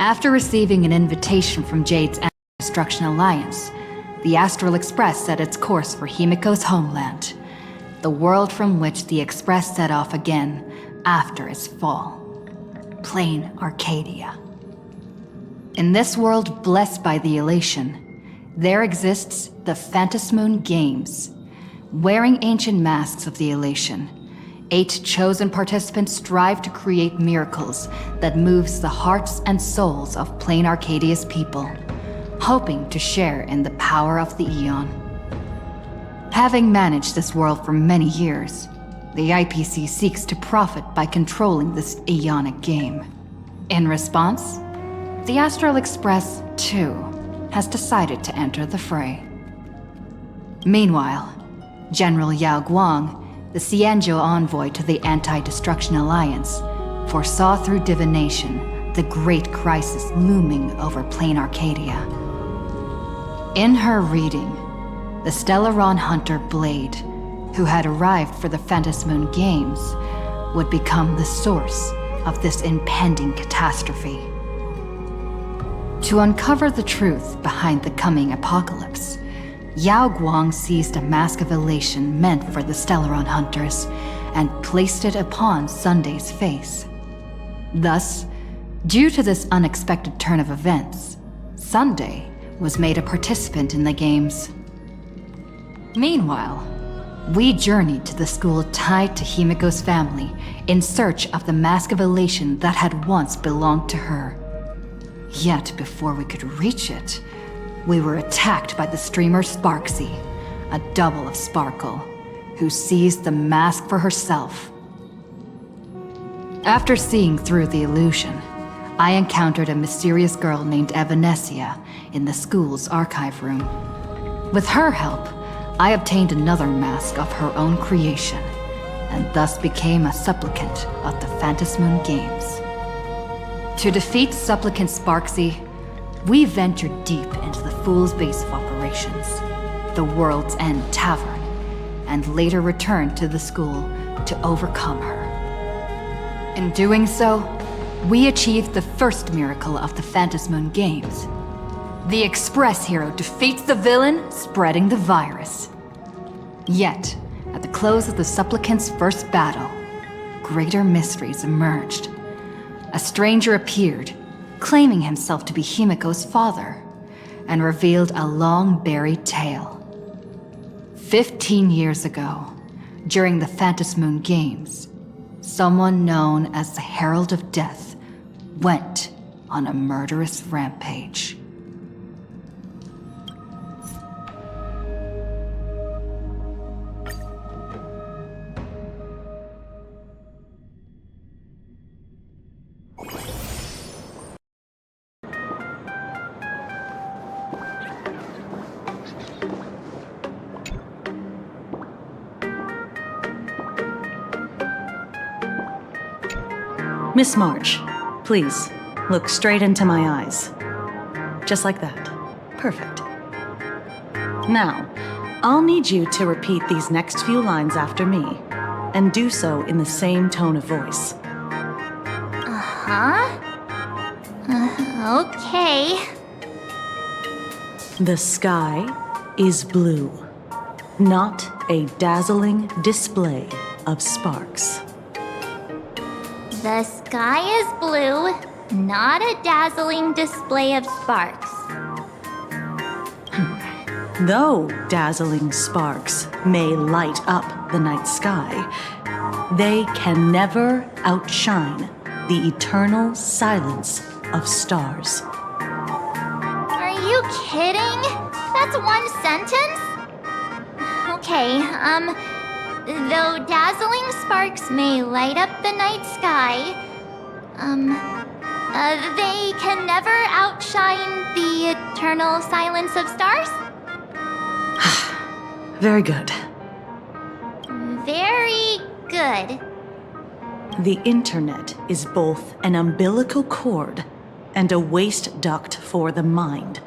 After receiving an invitation from Jade's Anti-Destruction Alliance, the Astral Express set its course for Himiko's homeland, the world from which the Express set off again after its fall. Plain Arcadia. In this world blessed by the elation, there exists the Phantasmoon Games. Wearing ancient masks of the elation, 8 chosen participants strive to create miracles that moves the hearts and souls of Plain Arcadia's people, hoping to share in the power of the Aeon. Having managed this world for many years, the IPC seeks to profit by controlling this Aeonic game. In response, the Astral Express, too, has decided to enter the fray. Meanwhile, General Yao Guang, the Xianzhou envoy to the Anti-Destruction Alliance, foresaw through divination the great crisis looming over Plain Arcadia. In her reading, the Stellaron hunter Blade, who had arrived for the Phantasmoon Games, would become the source of this impending catastrophe. To uncover the truth behind the coming apocalypse, Yao Guang seized a mask of elation meant for the Stellaron hunters and placed it upon Sunday's face. Thus, due to this unexpected turn of events, Sunday was made a participant in the games. Meanwhile, we journeyed to the school tied to Himiko's family in search of the mask of elation that had once belonged to her. Yet before we could reach it, we were attacked by the streamer Sparksy, a double of Sparkle, who seized the mask for herself. After seeing through the illusion, I encountered a mysterious girl named Evanesia in the school's archive room. With her help, I obtained another mask of her own creation, and thus became a supplicant of the Phantasmoon Games. To defeat Supplicant Sparksy, we ventured deep into the Fool's base of operations, the World's End Tavern, and later returned to the school to overcome her. In doing so, we achieved the first miracle of the Phantasmoon Games. The Express hero defeats the villain, spreading the virus. Yet, at the close of the Supplicant's first battle, greater mysteries emerged. A stranger appeared, claiming himself to be Himiko's father, and revealed a long-buried tale. 15 years ago, during the Phantasmoon Games, someone known as the Herald of Death went on a murderous rampage. Miss March, please, look straight into my eyes. Just like that. Perfect. Now, I'll need you to repeat these next few lines after me, and do so in the same tone of voice. Okay. The sky is blue, not a dazzling display of sparks. The sky is blue, not a dazzling display of sparks. Though dazzling sparks may light up the night sky, they can never outshine the eternal silence of stars. Are you kidding? That's one sentence? Okay, though dazzling sparks may light up the night sky, they can never outshine the eternal silence of stars? Very good. Very good. The internet is both an umbilical cord and a waste duct for the mind,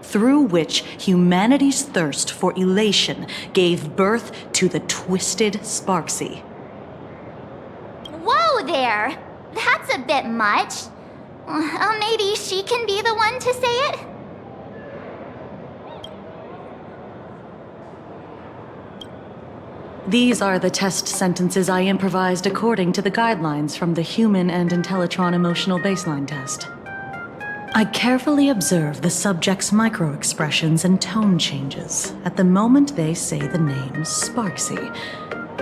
through which humanity's thirst for elation gave birth to the twisted Sparksy. Whoa there! That's a bit much. Maybe she can be the one to say it? These are the test sentences I improvised according to the guidelines from the Human and Intellitron Emotional Baseline Test. I carefully observe the subject's micro-expressions and tone changes at the moment they say the name Sparksy,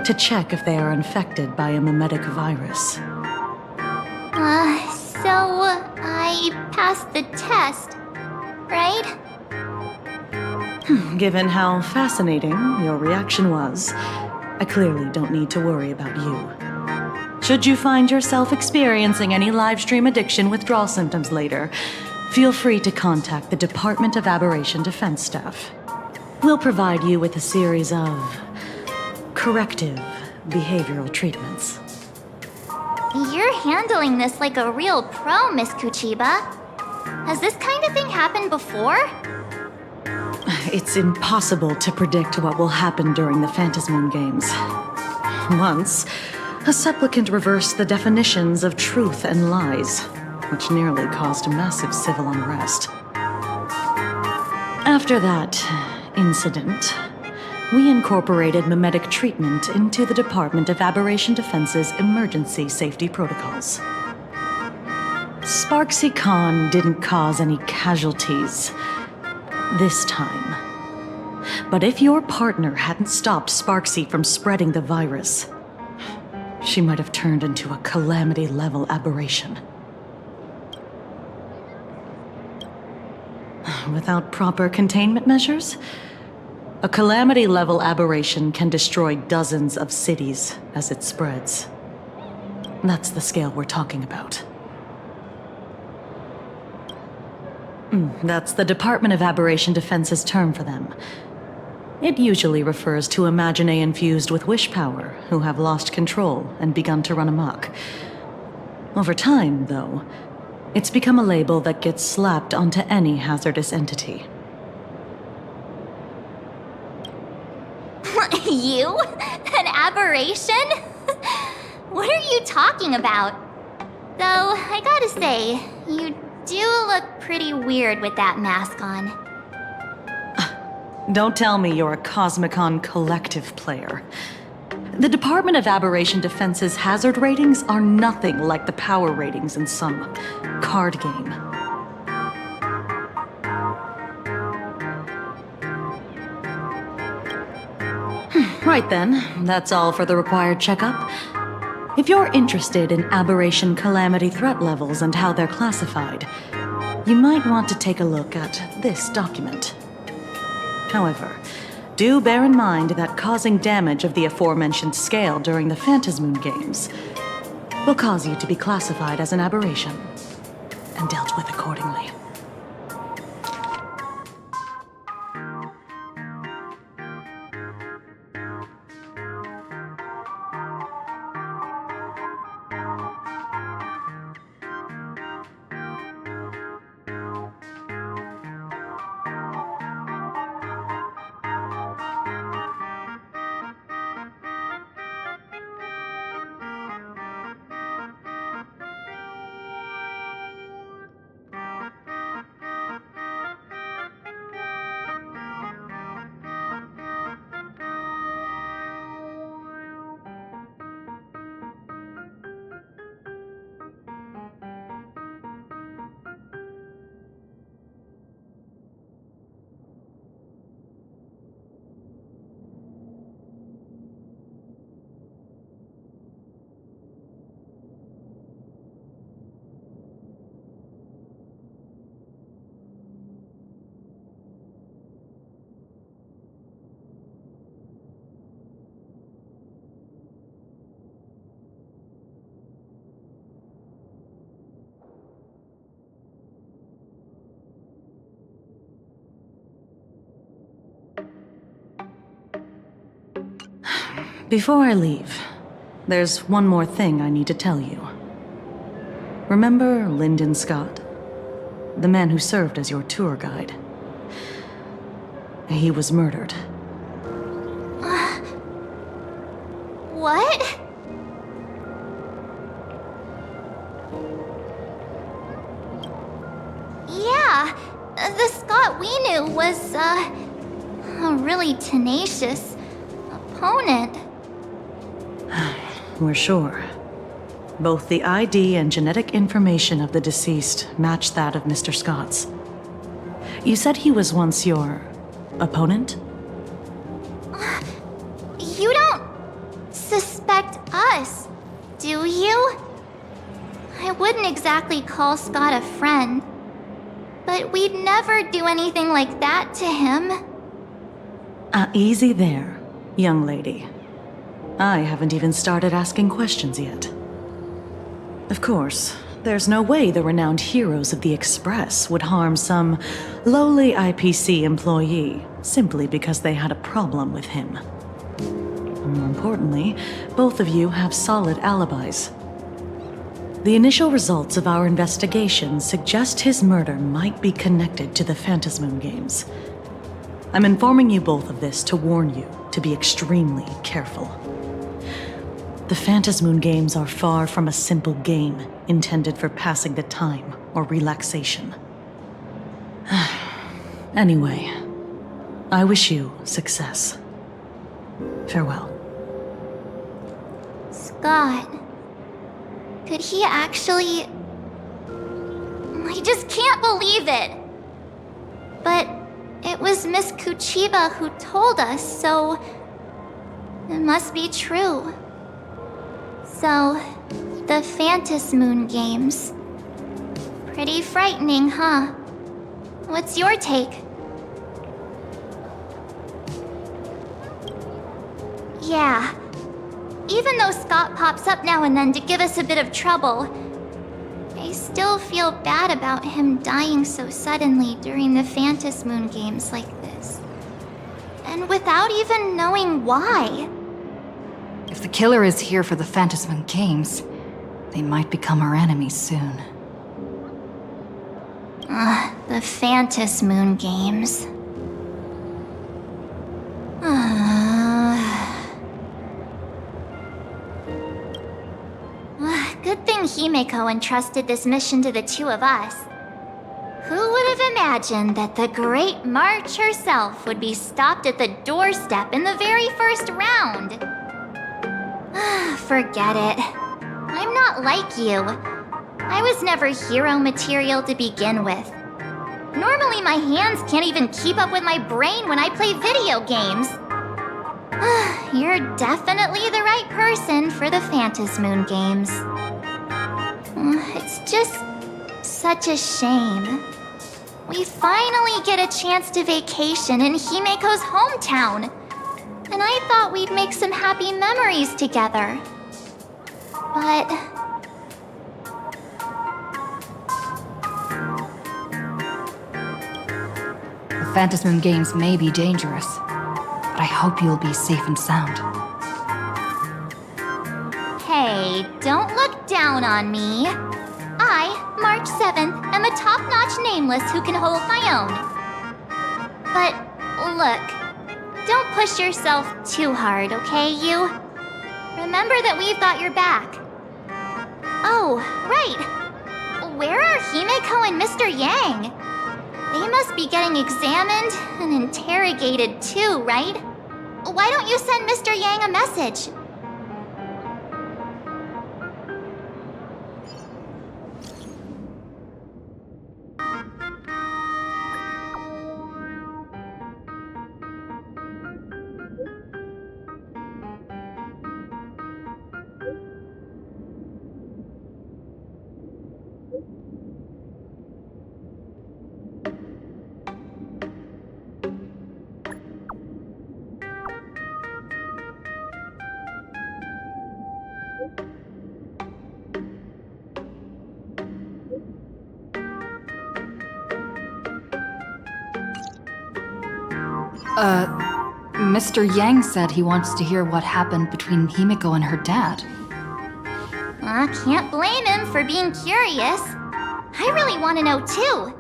to check if they are infected by a mimetic virus. So I passed the test, right? Given how fascinating your reaction was, I clearly don't need to worry about you. Should you find yourself experiencing any livestream addiction withdrawal symptoms later, feel free to contact the Department of Aberration Defense staff. We'll provide you with a series of corrective behavioral treatments. You're handling this like a real pro, Miss Kuchiba. Has this kind of thing happened before? It's impossible to predict what will happen during the Phantasmoon Games. Once, a supplicant reversed the definitions of truth and lies, which nearly caused massive civil unrest. After that incident, we incorporated mimetic treatment into the Department of Aberration Defense's emergency safety protocols. Sparksy Khan didn't cause any casualties this time. But if your partner hadn't stopped Sparksy from spreading the virus, she might have turned into a calamity-level aberration. Without proper containment measures, a calamity-level aberration can destroy dozens of cities as it spreads. That's the scale we're talking about. That's the Department of Aberration Defense's term for them. It usually refers to Imaginae infused with wish power who have lost control and begun to run amok. Over time, though, it's become a label that gets slapped onto any hazardous entity. You? An aberration? What are you talking about? Though, I gotta say, you do look pretty weird with that mask on. Don't tell me you're a Cosmicon Collective player. The Department of Aberration Defense's hazard ratings are nothing like the power ratings in some card game. Right then, that's all for the required checkup. If you're interested in aberration calamity threat levels and how they're classified, you might want to take a look at this document. However, do bear in mind that causing damage of the aforementioned scale during the Phantasmoon Games will cause you to be classified as an aberration and dealt with accordingly. Before I leave, there's one more thing I need to tell you. Remember Lyndon Scott? The man who served as your tour guide. He was murdered. What? Yeah, the Scott we knew was, a really tenacious opponent. We're sure. Both the ID and genetic information of the deceased match that of Mr. Scott's. You said he was once your opponent? You don't suspect us, do you? I wouldn't exactly call Scott a friend, but we'd never do anything like that to him. Easy there, young lady. I haven't even started asking questions yet. Of course, there's no way the renowned heroes of the Express would harm some lowly IPC employee simply because they had a problem with him. More importantly, both of you have solid alibis. The initial results of our investigation suggest his murder might be connected to the Phantasmoon Games. I'm informing you both of this to warn you to be extremely careful. The Phantasmoon Games are far from a simple game intended for passing the time or relaxation. Anyway, I wish you success. Farewell. Scott. Could he actually... I just can't believe it! But it was Miss Kuchiba who told us, so... it must be true. So, the Phantasmoon Games. Pretty frightening, huh? What's your take? Yeah. Even though Scott pops up now and then to give us a bit of trouble, I still feel bad about him dying so suddenly during the Phantasmoon Games like this. And without even knowing why. If the killer is here for the Phantasmoon Games, they might become our enemies soon. The Phantasmoon Games. Good thing Himeko entrusted this mission to the two of us. Who would have imagined that the Great March herself would be stopped at the doorstep in the very first round? Forget it. I'm not like you. I was never hero material to begin with. Normally my hands can't even keep up with my brain when I play video games. You're definitely the right person for the Phantasmoon Games. It's just such a shame. We finally get a chance to vacation in Himeko's hometown. And I thought we'd make some happy memories together. But... The Phantasmoon Games may be dangerous, but I hope you'll be safe and sound. Hey, don't look down on me. I, March 7th, am a top-notch nameless who can hold my own. But, look, don't push yourself too hard, okay, you? Remember that we've got your back. Oh, right. Where are Himeko and Mr. Yang? They must be getting examined and interrogated too, right? Why don't you send Mr. Yang a message? Mr. Yang said he wants to hear what happened between Himeko and her dad. I can't blame him for being curious. I really want to know too.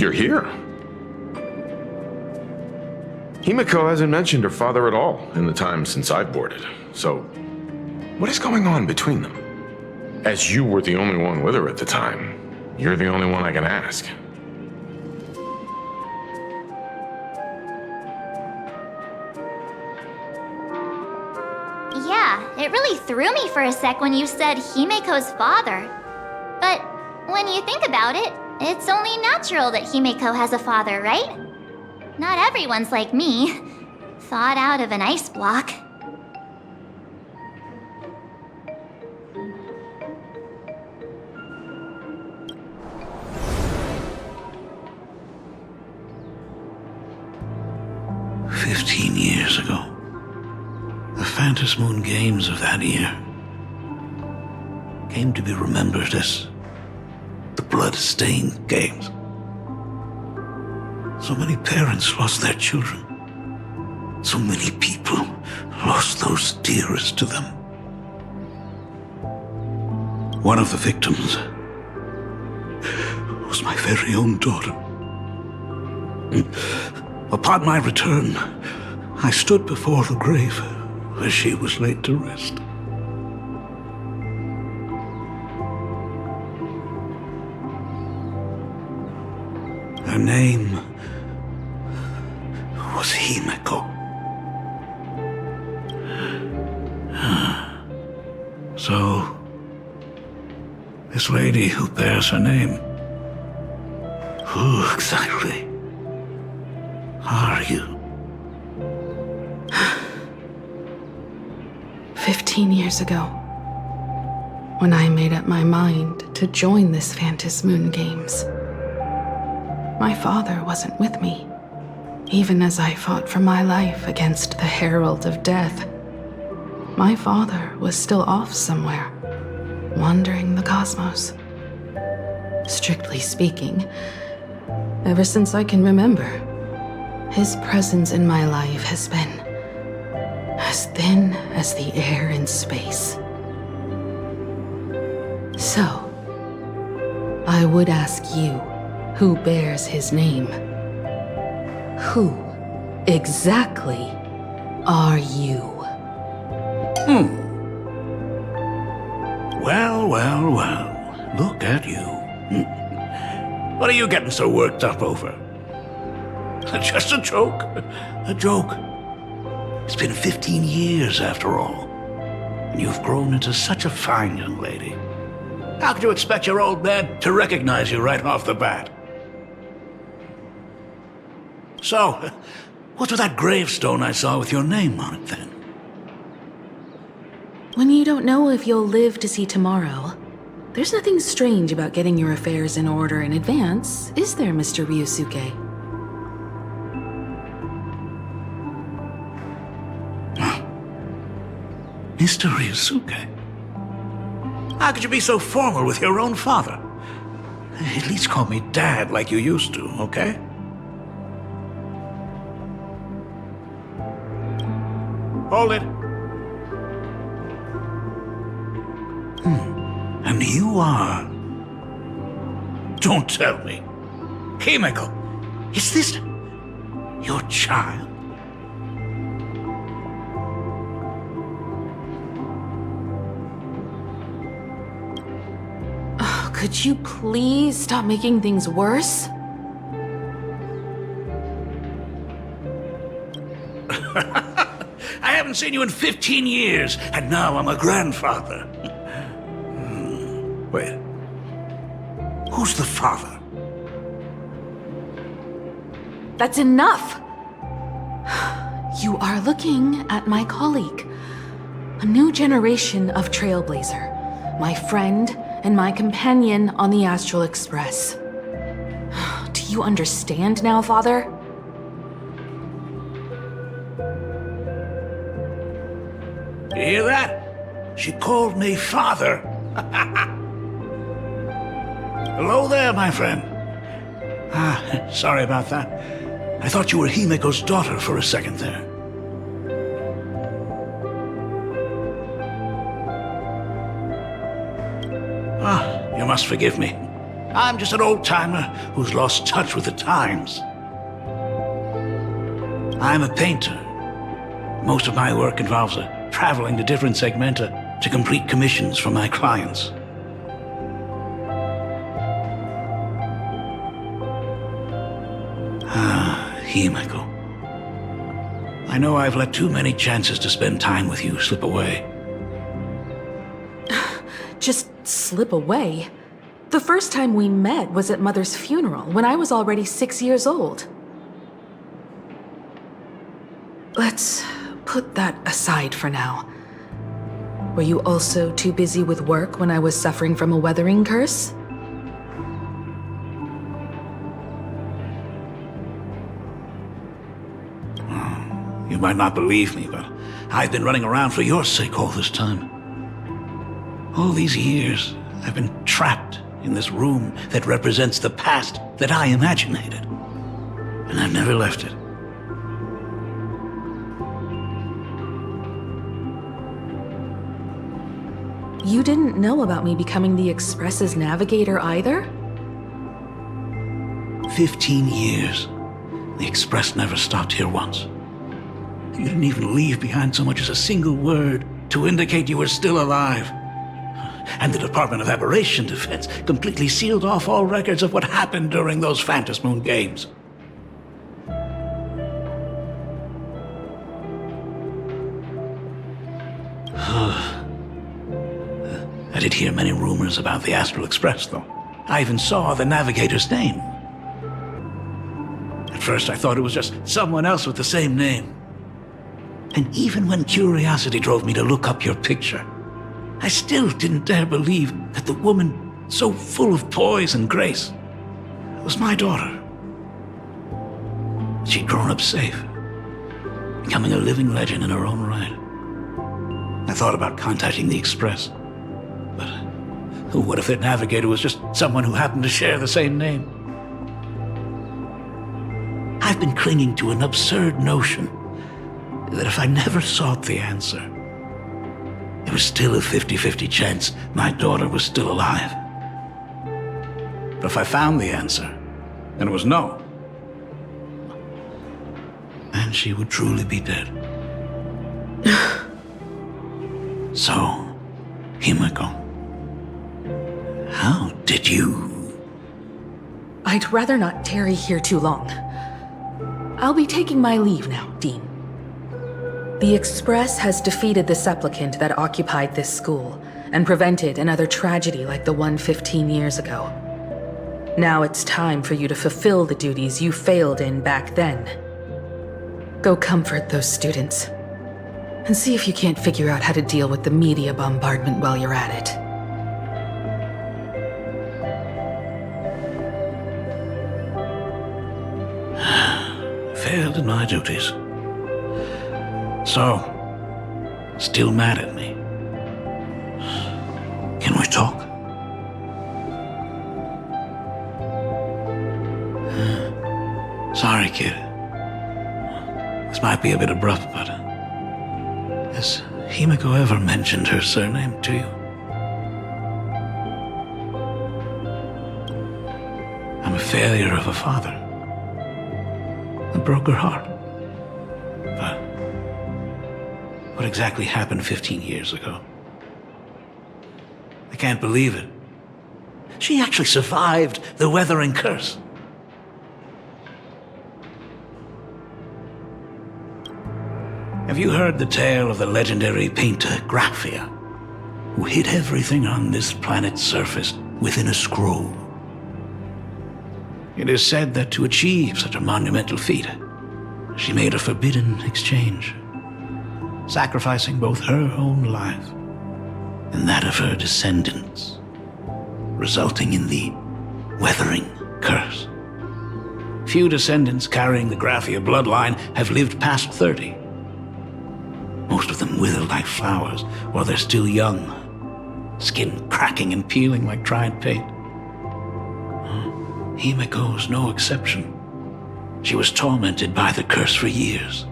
You're here. Himiko hasn't mentioned her father at all in the time since I've boarded. So, what is going on between them? As you were the only one with her at the time, you're the only one I can ask. Yeah, it really threw me for a sec when you said Himiko's father. But when you think about it, it's only natural that Himiko has a father, right? Not everyone's like me, thawed out of an ice block. Years ago, the Phantom Moon Games of that year came to be remembered as the Blood-Stained Games. So many parents lost their children. So many people lost those dearest to them. One of the victims was my very own daughter. Upon my return, I stood before the grave where she was laid to rest. Her name was Himiko. So, this lady who bears her name, who exactly are you? 15 years ago, when I made up my mind to join this Phantom Moon Games, my father wasn't with me, even as I fought for my life against the Herald of Death. My father was still off somewhere, wandering the cosmos. Strictly speaking, ever since I can remember, his presence in my life has been as thin as the air in space. So, I would ask you, who bears his name? Who exactly are you? Well, look at you. What are you getting so worked up over? Just a joke. A joke. It's been 15 years after all, and you've grown into such a fine young lady. How could you expect your old man to recognize you right off the bat? So, what's with that gravestone I saw with your name on it then? When you don't know if you'll live to see tomorrow, there's nothing strange about getting your affairs in order in advance, is there, Mr. Ryusuke? Mr. Ryusuke? How could you be so formal with your own father? At least call me Dad like you used to, okay? Hold it. And you are... Don't tell me. Himiko, is this your child? Could you please stop making things worse? I haven't seen you in 15 years, and now I'm a grandfather. Wait. Who's the father? That's enough! You are looking at my colleague. A new generation of Trailblazer. My friend and my companion on the Astral Express. Do you understand now, Father? You hear that? She called me father. Hello there, my friend. Sorry about that. I thought you were Himiko's daughter for a second there. You must forgive me. I'm just an old-timer who's lost touch with the times. I'm a painter. Most of my work involves traveling to different segmenta to complete commissions for my clients. Himeko. I know I've let too many chances to spend time with you slip away. Just slip away? The first time we met was at Mother's funeral, when I was already 6 years old. Let's put that aside for now. Were you also too busy with work when I was suffering from a weathering curse? You might not believe me, but I've been running around for your sake all this time. All these years, I've been trapped in this room that represents the past that I imaginated. And I've never left it. You didn't know about me becoming the Express's navigator either? 15 years. The Express never stopped here once. You didn't even leave behind so much as a single word to indicate you were still alive. And the Department of Aberration Defense completely sealed off all records of what happened during those Phantom Moon games. I did hear many rumors about the Astral Express, though. I even saw the navigator's name. At first, I thought it was just someone else with the same name. And even when curiosity drove me to look up your picture, I still didn't dare believe that the woman so full of poise and grace was my daughter. She'd grown up safe, becoming a living legend in her own right. I thought about contacting the Express, but what if their navigator was just someone who happened to share the same name? I've been clinging to an absurd notion that if I never sought the answer, there was still a 50-50 chance my daughter was still alive. But if I found the answer, and it was no, then she would truly be dead. So, Himeko, how did you... I'd rather not tarry here too long. I'll be taking my leave now, Dean. The Express has defeated the supplicant that occupied this school and prevented another tragedy like the one 15 years ago. Now it's time for you to fulfill the duties you failed in back then. Go comfort those students, and see if you can't figure out how to deal with the media bombardment while you're at it. Failed in my duties. So, still mad at me. Can we talk? Sorry, kid. This might be a bit abrupt, but... has Himeko ever mentioned her surname to you? I'm a failure of a father. I broke her heart. But what exactly happened 15 years ago? I can't believe it. She actually survived the weathering curse. Have you heard the tale of the legendary painter Graphia, who hid everything on this planet's surface within a scroll? It is said that to achieve such a monumental feat, she made a forbidden exchange, sacrificing both her own life and that of her descendants, resulting in the weathering curse. Few descendants carrying the Graphia bloodline have lived past 30. Most of them wither like flowers while they're still young, skin cracking and peeling like dried paint. Himeko's no exception. She was tormented by the curse for years.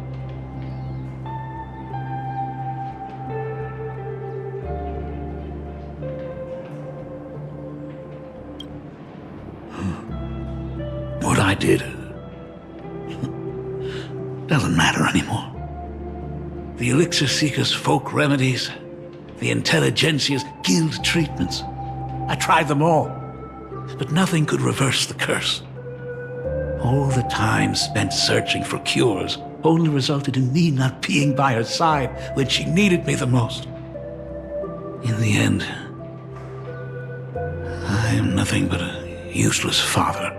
did doesn't matter anymore. The Elixir Seekers' folk remedies, the Intelligentsia's guild treatments. I tried them all, but nothing could reverse the curse. All the time spent searching for cures only resulted in me not being by her side when she needed me the most. In the end, I am nothing but a useless father.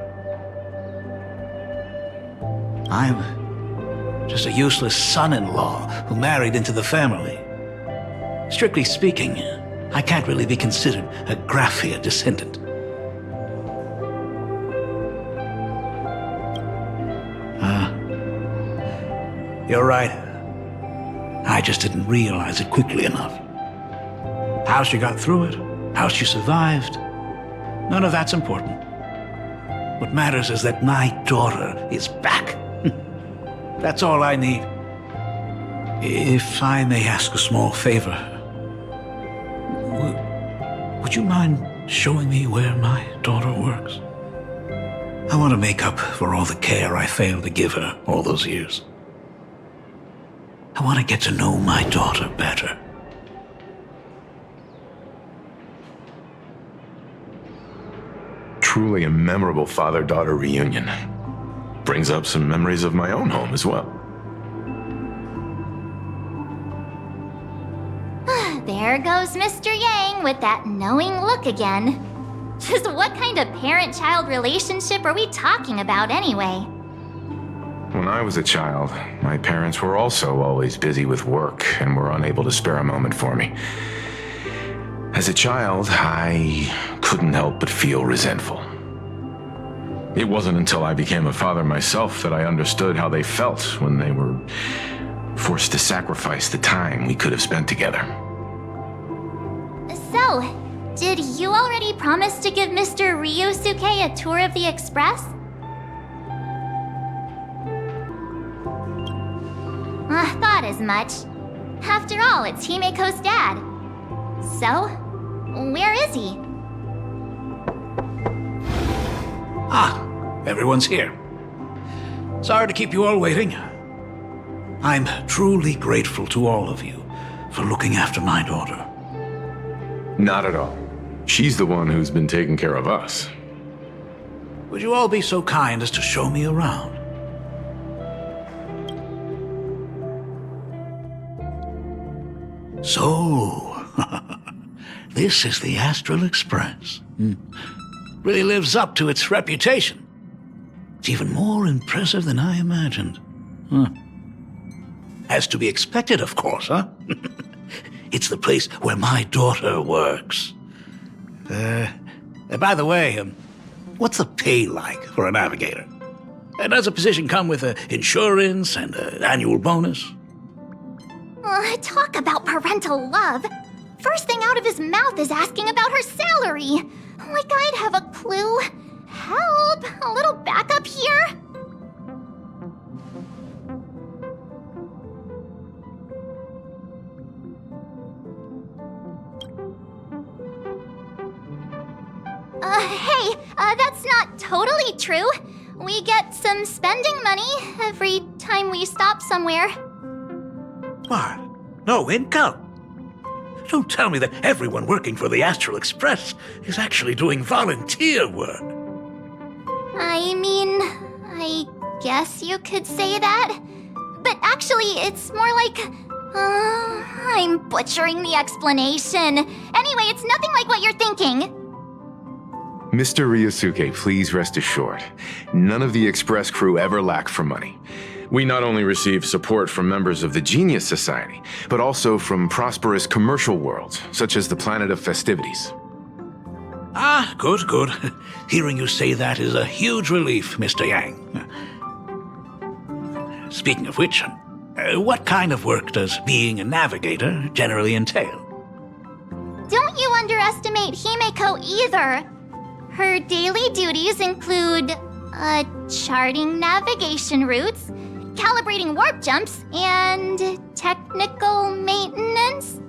I'm just a useless son-in-law who married into the family. Strictly speaking, I can't really be considered a Graphia descendant. You're right. I just didn't realize it quickly enough. How she got through it, how she survived, none of that's important. What matters is that my daughter is back. That's all I need. If I may ask a small favor, would you mind showing me where my daughter works? I want to make up for all the care I failed to give her all those years. I want to get to know my daughter better. Truly a memorable father-daughter reunion. Brings up some memories of my own home as well. There goes Mr. Yang with that knowing look again. Just what kind of parent-child relationship are we talking about anyway? When I was a child, my parents were also always busy with work and were unable to spare a moment for me. As a child, I couldn't help but feel resentful. It wasn't until I became a father myself that I understood how they felt when they were forced to sacrifice the time we could have spent together. So, did you already promise to give Mr. Ryusuke a tour of the Express? Thought as much. After all, it's Himeko's dad. So, where is he? Everyone's here. Sorry to keep you all waiting. I'm truly grateful to all of you for looking after my daughter. Not at all. She's the one who's been taking care of us. Would you all be so kind as to show me around? So, this is the Astral Express. Really lives up to its reputation. It's even more impressive than I imagined. As to be expected, of course, huh? It's the place where my daughter works. By the way, what's the pay like for a navigator? Does a position come with insurance and an annual bonus? Talk about parental love. First thing out of his mouth is asking about her salary. Like I'd have a clue. Help! A little backup here? Hey, that's not totally true. We get some spending money every time we stop somewhere. What? No income? Don't tell me that everyone working for the Astral Express is actually doing volunteer work. I mean, I guess you could say that. But actually, it's more like... I'm butchering the explanation. Anyway, it's nothing like what you're thinking. Mr. Ryusuke, please rest assured, none of the Express crew ever lack for money. We not only receive support from members of the Genius Society, but also from prosperous commercial worlds, such as the Planet of Festivities. Good. Hearing you say that is a huge relief, Mr. Yang. Speaking of which, what kind of work does being a navigator generally entail? Don't you underestimate Himeko either. Her daily duties include, charting navigation routes, calibrating warp jumps, and technical maintenance.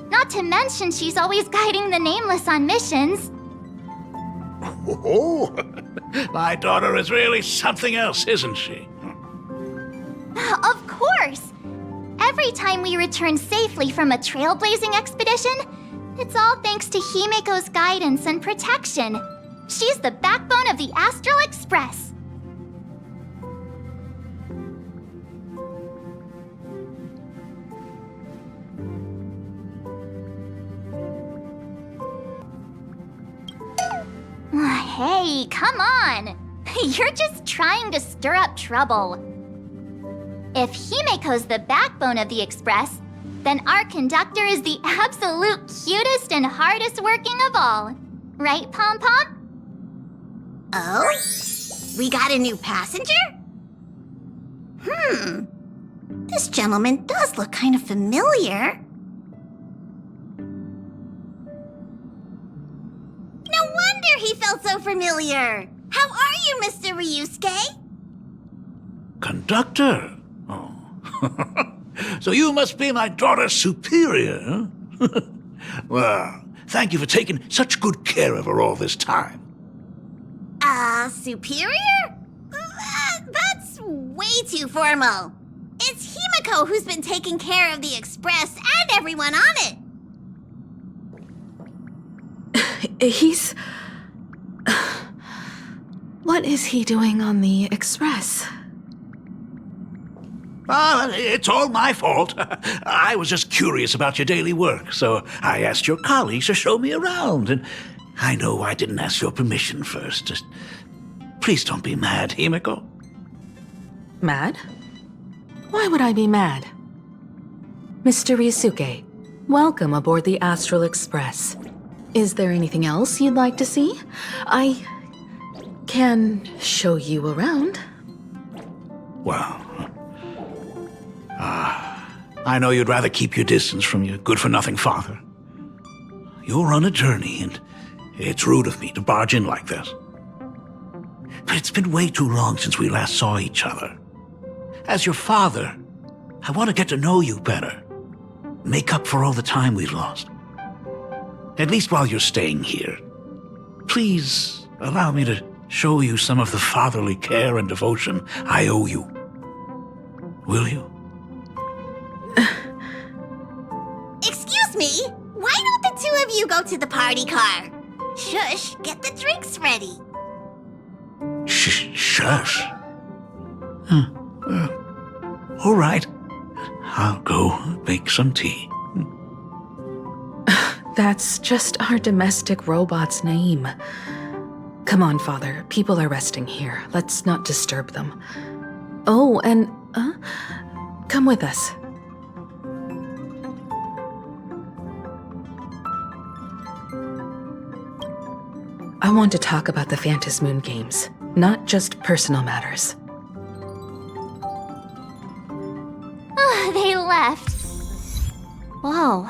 Not to mention she's always guiding the Nameless on missions. Oh, My daughter is really something else, isn't she? Of course! Every time we return safely from a trailblazing expedition, it's all thanks to Himiko's guidance and protection. She's the backbone of the Astral Express. Hey, come on! You're just trying to stir up trouble. If Himiko's the backbone of the Express, then our conductor is the absolute cutest and hardest working of all. Right, Pom Pom? Oh? We got a new passenger? This gentleman does look kind of familiar. No wonder he felt so familiar. How are you, Mr. Ryusuke? Conductor? Oh. So you must be my daughter's superior, huh? Well, thank you for taking such good care of her all this time. Superior? That's way too formal. It's Himiko who's been taking care of the Express and everyone on it. He's... What is he doing on the Express? It's all my fault. I was just curious about your daily work, so I asked your colleagues to show me around, and I know I didn't ask your permission first. Just please don't be mad, Himiko. Mad? Why would I be mad? Mr. Ryusuke, welcome aboard the Astral Express. Is there anything else you'd like to see? I can show you around. Well, I know you'd rather keep your distance from your good-for-nothing father. You're on a journey, and it's rude of me to barge in like this. But it's been way too long since we last saw each other. As your father, I want to get to know you better. Make up for all the time we've lost. At least while you're staying here. Please allow me to show you some of the fatherly care and devotion I owe you. Will you? Excuse me? Why don't the two of you go to the party car? Shush, get the drinks ready. Shush. All right. I'll go make some tea. That's just our domestic robot's name. Come on, Father. People are resting here. Let's not disturb them. Oh, and, come with us. I want to talk about the Phantom Moon Games, not just personal matters. They left. Whoa.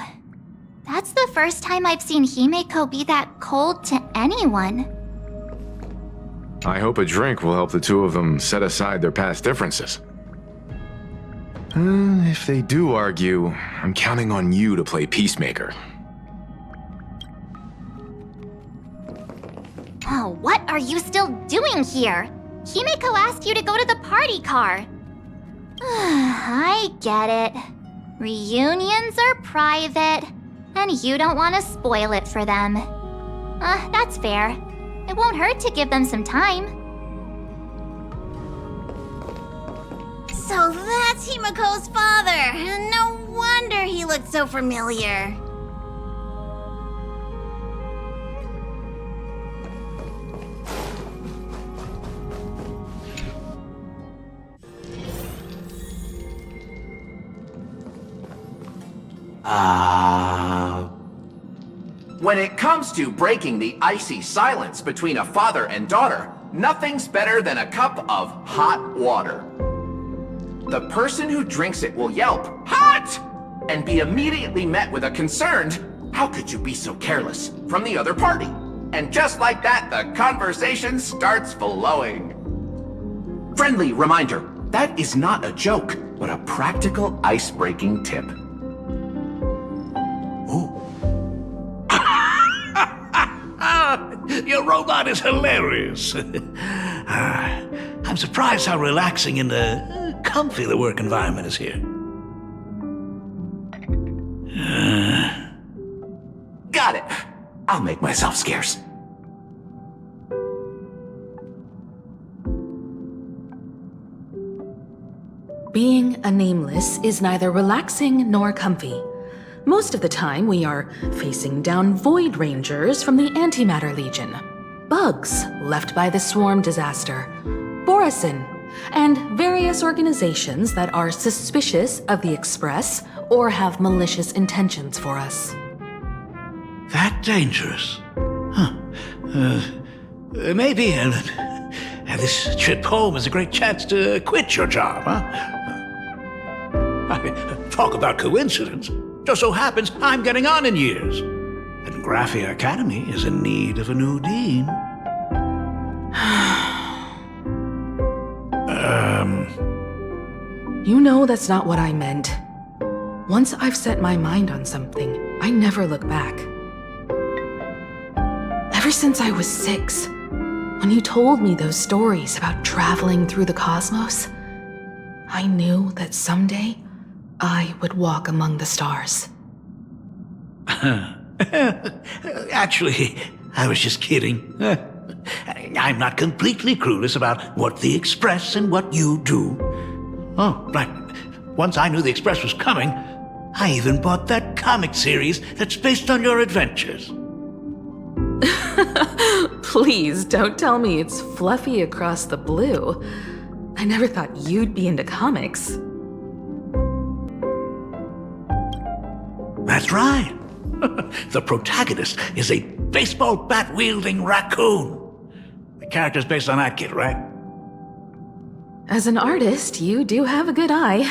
That's the first time I've seen Himiko be that cold to anyone. I hope a drink will help the two of them set aside their past differences. If they do argue, I'm counting on you to play peacemaker. Oh, what are you still doing here? Himiko asked you to go to the party car. I get it. Reunions are private, and you don't want to spoil it for them. That's fair. It won't hurt to give them some time. So that's Himiko's father. No wonder he looked so familiar. When it comes to breaking the icy silence between a father and daughter, nothing's better than a cup of hot water. The person who drinks it will yelp, "Hot!" and be immediately met with a concerned, "How could you be so careless?" from the other party. And just like that, the conversation starts flowing. Friendly reminder, that is not a joke, but a practical ice-breaking tip. Your robot is hilarious. I'm surprised how relaxing and comfy the work environment is here. Got it. I'll make myself scarce. Being a nameless is neither relaxing nor comfy. Most of the time, we are facing down Void Rangers from the Antimatter Legion, bugs left by the Swarm disaster, Borisin, and various organizations that are suspicious of the Express or have malicious intentions for us. That dangerous? Huh. Maybe this trip home is a great chance to quit your job, huh? Talk about coincidence. Just so happens I'm getting on in years. And Graphia Academy is in need of a new dean. You know that's not what I meant. Once I've set my mind on something, I never look back. Ever since I was 6, when you told me those stories about traveling through the cosmos, I knew that someday I would walk among the stars. Actually, I was just kidding. I'm not completely clueless about what the Express and what you do. Oh, right. Once I knew the Express was coming, I even bought that comic series that's based on your adventures. Please don't tell me it's fluffy across the blue. I never thought you'd be into comics. That's right. The protagonist is a baseball bat-wielding raccoon. The character's based on that kid, right? As an artist, you do have a good eye.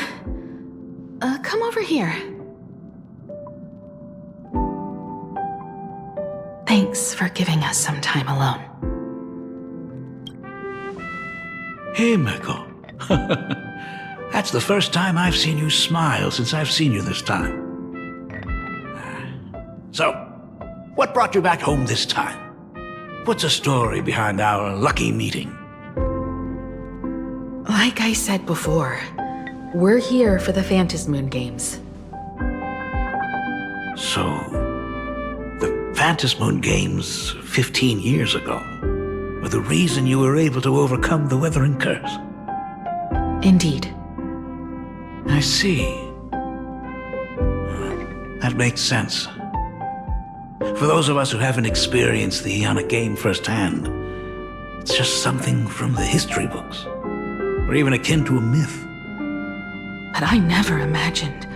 Come over here. Thanks for giving us some time alone. Hey, Miko. That's the first time I've seen you smile since I've seen you this time. So, what brought you back home this time? What's the story behind our lucky meeting? Like I said before, we're here for the Phantasmoon Games. So, the Phantasmoon Games 15 years ago were the reason you were able to overcome the Weathering Curse? Indeed. I see. That makes sense. For those of us who haven't experienced the Ionic game firsthand, it's just something from the history books, or even akin to a myth. But I never imagined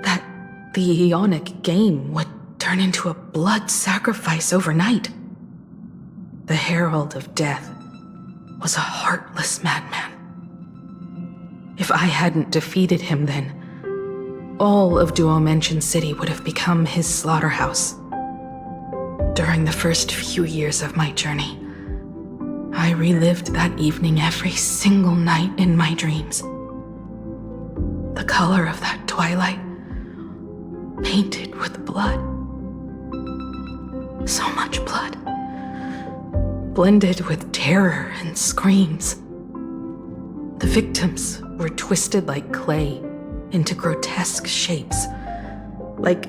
that the Ionic game would turn into a blood sacrifice overnight. The Herald of Death was a heartless madman. If I hadn't defeated him then, all of Duomension City would have become his slaughterhouse. During the first few years of my journey, I relived that evening every single night in my dreams. The color of that twilight, painted with blood. So much blood. Blended with terror and screams. The victims were twisted like clay into grotesque shapes, like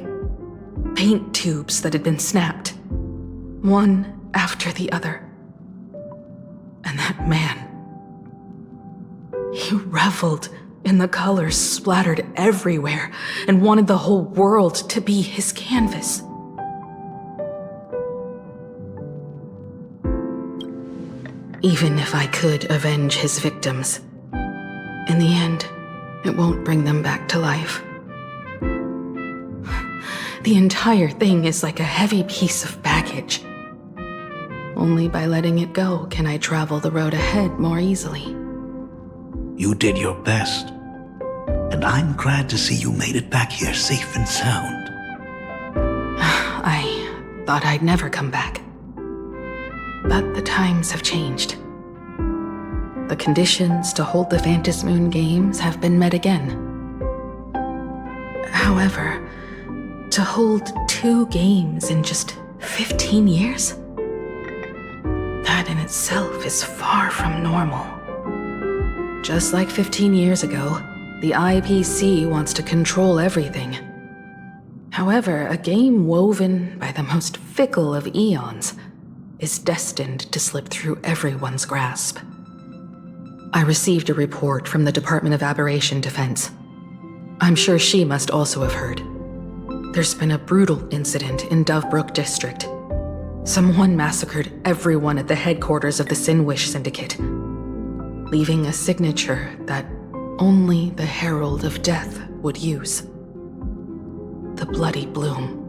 paint tubes that had been snapped, one after the other. And that man, he reveled in the colors splattered everywhere and wanted the whole world to be his canvas. Even if I could avenge his victims, in the end, it won't bring them back to life. The entire thing is like a heavy piece of baggage. Only by letting it go can I travel the road ahead more easily. You did your best, and I'm glad to see you made it back here safe and sound. I thought I'd never come back. But the times have changed. The conditions to hold the Phantasmoon Games have been met again. However, to hold 2 games in just 15 years? itself is far from normal. Just like 15 years ago, the IPC wants to control everything. However, a game woven by the most fickle of eons is destined to slip through everyone's grasp. I received a report from the Department of Aberration Defense. I'm sure she must also have heard. There's been a brutal incident in Dovebrook District. Someone massacred everyone at the headquarters of the Sinwish Syndicate, leaving a signature that only the Herald of Death would use. The Bloody Bloom.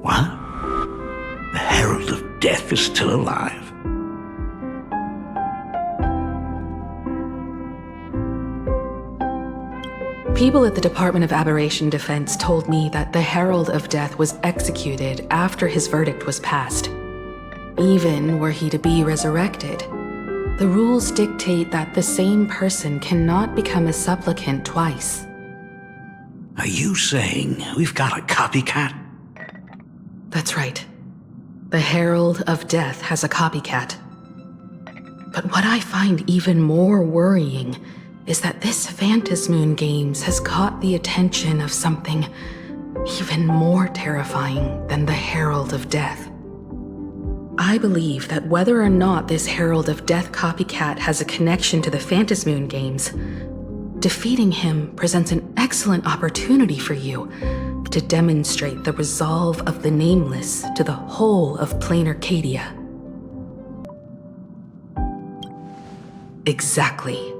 What? The Herald of Death is still alive? People at the Department of Aberration Defense told me that the Herald of Death was executed after his verdict was passed. Even were he to be resurrected, the rules dictate that the same person cannot become a supplicant twice. Are you saying we've got a copycat? That's right. The Herald of Death has a copycat. But what I find even more worrying is that this Phantasmoon Games has caught the attention of something even more terrifying than the Herald of Death. I believe that whether or not this Herald of Death copycat has a connection to the Phantasmoon Games, defeating him presents an excellent opportunity for you to demonstrate the resolve of the Nameless to the whole of Plain Arcadia. Exactly.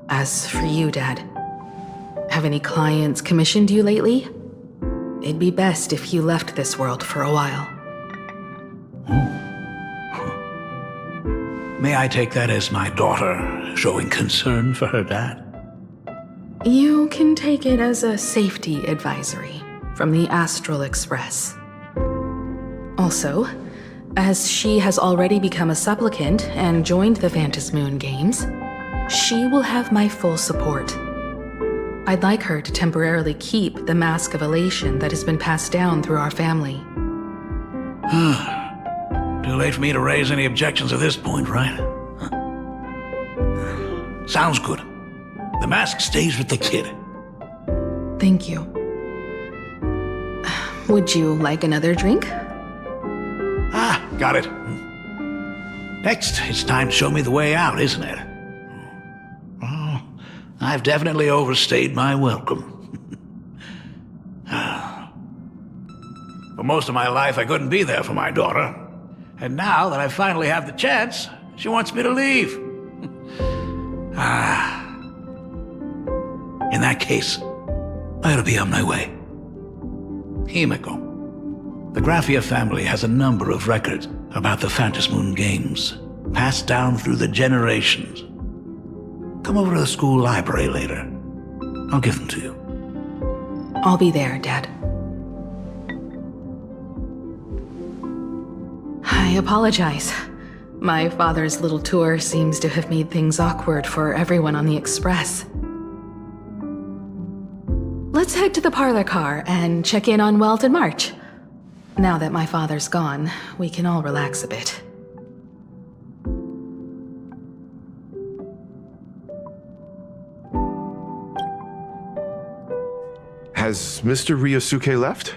As for you, Dad, have any clients commissioned you lately? It'd be best if you left this world for a while. May I take that as my daughter showing concern for her dad? You can take it as a safety advisory from the Astral Express. Also, as she has already become a supplicant and joined the Phantasmoon Games, she will have my full support. I'd like her to temporarily keep the Mask of Elation that has been passed down through our family. Too late for me to raise any objections at this point, right? Sounds good. The mask stays with the kid. Thank you. Would you like another drink? Got it. Next, it's time to show me the way out, isn't it? Oh, I've definitely overstayed my welcome. For most of my life, I couldn't be there for my daughter. And now that I finally have the chance, she wants me to leave. In that case, I ought to be on my way. Himiko. The Graphia family has a number of records about the Phantasmoon Games, passed down through the generations. Come over to the school library later. I'll give them to you. I'll be there, Dad. I apologize. My father's little tour seems to have made things awkward for everyone on the Express. Let's head to the parlor car and check in on Welt and March. Now that my father's gone, we can all relax a bit. Has Mr. Ryosuke left?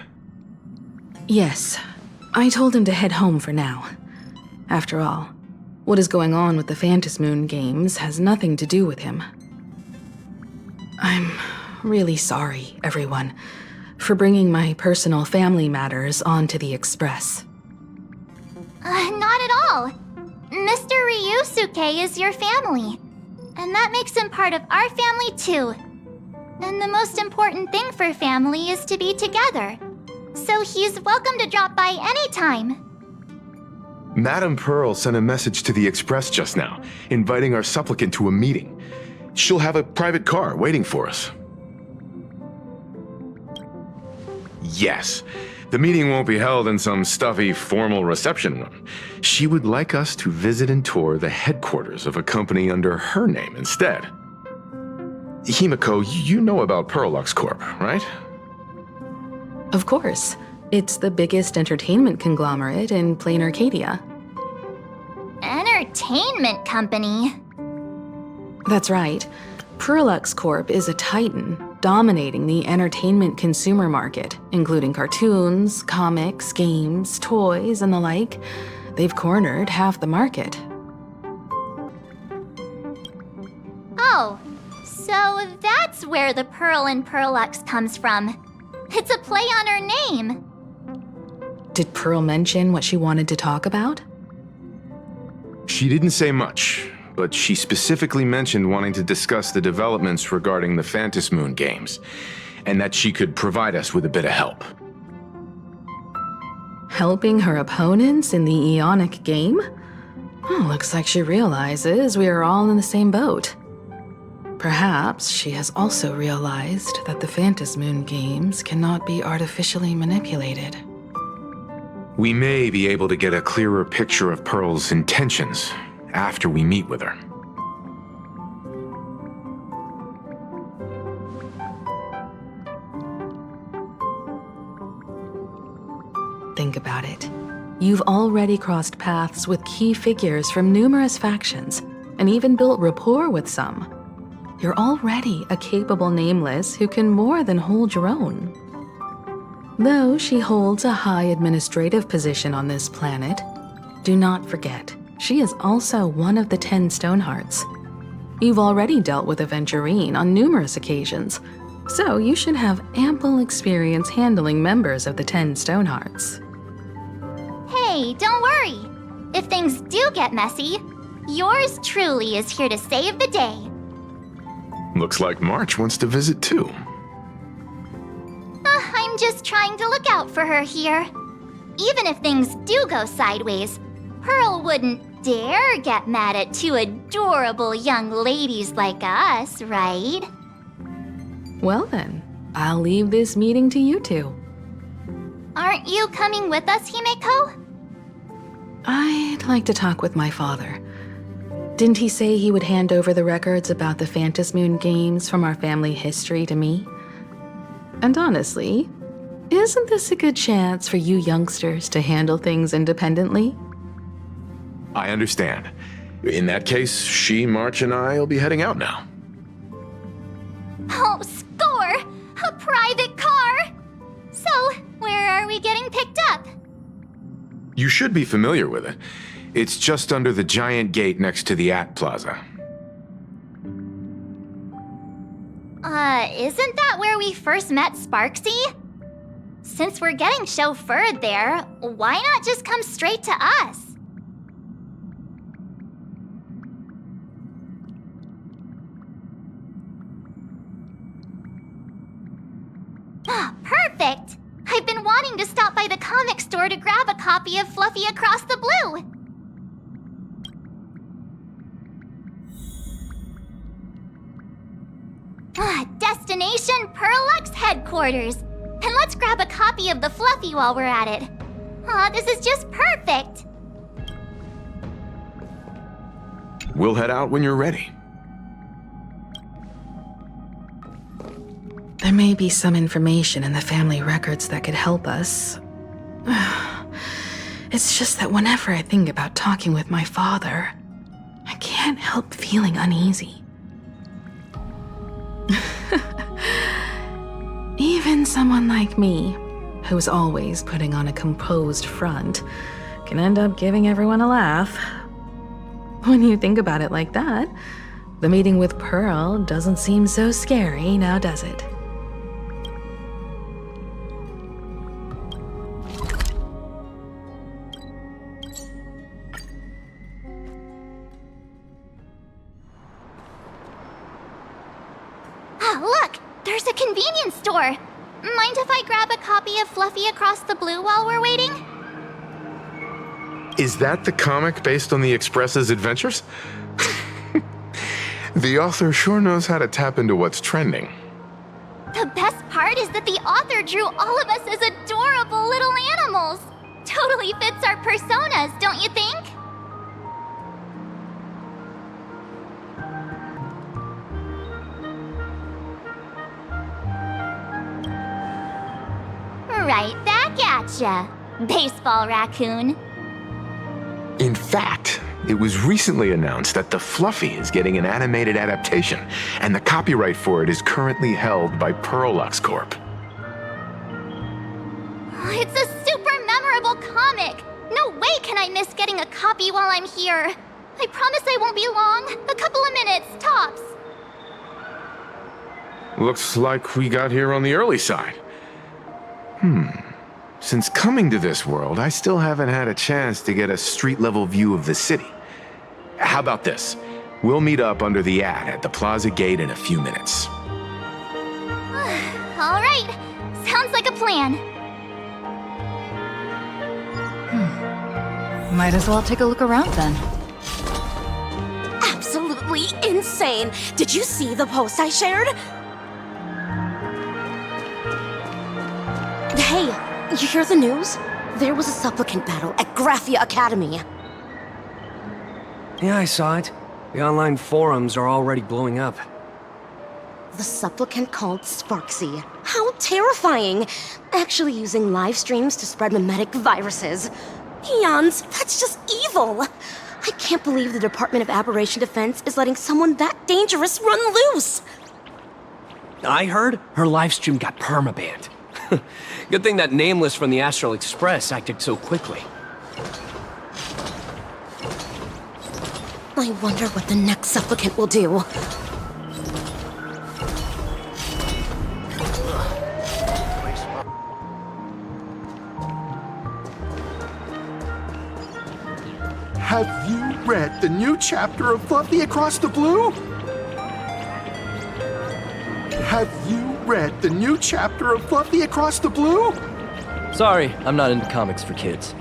Yes. I told him to head home for now. After all, what is going on with the Phantasmoon games has nothing to do with him. I'm really sorry, everyone, for bringing my personal family matters onto the Express. Not at all. Mr. Ryusuke is your family. And that makes him part of our family too. And the most important thing for family is to be together. So he's welcome to drop by anytime. Madame Pearl sent a message to the Express just now, inviting our supplicant to a meeting. She'll have a private car waiting for us. Yes, the meeting won't be held in some stuffy, formal reception room. She would like us to visit and tour the headquarters of a company under her name instead. Himiko, you know about Pearlux Corp, right? Of course. It's the biggest entertainment conglomerate in plain Arcadia. Entertainment company? That's right. Pearlux Corp is a titan, dominating the entertainment consumer market, including cartoons, comics, games, toys, and the like. They've cornered half the market. Oh, so that's where the Pearl in Pearlux comes from. It's a play on her name. Did Pearl mention what she wanted to talk about? She didn't say much, but she specifically mentioned wanting to discuss the developments regarding the Phantasmoon games, and that she could provide us with a bit of help. Helping her opponents in the Eonic game? Oh, looks like she realizes we are all in the same boat. Perhaps she has also realized that the Phantasmoon games cannot be artificially manipulated. We may be able to get a clearer picture of Pearl's intentions after we meet with her. Think about it. You've already crossed paths with key figures from numerous factions, and even built rapport with some. You're already a capable Nameless who can more than hold your own. Though she holds a high administrative position on this planet, do not forget, she is also one of the 10 Stonehearts. You've already dealt with Aventurine on numerous occasions, so you should have ample experience handling members of the 10 Stonehearts. Hey, don't worry. If things do get messy, yours truly is here to save the day. Looks like March wants to visit too. I'm just trying to look out for her here. Even if things do go sideways, Pearl wouldn't dare get mad at two adorable young ladies like us, right? Well then, I'll leave this meeting to you two. Aren't you coming with us, Himeko? I'd like to talk with my father. Didn't he say he would hand over the records about the Phantasmoon games from our family history to me? And honestly, isn't this a good chance for you youngsters to handle things independently? I understand. In that case, she, March, and I will be heading out now. Oh, score! A private car! So, where are we getting picked up? You should be familiar with it. It's just under the giant gate next to the AT Plaza. Isn't that where we first met Sparksy? Since we're getting chauffeured there, why not just come straight to us? Perfect! I've been wanting to stop by the comic store to grab a copy of Fluffy Across the Blue. Destination Pearlux headquarters. And let's grab a copy of the Fluffy while we're at it. Aw, this is just perfect. We'll head out when you're ready. There may be some information in the family records that could help us. It's just that whenever I think about talking with my father, I can't help feeling uneasy. Even Even someone like me, who's always putting on a composed front, can end up giving everyone a laugh. When you think about it like that, the meeting with Pearl doesn't seem so scary now, does it? Ah, look! There's a convenience store! Mind if I grab a copy of Fluffy Across the Blue while we're waiting? Is that the comic based on the Express's adventures? The author sure knows how to tap into what's trending. The best part is that the author drew all of us as adorable little animals! Totally fits our personas, don't you think? Right back at ya, baseball raccoon. In fact, it was recently announced that the Fluffy is getting an animated adaptation, and the copyright for it is currently held by Pearlux Corp. It's a super memorable comic! No way can I miss getting a copy while I'm here. I promise I won't be long. A couple of minutes, tops. Looks like we got here on the early side. Since coming to this world, I still haven't had a chance to get a street-level view of the city. How about this? We'll meet up under the ad at the plaza gate in a few minutes. All right. Sounds like a plan. Might as well take a look around then. Absolutely insane! Did you see the post I shared? Hey, you hear the news? There was a supplicant battle at Graphia Academy. Yeah, I saw it. The online forums are already blowing up. The supplicant called Sparksy. How terrifying! Actually using live streams to spread mimetic viruses. Eons, that's just evil! I can't believe the Department of Aberration Defense is letting someone that dangerous run loose! I heard her livestream got permabanned. Good thing that Nameless from the Astral Express acted so quickly. I wonder what the next supplicant will do. Have you read the new chapter of Fluffy Across the Blue? Have you read the new chapter of Fluffy Across the Blue? Sorry, I'm not into comics for kids.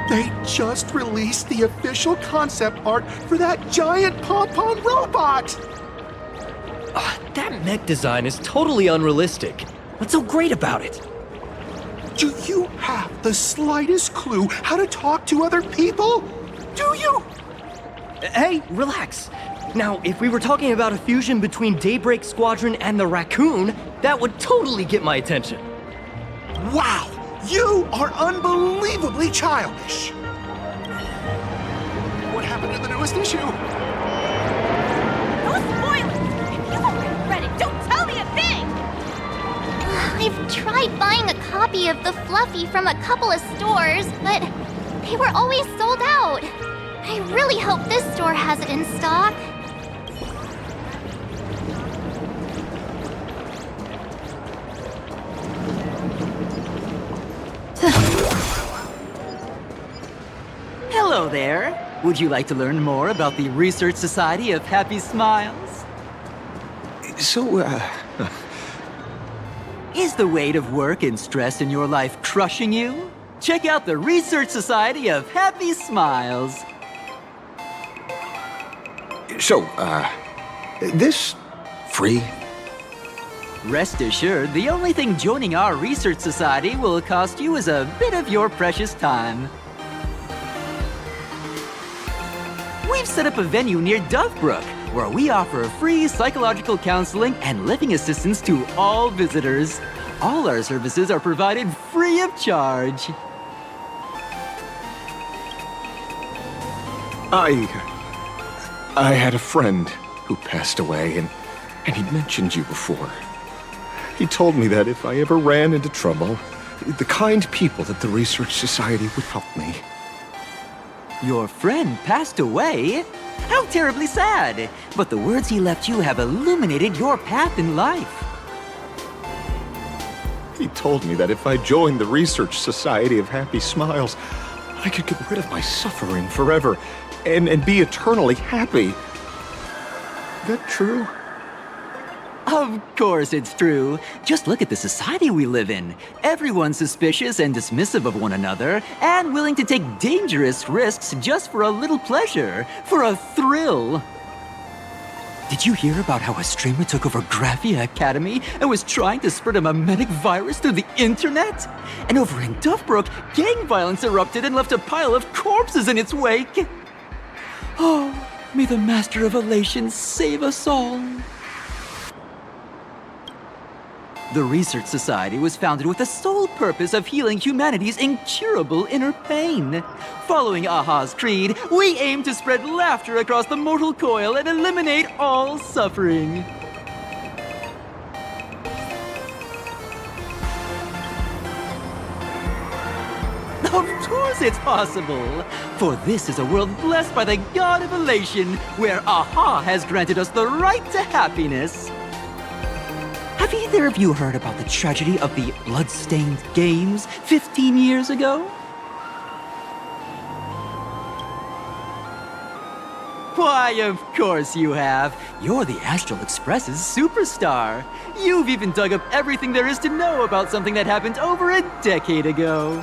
They just released the official concept art for that giant pom-pom robot! That mech design is totally unrealistic. What's so great about it? Do you have the slightest clue how to talk to other people? Do you? Hey, relax. Now, if we were talking about a fusion between Daybreak Squadron and the Raccoon, that would totally get my attention. Wow! You are unbelievably childish! What happened to the newest issue? No spoilers! If you haven't read it, don't tell me a thing! I've tried buying a copy of the Fluffy from a couple of stores, but they were always sold out. I really hope this store has it in stock. Hello there. Would you like to learn more about the Research Society of Happy Smiles? Is the weight of work and stress in your life crushing you? Check out the Research Society of Happy Smiles. This free? Rest assured, the only thing joining our Research Society will cost you is a bit of your precious time. We've set up a venue near Dovebrook, where we offer free psychological counseling and living assistance to all visitors. All our services are provided free of charge. I had a friend who passed away, and he mentioned you before. He told me that if I ever ran into trouble, the kind people at the Research Society would help me. Your friend passed away? How terribly sad! But the words he left you have illuminated your path in life. He told me that if I joined the Research Society of Happy Smiles, I could get rid of my suffering forever and be eternally happy. Is that true? Of course it's true. Just look at the society we live in. Everyone's suspicious and dismissive of one another, and willing to take dangerous risks just for a little pleasure, for a thrill. Did you hear about how a streamer took over Graphia Academy and was trying to spread a memetic virus through the internet? And over in Duffbrook, gang violence erupted and left a pile of corpses in its wake. Oh, may the Master of Elation save us all. The Research Society was founded with the sole purpose of healing humanity's incurable inner pain. Following Aha's creed, we aim to spread laughter across the mortal coil and eliminate all suffering. Of course it's possible! For this is a world blessed by the God of Elation, where Aha has granted us the right to happiness. Have either of you heard about the tragedy of the Bloodstained Games 15 years ago? Why, of course you have. You're the Astral Express's superstar. You've even dug up everything there is to know about something that happened over a decade ago.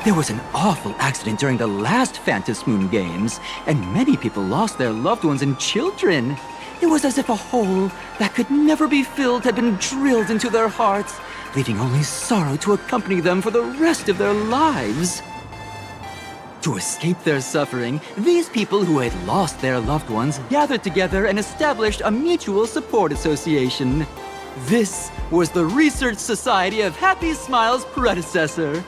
There was an awful accident during the last Phantom Moon Games, and many people lost their loved ones and children. It was as if a hole that could never be filled had been drilled into their hearts, leaving only sorrow to accompany them for the rest of their lives. To escape their suffering, these people who had lost their loved ones gathered together and established a mutual support association. This was the Research Society of Happy Smiles' predecessor.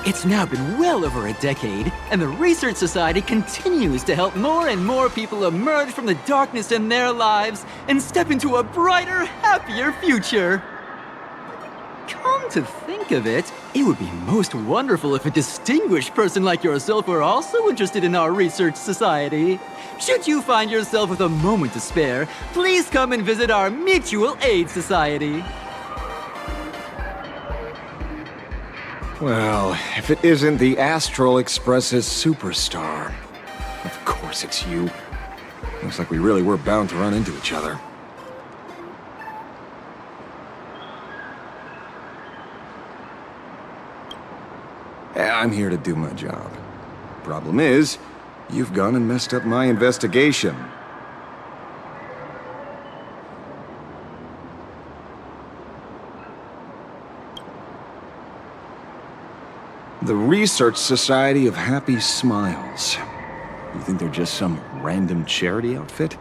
It's now been well over a decade, and the Research Society continues to help more and more people emerge from the darkness in their lives and step into a brighter, happier future. Come to think of it, it would be most wonderful if a distinguished person like yourself were also interested in our Research Society. Should you find yourself with a moment to spare, please come and visit our Mutual Aid Society. Well, if it isn't the Astral Express's superstar. Of course it's you. Looks like we really were bound to run into each other. I'm here to do my job. Problem is, you've gone and messed up my investigation. The Research Society of Happy Smiles. You think they're just some random charity outfit?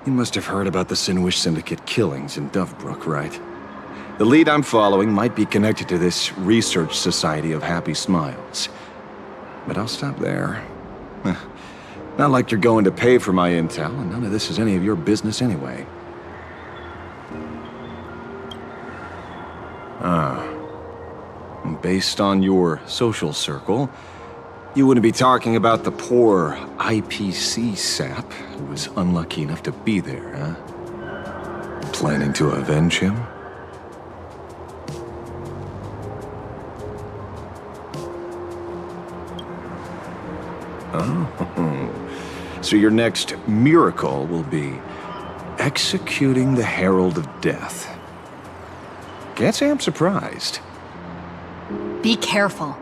You must have heard about the Sinwish Syndicate killings in Dovebrook, right? The lead I'm following might be connected to this Research Society of Happy Smiles. But I'll stop there. Not like you're going to pay for my intel, and none of this is any of your business anyway. Based on your social circle, you wouldn't be talking about the poor IPC sap who was unlucky enough to be there, huh? Planning to avenge him? Oh, so your next miracle will be executing the Herald of Death. Can't say I'm surprised. Be careful.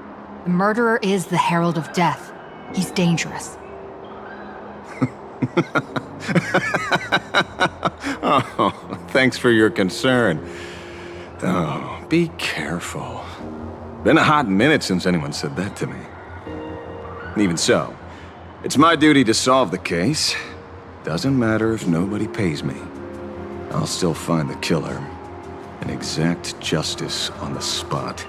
The murderer is the Herald of Death. He's dangerous. Oh, thanks for your concern. Oh, be careful. Been a hot minute since anyone said that to me. Even so, it's my duty to solve the case. Doesn't matter if nobody pays me. I'll still find the killer and exact justice on the spot.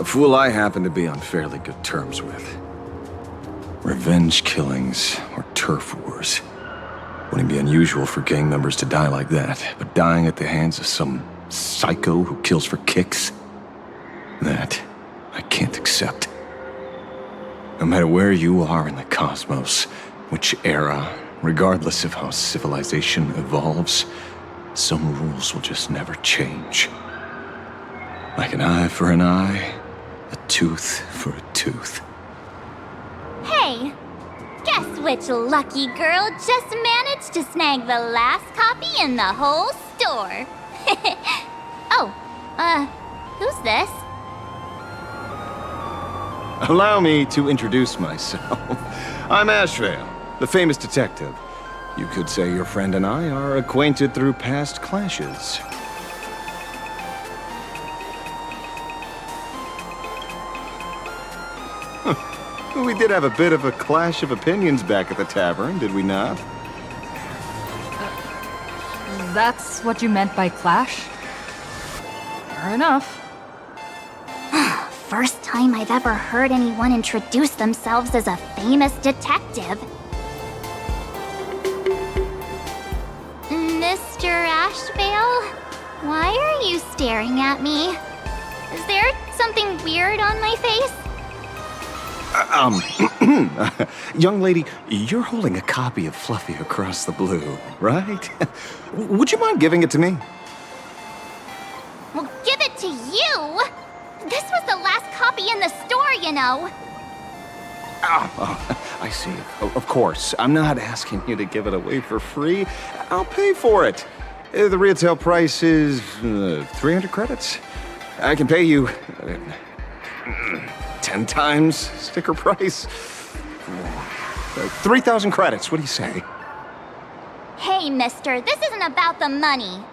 fool I happen to be on fairly good terms with. Revenge killings or turf wars. Wouldn't be unusual for gang members to die like that, but dying at the hands of some psycho who kills for kicks? That I can't accept. No matter where you are in the cosmos, which era, regardless of how civilization evolves, some rules will just never change. Like an eye for an eye, a tooth for a tooth. Hey, guess which lucky girl just managed to snag the last copy in the whole store? Oh, who's this? Allow me to introduce myself. I'm Ashvale, the famous detective. You could say your friend and I are acquainted through past clashes. We did have a bit of a clash of opinions back at the tavern, did we not? That's what you meant by clash? Fair enough. First time I've ever heard anyone introduce themselves as a famous detective. Mr. Ashvale? Why are you staring at me? Is there something weird on my face? Young lady, you're holding a copy of Fluffy Across the Blue, right? Would you mind giving it to me? Well, give it to you! This was the last copy in the store, you know. Oh, I see. Of course. I'm not asking you to give it away for free. I'll pay for it. The retail price is 300 credits. I can pay you 10 times sticker price. 3,000 credits. What do you say? Hey, mister, this isn't about the money.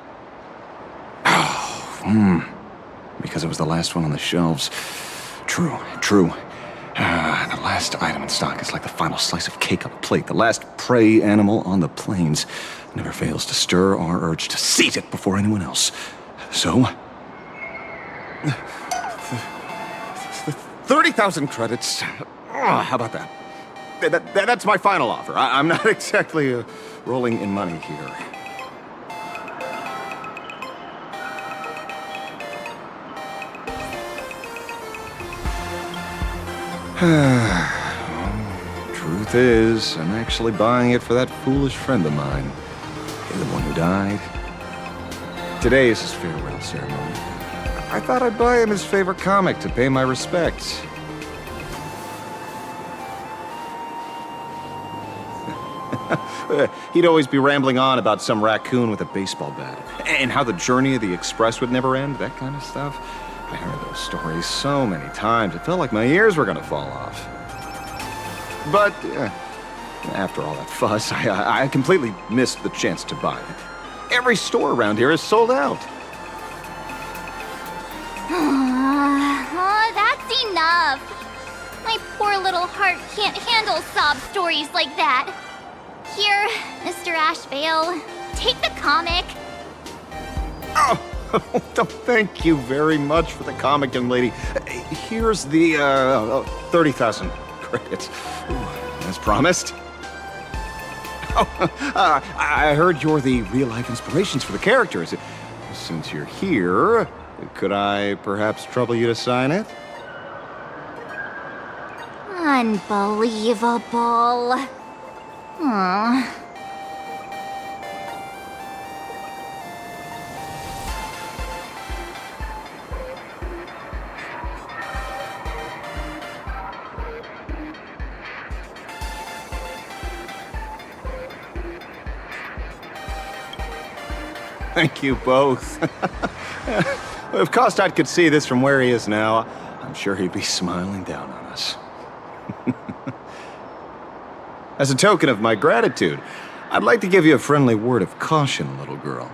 Because it was the last one on the shelves. True. The last item in stock is like the final slice of cake on a plate. The last prey animal on the plains never fails to stir our urge to seize it before anyone else. So, 30,000 credits. How about that? That's my final offer. I'm not exactly rolling in money here. Truth is, I'm actually buying it for that foolish friend of mine. The one who died. Today is his farewell ceremony. I thought I'd buy him his favorite comic to pay my respects. He'd always be rambling on about some raccoon with a baseball bat, and how the journey of the Express would never end, that kind of stuff. I heard those stories so many times, it felt like my ears were gonna fall off. But after all that fuss, I completely missed the chance to buy it. Every store around here is sold out. Oh, that's enough. My poor little heart can't handle sob stories like that. Here, Mr. Ashvale, take the comic. Oh, thank you very much for the comic, young lady. Here's the 30,000 credits. As promised. Oh, I heard you're the real-life inspirations for the characters. Since you're here, could I perhaps trouble you to sign it? Unbelievable. Aww. Thank you both. If Kostad could see this from where he is now, I'm sure he'd be smiling down on us. As a token of my gratitude, I'd like to give you a friendly word of caution, little girl.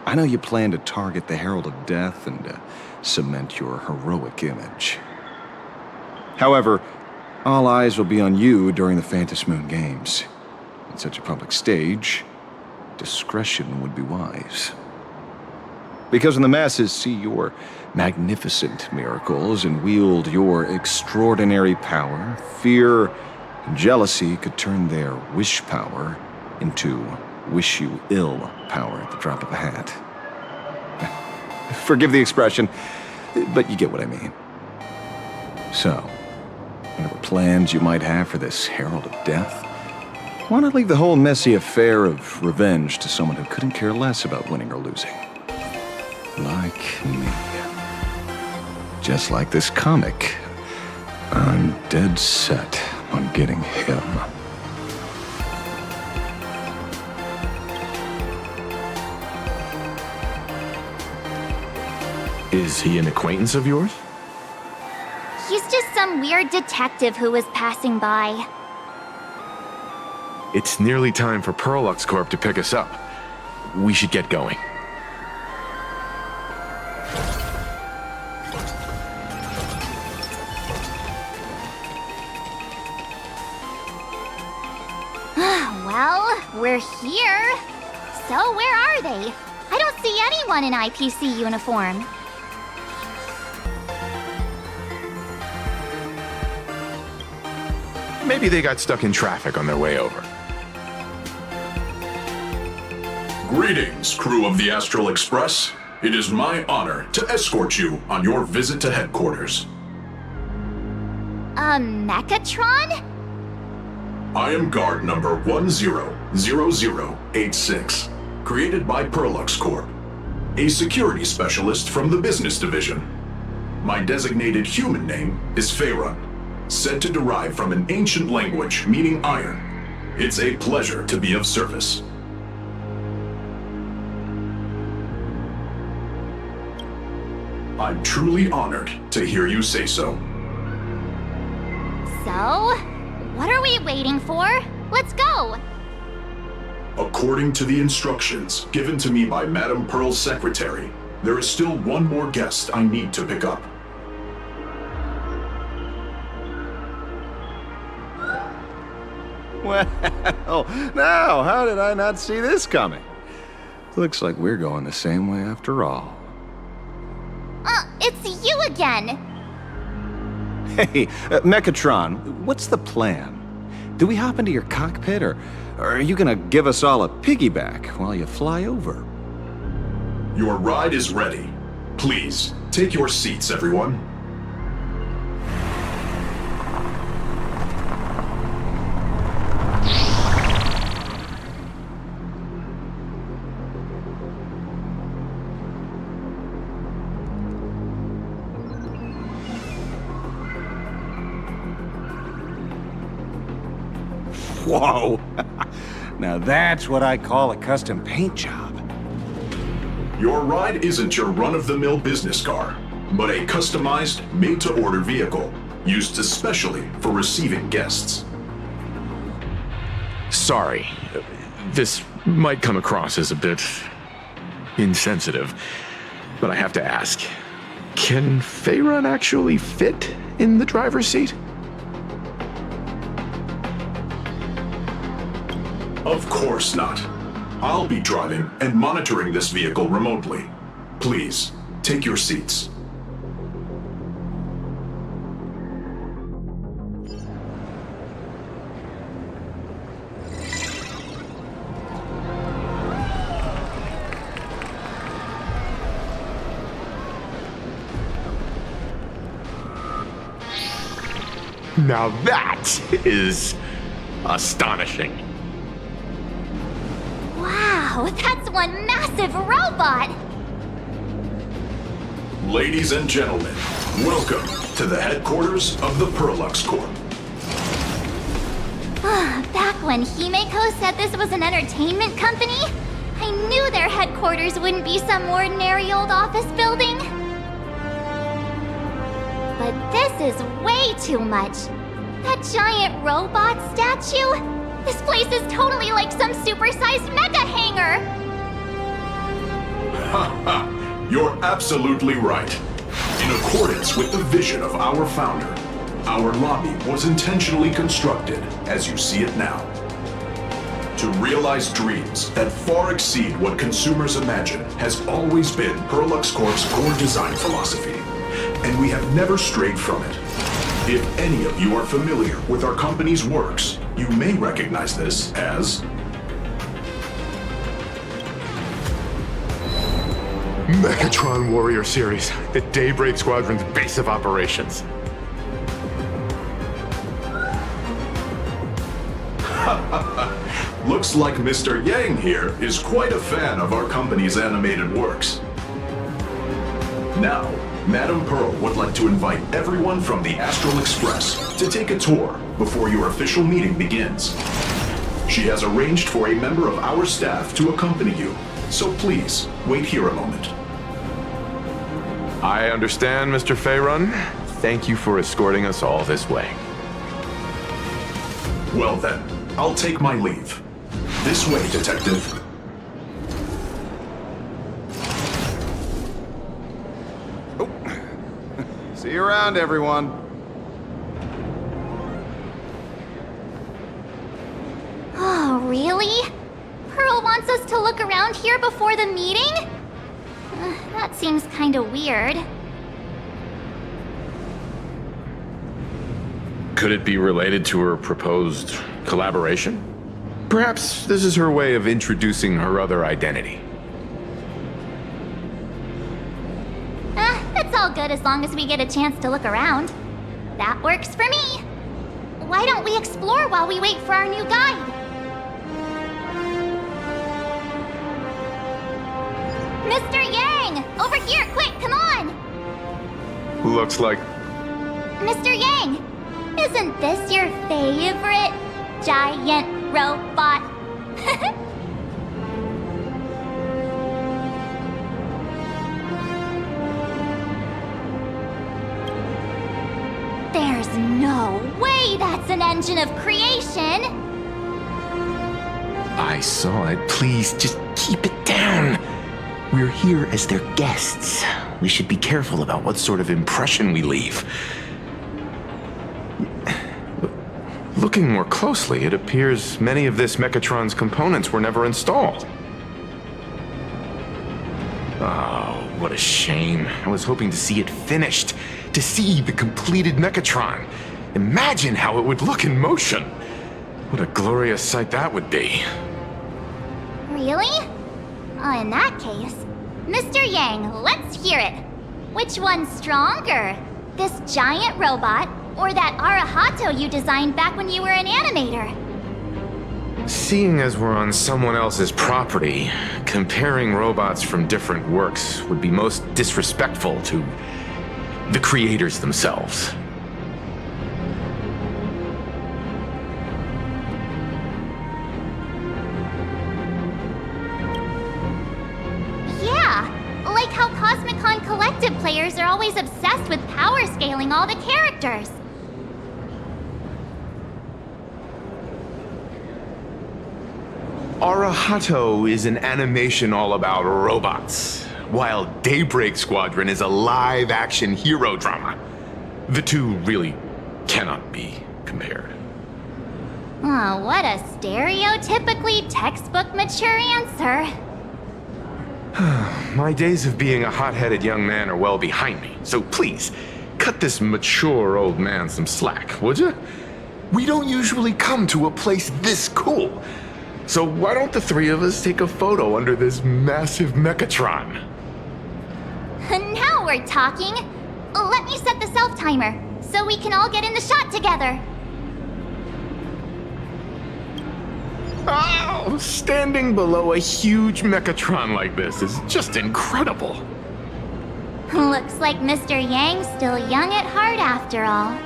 I know you plan to target the Herald of Death and cement your heroic image. However, all eyes will be on you during the Phantasmoon Games. On such a public stage, discretion would be wise. Because when the masses see your magnificent miracles and wield your extraordinary power, fear and jealousy could turn their wish power into wish you ill power at the drop of a hat. Forgive the expression, but you get what I mean. So, whatever plans you might have for this herald of death, why not leave the whole messy affair of revenge to someone who couldn't care less about winning or losing? Like me. Just like this comic, I'm dead set on getting him. Is he an acquaintance of yours? He's just some weird detective who was passing by. It's nearly time for Perlux Corp to pick us up. We should get going. Well, we're here. So where are they? I don't see anyone in IPC uniform. Maybe they got stuck in traffic on their way over. Greetings, crew of the Astral Express. It is my honor to escort you on your visit to headquarters. Mechatron? I am guard number 100086, created by Perlux Corp, a security specialist from the business division. My designated human name is Faerun, said to derive from an ancient language meaning iron. It's a pleasure to be of service. I'm truly honored to hear you say so. So, what are we waiting for? Let's go! According to the instructions given to me by Madame Pearl's secretary, there is still one more guest I need to pick up. Well, now, how did I not see this coming? Looks like we're going the same way after all. It's you again! Hey, Mechatron, what's the plan? Do we hop into your cockpit, or are you gonna give us all a piggyback while you fly over? Your ride is ready. Please, take your seats, everyone. Whoa! Now that's what I call a custom paint job. Your ride isn't your run-of-the-mill business car, but a customized, made-to-order vehicle, used especially for receiving guests. Sorry. This might come across as a bit insensitive, but I have to ask. Can Faerun actually fit in the driver's seat? Of course not. I'll be driving and monitoring this vehicle remotely. Please, take your seats. Now that is astonishing. Wow, that's one massive robot! Ladies and gentlemen, welcome to the headquarters of the Perlux Corp. Back when Himeko said this was an entertainment company, I knew their headquarters wouldn't be some ordinary old office building. But this is way too much. That giant robot statue? This place is totally like some supersized mega hangar! Ha ha! You're absolutely right. In accordance with the vision of our founder, our lobby was intentionally constructed as you see it now. to realize dreams that far exceed what consumers imagine has always been Perlux Corp's core design philosophy, and we have never strayed from it. If any of you are familiar with our company's works, you may recognize this as Megatron Warrior Series, the Daybreak Squadron's base of operations. Looks like Mr. Yang here is quite a fan of our company's animated works. Now, Madame Pearl would like to invite everyone from the Astral Express to take a tour before your official meeting begins. She has arranged for a member of our staff to accompany you, so please, wait here a moment. I understand, Mr. Faerun. Thank you for escorting us all this way. Well then, I'll take my leave. This way, Detective. See you around, everyone. Oh, really? Pearl wants us to look around here before the meeting? That seems kinda weird. Could it be related to her proposed collaboration? Perhaps this is her way of introducing her other identity. It's all good as long as we get a chance to look around. That works for me. Why don't we explore while we wait for our new guide? Mr. Yang! Over here, quick, come on! Looks like... Mr. Yang! Isn't this your favorite giant robot? There's no way that's an engine of creation! I saw it. Please, just keep it down. We're here as their guests. We should be careful about what sort of impression we leave. Looking more closely, it appears many of this Mechatron's components were never installed. Oh, what a shame. I was hoping to see it finished, to see the completed Mechatron. Imagine how it would look in motion. What a glorious sight that would be. Really? In that case, Mr. Yang, let's hear it. Which one's stronger? This giant robot, or that Arahato you designed back when you were an animator? Seeing as we're on someone else's property, comparing robots from different works would be most disrespectful to the creators themselves. Yeah, like how Cosmicon Collective players are always obsessed with power scaling all the characters. Arahato is an animation all about robots, while Daybreak Squadron is a live-action hero drama. The two really cannot be compared. Oh, what a stereotypically textbook mature answer. My days of being a hot-headed young man are well behind me, so please, cut this mature old man some slack, would you? We don't usually come to a place this cool. So why don't the three of us take a photo under this massive Mechatron? Now we're talking. Let me set the self-timer, so we can all get in the shot together. Oh, standing below a huge Mechatron like this is just incredible. Looks like Mr. Yang's still young at heart after all.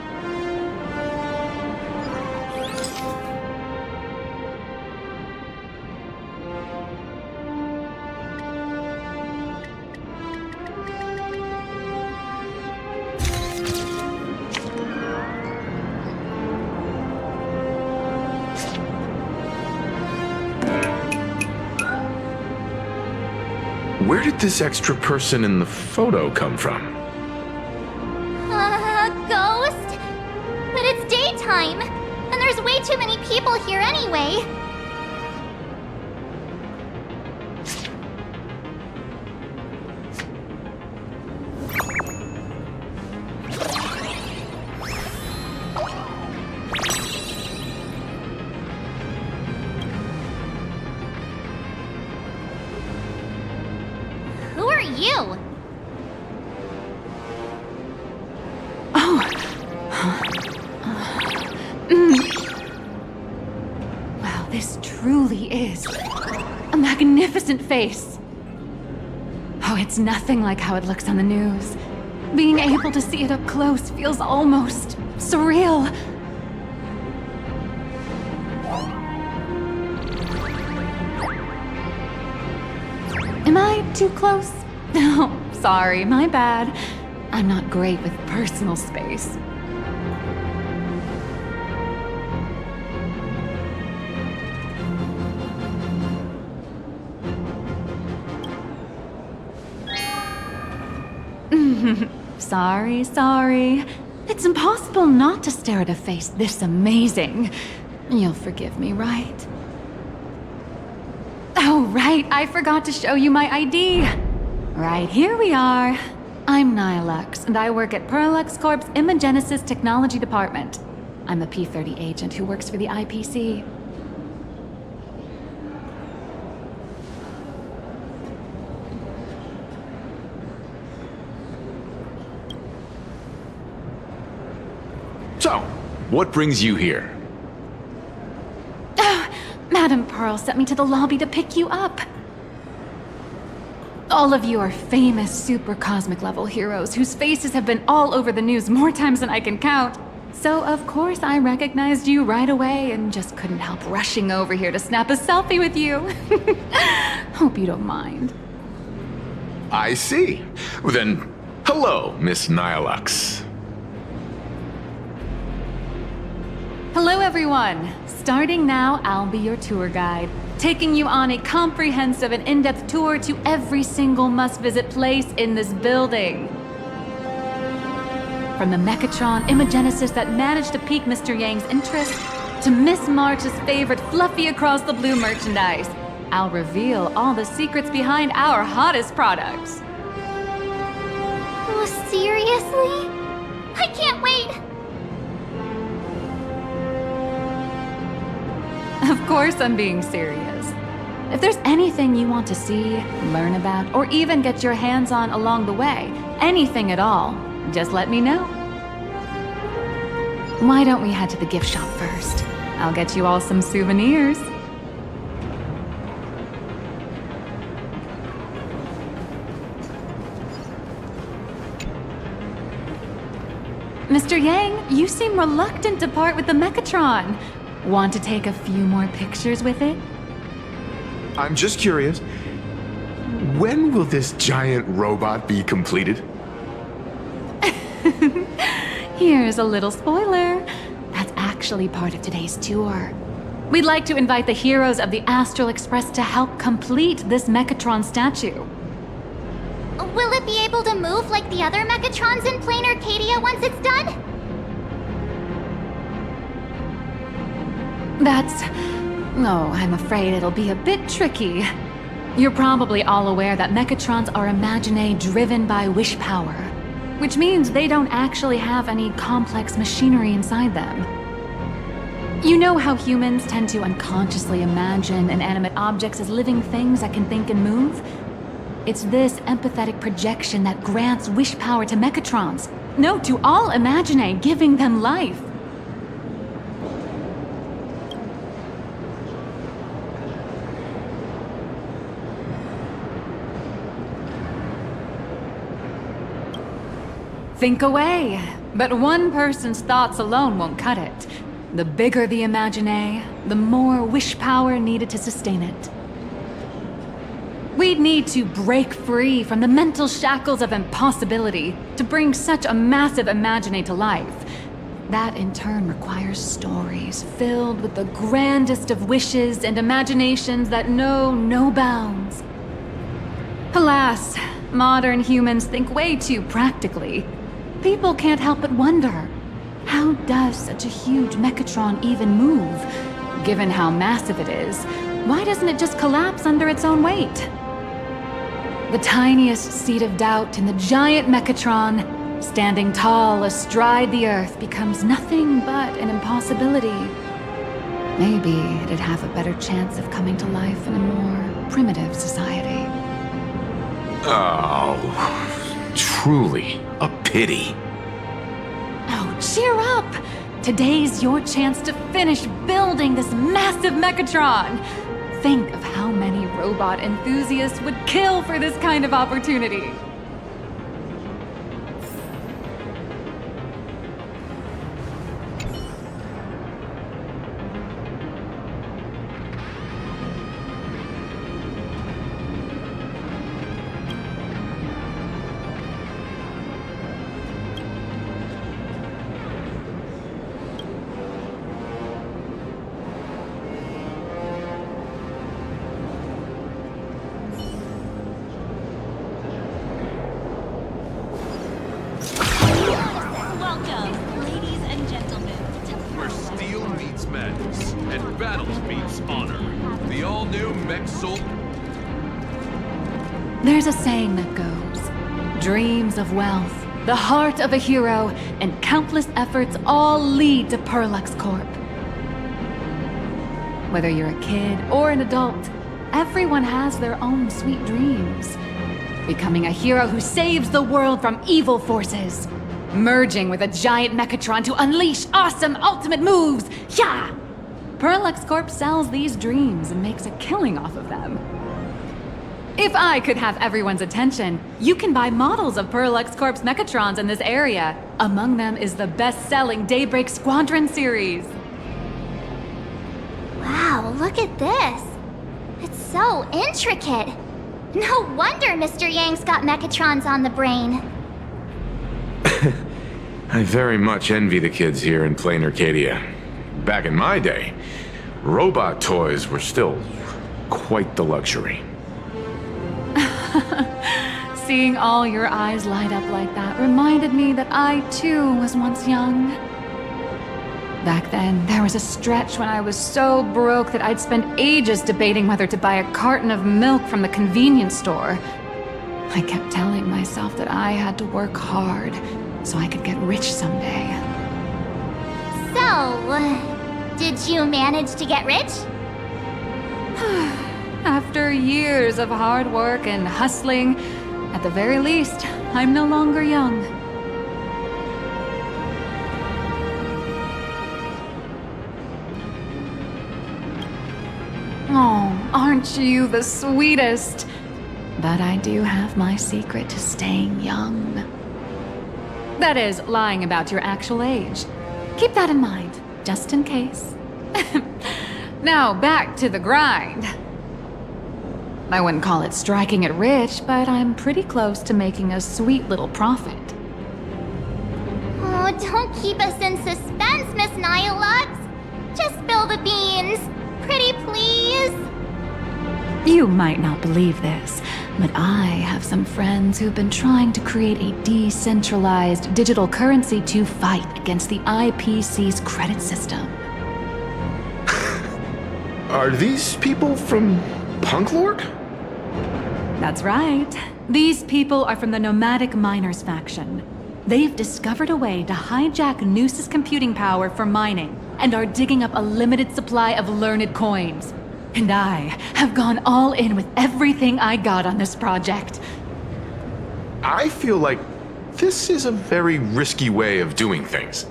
Where did this extra person in the photo come from? Ghost? But it's daytime, and there's way too many people here anyway. you? Wow, this truly is a magnificent face. Oh, it's nothing like how it looks on the news. Being able to see it up close feels almost surreal. Am I too close? Oh, sorry, my bad. I'm not great with personal space. Sorry. It's impossible not to stare at a face this amazing. You'll forgive me, right? Oh, right, I forgot to show you my ID. Right, here we are. I'm Nihilux, and I work at Parallax Corp's Imagenesis Technology Department. I'm a P-30 agent who works for the IPC. So, what brings you here? Madam Pearl sent me to the lobby to pick you up. All of you are famous super cosmic level heroes whose faces have been all over the news more times than I can count. So of course I recognized you right away and just couldn't help rushing over here to snap a selfie with you. Hope you don't mind. I see. Well, then, hello, Miss Nihilux. Hello everyone! Starting now, I'll be your tour guide, taking you on a comprehensive and in-depth tour to every single must-visit place in this building. From the Mechatron Imagenesis that managed to pique Mr. Yang's interest, to Miss March's favorite fluffy across the blue merchandise, I'll reveal all the secrets behind our hottest products. Oh, seriously? I can't wait! Of course I'm being serious. If there's anything you want to see, learn about, or even get your hands on along the way, anything at all, just let me know. Why don't we head to the gift shop first? I'll get you all some souvenirs. Mr. Yang, you seem reluctant to part with the Mechatron. Want to take a few more pictures with it? I'm just curious. When will this giant robot be completed? Here's a little spoiler. That's actually part of today's tour. We'd like to invite the heroes of the Astral Express to help complete this Mechatron statue. Will it be able to move like the other Mechatrons in Plain Arcadia once it's done? Oh, I'm afraid it'll be a bit tricky. You're probably all aware that Mechatrons are Imaginae driven by wish power, which means they don't actually have any complex machinery inside them. You know how humans tend to unconsciously imagine inanimate objects as living things that can think and move? It's this empathetic projection that grants wish power to Mechatrons. No, to all Imaginae, giving them life. Think away, but one person's thoughts alone won't cut it. The bigger the Imaginae, the more wish power needed to sustain it. We'd need to break free from the mental shackles of impossibility to bring such a massive Imaginae to life. That in turn requires stories filled with the grandest of wishes and imaginations that know no bounds. Alas, modern humans think way too practically. People can't help but wonder, how does such a huge Mechatron even move? Given how massive it is, why doesn't it just collapse under its own weight? The tiniest seed of doubt in the giant Mechatron, standing tall astride the Earth, becomes nothing but an impossibility. Maybe it'd have a better chance of coming to life in a more primitive society. Oh, truly a pity. Oh, cheer up! Today's your chance to finish building this massive Mechatron. Think of how many robot enthusiasts would kill for this kind of opportunity. Where steel meets madness and battles meets honor. The all-new Mech Soul. There's a saying that goes, dreams of wealth, the heart of a hero, and countless efforts all lead to Perlux Corp. Whether you're a kid or an adult, everyone has their own sweet dreams. Becoming a hero who saves the world from evil forces. Merging with a giant Mechatron to unleash awesome ultimate moves! Yeah! Perlux Corp sells these dreams and makes a killing off of them. If I could have everyone's attention, you can buy models of Perlux Corp's Mechatrons in this area. Among them is the best-selling Daybreak Squadron series. Wow, look at this. It's so intricate. No wonder Mr. Yang's got Mechatrons on the brain. I very much envy the kids here in Plain Arcadia. Back in my day, robot toys were still quite the luxury. Seeing all your eyes light up like that reminded me that I too was once young. Back then, there was a stretch when I was so broke that I'd spend ages debating whether to buy a carton of milk from the convenience store. I kept telling myself that I had to work hard so I could get rich someday. So, did you manage to get rich? After years of hard work and hustling, at the very least, I'm no longer young. Oh, aren't you the sweetest? But I do have my secret to staying young. That is, lying about your actual age. Keep that in mind, just in case. Now, back to the grind. I wouldn't call it striking it rich, but I'm pretty close to making a sweet little profit. Oh, don't keep us in suspense, Miss Nihilux. Just spill the beans. Pretty please. You might not believe this, but I have some friends who've been trying to create a decentralized digital currency to fight against the IPC's credit system. Are these people from Punk Lord? That's right. These people are from the Nomadic Miners faction. They've discovered a way to hijack Noose's computing power for mining and are digging up a limited supply of learned coins. And I have gone all in with everything I got on this project. I feel like this is a very risky way of doing things.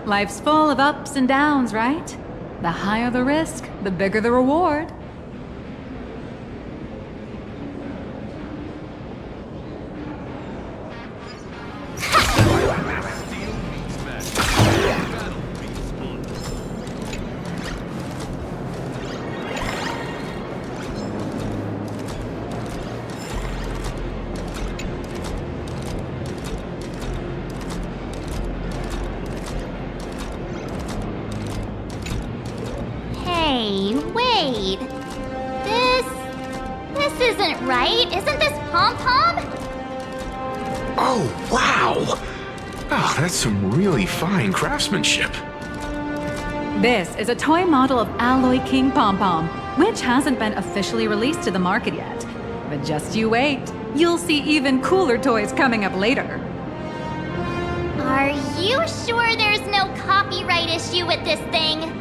Life's full of ups and downs, right? The higher the risk, the bigger the reward. Hey, wait. This isn't right. Isn't this Pom-Pom? Oh, wow! Oh, that's some really fine craftsmanship. This is a toy model of Alloy King Pom-Pom, which hasn't been officially released to the market yet. But just you wait. You'll see even cooler toys coming up later. Are you sure there's no copyright issue with this thing?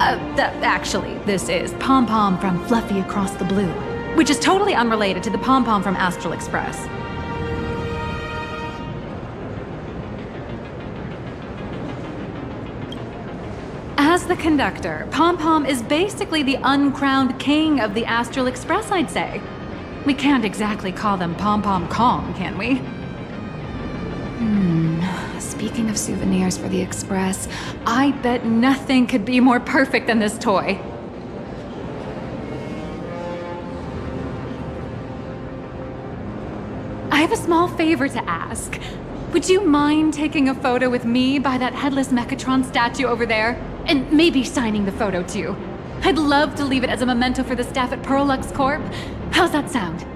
Actually, this is Pom Pom from Fluffy Across the Blue, which is totally unrelated to the Pom Pom from Astral Express. As the conductor, Pom Pom is basically the uncrowned king of the Astral Express, I'd say. We can't exactly call them Pom Pom Kong, can we? Speaking of souvenirs for the Express, I bet nothing could be more perfect than this toy. I have a small favor to ask. Would you mind taking a photo with me by that headless Mechatron statue over there? And maybe signing the photo too. I'd love to leave it as a memento for the staff at Perlux Corp. How's that sound?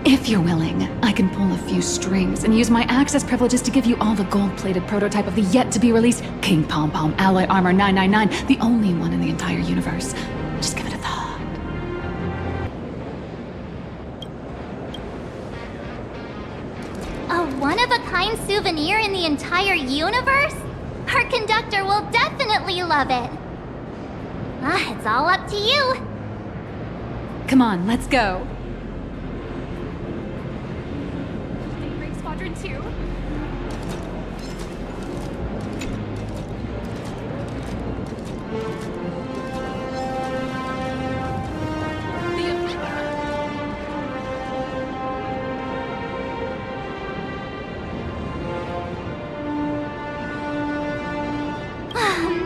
If you're willing, I can pull a few strings and use my access privileges to give you all the gold-plated prototype of the yet-to-be-released King Pom Pom Alloy Armor 999, the only one in the entire universe. Just give it a thought. A one-of-a-kind souvenir in the entire universe? Our conductor will definitely love it. It's all up to you. Come on, let's go. Daybreak Squadron 2.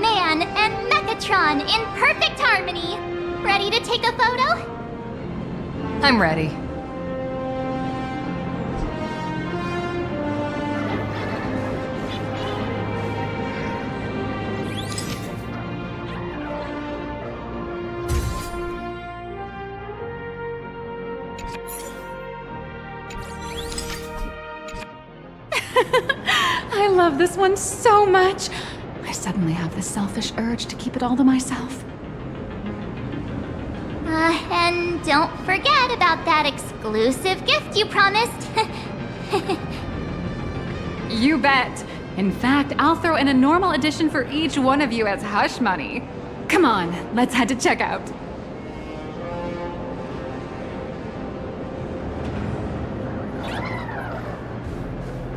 Man and Mechatron in perfect harmony. Ready to take a photo? I'm ready. I love this one so much. I suddenly have this selfish urge to keep it all to myself. And don't forget about that exclusive gift you promised. You bet. In fact, I'll throw in a normal edition for each one of you as hush money. Come on, let's head to checkout.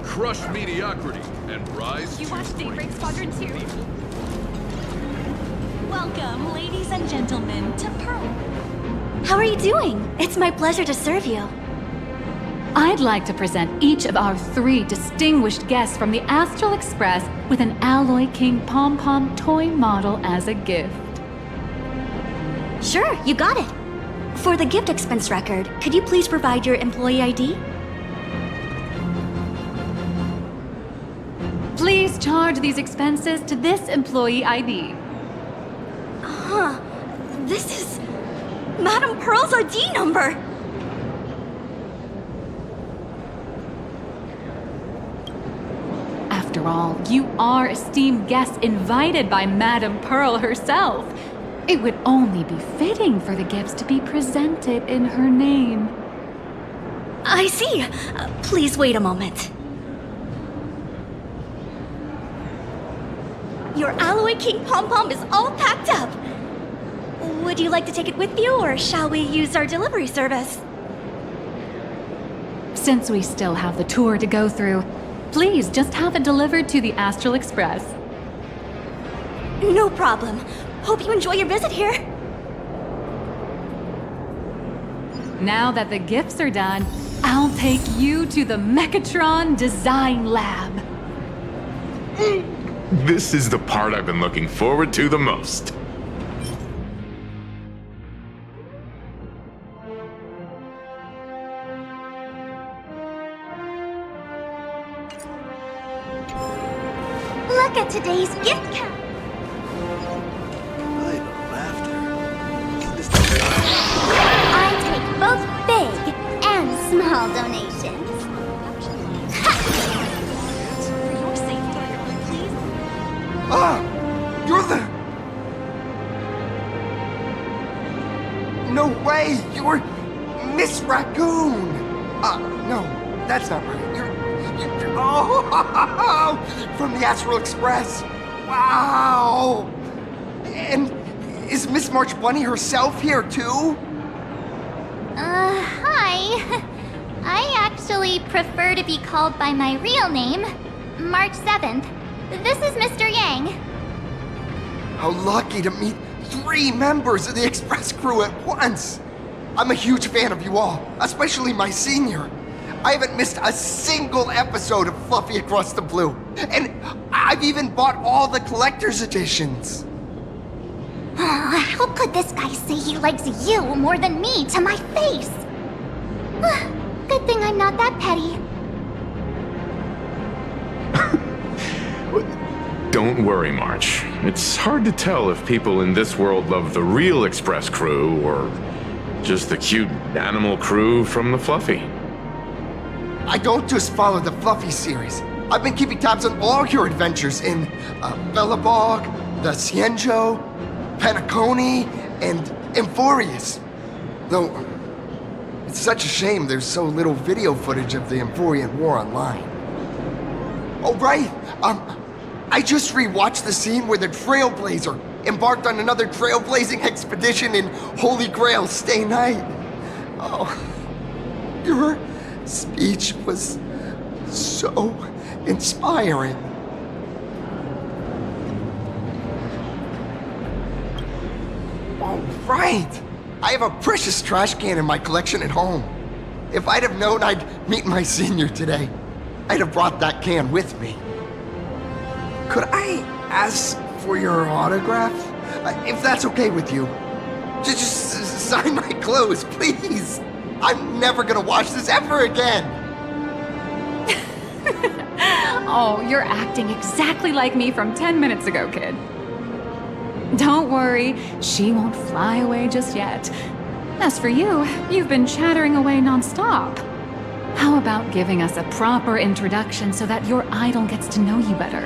Crush mediocrity and rise You to watched Daybreak Squadron 2? Welcome, ladies and gentlemen, to Pearl. How are you doing? It's my pleasure to serve you. I'd like to present each of our 3 distinguished guests from the Astral Express with an Alloy King Pom Pom toy model as a gift. Sure, you got it. For the gift expense record, could you please provide your employee ID? Please charge these expenses to this employee ID. This is Madame Pearl's ID number. After all, you are esteemed guests invited by Madame Pearl herself. It would only be fitting for the gifts to be presented in her name. I see. Please wait a moment. Your Alloy King Pom Pom is all packed up. Would you like to take it with you, or shall we use our delivery service? Since we still have the tour to go through, please just have it delivered to the Astral Express. No problem. Hope you enjoy your visit here. Now that the gifts are done, I'll take you to the Mechatron Design Lab. This is the part I've been looking forward to the most. Look at today's gift count. I take both big and small donations. For your safety, please. You're the... No way! You're Miss Raccoon! No, that's not right. You're oh! From the Astral Express! Wow! And is Miss March Bunny herself here too? Hi. I actually prefer to be called by my real name, March 7th. This is Mr. Yang. How lucky to meet 3 members of the Express crew at once. I'm a huge fan of you all, especially my senior. I haven't missed a single episode of Fluffy Across the Blue. And I've even bought all the collector's editions. Oh, how could this guy say he likes you more than me to my face? Good thing I'm not that petty. Don't worry, March. It's hard to tell if people in this world love the real Express crew or just the cute animal crew from the Fluffy. I don't just follow the Fluffy series. I've been keeping tabs on all your adventures in Bellabog, the Cienjo, Penacony, and Emphorius. Though, it's such a shame there's so little video footage of the Emphorian War online. Oh, right! I just rewatched the scene where the Trailblazer embarked on another trailblazing expedition in Holy Grail Stay Night. Oh, your speech was so inspiring. Oh, right! I have a precious trash can in my collection at home. If I'd have known I'd meet my senior today, I'd have brought that can with me. Could I ask for your autograph? If that's okay with you. Just sign my clothes, please. I'm never gonna watch this ever again. Oh, you're acting exactly like me from 10 minutes ago, kid. Don't worry, she won't fly away just yet. As for you, you've been chattering away nonstop. How about giving us a proper introduction so that your idol gets to know you better?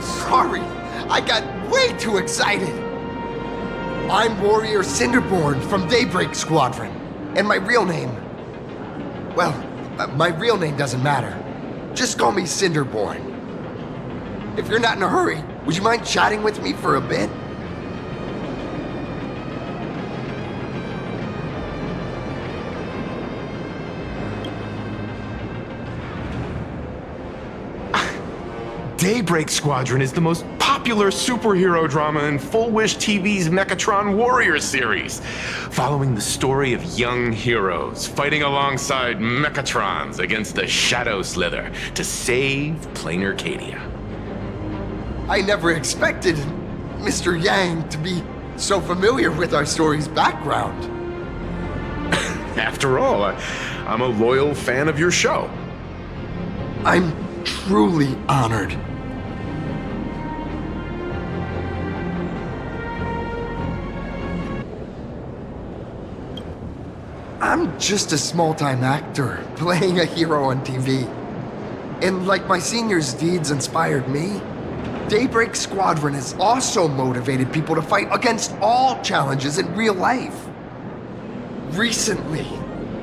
Sorry, I got way too excited. I'm Warrior Cinderborn from Daybreak Squadron. And my real name... Well, my real name doesn't matter. Just call me Cinderborn. If you're not in a hurry, would you mind chatting with me for a bit? Daybreak Squadron is the most popular superhero drama in Full Wish TV's Mechatron Warrior series, following the story of young heroes fighting alongside Mechatrons against the Shadow Slither to save Plain Arcadia. I never expected Mr. Yang to be so familiar with our story's background. After all, I'm a loyal fan of your show. I'm truly honored. I'm just a small-time actor playing a hero on TV. And like my senior's deeds inspired me, Daybreak Squadron has also motivated people to fight against all challenges in real life. Recently,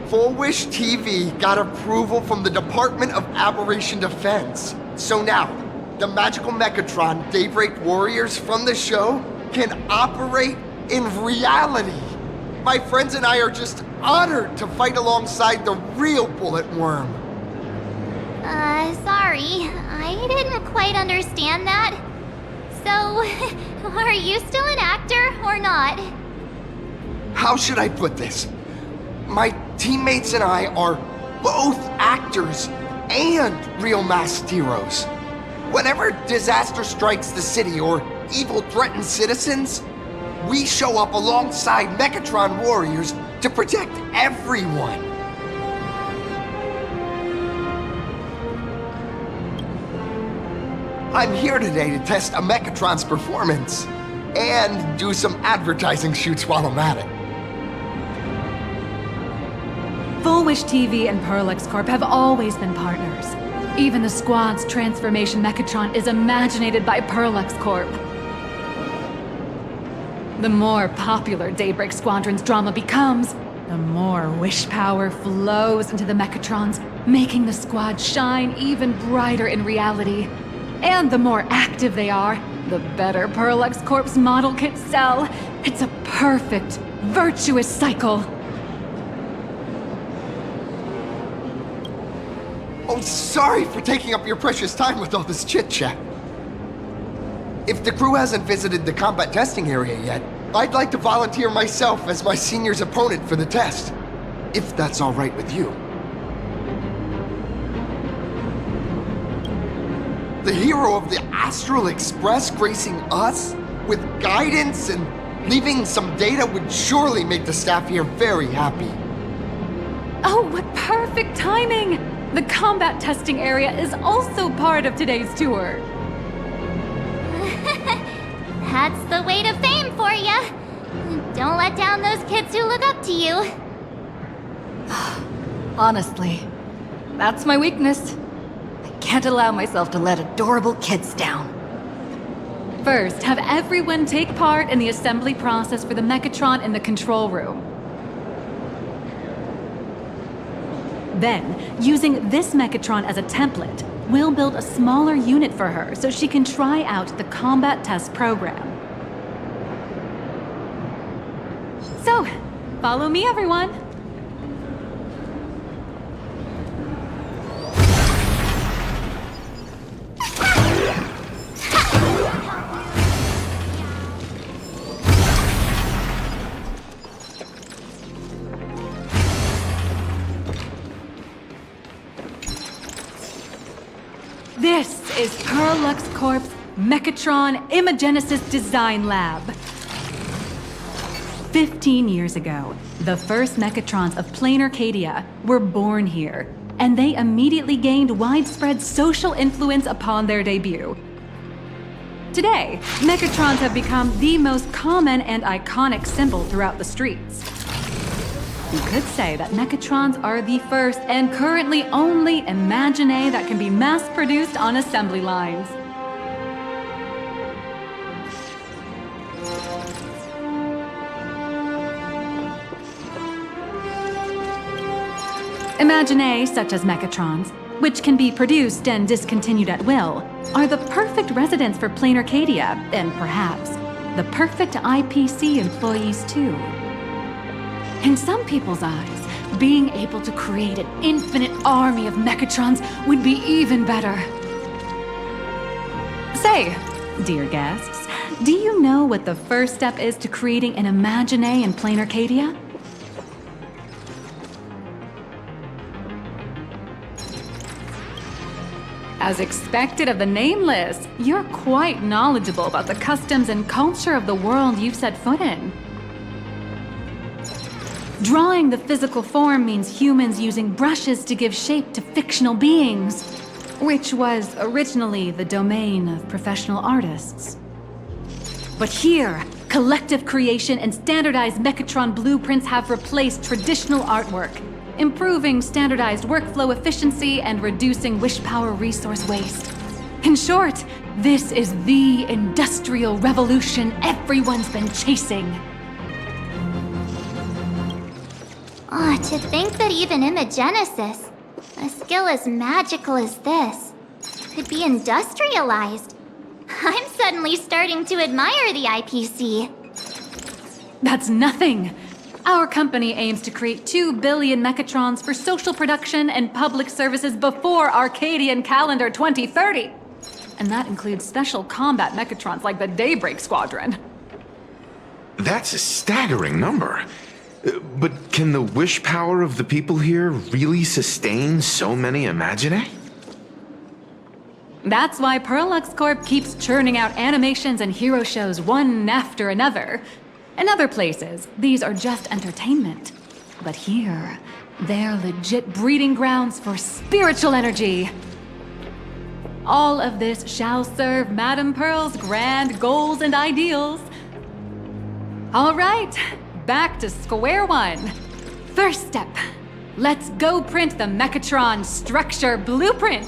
Full Wish TV got approval from the Department of Aberration Defense. So now, the magical Mechatron Daybreak Warriors from the show can operate in reality. My friends and I are just honored to fight alongside the real Bullet Worm. Sorry. I didn't quite understand that. So, are you still an actor or not? How should I put this? My teammates and I are both actors and real masked heroes. Whenever disaster strikes the city or evil threatens citizens, we show up alongside Mechatron warriors to protect everyone. I'm here today to test a Mechatron's performance and do some advertising shoots while I'm at it. Full Wish TV and Perlex Corp have always been partners. Even the squad's transformation Mechatron is imaginated by Perlex Corp. The more popular Daybreak Squadron's drama becomes, the more wish power flows into the Mechatrons, making the squad shine even brighter in reality. And the more active they are, The better Perlux Corp's model kits sell, it's a perfect, virtuous cycle. Oh, sorry for taking up your precious time with all this chit-chat. If the crew hasn't visited the combat testing area yet, I'd like to volunteer myself as my senior's opponent for the test. If that's all right with you. The hero of the Astral Express gracing us with guidance and leaving some data would surely make the staff here very happy. Oh, what perfect timing! The combat testing area is also part of today's tour. That's the weight of fame for ya. Don't let down those kids who look up to you. Honestly, that's my weakness. I can't allow myself to let adorable kids down. First, have everyone take part in the assembly process for the Mechatron in the control room. Then, using this Mechatron as a template, we'll build a smaller unit for her so she can try out the combat test program. So, follow me, everyone. This is Perlux Corp's Mechatron Imagenesis Design Lab. 15 years ago, the first Mechatrons of Plain Arcadia were born here, and they immediately gained widespread social influence upon their debut. Today, Mechatrons have become the most common and iconic symbol throughout the streets. You could say that Mechatrons are the first and currently only Imagine that can be mass-produced on assembly lines. Imagine such as Mechatrons, which can be produced and discontinued at will, are the perfect residents for Plain Arcadia, and perhaps the perfect IPC employees too. In some people's eyes, being able to create an infinite army of Mechatrons would be even better. Say, dear guests, do you know what the first step is to creating an Imagine in Plain Arcadia? As expected of the Nameless, you're quite knowledgeable about the customs and culture of the world you've set foot in. Drawing the physical form means humans using brushes to give shape to fictional beings, which was originally the domain of professional artists. But here, collective creation and standardized Mechatron blueprints have replaced traditional artwork, improving standardized workflow efficiency and reducing wish power resource waste. In short, this is the industrial revolution everyone's been chasing. To think that even Imagenesis, a skill as magical as this, could be industrialized. I'm suddenly starting to admire the IPC. That's nothing. Our company aims to create 2 billion Mechatrons for social production and public services before Arcadian calendar 2030. And that includes special combat Mechatrons like the Daybreak Squadron. That's a staggering number. But can the wish power of the people here really sustain so many Imagine? That's why Perlux Corp keeps churning out animations and hero shows one after another. In other places, these are just entertainment. But here, they're legit breeding grounds for spiritual energy. All of this shall serve Madame Pearl's grand goals and ideals. All right, back to square one. First step, let's go print the Mechatron structure blueprint.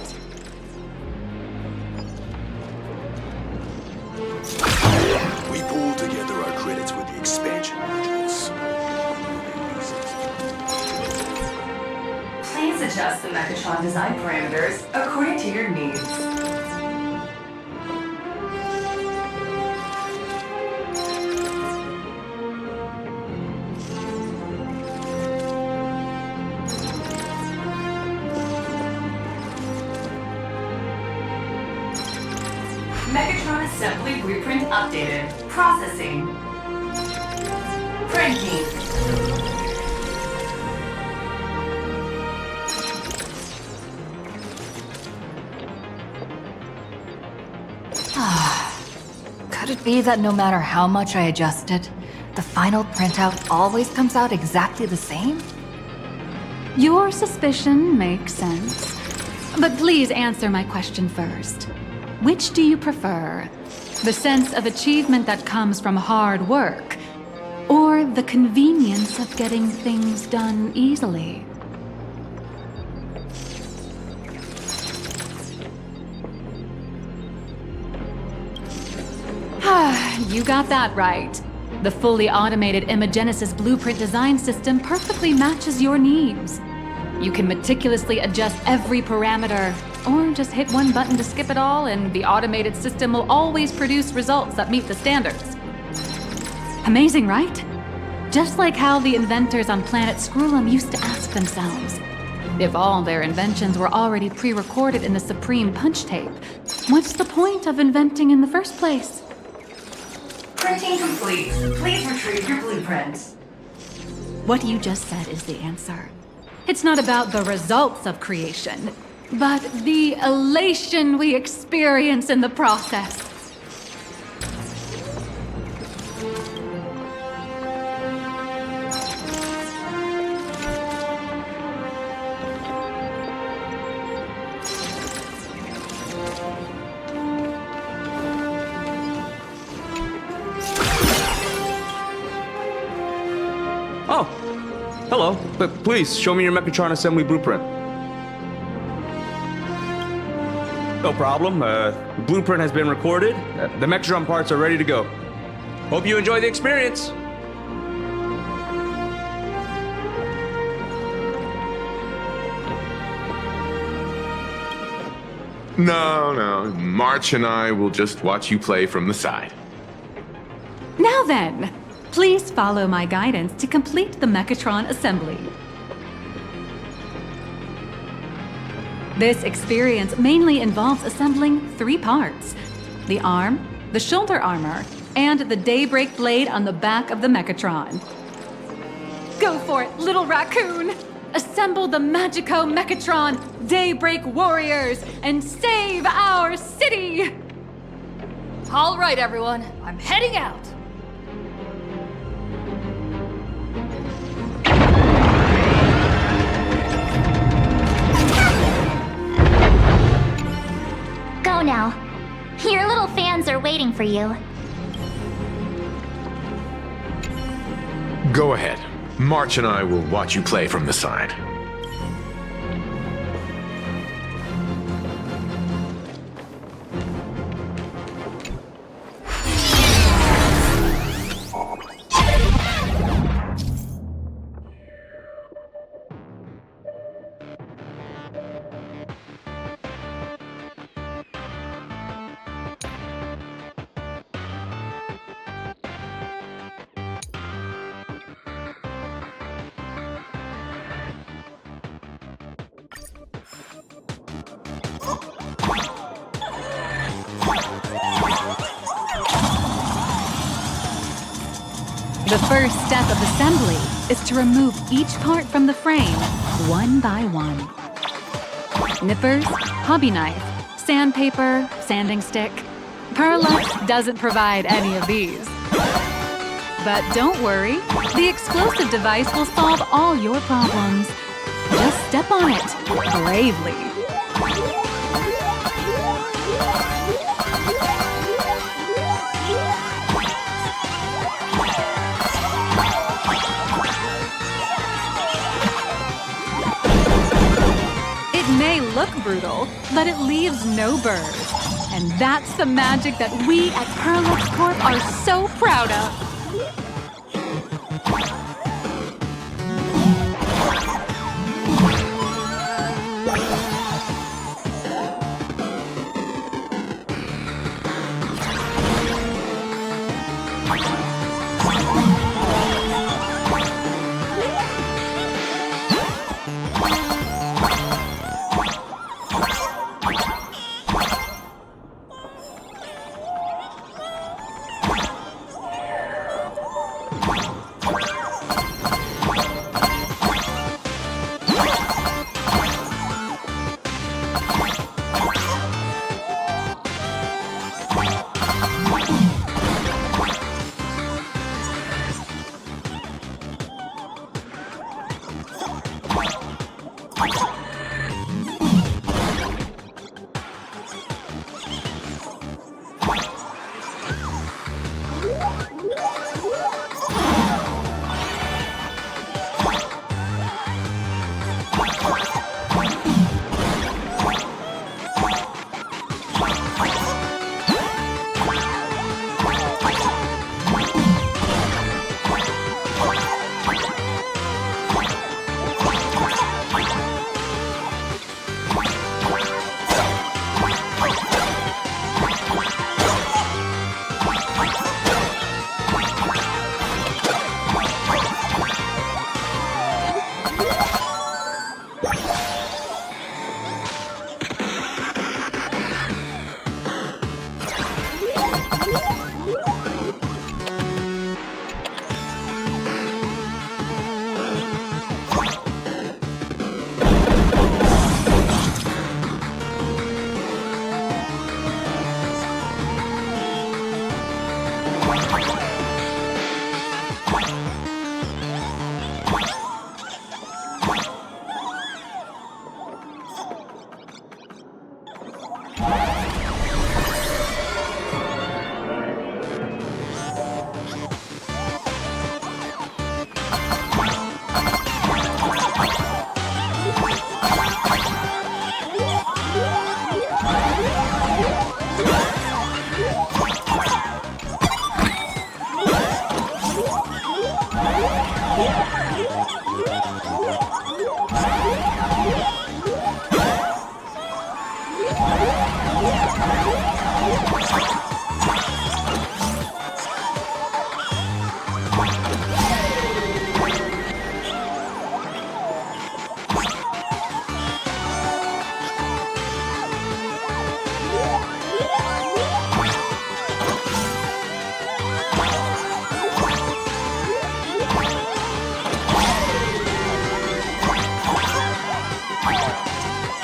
We pulled together our credits with the expansion modules. Please adjust the Mechatron design parameters according to your needs. Assembly blueprint updated. Processing. Printing. Could it be that no matter how much I adjust it, the final printout always comes out exactly the same? Your suspicion makes sense. But please answer my question first. Which do you prefer? The sense of achievement that comes from hard work, or the convenience of getting things done easily? You got that right. The fully automated Imogenesis blueprint design system perfectly matches your needs. You can meticulously adjust every parameter, or just hit one button to skip it all, and the automated system will always produce results that meet the standards. Amazing, right? Just like how the inventors on planet Skrullum used to ask themselves, if all their inventions were already pre-recorded in the Supreme Punch Tape, what's the point of inventing in the first place? Printing complete. Please retrieve your blueprints. What you just said is the answer. It's not about the results of creation, but the elation we experience in the process. Oh, hello. But please, show me your Mechatron assembly blueprint. No problem. The blueprint has been recorded. The Mechatron parts are ready to go. Hope you enjoy the experience. No. March and I will just watch you play from the side. Now then, please follow my guidance to complete the Mechatron assembly. This experience mainly involves assembling 3 parts: the arm, the shoulder armor, and the Daybreak blade on the back of the Mechatron. Go for it, little raccoon! Assemble the Magico Mechatron Daybreak Warriors and save our city! All right, everyone, I'm heading out. Go now. Your little fans are waiting for you. Go ahead. March and I will watch you play from the side. The first step of assembly is to remove each part from the frame, one by one. Nippers, hobby knife, sandpaper, sanding stick. Perlux doesn't provide any of these. But don't worry, the explosive device will solve all your problems. Just step on it, bravely. It may look brutal, but it leaves no burrs. And that's the magic that we at Perlux Corp are so proud of.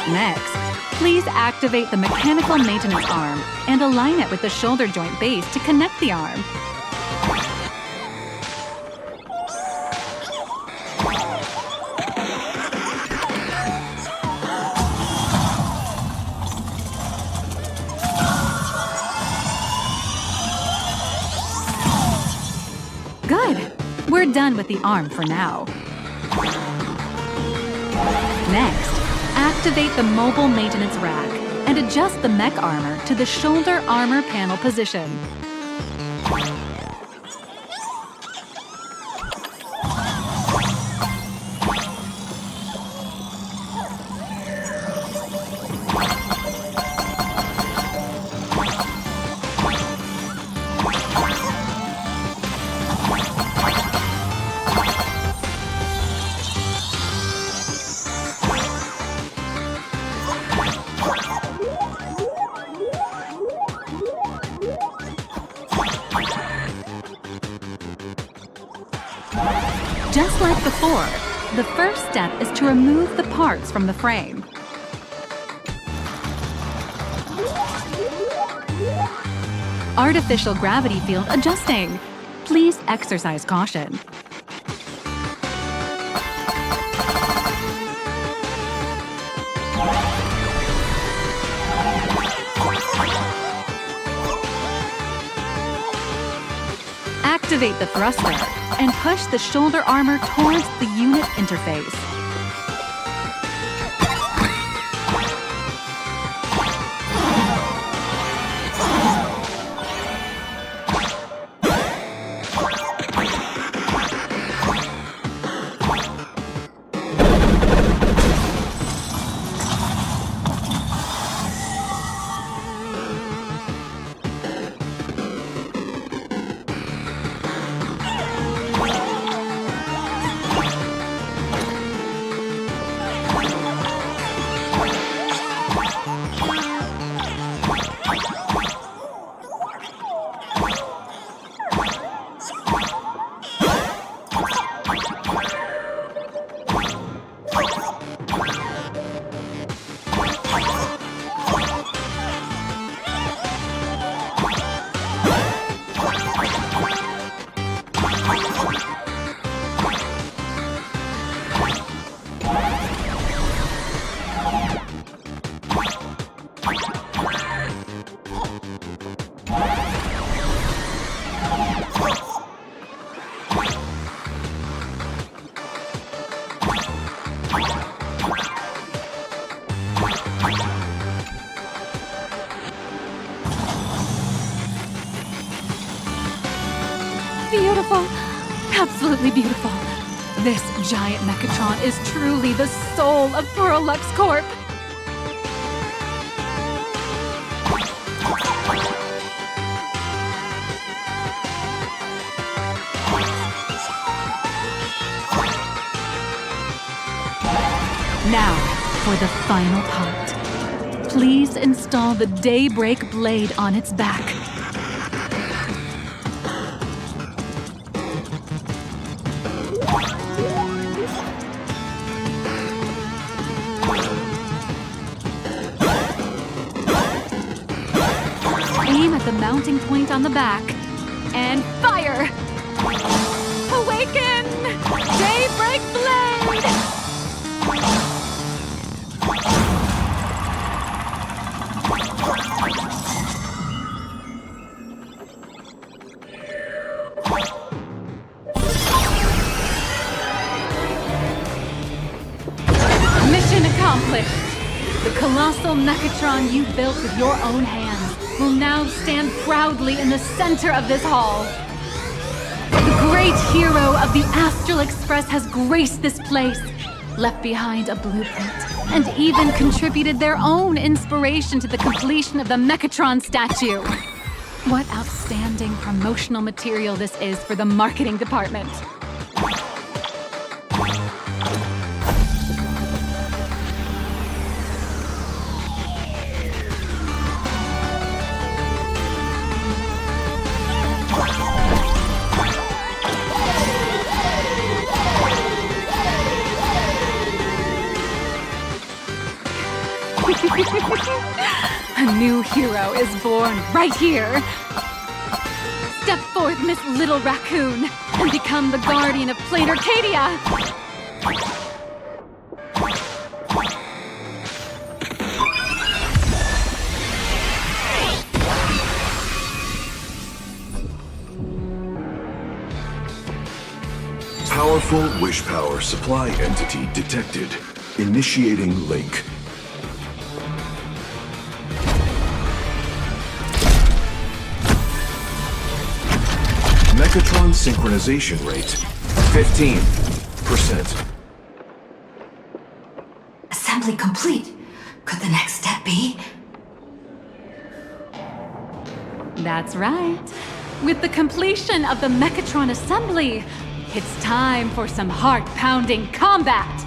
Next, please activate the mechanical maintenance arm and align it with the shoulder joint base to connect the arm. Good. We're done with the arm for now. Next, activate the mobile maintenance rack and adjust the mech armor to the shoulder armor panel position. Just like before, the first step is to remove the parts from the frame. Artificial gravity field adjusting. Please exercise caution. Activate the thruster and push the shoulder armor towards the unit interface. absolutely beautiful. This giant Mechatron is truly the soul of Perlux Corp. Now, for the final part. Please install the Daybreak blade on its back. Aim at the mounting point on the back, and fire! Awaken! Daybreak blade! Mission accomplished! The colossal Mechatron you built with your own hands will now stand proudly in the center of this hall. The great hero of the Astral Express has graced this place, left behind a blueprint, and even contributed their own inspiration to the completion of the Mechatron statue. What outstanding promotional material this is for the marketing department. A new hero is born right here. Step forth, Miss Little Raccoon, and become the guardian of Plain Arcadia. Powerful wish power supply entity detected. Initiating link. Mechatron synchronization rate, 15%. Assembly complete. Could the next step be? That's right. With the completion of the Mechatron assembly, it's time for some heart-pounding combat!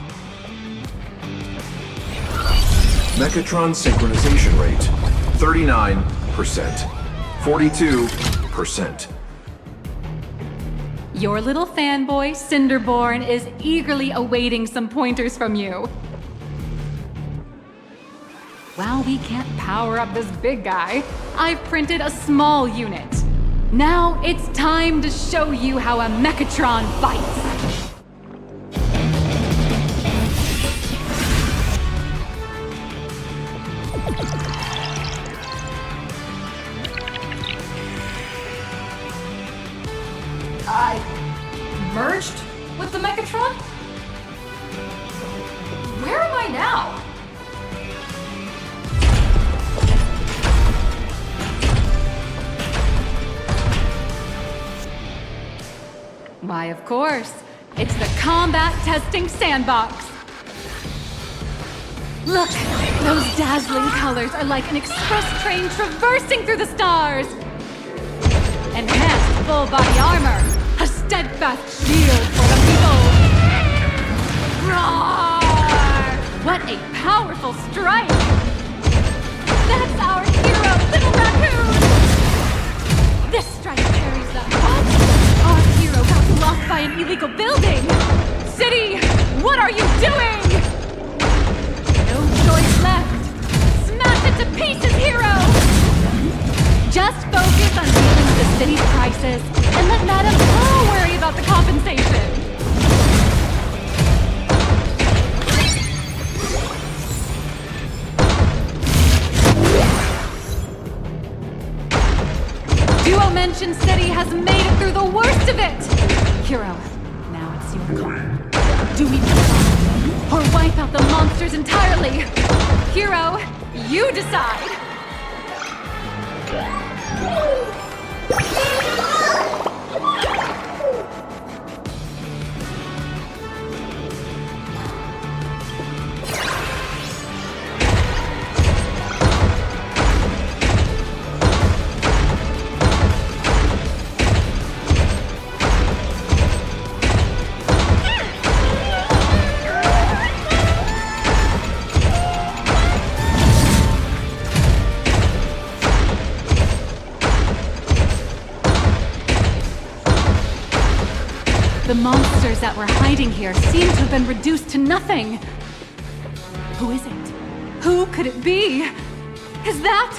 Mechatron synchronization rate, 39%. 42%. Your little fanboy, Cinderborn, is eagerly awaiting some pointers from you. While we can't power up this big guy, I've printed a small unit. Now it's time to show you how a Mechatron fights. I merged with the Mechatron? Where am I now? Why, of course. It's the combat testing sandbox. Look, those dazzling colors are like an express train traversing through the stars. Enhanced full body armor, a steadfast shield for the people. Roar! What a powerful strike! That's our hero, Little Raccoon! This strike carries the Our hero got blocked by an illegal building! City, what are you doing? No choice left. Smash it to pieces, hero! Just focus on dealing with the city's crisis and let Madame Pearl worry about the compensation. Duo Mention City has made it through the worst of it! Hero, now it's your call. Do we or wipe out the monsters entirely? Hero, you decide! The monsters that were hiding here seem to have been reduced to nothing. Who is it? Who could it be? Is that...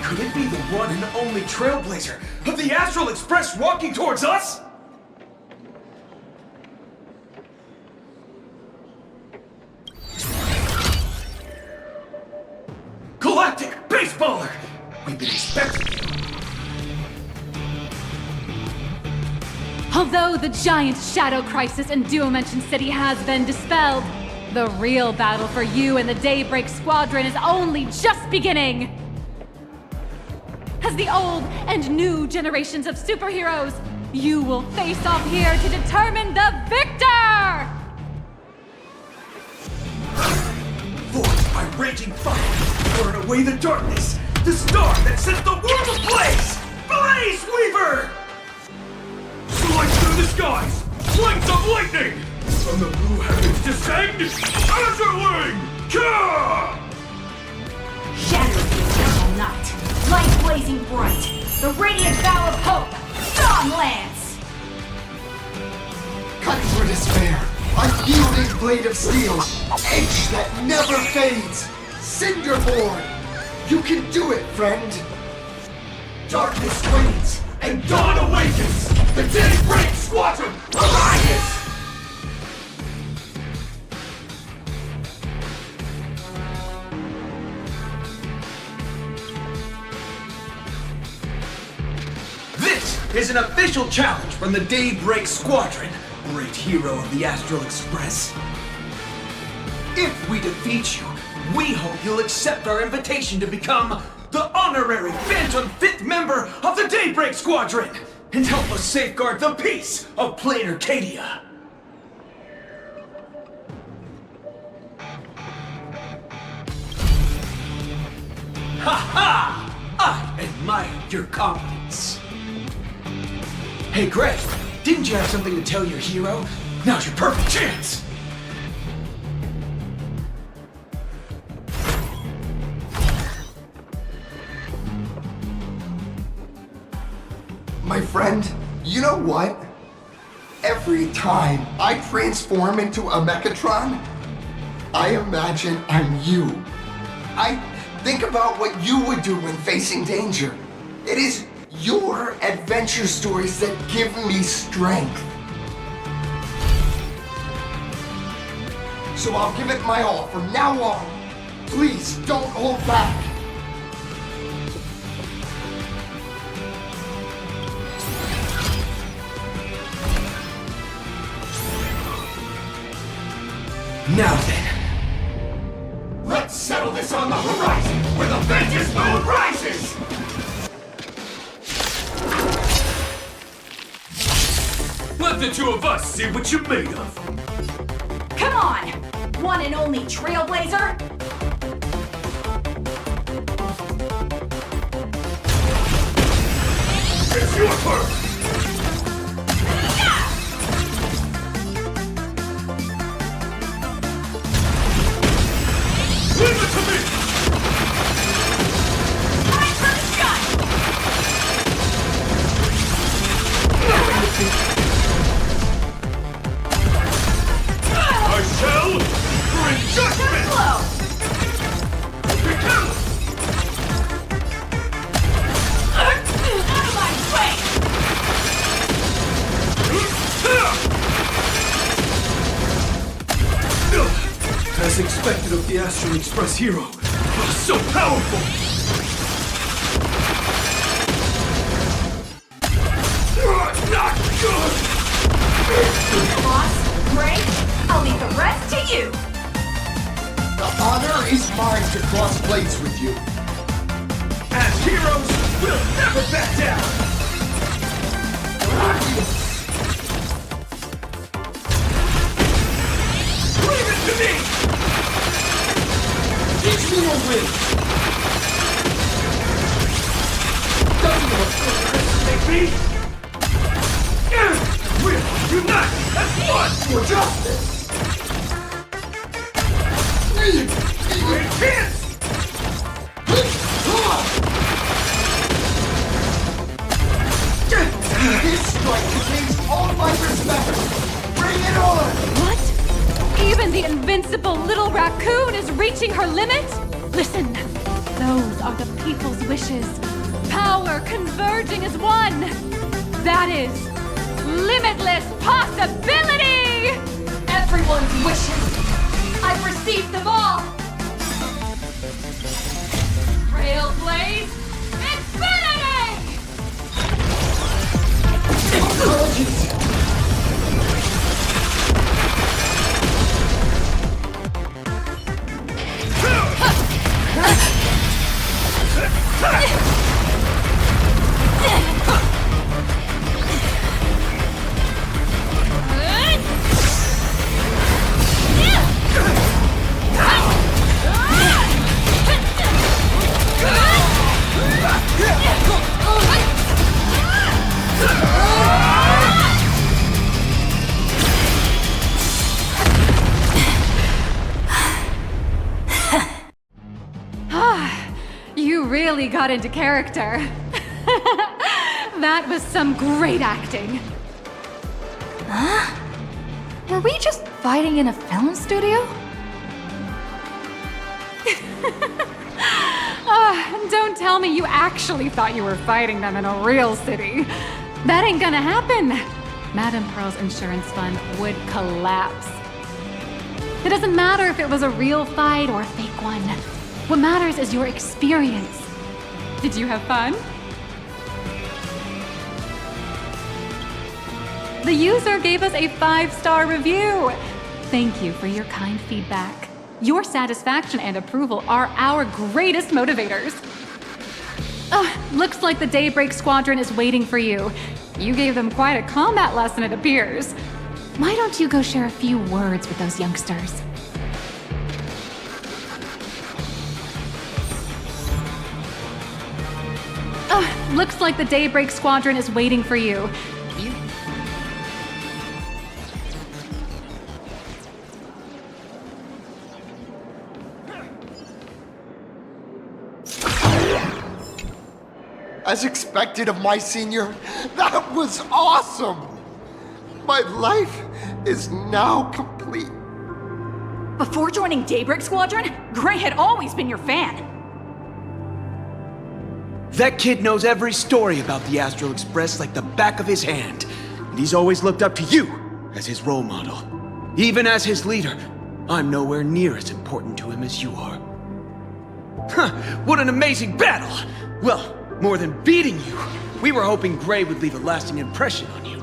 Could it be the one and only trailblazer of the Astral Express walking towards us? Galactic Baseballer! We've been expecting you. Although the giant shadow crisis in Duomension City has been dispelled, the real battle for you and the Daybreak Squadron is only just beginning! As the old and new generations of superheroes, you will face off here to determine the victor! Forged by raging fire, burn away the darkness, the star that sets the world ablaze! Blaze Weaver! Slice through the skies, flanks of lightning! From the blue heavens descend, Azurling! Ka! Shatter the eternal night, light blazing bright, the radiant bow of hope, Dawn Lance! Cut through despair, unyielding blade of steel, edge that never fades, Cinderborn! You can do it, friend! Darkness wanes, and dawn awakens! The Daybreak Squadron arises! This is an official challenge from the Daybreak Squadron, great hero of the Astral Express. If we defeat you, we hope you'll accept our invitation to become the honorary Phantom 5th member of the Daybreak Squadron and help us safeguard the peace of Plain Arcadia. Ha ha! I admire your confidence. Hey Greg, didn't you have something to tell your hero? Now's your perfect chance! My friend, you know what? Every time I transform into a Mechatron, I imagine I'm you. I think about what you would do when facing danger. It is your adventure stories that give me strength. So I'll give it my all from now on. Please don't hold back. Now then, let's settle this on the horizon, where the vengeance moon rises! Let the two of us see what you're made of. Come on! One and only Trailblazer! It's your turn! Leave it to me! Right for the shot! I shall bring judgment! Blow! Out of my way! As expected of the Astral Express hero, so powerful! Not good! Boss, Gray, I'll leave the rest to you! The honor is mine to cross blades with you. As heroes, we'll never back down! Leave it to me! Teach me your will! Doesn't know what Christmas may be! We'll unite as one! For justice! This strike contains all my respect! Bring it on! What? Even the invincible little raccoon is reaching her limit? Listen, those are the people's wishes. Power converging as one. That is limitless possibility! Everyone's wishes. I've received them all. Trailblaze Infinity! Apologies. You really got into character. That was some great acting. Huh? Were we just fighting in a film studio? Don't tell me you actually thought you were fighting them in a real city. That ain't gonna happen. Madame Pearl's insurance fund would collapse. It doesn't matter if it was a real fight or a fake one. What matters is your experience. Did you have fun? The user gave us a 5-star review. Thank you for your kind feedback. Your satisfaction and approval are our greatest motivators. Looks like the Daybreak Squadron is waiting for you. You gave them quite a combat lesson, it appears. Why don't you go share a few words with those youngsters? Looks like the Daybreak Squadron is waiting for you. As expected of my senior, that was awesome! My life is now complete. Before joining Daybreak Squadron, Gray had always been your fan. That kid knows every story about the Astral Express like the back of his hand. And he's always looked up to you as his role model. Even as his leader, I'm nowhere near as important to him as you are. Huh, what an amazing battle! Well, more than beating you, we were hoping Gray would leave a lasting impression on you.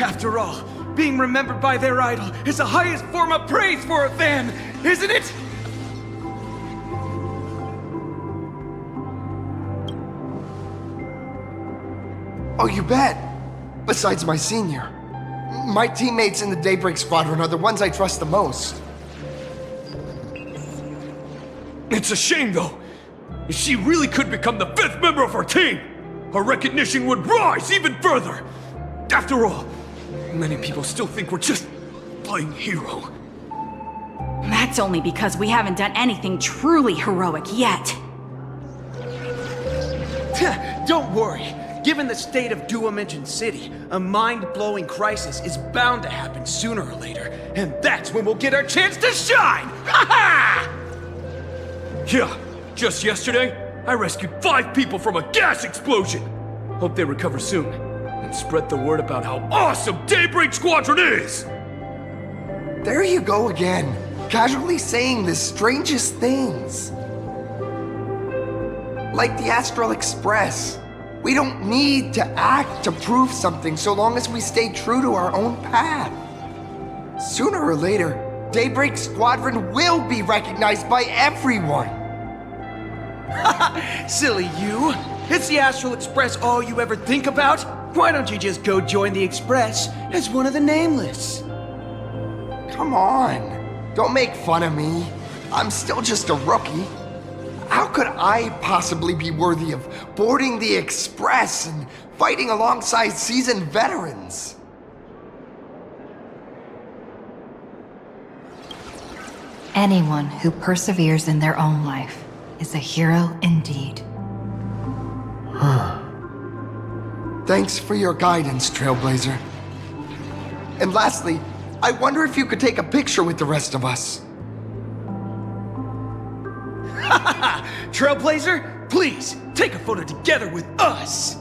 After all, being remembered by their idol is the highest form of praise for a fan, isn't it? Oh, you bet. Besides my senior. My teammates in the Daybreak Squadron are the ones I trust the most. It's a shame, though. If she really could become the 5th member of our team, our recognition would rise even further. After all, many people still think we're just playing hero. That's only because we haven't done anything truly heroic yet. Don't worry. Given the state of Duo-Mention City, a mind-blowing crisis is bound to happen sooner or later, and that's when we'll get our chance to shine! Ha-ha! Yeah, just yesterday, I rescued 5 people from a gas explosion! Hope they recover soon, and spread the word about how awesome Daybreak Squadron is! There you go again, casually saying the strangest things. Like the Astral Express. We don't need to act to prove something so long as we stay true to our own path. Sooner or later, Daybreak Squadron will be recognized by everyone. Silly you! Is the Astral Express all you ever think about? Why don't you just go join the Express as one of the Nameless? Come on, don't make fun of me. I'm still just a rookie. How could I possibly be worthy of boarding the Express and fighting alongside seasoned veterans? Anyone who perseveres in their own life is a hero indeed. Thanks for your guidance, Trailblazer. And lastly, I wonder if you could take a picture with the rest of us. Trailblazer, please, take a photo together with us!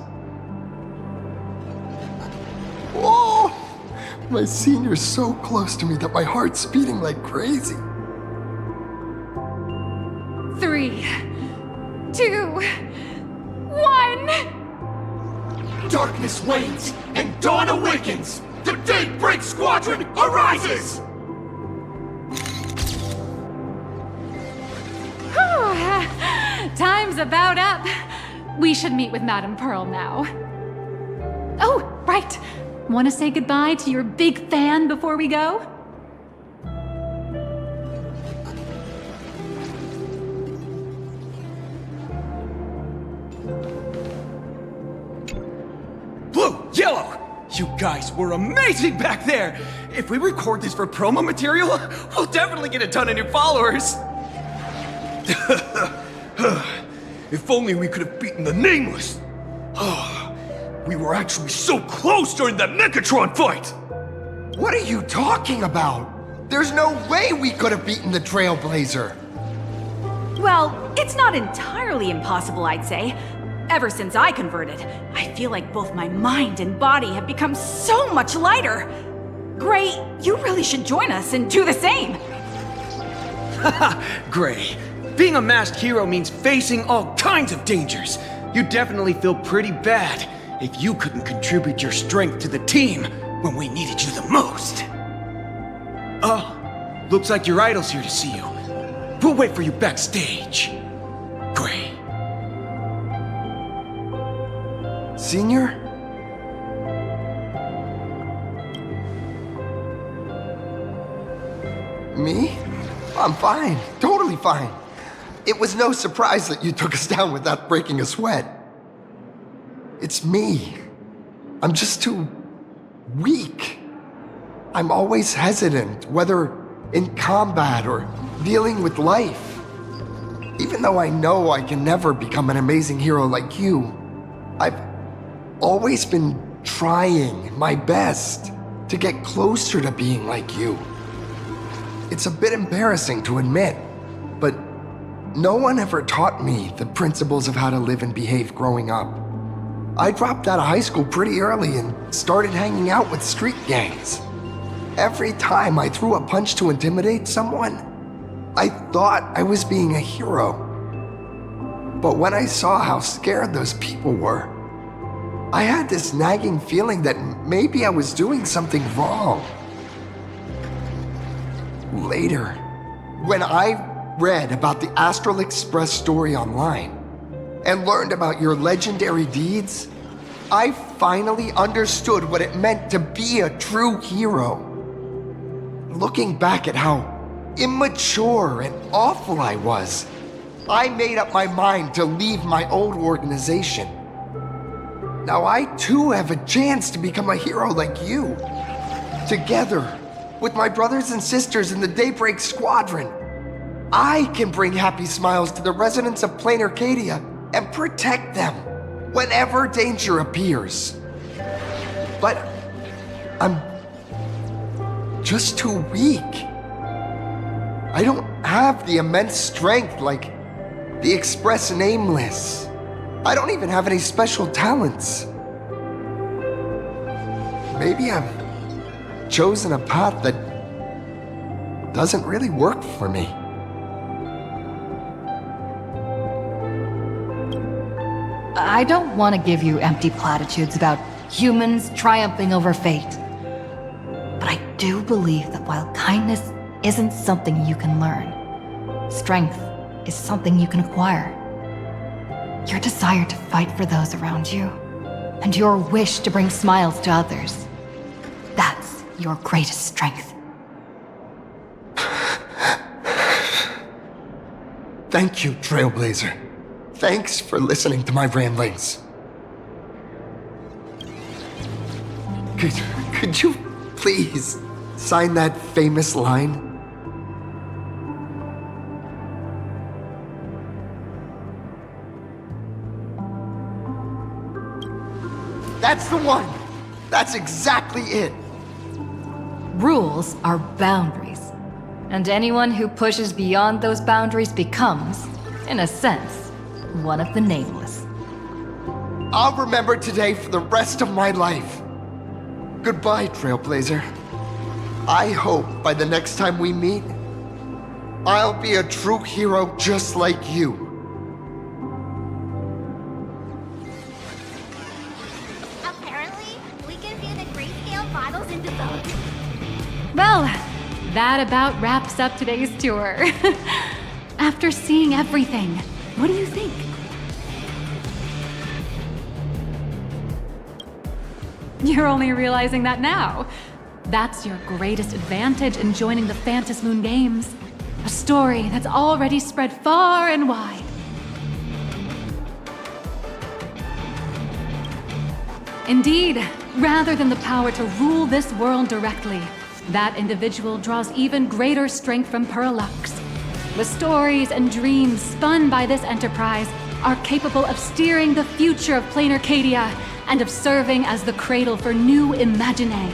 Whoa! My senior's so close to me that my heart's beating like crazy. 3, 2, 1. Darkness wanes and dawn awakens! The Daybreak Squadron arises! Time's about up. We should meet with Madame Pearl now. Oh, right. Want to say goodbye to your big fan before we go? Blue, yellow! You guys were amazing back there! If we record this for promo material, we'll definitely get a ton of new followers! If only we could have beaten the Nameless! We were actually so close during that Megatron fight! What are you talking about? There's no way we could have beaten the Trailblazer. Well, it's not entirely impossible, I'd say. Ever since I converted, I feel like both my mind and body have become so much lighter. Gray, you really should join us and do the same. Haha, Gray. Being a masked hero means facing all kinds of dangers. You'd definitely feel pretty bad if you couldn't contribute your strength to the team when we needed you the most. Oh, looks like your idol's here to see you. We'll wait for you backstage. Gray. Senior? Me? I'm fine. Totally fine. It was no surprise that you took us down without breaking a sweat. It's me. I'm just too weak. I'm always hesitant, whether in combat or dealing with life. Even though I know I can never become an amazing hero like you, I've always been trying my best to get closer to being like you. It's a bit embarrassing to admit, but no one ever taught me the principles of how to live and behave growing up. I dropped out of high school pretty early and started hanging out with street gangs. Every time I threw a punch to intimidate someone, I thought I was being a hero. But when I saw how scared those people were, I had this nagging feeling that maybe I was doing something wrong. Later, when I read about the Astral Express story online and learned about your legendary deeds, I finally understood what it meant to be a true hero. Looking back at how immature and awful I was, I made up my mind to leave my old organization. Now I too have a chance to become a hero like you. Together, with my brothers and sisters in the Daybreak Squadron, I can bring happy smiles to the residents of Plain Arcadia and protect them whenever danger appears. But I'm just too weak. I don't have the immense strength like the Express Nameless. I don't even have any special talents. Maybe I've chosen a path that doesn't really work for me. I don't want to give you empty platitudes about humans triumphing over fate. But I do believe that while kindness isn't something you can learn, strength is something you can acquire. Your desire to fight for those around you, and your wish to bring smiles to others, that's your greatest strength. Thank you, Trailblazer. Thanks for listening to my ramblings. Could you please sign that famous line? That's the one! That's exactly it! Rules are boundaries. And anyone who pushes beyond those boundaries becomes, in a sense, one of the nameless. I'll remember today for the rest of my life. Goodbye, Trailblazer. I hope by the next time we meet, I'll be a true hero just like you. Apparently, we can view the grayscale bottles into those. Well, that about wraps up today's tour. After seeing everything, what do you think? You're only realizing that now. That's your greatest advantage in joining the Phantom Moon Games. A story that's already spread far and wide. Indeed, rather than the power to rule this world directly, that individual draws even greater strength from Perlux. The stories and dreams spun by this enterprise are capable of steering the future of plain Arcadia and of serving as the cradle for new Imaginae.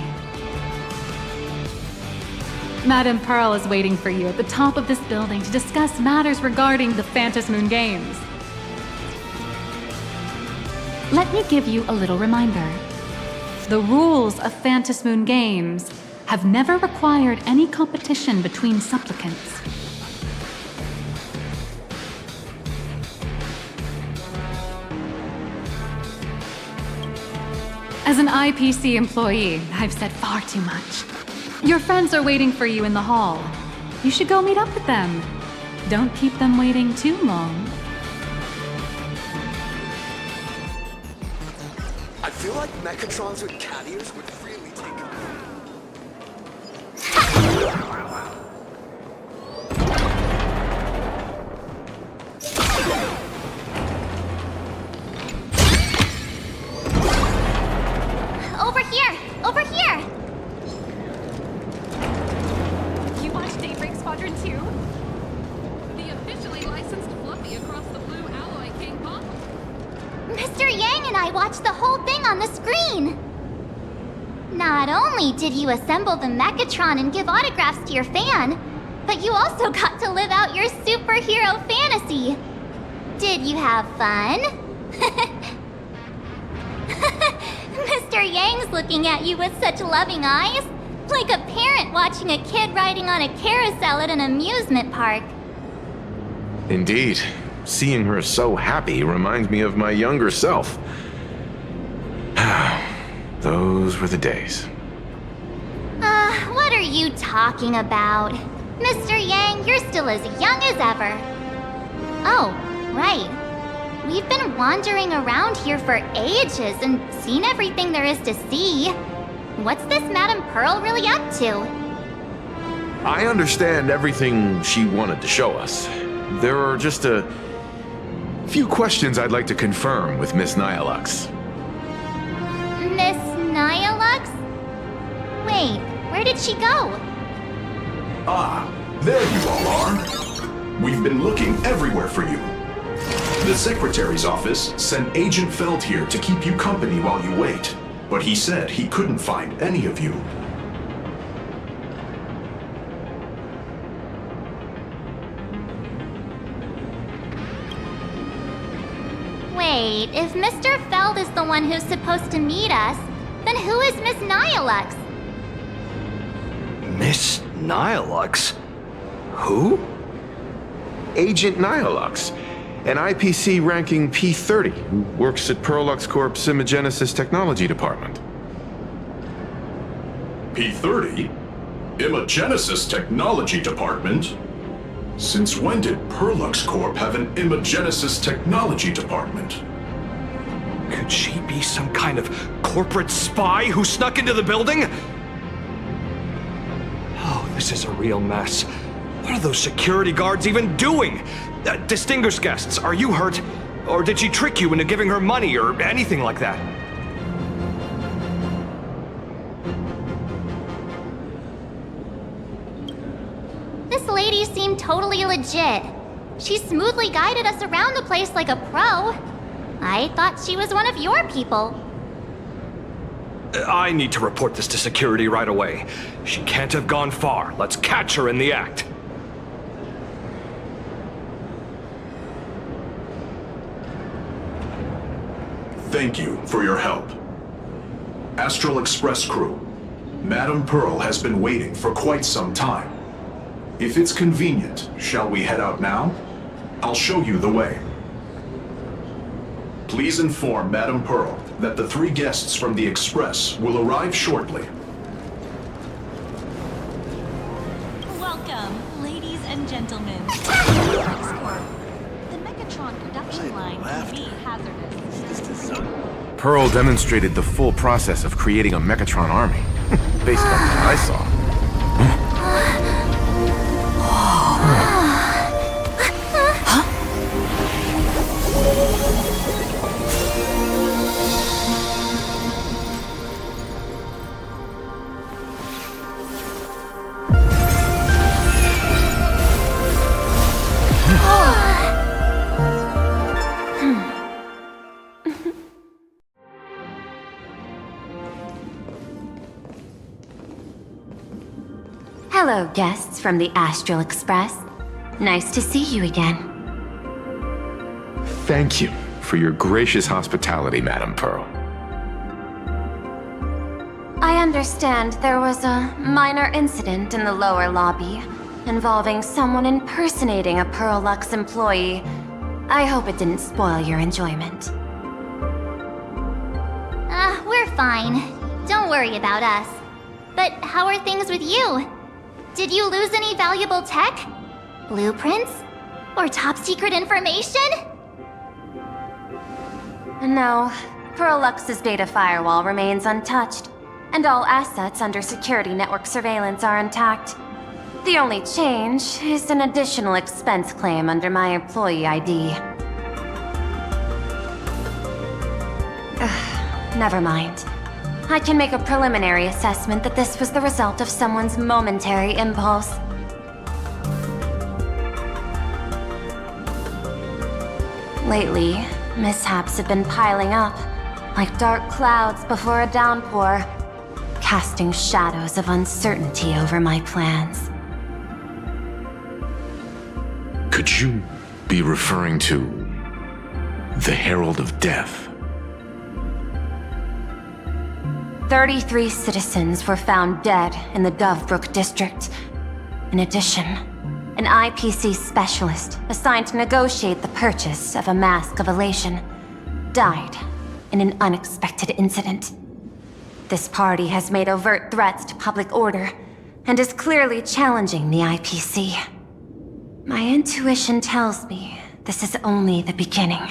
Madame Pearl is waiting for you at the top of this building to discuss matters regarding the Phantom Moon Games. Let me give you a little reminder. The rules of Phantom Moon Games have never required any competition between supplicants. As an IPC employee, I've said far too much. Your friends are waiting for you in the hall. You should go meet up with them. Don't keep them waiting too long. I feel like Mechatrons with cat ears would really take it. Over here! Over here! You watch Daybreak Squadron 2? The officially licensed Fluffy across the blue alloy King Pop. Mr. Yang and I watched the whole thing on the screen! Not only did you assemble the Mechatron and give autographs to your fan, but you also got to live out your superhero fantasy. Did you have fun? Mr. Yang's looking at you with such loving eyes, like a parent watching a kid riding on a carousel at an amusement park. Indeed. Seeing her so happy reminds me of my younger self. Those were the days. What are you talking about? Mr. Yang, you're still as young as ever. Oh, right. We've been wandering around here for ages and seen everything there is to see. What's this Madame Pearl really up to? I understand everything she wanted to show us. There are just a few questions I'd like to confirm with Miss Nihilux. Miss Nihilux? Wait, where did she go? Ah, there you all are. We've been looking everywhere for you. The Secretary's office sent Agent Feld here to keep you company while you wait, but he said he couldn't find any of you. Wait, if Mr. Feld is the one who's supposed to meet us, then who is Miss Nihilux? Miss Nihilux? Who? Agent Nihilux, an IPC ranking P30 who works at Perlux Corp's Imagenesis Technology Department. P30? Imagenesis Technology Department? Since when did Perlux Corp have an Imagenesis Technology Department? Could she be some kind of corporate spy who snuck into the building? Oh, this is a real mess. What are those security guards even doing? Distinguished guests, are you hurt? Or did she trick you into giving her money or anything like that? This lady seemed totally legit. She smoothly guided us around the place like a pro. I thought she was one of your people. I need to report this to security right away. She can't have gone far. Let's catch her in the act. Thank you for your help. Astral Express crew, Madame Pearl has been waiting for quite some time. If it's convenient, shall we head out now? I'll show you the way. Please inform Madame Pearl that the 3 guests from the Express will arrive shortly. Welcome, ladies and gentlemen. The Megatron production line can be hazardous. Pearl demonstrated the full process of creating a Mechatron army, based on what I saw. Hello, guests from the Astral Express. Nice to see you again. Thank you for your gracious hospitality, Madame Pearl. I understand there was a minor incident in the lower lobby involving someone impersonating a Pearl-Lux employee. I hope it didn't spoil your enjoyment. We're fine. Don't worry about us. But how are things with you? Did you lose any valuable tech? Blueprints? Or top-secret information? No, Pearl-Lux's data firewall remains untouched, and all assets under security network surveillance are intact. The only change is an additional expense claim under my employee ID. Never mind. I can make a preliminary assessment that this was the result of someone's momentary impulse. Lately, mishaps have been piling up, like dark clouds before a downpour, casting shadows of uncertainty over my plans. Could you be referring to the Herald of Death? 33 citizens were found dead in the Dovebrook district. In addition, an IPC specialist assigned to negotiate the purchase of a Mask of Elation died in an unexpected incident. This party has made overt threats to public order and is clearly challenging the IPC. My intuition tells me this is only the beginning.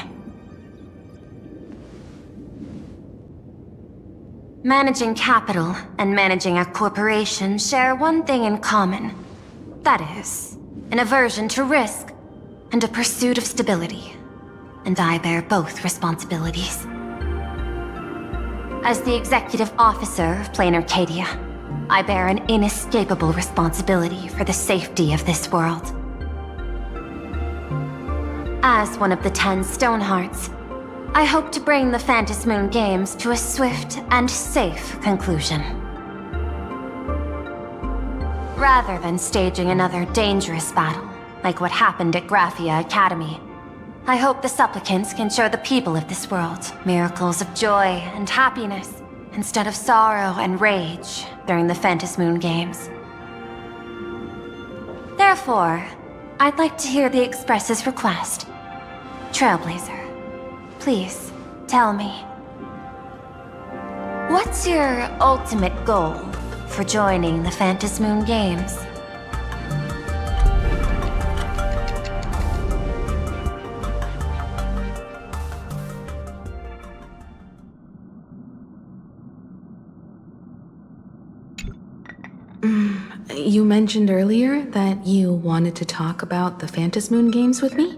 Managing capital and managing a corporation share one thing in common. That is, an aversion to risk and a pursuit of stability. And I bear both responsibilities. As the executive officer of Plain Arcadia, I bear an inescapable responsibility for the safety of this world. As one of the 10 Stonehearts, I hope to bring the Phantasmoon Games to a swift and safe conclusion. Rather than staging another dangerous battle, like what happened at Graphia Academy, I hope the supplicants can show the people of this world miracles of joy and happiness, instead of sorrow and rage during the Phantasmoon Games. Therefore, I'd like to hear the Express's request. Trailblazer, please, tell me. What's your ultimate goal for joining the Phantasmoon Games? You mentioned earlier that you wanted to talk about the Phantasmoon Games with me?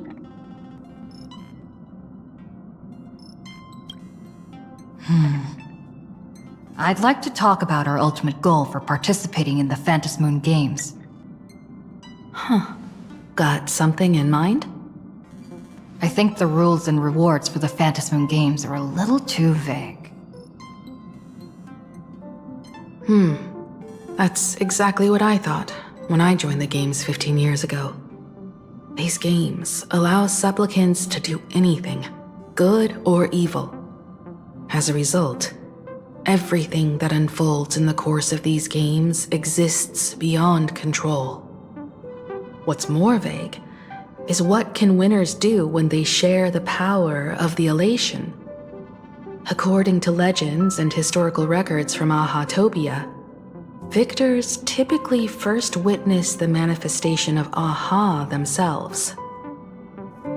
I'd like to talk about our ultimate goal for participating in the Phantasmoon Games. Huh. Got something in mind? I think the rules and rewards for the Phantasmoon Games are a little too vague. That's exactly what I thought when I joined the games 15 years ago. These games allow supplicants to do anything, good or evil. As a result, everything that unfolds in the course of these games exists beyond control. What's more vague is what can winners do when they share the power of the elation? According to legends and historical records from Ahatopia, victors typically first witness the manifestation of Aha themselves.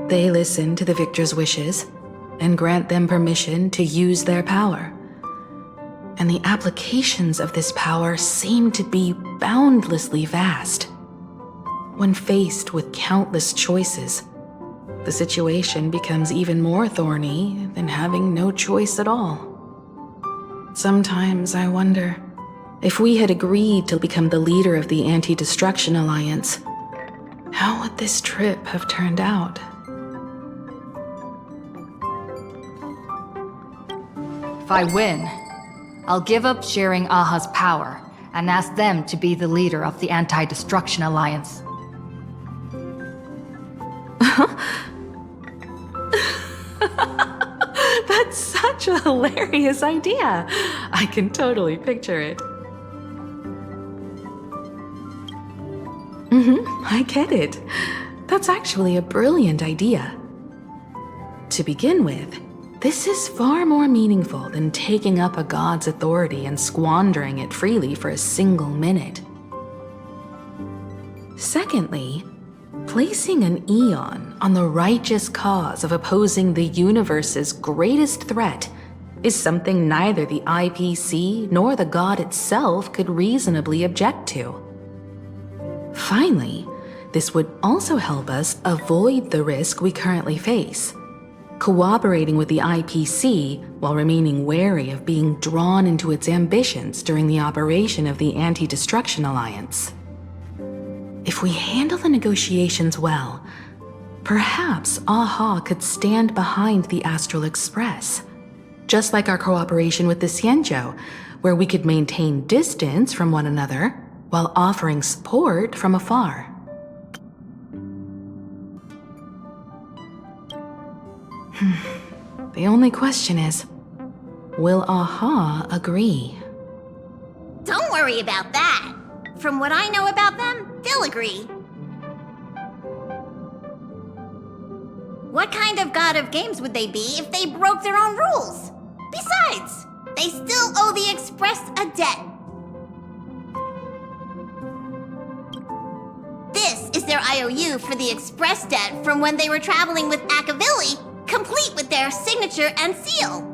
They listen to the victor's wishes and grant them permission to use their power. And the applications of this power seem to be boundlessly vast. When faced with countless choices, the situation becomes even more thorny than having no choice at all. Sometimes I wonder, if we had agreed to become the leader of the Anti-Destruction Alliance, how would this trip have turned out? If I win, I'll give up sharing Aha's power and ask them to be the leader of the Anti-Destruction Alliance. That's such a hilarious idea. I can totally picture it. I get it. That's actually a brilliant idea. To begin with, this is far more meaningful than taking up a god's authority and squandering it freely for a single minute. Secondly, placing an Eon on the righteous cause of opposing the universe's greatest threat is something neither the IPC nor the god itself could reasonably object to. Finally, this would also help us avoid the risk we currently face, cooperating with the IPC while remaining wary of being drawn into its ambitions during the operation of the Anti-Destruction Alliance. If we handle the negotiations well, perhaps Aha could stand behind the Astral Express, just like our cooperation with the Xianzhou, where we could maintain distance from one another while offering support from afar. The only question is, will Aha agree? Don't worry about that. From what I know about them, they'll agree. What kind of god of games would they be if they broke their own rules? Besides, they still owe the Express a debt. This is their IOU for the Express debt from when they were traveling with Akavili, complete with their signature and seal.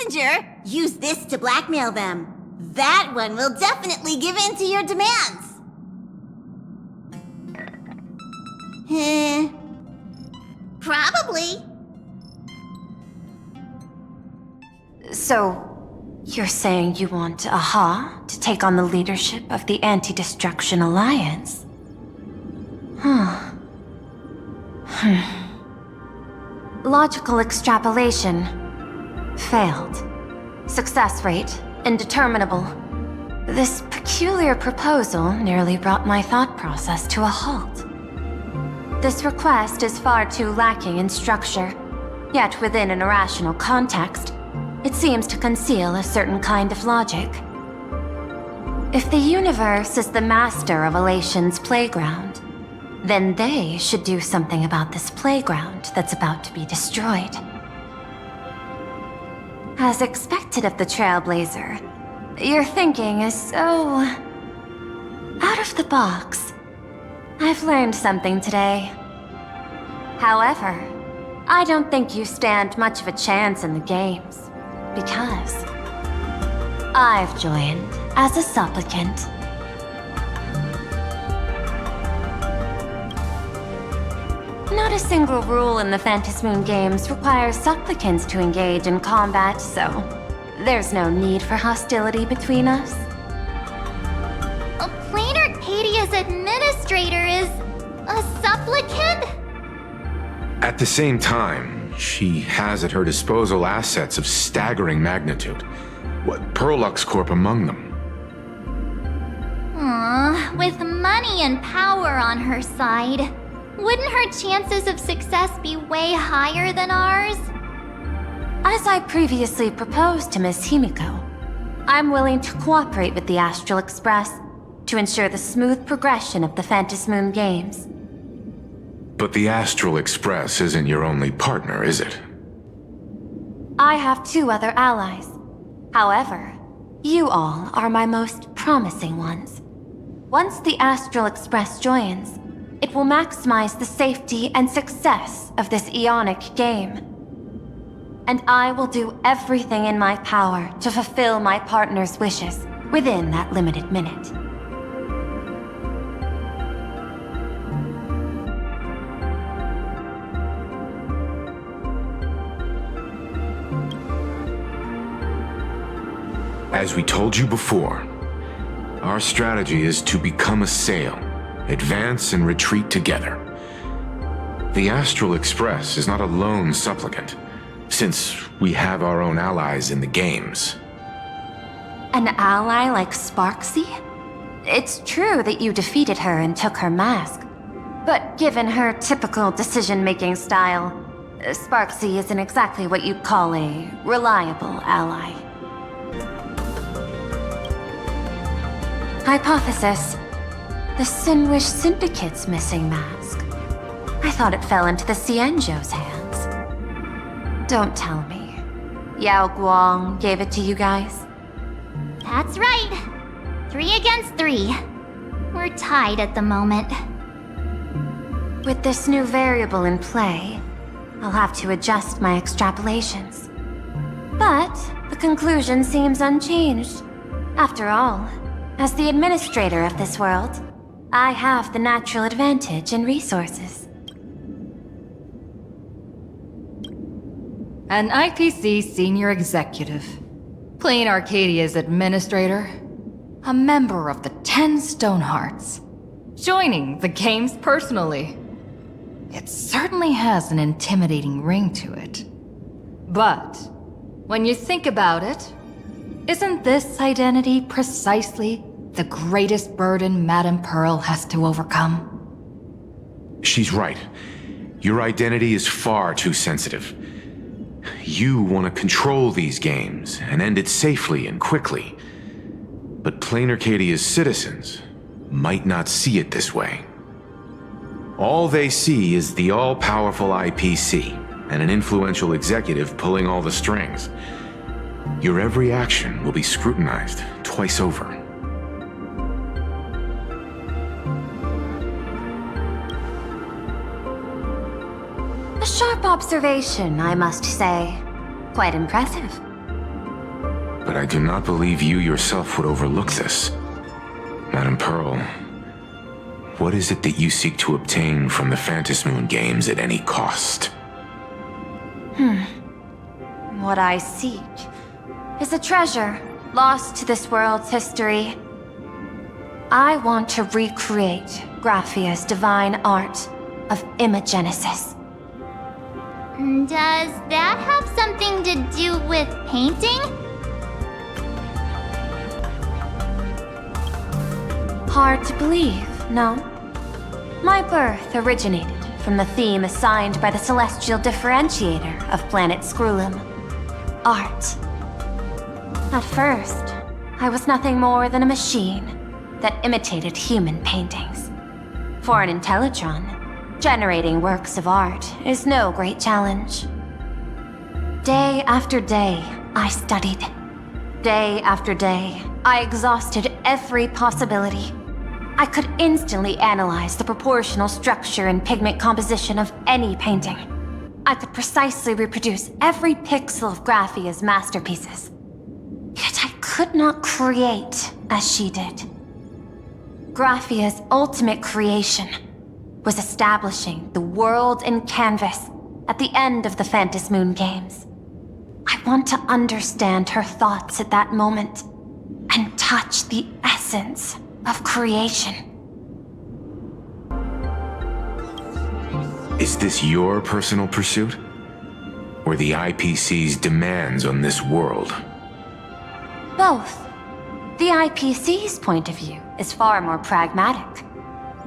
messenger, use this to blackmail them. That one will definitely give in to your demands. Probably. So, you're saying you want Aha to take on the leadership of the Anti-Destruction Alliance? Logical extrapolation. Failed. Success rate indeterminable. This peculiar proposal nearly brought my thought process to a halt. This request is far too lacking in structure, yet within an irrational context, it seems to conceal a certain kind of logic. If the universe is the master of Elation's playground, then they should do something about this playground that's about to be destroyed. As expected of the Trailblazer, your thinking is so... out of the box. I've learned something today. However, I don't think you stand much of a chance in the games, because I've joined as a supplicant. Not a single rule in the Phantasmoon games requires supplicants to engage in combat, so there's no need for hostility between us. Plain Arcadia's administrator is a supplicant? At the same time, she has at her disposal assets of staggering magnitude. What, Perlux Corp among them. With money and power on her side, wouldn't her chances of success be way higher than ours? As I previously proposed to Miss Himiko, I'm willing to cooperate with the Astral Express to ensure the smooth progression of the Phantasmoon games. But the Astral Express isn't your only partner, is it? I have 2 other allies. However, you all are my most promising ones. Once the Astral Express joins, it will maximize the safety and success of this Ionic game. And I will do everything in my power to fulfill my partner's wishes within that limited minute. As we told you before, our strategy is to become a sail, advance and retreat together. The Astral Express is not a lone supplicant, since we have our own allies in the games. An ally like Sparksy? It's true that you defeated her and took her mask, but given her typical decision-making style, Sparksy isn't exactly what you'd call a reliable ally. Hypothesis. The Sinwish Syndicate's missing mask. I thought it fell into the Xianzhou's hands. Don't tell me. Yao Guang gave it to you guys? That's right. 3 against 3. We're tied at the moment. With this new variable in play, I'll have to adjust my extrapolations. But the conclusion seems unchanged. After all, as the administrator of this world, I have the natural advantage in resources. An IPC senior executive, Plain Arcadia's administrator, a member of the 10 Stonehearts, joining the games personally. It certainly has an intimidating ring to it. But when you think about it, isn't this identity precisely the greatest burden Madame Pearl has to overcome? She's right. Your identity is far too sensitive. You want to control these games and end it safely and quickly. But Plain Arcadia's citizens might not see it this way. All they see is the all-powerful IPC and an influential executive pulling all the strings. Your every action will be scrutinized twice over. A sharp observation, I must say. Quite impressive. but I do not believe you yourself would overlook this. Madame Pearl, what is it that you seek to obtain from the Phantasmoon games at any cost? What I seek is a treasure lost to this world's history. I want to recreate Graphia's divine art of imagenesis. Does that have something to do with painting? Hard to believe, no? My birth originated from the theme assigned by the celestial differentiator of planet Scrulum, art. At first, I was nothing more than a machine that imitated human paintings. For an Intellitron, generating works of art is no great challenge. Day after day, I studied. Day after day, I exhausted every possibility. I could instantly analyze the proportional structure and pigment composition of any painting. I could precisely reproduce every pixel of Graphia's masterpieces. Yet I could not create as she did. Graphia's ultimate creation was establishing the world in canvas at the end of the Phantasmoon games. I want to understand her thoughts at that moment and touch the essence of creation. Is this your personal pursuit? Or the IPC's demands on this world? Both. The IPC's point of view is far more pragmatic.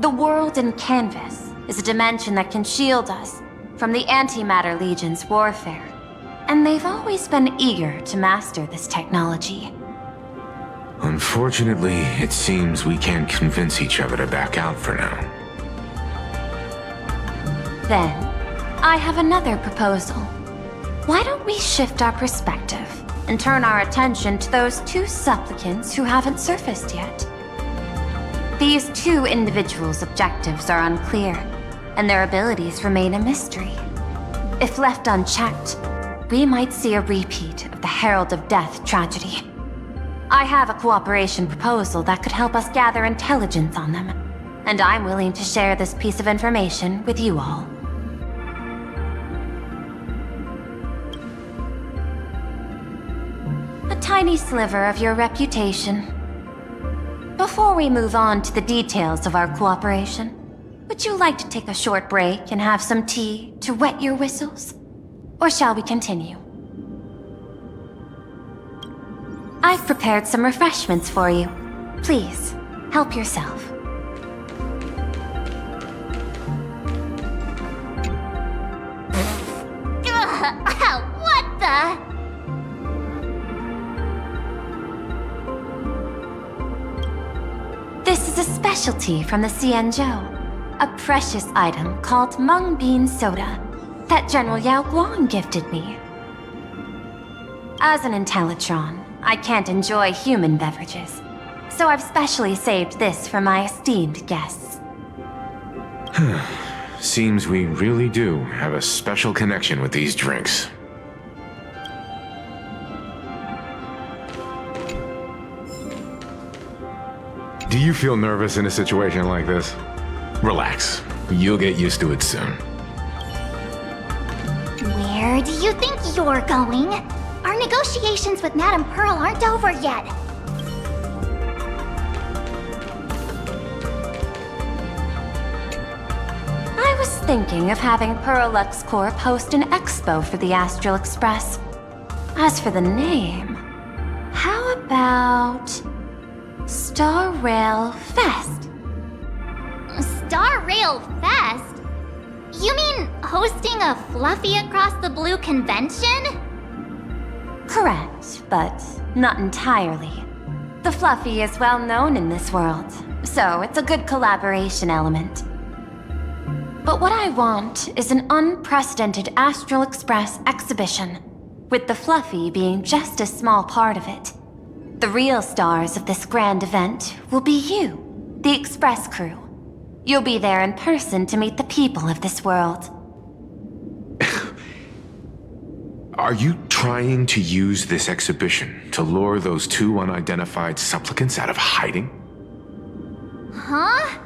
The world in canvas is a dimension that can shield us from the Antimatter Legion's warfare, and they've always been eager to master this technology. Unfortunately, it seems we can't convince each other to back out for now. Then, I have another proposal. Why don't we shift our perspective and turn our attention to those two supplicants who haven't surfaced yet? These two individuals' objectives are unclear, and their abilities remain a mystery. If left unchecked, we might see a repeat of the Herald of Death tragedy. I have a cooperation proposal that could help us gather intelligence on them, and I'm willing to share this piece of information with you all. A tiny sliver of your reputation. Before we move on to the details of our cooperation, would you like to take a short break and have some tea to wet your whistles? Or shall we continue? I've prepared some refreshments for you. Please, help yourself. What the? This is a specialty from the Xianzhou, a precious item called mung bean soda that General Yao Guang gifted me. As an Intellitron, I can't enjoy human beverages, so I've specially saved this for my esteemed guests. Seems we really do have a special connection with these drinks. Do you feel nervous in a situation like this? Relax. You'll get used to it soon. Where do you think you're going? Our negotiations with Madame Pearl aren't over yet. I was thinking of having Perlux Corp host an expo for the Astral Express. As for the name, how about Star Rail Fest? Star Rail Fest? You mean hosting a Fluffy Across the Blue convention? Correct, but not entirely. The Fluffy is well known in this world, so it's a good collaboration element. But what I want is an unprecedented Astral Express exhibition, with the Fluffy being just a small part of it. The real stars of this grand event will be you, the Express crew. You'll be there in person to meet the people of this world. Are you trying to use this exhibition to lure those two unidentified supplicants out of hiding? Huh?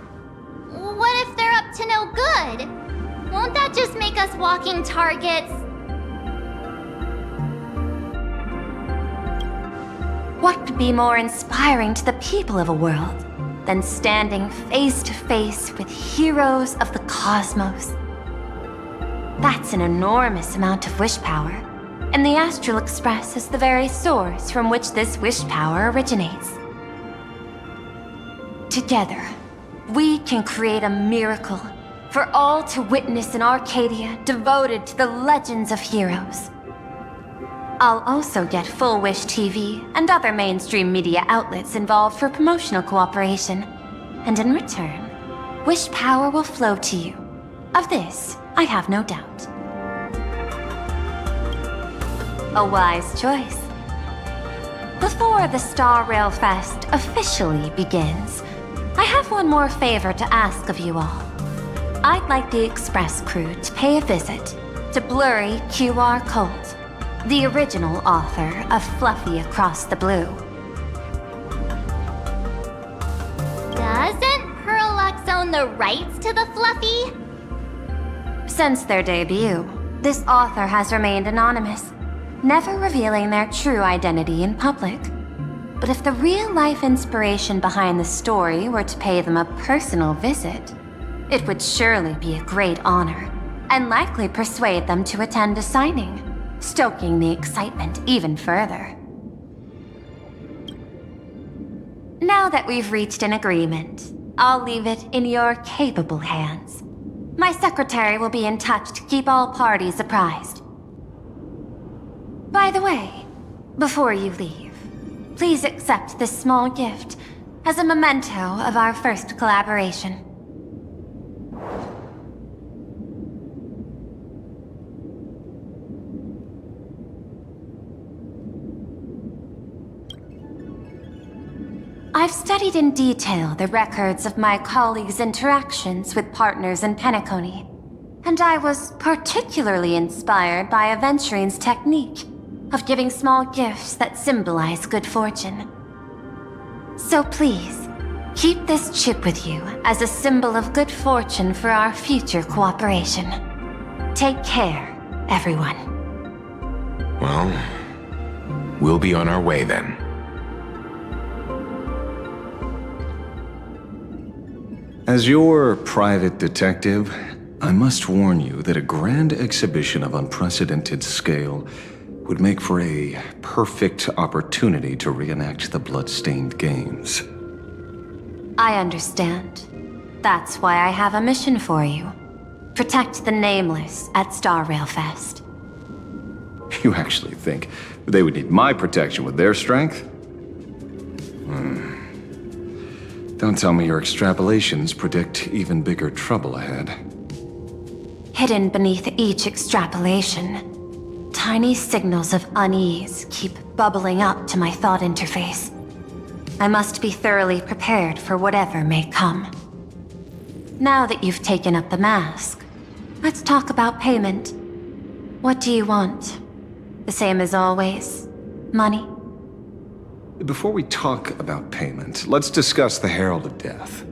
What if they're up to no good? Won't that just make us walking targets? What could be more inspiring to the people of a world than standing face to face with heroes of the cosmos? That's an enormous amount of wish power, and the Astral Express is the very source from which this wish power originates. Together, we can create a miracle for all to witness in Arcadia devoted to the legends of heroes. I'll also get Full Wish TV and other mainstream media outlets involved for promotional cooperation. And in return, wish power will flow to you. Of this, I have no doubt. A wise choice. Before the Star Rail Fest officially begins, I have one more favor to ask of you all. I'd like the Express crew to pay a visit to Blurry QR Colt, the original author of Fluffy Across the Blue. Doesn't Perlux own the rights to the Fluffy? Since their debut, this author has remained anonymous, never revealing their true identity in public. But if the real-life inspiration behind the story were to pay them a personal visit, it would surely be a great honor, and likely persuade them to attend a signing, stoking the excitement even further. Now that we've reached an agreement, I'll leave it in your capable hands. My secretary will be in touch to keep all parties apprised. By the way, before you leave, please accept this small gift as a memento of our first collaboration. I've studied in detail the records of my colleagues' interactions with partners in Penacony, and I was particularly inspired by Aventurine's technique of giving small gifts that symbolize good fortune. So please, keep this chip with you as a symbol of good fortune for our future cooperation. Take care, everyone. Well, we'll be on our way then. As your private detective, I must warn you that a grand exhibition of unprecedented scale would make for a perfect opportunity to reenact the blood-stained games. I understand. That's why I have a mission for you. Protect the Nameless at Star Rail Fest. You actually think they would need my protection with their strength? Don't tell me your extrapolations predict even bigger trouble ahead. Hidden beneath each extrapolation, tiny signals of unease keep bubbling up to my thought interface. I must be thoroughly prepared for whatever may come. Now that you've taken up the mask, let's talk about payment. What do you want? The same as always? Money? Before we talk about payment, let's discuss the Herald of Death.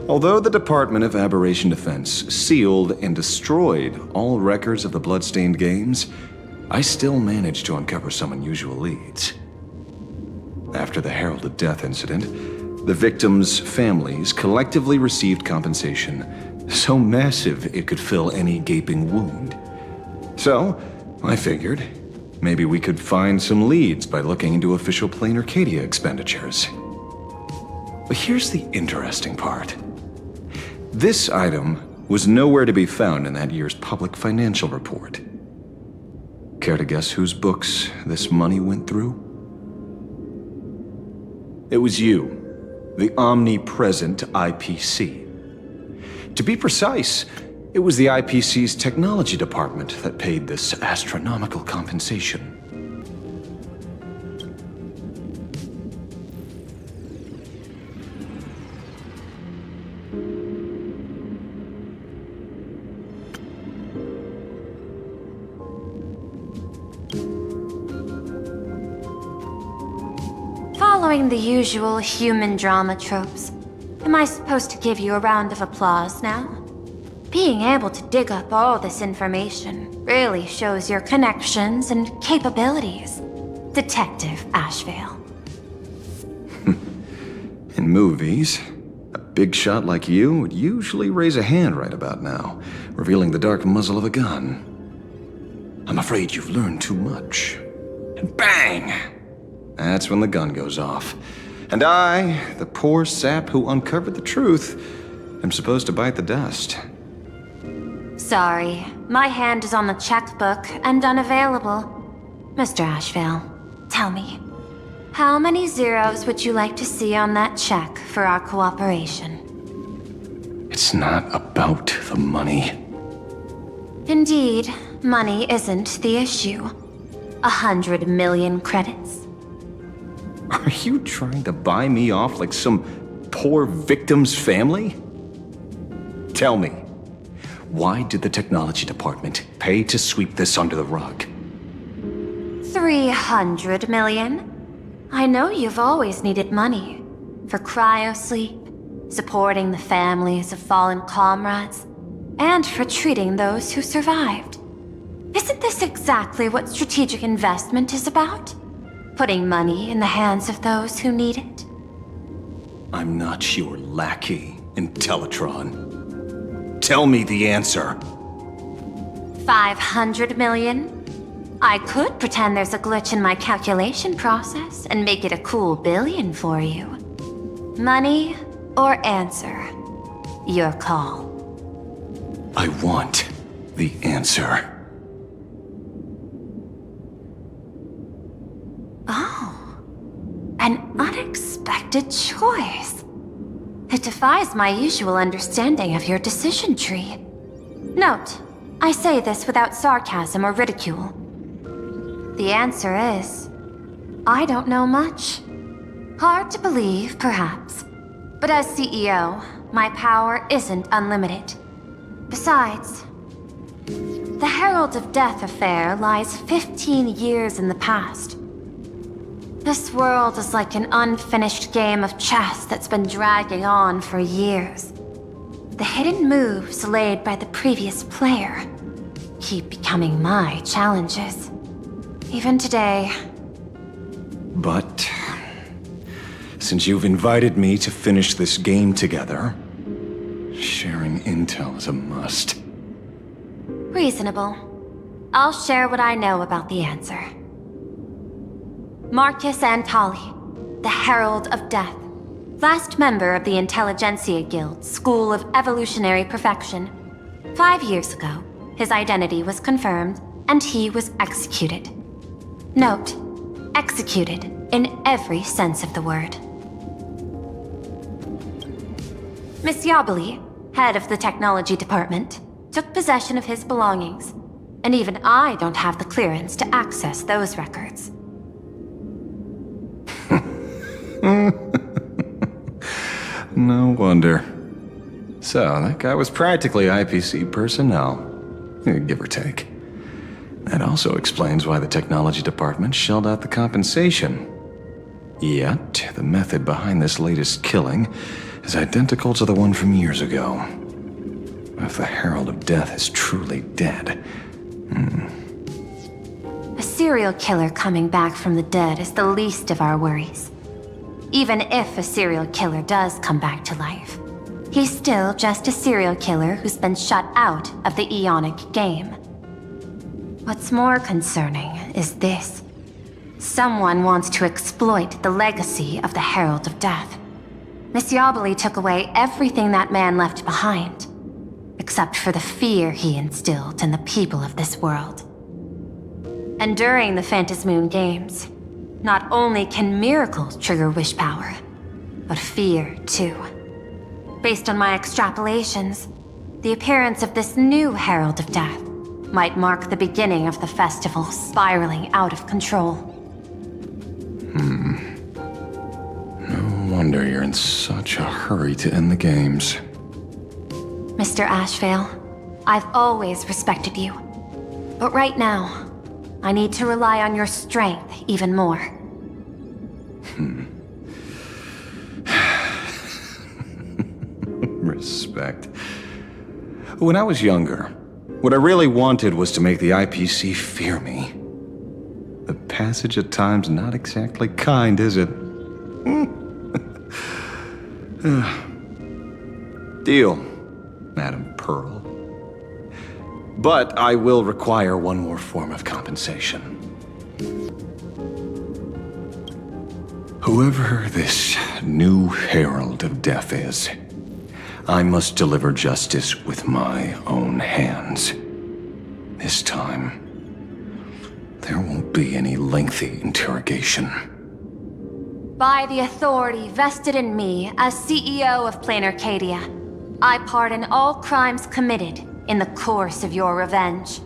Although the Department of Aberration Defense sealed and destroyed all records of the blood-stained games, I still managed to uncover some unusual leads. After the Herald of Death incident, the victims' families collectively received compensation so massive it could fill any gaping wound. So, I figured, maybe we could find some leads by looking into official Plain Arcadia expenditures. But here's the interesting part. This item was nowhere to be found in that year's public financial report. Care to guess whose books this money went through? It was you, the omnipresent IPC. To be precise, it was the IPC's technology department that paid this astronomical compensation. Following the usual human drama tropes, am I supposed to give you a round of applause now? Being able to dig up all this information really shows your connections and capabilities, Detective Ashvale. In movies, a big shot like you would usually raise a hand right about now, revealing the dark muzzle of a gun. I'm afraid you've learned too much. And bang! That's when the gun goes off. And I, the poor sap who uncovered the truth, am supposed to bite the dust. Sorry, my hand is on the checkbook and unavailable. Mr. Ashvale, tell me, how many zeros would you like to see on that check for our cooperation? It's not about the money. Indeed, money isn't the issue. 100 million credits. Are you trying to buy me off like some poor victim's family? Tell me, why did the technology department pay to sweep this under the rug? 300 million? I know you've always needed money. For cryosleep, supporting the families of fallen comrades, and for treating those who survived. Isn't this exactly what strategic investment is about? Putting money in the hands of those who need it? I'm not your lackey, Intellitron. Tell me the answer. 500 million? I could pretend there's a glitch in my calculation process and make it a cool billion for you. Money or answer? Your call. I want the answer. Oh, an unexpected choice. It defies my usual understanding of your decision tree. Note, I say this without sarcasm or ridicule. The answer is, I don't know much. Hard to believe, perhaps. But as CEO, my power isn't unlimited. Besides, the Herald of Death affair lies 15 years in the past. This world is like an unfinished game of chess that's been dragging on for years. The hidden moves laid by the previous player keep becoming my challenges. Even today. But since you've invited me to finish this game together, sharing intel is a must. Reasonable. I'll share what I know about the answer. Marcus Antali, the Herald of Death, last member of the Intelligentsia Guild School of Evolutionary Perfection. 5 years ago, his identity was confirmed, and he was executed. Note, executed in every sense of the word. Miss Yabali, head of the technology department, took possession of his belongings, and even I don't have the clearance to access those records. No wonder. So, that guy was practically IPC personnel, give or take. That also explains why the technology department shelled out the compensation. Yet, the method behind this latest killing is identical to the one from years ago. If the Herald of Death is truly dead... A serial killer coming back from the dead is the least of our worries. Even if a serial killer does come back to life, he's still just a serial killer who's been shut out of the Ionic game. What's more concerning is this. Someone wants to exploit the legacy of the Herald of Death. Miss Yabali took away everything that man left behind, except for the fear he instilled in the people of this world. And during the Phantasmoon Games, not only can miracles trigger wish power, but fear too. Based on my extrapolations, the appearance of this new Herald of Death might mark the beginning of the festival spiraling out of control. No wonder you're in such a hurry to end the games. Mr. Ashvale, I've always respected you. But right now, I need to rely on your strength even more. respect. When I was younger, what I really wanted was to make the IPC fear me. The passage of time's not exactly kind, is it? Deal, Madam Pearl. But I will require one more form of compensation. Whoever this new Herald of Death is, I must deliver justice with my own hands. This time, there won't be any lengthy interrogation. By the authority vested in me as CEO of Plain Arcadia, I pardon all crimes committed in the course of your revenge.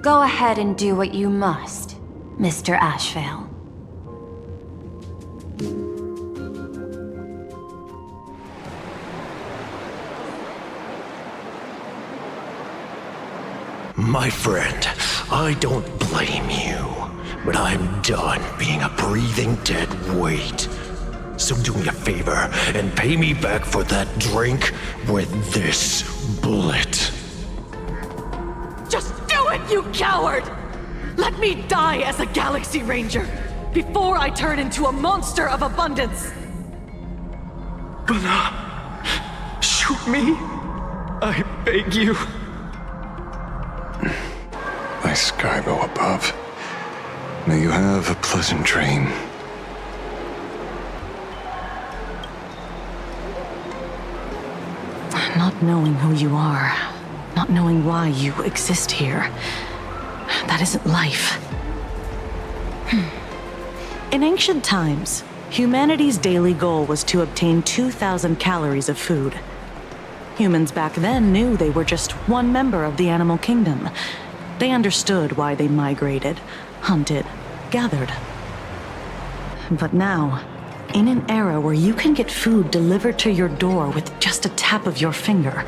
Go ahead and do what you must, Mr. Ashvale. My friend, I don't blame you, but I'm done being a breathing dead weight. So do me a favor and pay me back for that drink with this bullet. Just do it, you coward! Let me die as a Galaxy Ranger before I turn into a monster of abundance! Bana, shoot me. I beg you. My Skybo above, may you have a pleasant dream. Not knowing who you are, not knowing why you exist here, that isn't life. In ancient times, humanity's daily goal was to obtain 2,000 calories of food. Humans back then knew they were just one member of the animal kingdom. They understood why they migrated, hunted, gathered. But now, in an era where you can get food delivered to your door with just a tap of your finger,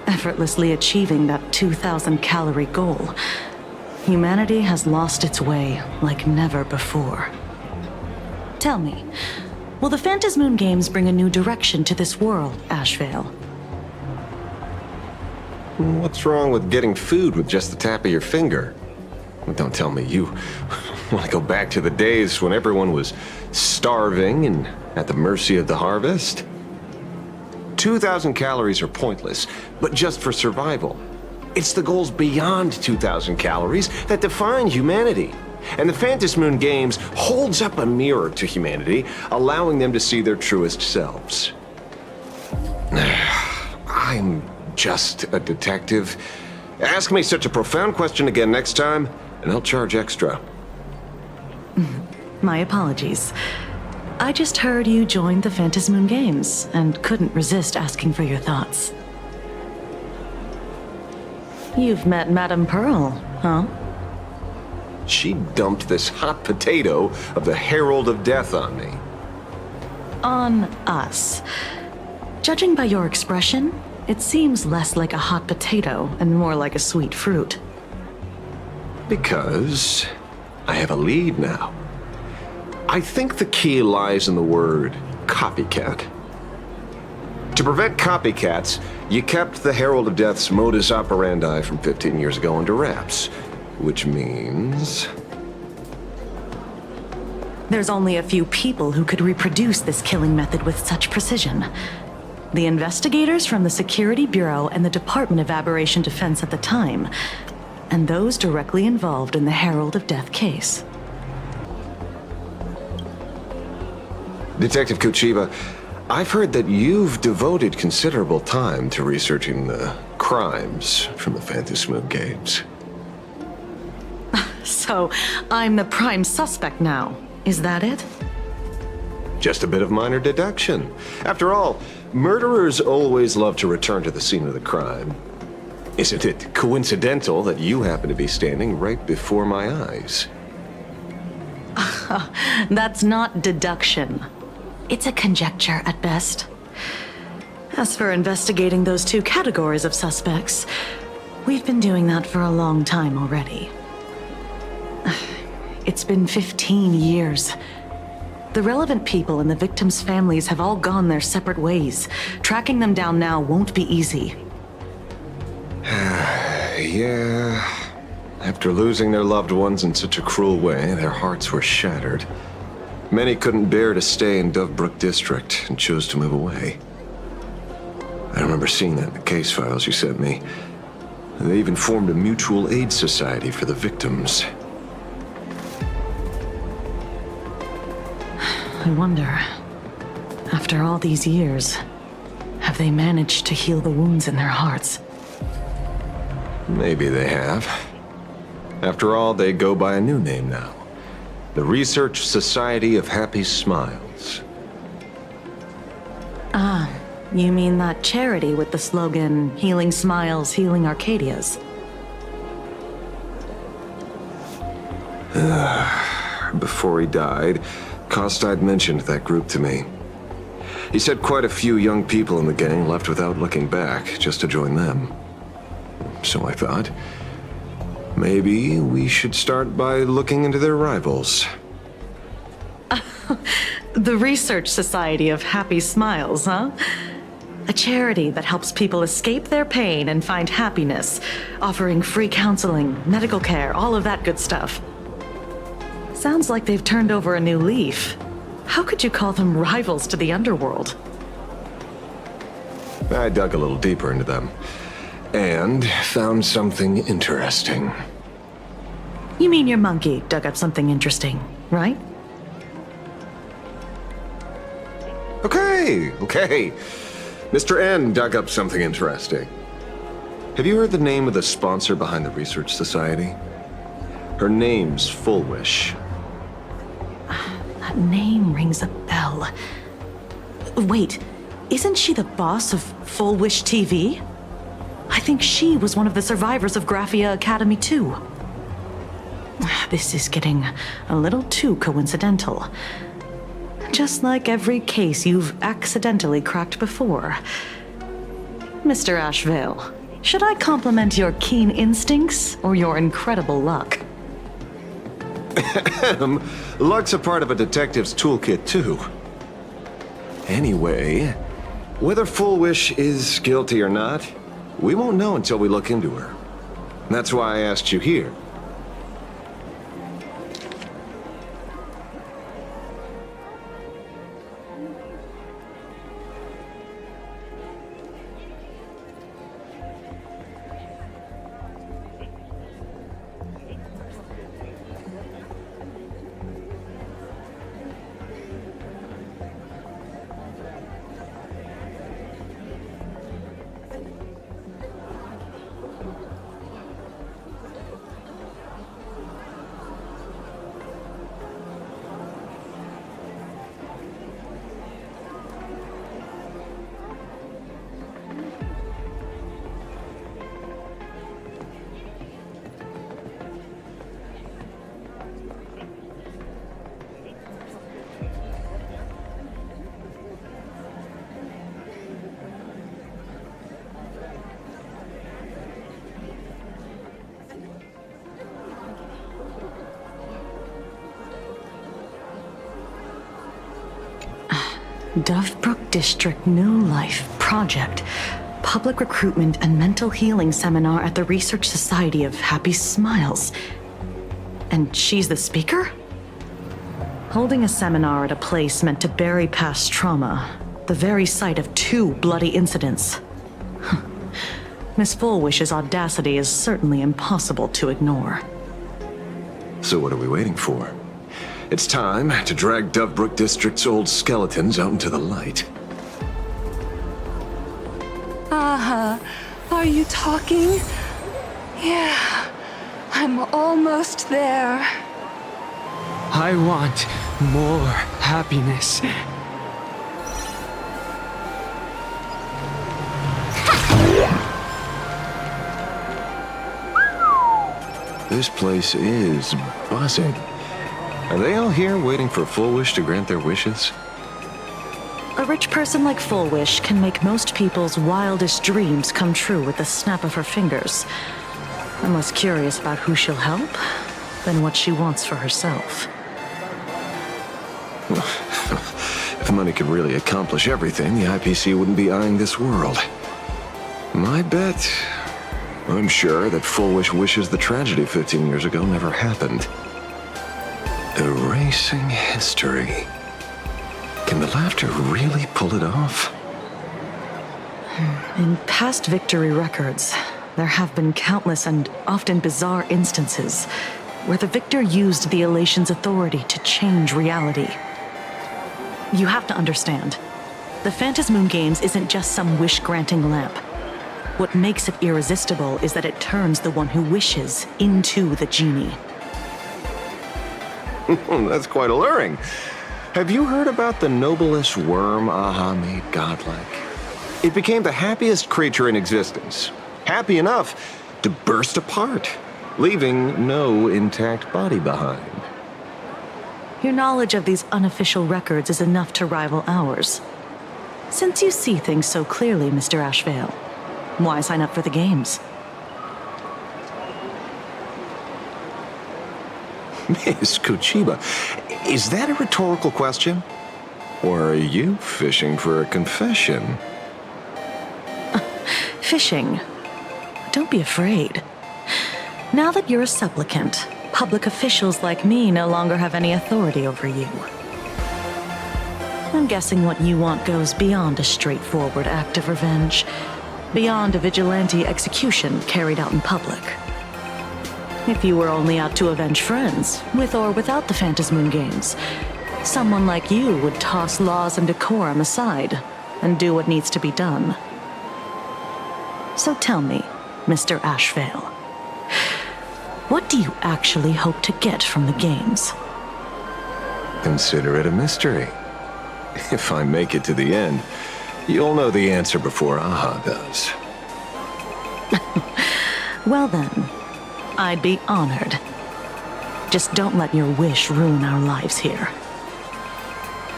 effortlessly achieving that 2,000 calorie goal, humanity has lost its way like never before. Tell me, will the Phantasmoon Games bring a new direction to this world, Ashvale? What's wrong with getting food with just the tap of your finger? Don't tell me you want to go back to the days when everyone was starving and at the mercy of the harvest? 2,000 calories are pointless, but just for survival. It's the goals beyond 2,000 calories that define humanity. And the Phantasmoon Games holds up a mirror to humanity, allowing them to see their truest selves. I'm just a detective. Ask me such a profound question again next time, and I'll charge extra. My apologies. I just heard you joined the Phantasmoon Games and couldn't resist asking for your thoughts. You've met Madame Pearl, huh? She dumped this hot potato of the Herald of Death on me. On us. Judging by your expression, it seems less like a hot potato and more like a sweet fruit. Because I have a lead now. I think the key lies in the word copycat. To prevent copycats, you kept the Herald of Death's modus operandi from 15 years ago under wraps. Which means... There's only a few people who could reproduce this killing method with such precision. The investigators from the Security Bureau and the Department of Aberration Defense at the time, and those directly involved in the Herald of Death case. Detective Kuchiba, I've heard that you've devoted considerable time to researching the crimes from the Phantasmoon Games. So, I'm the prime suspect now. Is that it? Just a bit of minor deduction. After all, murderers always love to return to the scene of the crime. Isn't it coincidental that you happen to be standing right before my eyes? That's not deduction. It's a conjecture at best. As for investigating those two categories of suspects, we've been doing that for a long time already. It's been 15 years. The relevant people and the victims' families have all gone their separate ways. Tracking them down now won't be easy. Yeah. After losing their loved ones in such a cruel way, their hearts were shattered. Many couldn't bear to stay in Dovebrook District and chose to move away. I remember seeing that in the case files you sent me. They even formed a mutual aid society for the victims. I wonder, after all these years, have they managed to heal the wounds in their hearts? Maybe they have. After all, they go by a new name now. The Research Society of Happy Smiles. Ah, you mean that charity with the slogan, Healing Smiles, Healing Arcadias? Before he died, Kostad mentioned that group to me. He said quite a few young people in the gang left without looking back, just to join them. So I thought, maybe we should start by looking into their rivals. The Research Society of Happy Smiles, huh? A charity that helps people escape their pain and find happiness, offering free counseling, medical care, all of that good stuff. Sounds like they've turned over a new leaf. How could you call them rivals to the underworld? I dug a little deeper into them, and found something interesting. You mean your monkey dug up something interesting, right? Okay. Mr. N dug up something interesting. Have you heard the name of the sponsor behind the Research Society? Her name's Fullwish. That name rings a bell. Wait, isn't she the boss of Fullwish TV? I think she was one of the survivors of Graphia Academy too. This is getting a little too coincidental. Just like every case you've accidentally cracked before. Mr. Ashvale, should I compliment your keen instincts or your incredible luck? Luck's a part of a detective's toolkit, too. Anyway, whether Fullwish is guilty or not, we won't know until we look into her. That's why I asked you here. Dovebrook District New Life Project. Public Recruitment and Mental Healing Seminar at the Research Society of Happy Smiles. And she's the speaker? Holding a seminar at a place meant to bury past trauma. The very site of 2 bloody incidents. Miss Fullwish's audacity is certainly impossible to ignore. So what are we waiting for? It's time to drag Dovebrook District's old skeletons out into the light. Are you talking? Yeah, I'm almost there. I want more happiness. This place is buzzing. Are they all here waiting for Fullwish to grant their wishes? A rich person like Fullwish can make most people's wildest dreams come true with the snap of her fingers. I'm less curious about who she'll help than what she wants for herself. If money could really accomplish everything, the IPC wouldn't be eyeing this world. My bet, I'm sure that Full Wish wishes the tragedy 15 years ago never happened. Erasing history. Can the laughter really pull it off? In past victory records, there have been countless and often bizarre instances where the victor used the elation's authority to change reality. You have to understand, the Phantasmoon Games isn't just some wish-granting lamp. What makes it irresistible is that it turns the one who wishes into the genie. That's quite alluring. Have you heard about the noblest worm Aha made godlike? It became the happiest creature in existence. Happy enough to burst apart, leaving no intact body behind. Your knowledge of these unofficial records is enough to rival ours. Since you see things so clearly, Mr. Ashvale, why sign up for the games? Miss Kuchiba, is that a rhetorical question? Or are you fishing for a confession? Fishing. Don't be afraid. Now that you're a supplicant, public officials like me no longer have any authority over you. I'm guessing what you want goes beyond a straightforward act of revenge, beyond a vigilante execution carried out in public. If you were only out to avenge friends, with or without the Phantasmoon Games, someone like you would toss laws and decorum aside and do what needs to be done. So tell me, Mr. Ashvale, what do you actually hope to get from the games? Consider it a mystery. If I make it to the end, you'll know the answer before Aha does. Well then, I'd be honored. Just don't let your wish ruin our lives here.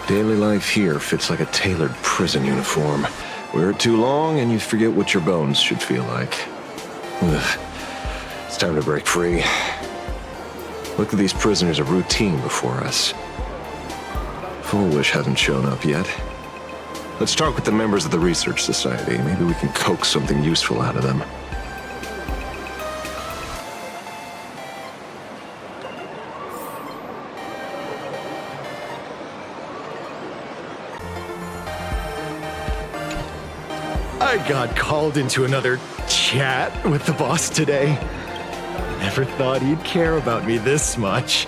Daily life here fits like a tailored prison uniform. Wear it too long and you forget what your bones should feel like. Ugh. It's time to break free. Look at these prisoners of routine before us. Full Wish hasn't shown up yet. Let's talk with the members of the Research Society. Maybe we can coax something useful out of them. I got called into another chat with the boss today. Never thought he'd care about me this much.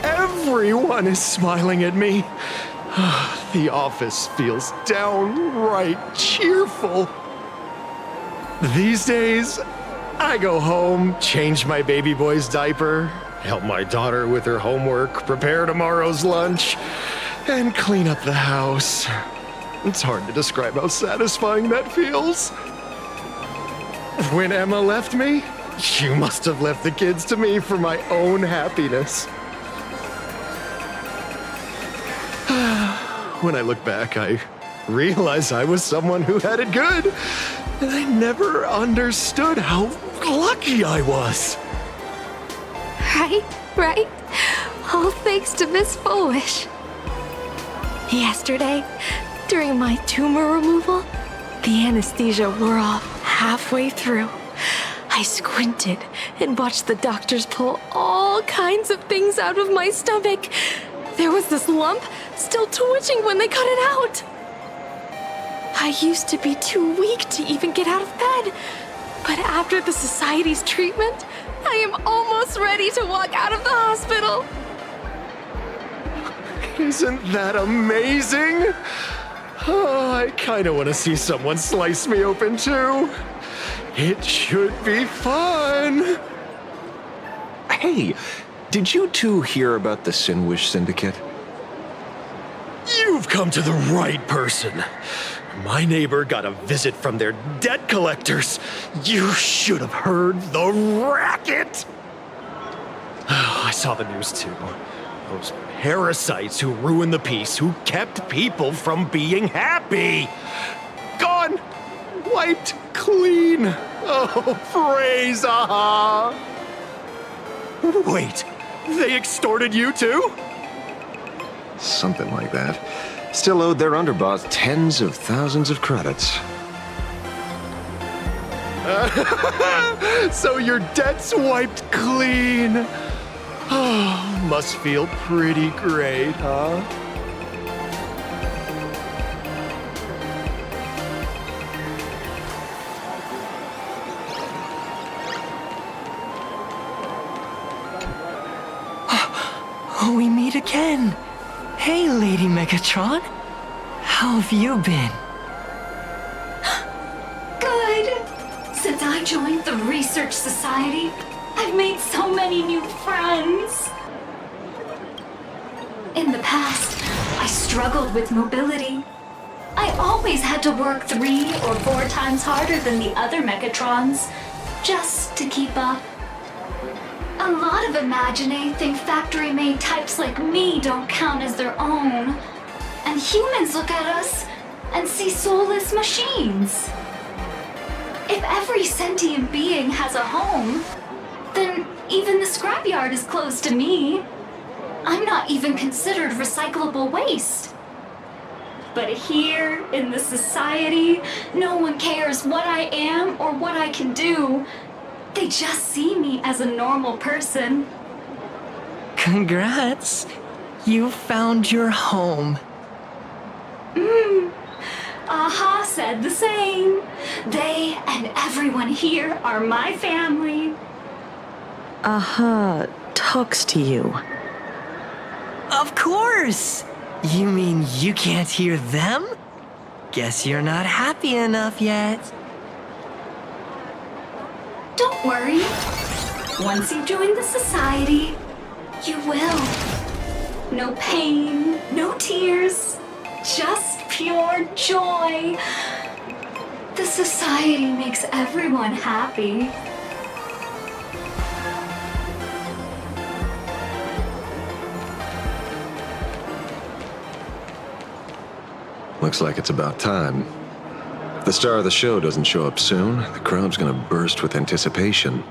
Everyone is smiling at me. The office feels downright cheerful. These days, I go home, change my baby boy's diaper, help my daughter with her homework, prepare tomorrow's lunch, and clean up the house. It's hard to describe how satisfying that feels. When Emma left me, she must have left the kids to me for my own happiness. When I look back, I realize I was someone who had it good, and I never understood how lucky I was. Right? All thanks to Miss Foolish. Yesterday, during my tumor removal, the anesthesia wore off halfway through. I squinted and watched the doctors pull all kinds of things out of my stomach. There was this lump still twitching when they cut it out. I used to be too weak to even get out of bed, but after the Society's treatment, I am almost ready to walk out of the hospital. Isn't that amazing? Oh, I kind of want to see someone slice me open too. It should be fun. Hey, did you two hear about the Sinwish Syndicate? You've come to the right person. My neighbor got a visit from their debt collectors. You should have heard the racket. I saw the news too. Those parasites who ruined the peace, who kept people from being happy. Gone. Wiped clean. Oh, praise Aha. Wait, they extorted you too? Something like that. Still owed their underboss tens of thousands of credits. So your debt's wiped clean. Oh, must feel pretty great, huh? We meet again. Hey, Lady Megatron. How have you been? Good. Since I joined the Research Society, I've made so many new friends. In the past, I struggled with mobility. I always had to work 3 or 4 times harder than the other Megatrons, just to keep up. A lot of Imagine think factory-made types like me don't count as their own. And humans look at us and see soulless machines. If every sentient being has a home, then even the scrapyard is close to me. I'm not even considered recyclable waste. But here, in the society, no one cares what I am or what I can do. They just see me as a normal person. Congrats. You found your home. Aha said the same. They and everyone here are my family. Aha talks to you. Of course! You mean you can't hear them? Guess you're not happy enough yet. Don't worry. Once you join the society, you will. No pain, no tears, just pure joy. The society makes everyone happy. Looks like it's about time. If the star of the show doesn't show up soon, the crowd's gonna burst with anticipation.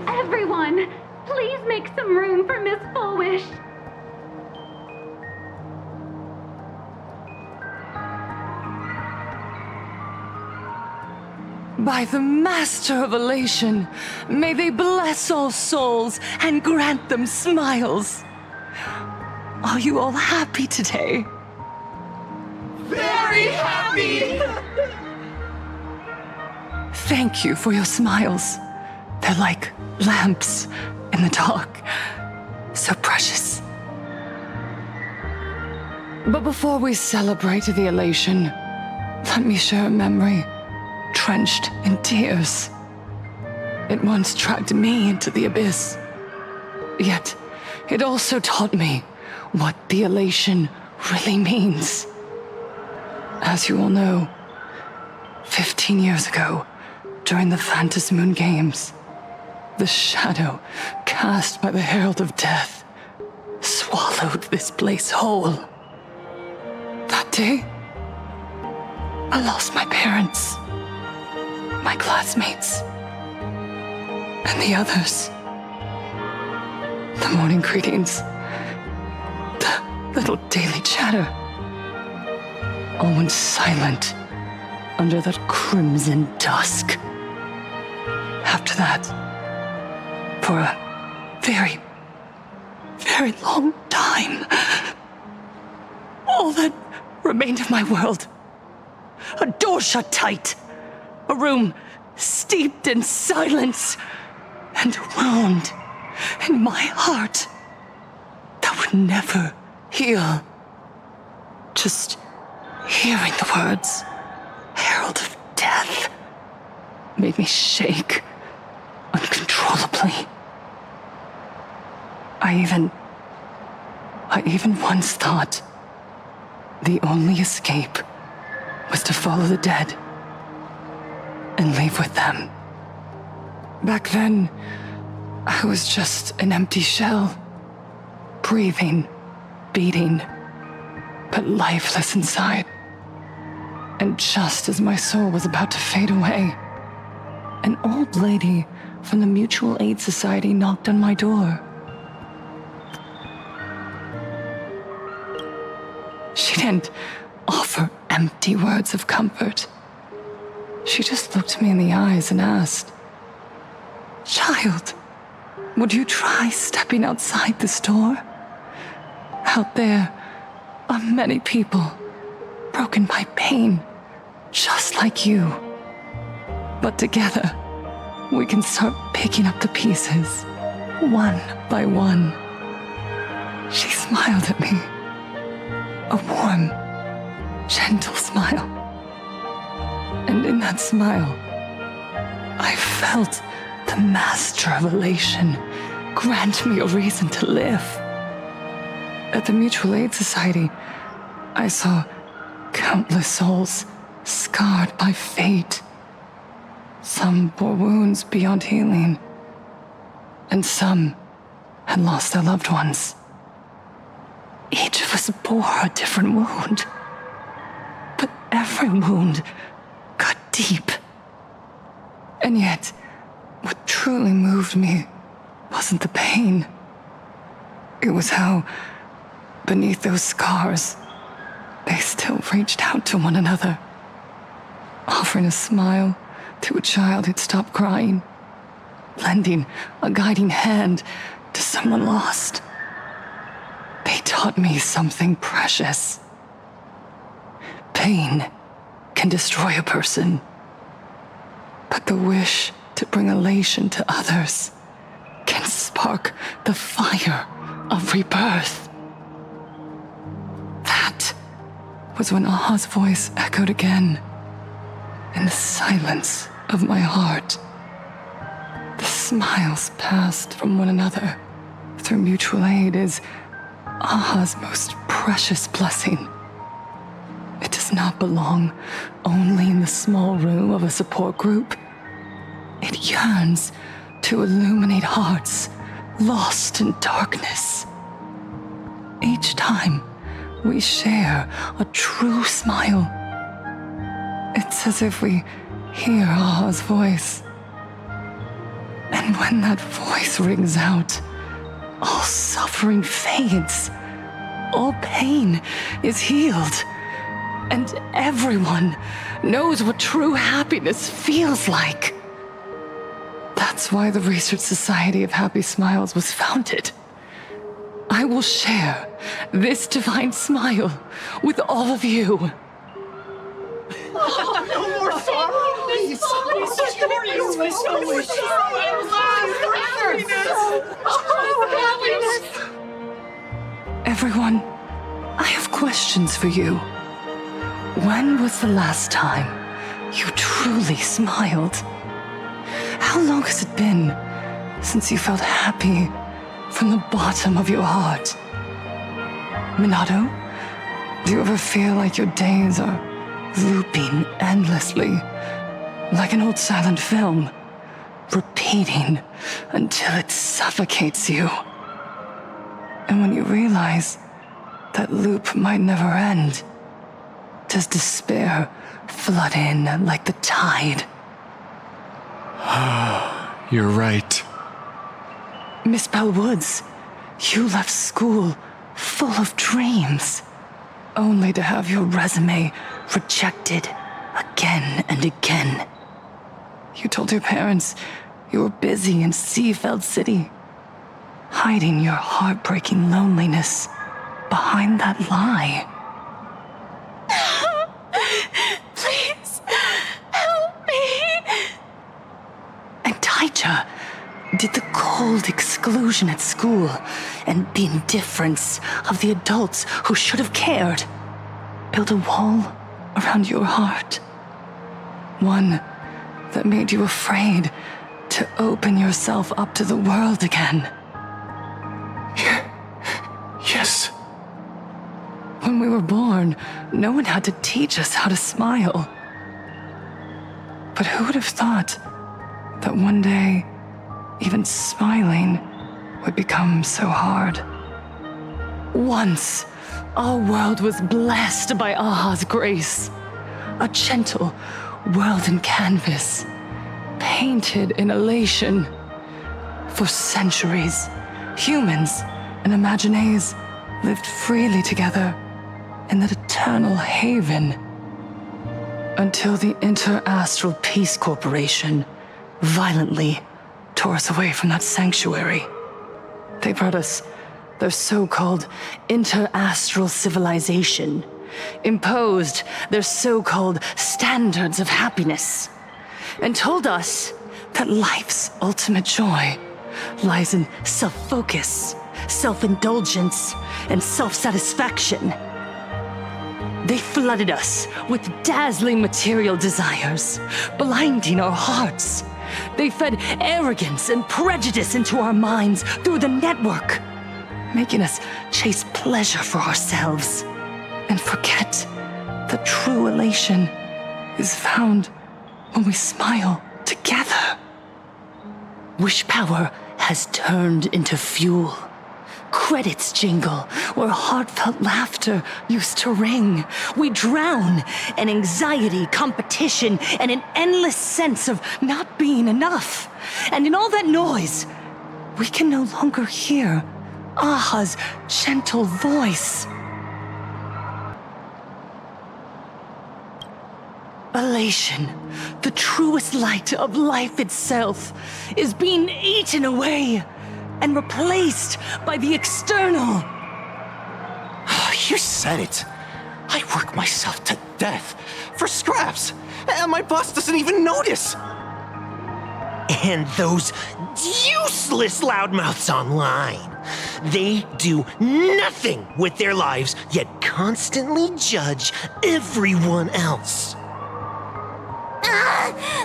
Everyone, please make some room for Miss Fullwish. By the Master of Elation, may they bless all souls and grant them smiles. Are you all happy today? Very happy! Thank you for your smiles. They're like lamps in the dark. So precious. But before we celebrate the elation, let me share a memory drenched in tears. It once dragged me into the abyss. Yet, it also taught me what the elation really means. As you all know, 15 years ago, during the Phantom Moon Games, the shadow cast by the Herald of Death swallowed this place whole. That day, I lost my parents, my classmates, and the others. The morning greetings, the little daily chatter, all went silent under that crimson dusk. After that, for a very, very long time, all that remained of my world, a door shut tight, a room steeped in silence, and a wound in my heart that would never heal. Just hearing the words, Herald of Death, made me shake uncontrollably. I even once thought the only escape was to follow the dead and leave with them. Back then, I was just an empty shell, breathing, beating, but lifeless inside. And just as my soul was about to fade away, an old lady from the Mutual Aid Society knocked on my door. didn't offer empty words of comfort. She just looked me in the eyes and asked, "Child, would you try stepping outside this door? Out there are many people broken by pain, just like you. But together, we can start picking up the pieces, one by one." She smiled at me. A warm, gentle smile. And in that smile, I felt the master of elation grant me a reason to live. At the Mutual Aid Society, I saw countless souls scarred by fate. Some bore wounds beyond healing, and some had lost their loved ones. Each of us bore a different wound, but every wound cut deep. And yet, what truly moved me wasn't the pain. It was how, beneath those scars, they still reached out to one another, offering a smile to a child who'd stopped crying, lending a guiding hand to someone lost. They taught me something precious. Pain can destroy a person, but the wish to bring elation to others can spark the fire of rebirth. That was when Aha's voice echoed again in the silence of my heart. The smiles passed from one another through mutual aid is Aha's most precious blessing. It does not belong only in the small room of a support group. It yearns to illuminate hearts lost in darkness. Each time we share a true smile, it's as if we hear Aha's voice. And when that voice rings out, all suffering fades, all pain is healed, and everyone knows what true happiness feels like. That's why the Research Society of Happy Smiles was founded. I will share this divine smile with all of you. Oh, no more sorrow! Please, Everyone, I have questions for you. When was the last time you truly smiled? How long has it been since you felt happy from the bottom of your heart? Minato, do you ever feel like your days are looping endlessly, like an old silent film, repeating until it suffocates you? And when you realize that loop might never end, does despair flood in like the tide? You're right. Miss Bellwoods, you left school full of dreams, only to have your resume rejected again and again. You told your parents you were busy in Seafeld City, hiding your heartbreaking loneliness behind that lie. Please, help me. And Taija did the cold exclusion at school and the indifference of the adults who should have cared build a wall around your heart. One that made you afraid to open yourself up to the world again. Yes. When we were born, no one had to teach us how to smile. But who would have thought that one day, even smiling would become so hard? Once, our world was blessed by Aha's grace. A gentle world in canvas, painted in elation. For centuries, humans and Imaginaes lived freely together in that eternal haven. Until the Inter-Astral Peace Corporation violently tore us away from that sanctuary. They brought us their so-called inter-astral civilization, imposed their so-called standards of happiness, and told us that life's ultimate joy lies in self-focus, self-indulgence, and self-satisfaction. They flooded us with dazzling material desires, blinding our hearts. They fed arrogance and prejudice into our minds through the network, making us chase pleasure for ourselves and forget that true elation is found when we smile together. Wish power has turned into fuel. Credits jingle where heartfelt laughter used to ring. We drown in anxiety, competition, and an endless sense of not being enough. And in all that noise, we can no longer hear Aha's gentle voice. Elation, the truest light of life itself, is being eaten away and replaced by the external. You said it. I work myself to death for scraps, and my boss doesn't even notice. And those useless loudmouths online. They do nothing with their lives, yet constantly judge everyone else.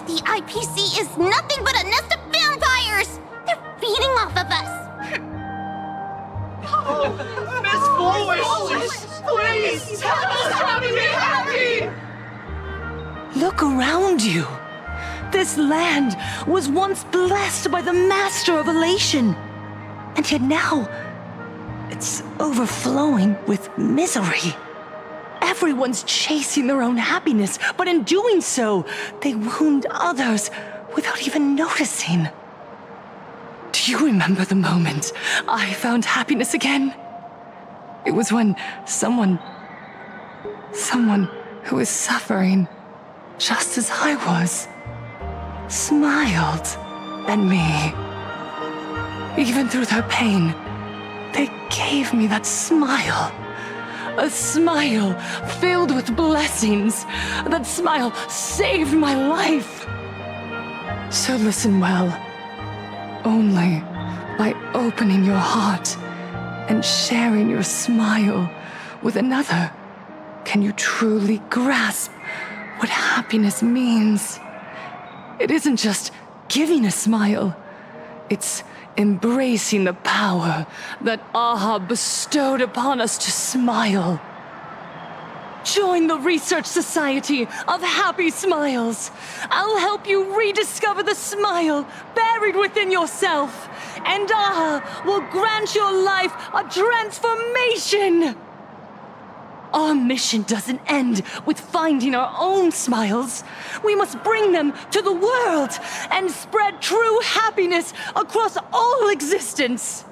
The IPC is nothing but a nest of vampires! They're feeding off of us! Miss Foolish! Please, tell us how to be happy! Look around you. This land was once blessed by the master of elation. And yet now, it's overflowing with misery. Everyone's chasing their own happiness, but in doing so, they wound others without even noticing. Do you remember the moment I found happiness again? It was when someone who was suffering just as I was, smiled at me. Even through their pain, they gave me that smile. A smile filled with blessings. That smile saved my life. So listen well. Only by opening your heart and sharing your smile with another can you truly grasp what happiness means. It isn't just giving a smile. It's embracing the power that Aha bestowed upon us to smile. Join the Research Society of Happy Smiles. I'll help you rediscover the smile buried within yourself, and Aha will grant your life a transformation. Our mission doesn't end with finding our own smiles. We must bring them to the world and spread true happiness across all existence.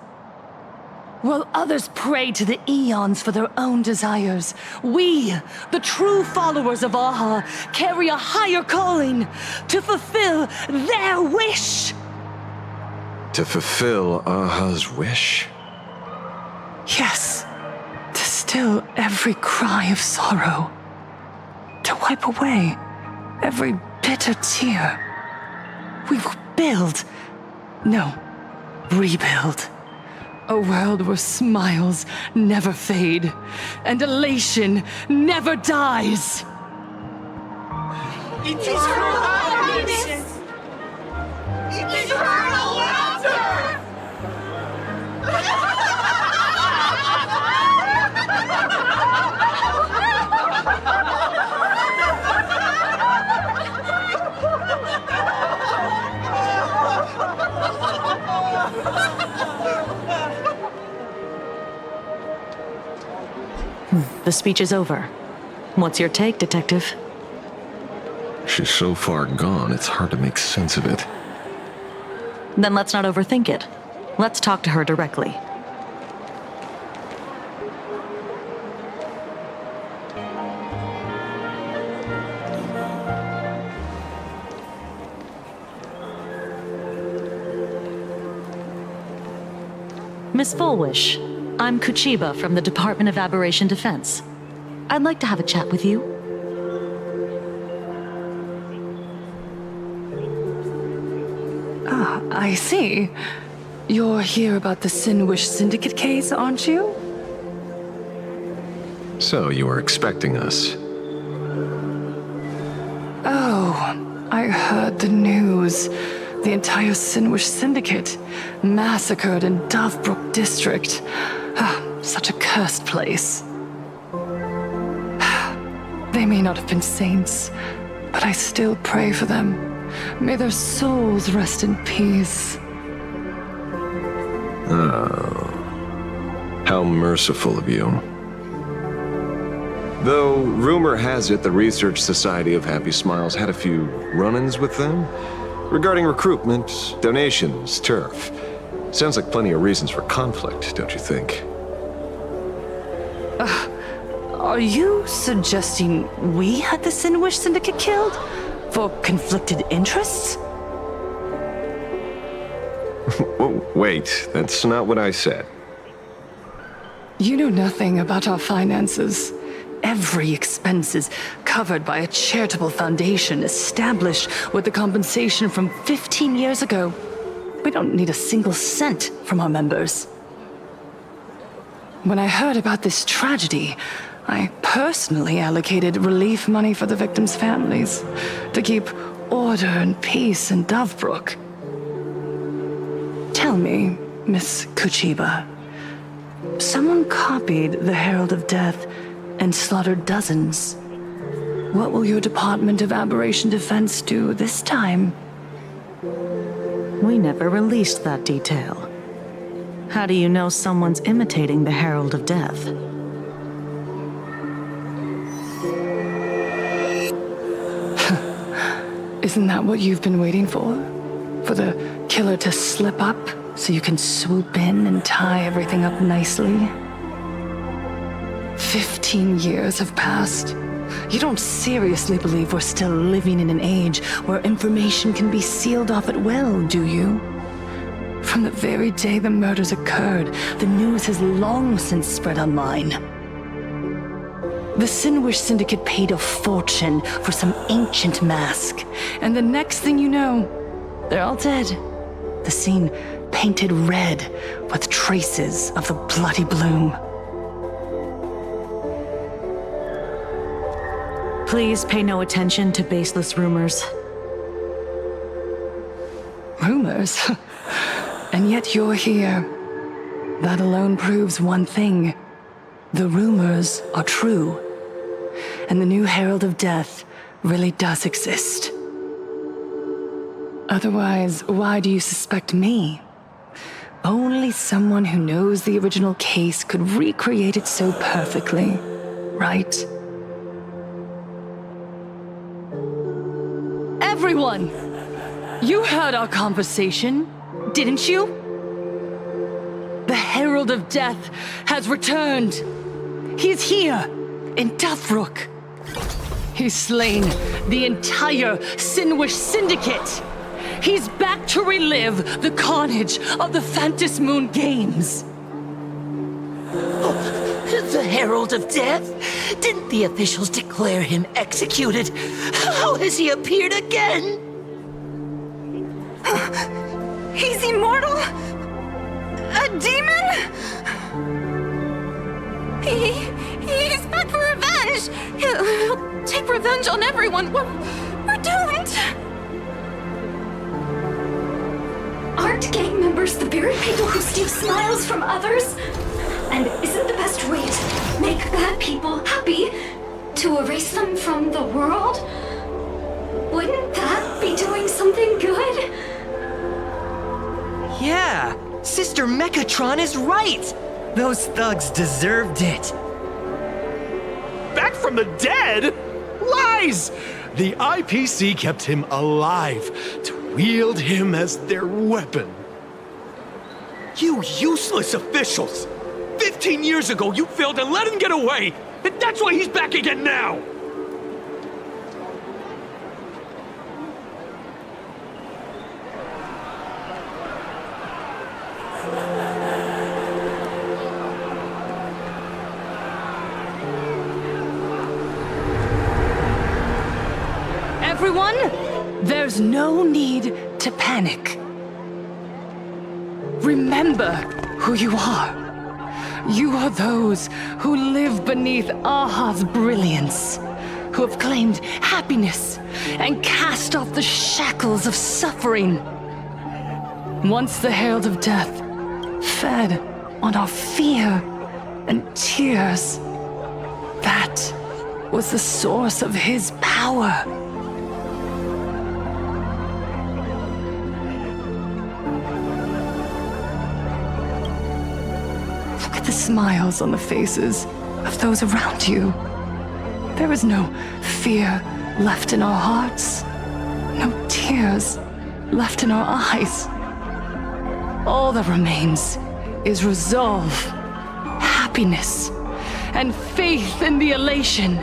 While others pray to the eons for their own desires, we, the true followers of Aha, carry a higher calling to fulfill their wish. To fulfill Aha's wish? Yes. To still every cry of sorrow. To wipe away every bitter tear. We will build, no, rebuild. A world where smiles never fade and elation never dies. Eternal happiness! Eternal laughter! The speech is over. What's your take, Detective? She's so far gone, it's hard to make sense of it. Then let's not overthink it. Let's talk to her directly. Miss Fullwish, I'm Kuchiba from the Department of Aberration Defense. I'd like to have a chat with you. Ah, I see. You're here about the Sinwish Syndicate case, aren't you? So you were expecting us. Oh, I heard the news. The entire Sinwish Syndicate massacred in Dovebrook District. Ah, such a cursed place. They may not have been saints, but I still pray for them. May their souls rest in peace. Oh, how merciful of you. Though, rumor has it the Research Society of Happy Smiles had a few run-ins with them regarding recruitment, donations, turf. Sounds like plenty of reasons for conflict, don't you think? Are you suggesting we had the Sinwish Syndicate killed? For conflicted interests? Wait, that's not what I said. You know nothing about our finances. Every expense is covered by a charitable foundation established with the compensation from 15 years ago. We don't need a single cent from our members. When I heard about this tragedy, I personally allocated relief money for the victims' families to keep order and peace in Dovebrook. Tell me, Miss Kuchiba, someone copied the Herald of Death and slaughtered dozens. What will your Department of Aberration Defense do this time? We never released that detail. How do you know someone's imitating the Herald of Death? Isn't that what you've been waiting for? For the killer to slip up so you can swoop in and tie everything up nicely? 15 years have passed. You don't seriously believe we're still living in an age where information can be sealed off at will, do you? From the very day the murders occurred, the news has long since spread online. The Sinwish Syndicate paid a fortune for some ancient mask, and the next thing you know, they're all dead. The scene painted red with traces of the bloody bloom. Please pay no attention to baseless rumors. Rumors? And yet you're here. That alone proves one thing. The rumors are true. And the new Herald of Death really does exist. Otherwise, why do you suspect me? Only someone who knows the original case could recreate it so perfectly, right? Everyone! You heard our conversation, didn't you? The Herald of Death has returned. He's here, in Dovebrook. He's slain the entire Sinwish Syndicate. He's back to relive the carnage of the Phantom Moon Games. The Herald of Death? Didn't the officials declare him executed? How has he appeared again? He's immortal? A demon? He's back for revenge! He'll take revenge on everyone. We're doomed! Aren't gang members the very people who steal smiles from others? And isn't the best way to make bad people happy to erase them from the world? Wouldn't that be doing something good? Yeah, Sister Mechatron is right! Those thugs deserved it. Back from the dead? Lies! The IPC kept him alive to wield him as their weapon. You useless officials! 15 years ago, you failed and let him get away! And that's why he's back again now! everyone! There's no need to panic. Remember who you are. You are those who live beneath Aha's brilliance, who have claimed happiness and cast off the shackles of suffering. Once the herald of death fed on our fear and tears, that was the source of his power. Look at the smiles on the faces of those around you. There is no fear left in our hearts, no tears left in our eyes. All that remains is resolve, happiness, and faith in the elation.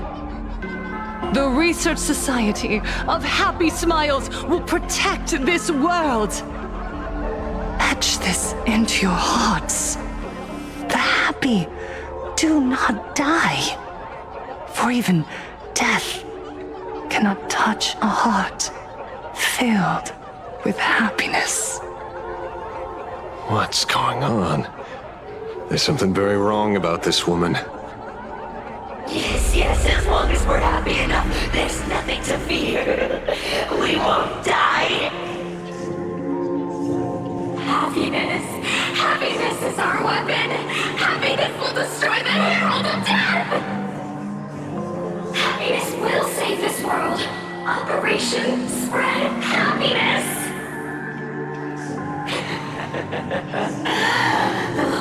The Research Society of Happy Smiles will protect this world. Etch this into your hearts. The happy do not die, for even death cannot touch a heart filled with happiness. What's going on? There's something very wrong about this woman. Yes, as long as we're happy enough, there's nothing to fear. We won't die. Happiness is our weapon. Happiness will destroy the herald of death. Happiness will save this world. Operation Spread Happiness.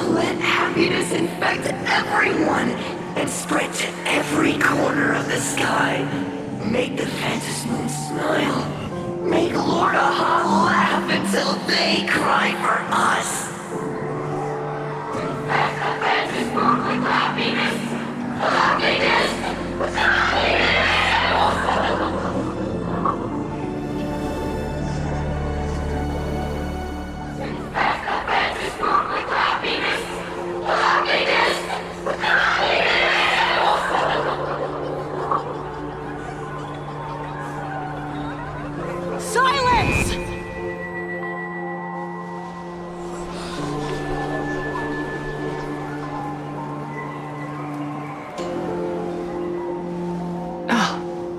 Let happiness infect everyone and spread to every corner of the sky. Make the Phantom Moon smile. Make Lord Aha laugh until they cry for us. Infect the Phantom Moon with happiness. Happiness. Happiness. Silence!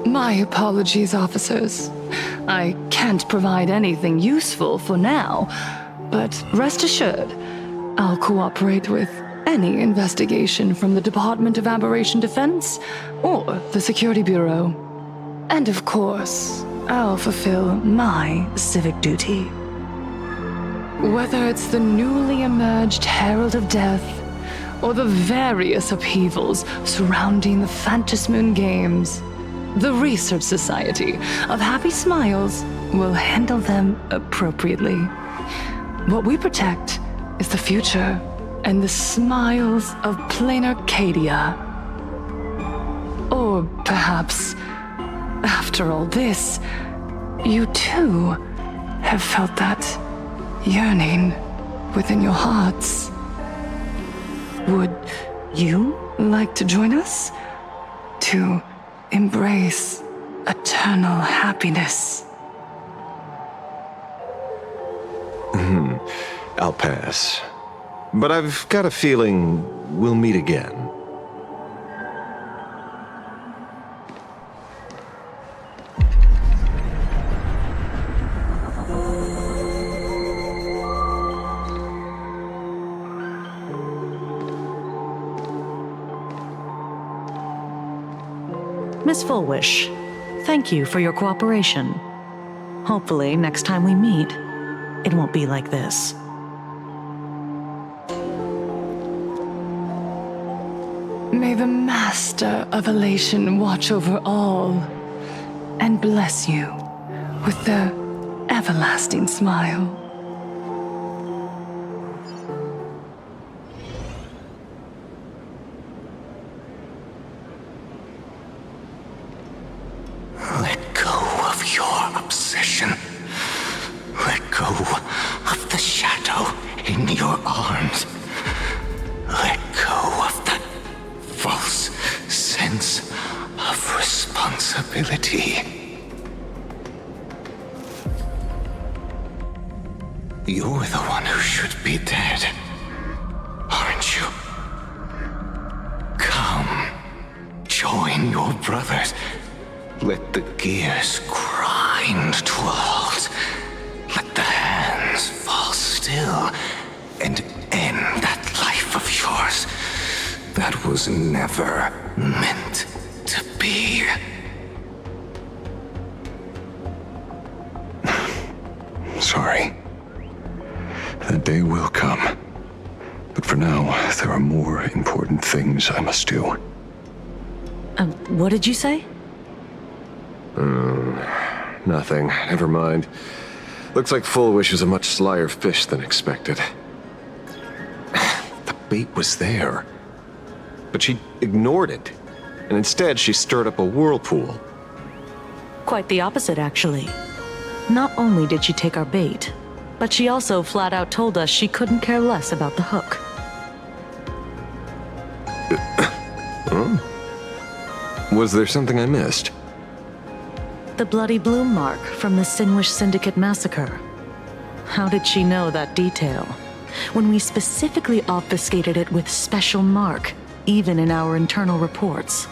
My apologies, officers. I can't provide anything useful for now, but rest assured, I'll cooperate with any investigation from the Department of Aberration Defense or the Security Bureau. And of course, I'll fulfill my civic duty. Whether it's the newly emerged Herald of Death or the various upheavals surrounding the Phantasmoon Games, the Research Society of Happy Smiles will handle them appropriately. What we protect is the future and the smiles of plain Arcadia. Or perhaps, after all this, you too have felt that yearning within your hearts. Would you like to join us to embrace eternal happiness? I'll pass. But I've got a feeling we'll meet again. Miss Fullwish, thank you for your cooperation. Hopefully, next time we meet, it won't be like this. May the Master of Elation watch over all and bless you with the everlasting smile. Let go of your obsession. Let go of the shadow in your arms. Let go of that false sense of responsibility. You're the one who should be dead, aren't you? Come, join your brothers. Let the gears grind to a halt. Let the hands fall still and end that life of yours that was never meant to be. Sorry. That day will come. But for now, there are more important things I must do. What did you say? Nothing. Never mind. Looks like Full Wish is a much slyer fish than expected. The bait was there. But she ignored it. And instead, she stirred up a whirlpool. Quite the opposite, actually. Not only did she take our bait, but she also flat out told us she couldn't care less about the hook. Was there something I missed? The bloody bloom mark from the Sinwish Syndicate massacre. How did she know that detail? When we specifically obfuscated it with special mark, even in our internal reports.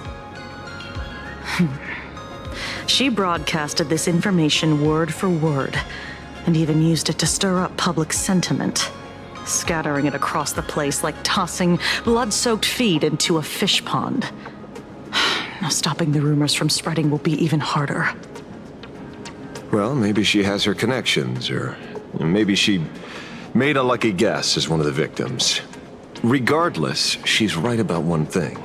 She broadcasted this information word for word, and even used it to stir up public sentiment, scattering it across the place like tossing blood-soaked feed into a fish pond. Now stopping the rumors from spreading will be even harder. Well, maybe she has her connections, or maybe she made a lucky guess as one of the victims. Regardless, she's right about one thing.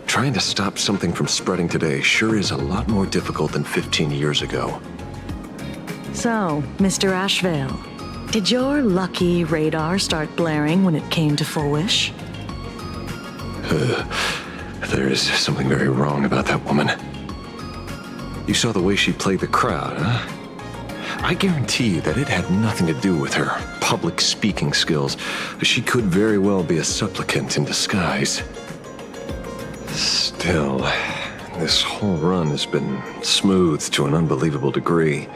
Trying to stop something from spreading today sure is a lot more difficult than 15 years ago. So, Mr. Ashvale, did your lucky radar start blaring when it came to Full Wish? There is something very wrong about that woman. You saw the way she played the crowd, huh? I guarantee you that it had nothing to do with her public speaking skills. She could very well be a supplicant in disguise. Still, this whole run has been smoothed to an unbelievable degree.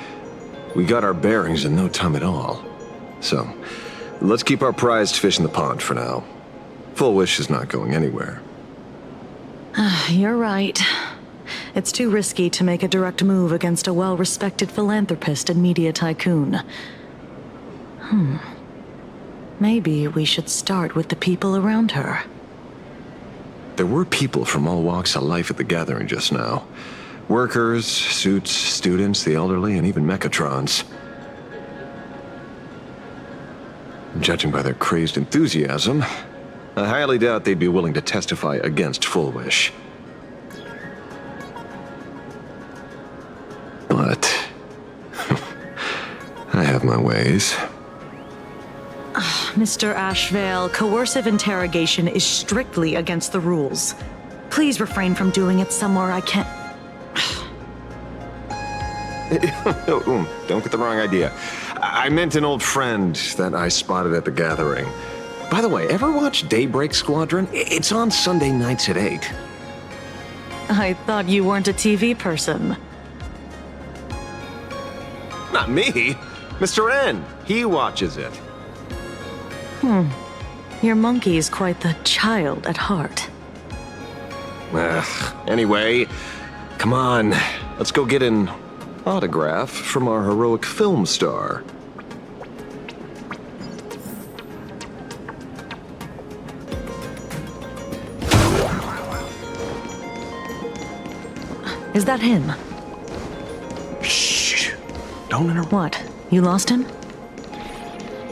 We got our bearings in no time at all. So, let's keep our prized fish in the pond for now. Full Wish is not going anywhere. You're right. It's too risky to make a direct move against a well-respected philanthropist and media tycoon. Maybe we should start with the people around her. There were people from all walks of life at the gathering just now. Workers, suits, students, the elderly, and even mechatrons. Judging by their crazed enthusiasm, I highly doubt they'd be willing to testify against Full Wish. But I have my ways. Mr. Ashvale, coercive interrogation is strictly against the rules. Please refrain from doing it somewhere I can't... Don't get the wrong idea. I meant an old friend that I spotted at the gathering. By the way, ever watch Daybreak Squadron? It's on Sunday nights at 8. I thought you weren't a TV person. Not me. Mr. N. He watches it. Your monkey is quite the child at heart. Anyway, come on. Let's go get an autograph from our heroic film star. Is that him? Shh. Don't interrupt. What? You lost him?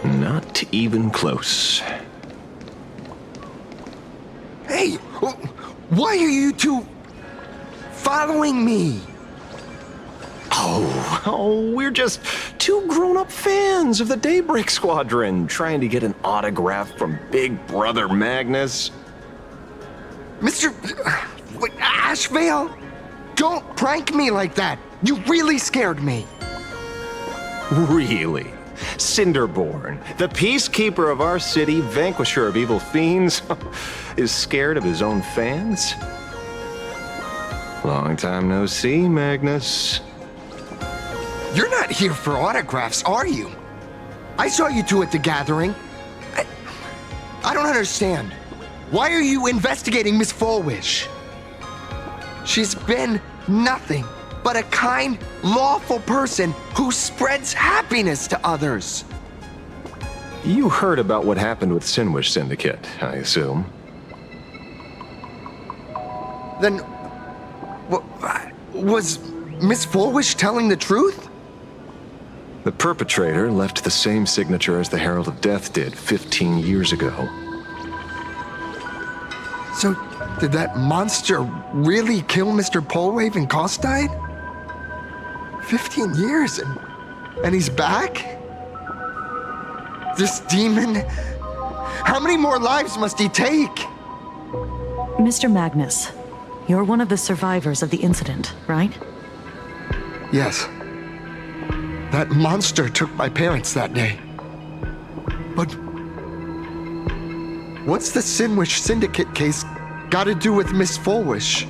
Not even close. Hey, why are you two following me? Oh, we're just two grown-up fans of the Daybreak Squadron trying to get an autograph from Big Brother Magnus. Mr. Ashvale? Don't prank me like that. You really scared me. Really? Cinderborn, the peacekeeper of our city, vanquisher of evil fiends, is scared of his own fans? Long time no see, Magnus. You're not here for autographs, are you? I saw you two at the gathering. I don't understand. Why are you investigating Miss Fulwish? She's been nothing but a kind, lawful person who spreads happiness to others. You heard about what happened with Sinwish Syndicate, I assume. Then, was Miss Fulwish telling the truth? The perpetrator left the same signature as the Herald of Death did 15 years ago. So, did that monster really kill Mr. Polwave and Costide? 15 years and he's back? This demon? How many more lives must he take? Mr. Magnus, you're one of the survivors of the incident, right? Yes. That monster took my parents that day. But what's the Sinwish Syndicate case got to do with Miss Fulwish?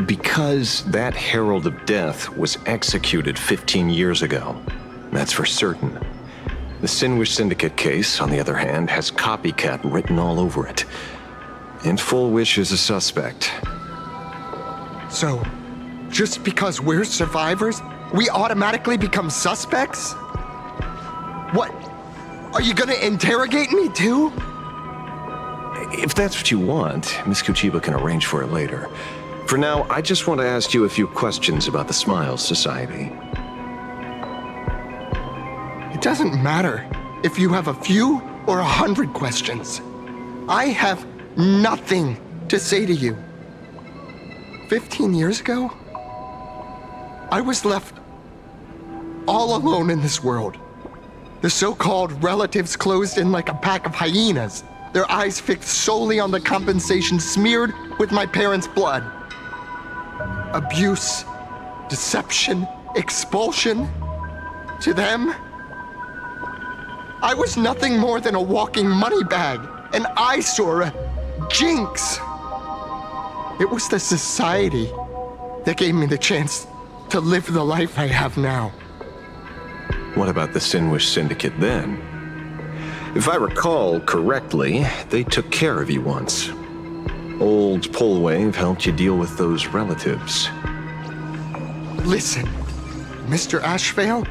Because that Herald of Death was executed 15 years ago. That's for certain. The Sinwish Syndicate case, on the other hand, has copycat written all over it. And Fulwish is a suspect. So, just because we're survivors, we automatically become suspects? What? Are you gonna interrogate me too? If that's what you want, Miss Kuchiba can arrange for it later. For now, I just want to ask you a few questions about the Smiles Society. It doesn't matter if you have a few or 100 questions. I have nothing to say to you. 15 years ago, I was left all alone in this world. The so-called relatives closed in like a pack of hyenas, their eyes fixed solely on the compensation smeared with my parents' blood. Abuse, deception, expulsion. To them, I was nothing more than a walking money bag, an eyesore, a jinx. It was the society that gave me the chance to live the life I have now. What about the Sinwish Syndicate then? If I recall correctly, they took care of you once. Old Polwave helped you deal with those relatives. Listen, Mr. Ashvale,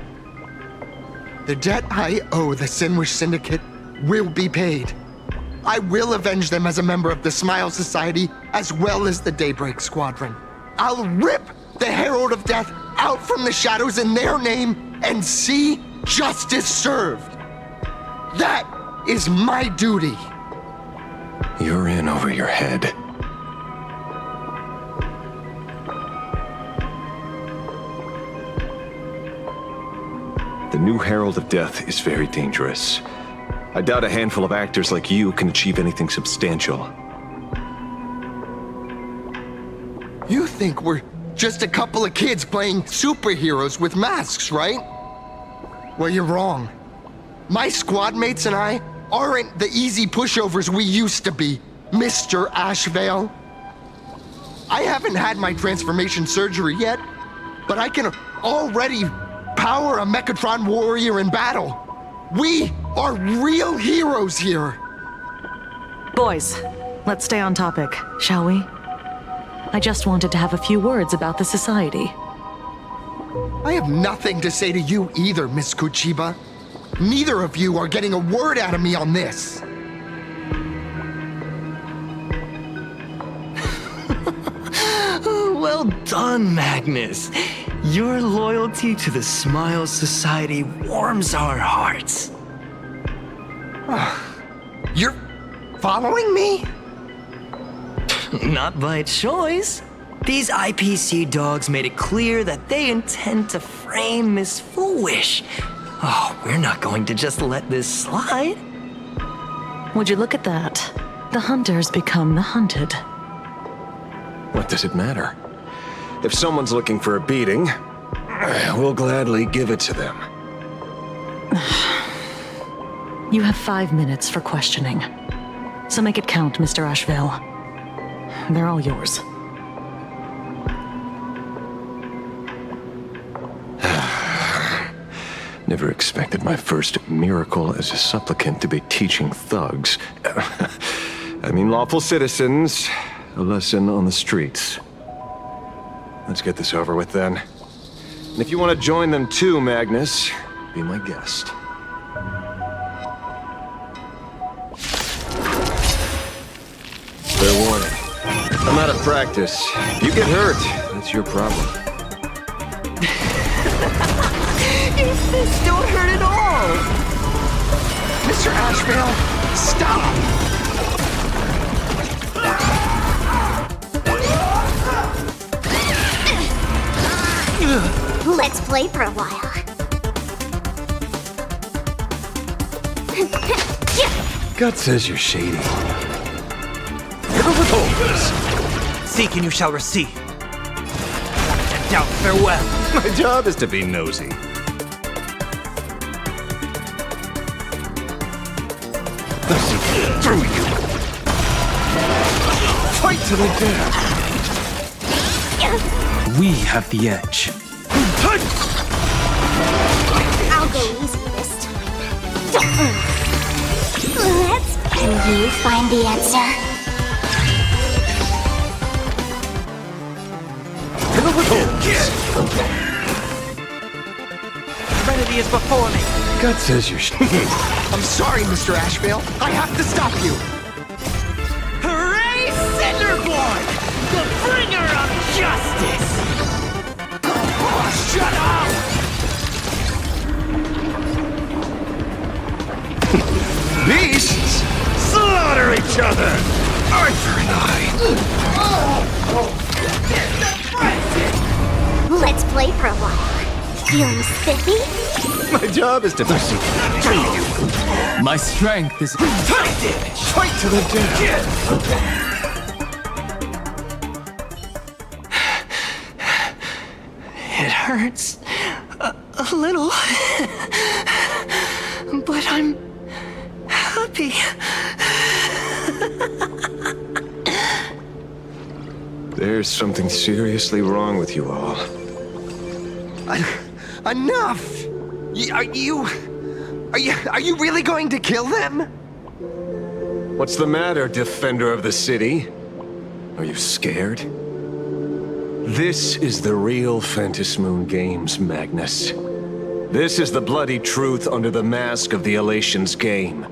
the debt I owe the Sinwish Syndicate will be paid. I will avenge them as a member of the Smile Society as well as the Daybreak Squadron. I'll rip the Herald of Death out from the shadows in their name and see justice served. That is my duty. You're in over your head. The new Herald of Death is very dangerous. I doubt a handful of actors like you can achieve anything substantial. You think we're just a couple of kids playing superheroes with masks, right? Well, you're wrong. My squad mates and I aren't the easy pushovers we used to be, Mr. Ashvale. I haven't had my transformation surgery yet, but I can already power a Mechatron warrior in battle. We are real heroes here. Boys, let's stay on topic, shall we? I just wanted to have a few words about the society. I have nothing to say to you either, Miss Kuchiba. Neither of you are getting a word out of me on this. Well done, Magnus. Your loyalty to the Smile Society warms our hearts. You're following me? Not by choice. These IPC dogs made it clear that they intend to frame Miss Fulwish. Oh, we're not going to just let this slide. Would you look at that? The hunters become the hunted. What does it matter? If someone's looking for a beating, we'll gladly give it to them. You have 5 minutes for questioning. So make it count, Mr. Ashvale. They're all yours. Never expected my first miracle as a supplicant to be teaching thugs. I mean lawful citizens, a lesson on the streets. Let's get this over with then. And if you want to join them too, Magnus, be my guest. Fair warning. I'm out of practice. If you get hurt, that's your problem. Your fists don't hurt at all! Mr. Ashvale, stop! Let's play for a while. Gut says you're shady. Seek and you shall receive. And doubt farewell. My job is to be nosy. Through you. Fight to the death. We have the edge. I'll go easy this time. Can you find the answer? Serenity is before me. Gut says you're I'm sorry, Mr. Ashvale. I have to stop you. Hooray, Cinderborn! The bringer of justice! Shut up! beasts slaughter each other. Arthur and I. Let's play for a while. Feeling spiffy? My job is to through you. My strength is Fight to the death. It hurts a little, but I'm happy. There's something seriously wrong with you all. Enough! Are you really going to kill them? What's the matter, defender of the city? Are you scared? This is the real Phantasmoon Games, Magnus. This is the bloody truth under the mask of the Elation's game.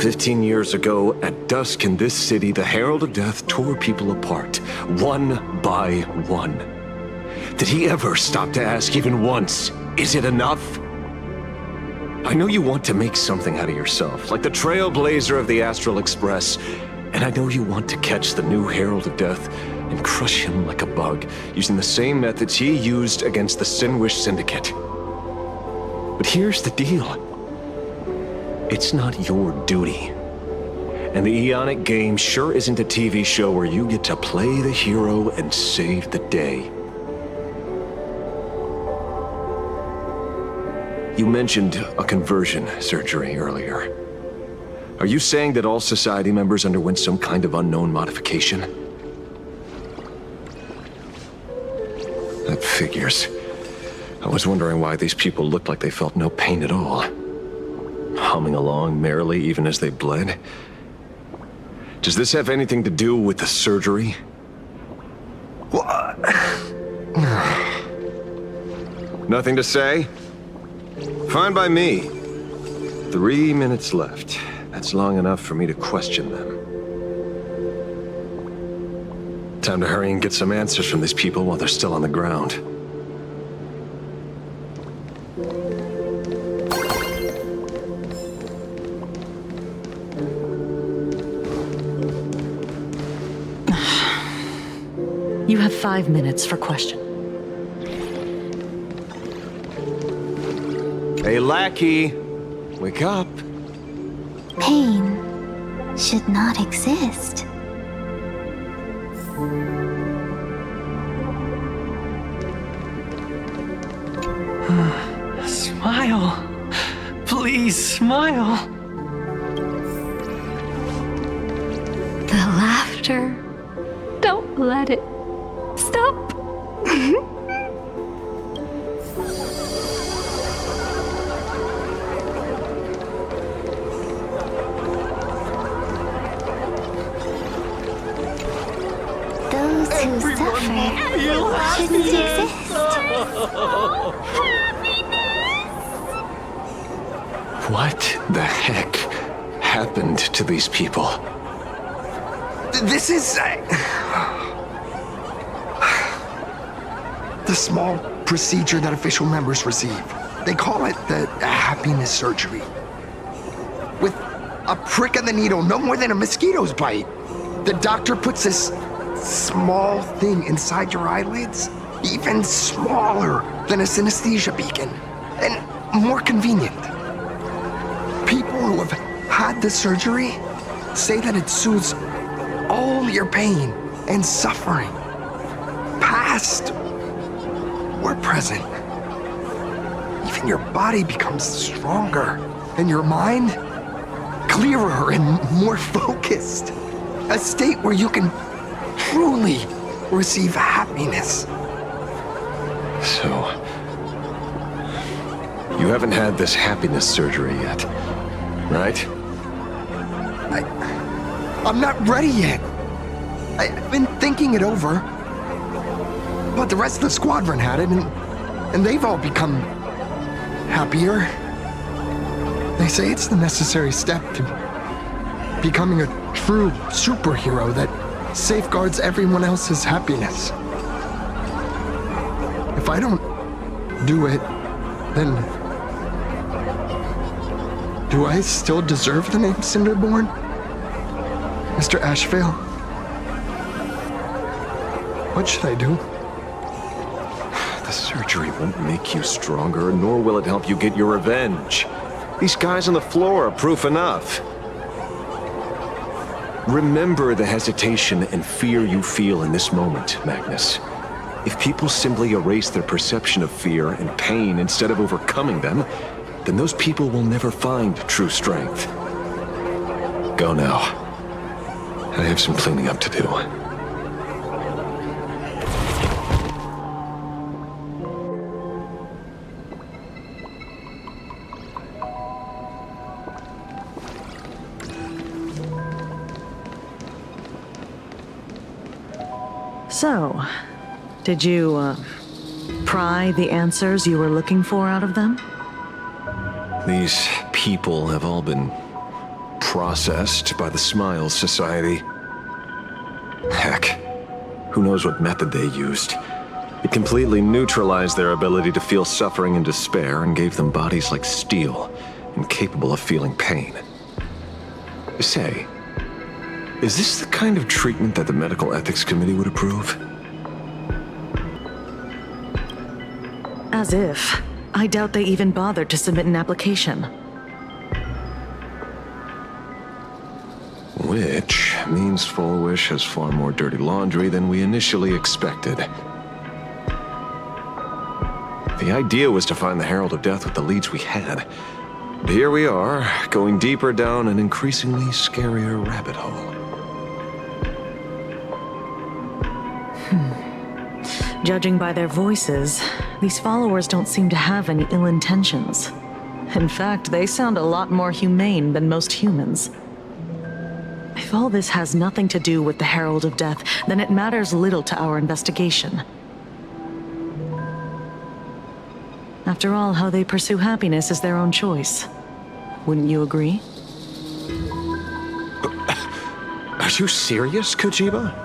15 years ago, at dusk in this city, the Herald of Death tore people apart, one by one. Did he ever stop to ask even once, is it enough? I know you want to make something out of yourself, like the trailblazer of the Astral Express, and I know you want to catch the new Herald of Death and crush him like a bug, using the same methods he used against the Sinwish Syndicate. But here's the deal. It's not your duty. And the Eonic game sure isn't a TV show where you get to play the hero and save the day. You mentioned a conversion surgery earlier. Are you saying that all Society members underwent some kind of unknown modification? That figures. I was wondering why these people looked like they felt no pain at all. Humming along merrily even as they bled. Does this have anything to do with the surgery? What? Nothing to say? Fine by me. 3 minutes left. That's long enough for me to question them. Time to hurry and get some answers from these people while they're still on the ground. You have 5 minutes for question. Hey, lackey! Wake up! Pain should not exist. Smile. Please smile. The laughter. Don't let it stop. who suffer shouldn't exist. What the heck happened to these people? This is... the small procedure that official members receive. They call it the happiness surgery. With a prick of the needle, no more than a mosquito's bite. The doctor puts this small thing inside your eyelids, even smaller than a synesthesia beacon, and more convenient. People who have had the surgery say that it soothes all your pain and suffering, past or present. Even your body becomes stronger, and your mind clearer and more focused. A state where you can truly receive happiness. So, you haven't had this happiness surgery yet, right? I'm not ready yet. I've been thinking it over. But the rest of the squadron had it, and they've all become happier. They say it's the necessary step to becoming a true superhero that safeguards everyone else's happiness. If I don't do it, then do I still deserve the name Cinderborn? Mr. Ashvale? What should I do? The surgery won't make you stronger, nor will it help you get your revenge. These guys on the floor are proof enough. Remember the hesitation and fear you feel in this moment, Magnus. If people simply erase their perception of fear and pain instead of overcoming them, then those people will never find true strength. Go now. I have some cleaning up to do. So, did you, pry the answers you were looking for out of them? These people have all been processed by the Smiles Society. Heck, who knows what method they used. It completely neutralized their ability to feel suffering and despair and gave them bodies like steel, incapable of feeling pain. Say, is this the kind of treatment that the Medical Ethics Committee would approve? As if. I doubt they even bothered to submit an application. Which means Fullwish has far more dirty laundry than we initially expected. The idea was to find the Herald of Death with the leads we had. But here we are, going deeper down an increasingly scarier rabbit hole. Judging by their voices, these followers don't seem to have any ill intentions. In fact, they sound a lot more humane than most humans. If all this has nothing to do with the Herald of Death, then it matters little to our investigation. After all, how they pursue happiness is their own choice. Wouldn't you agree? Are you serious, Kojiba?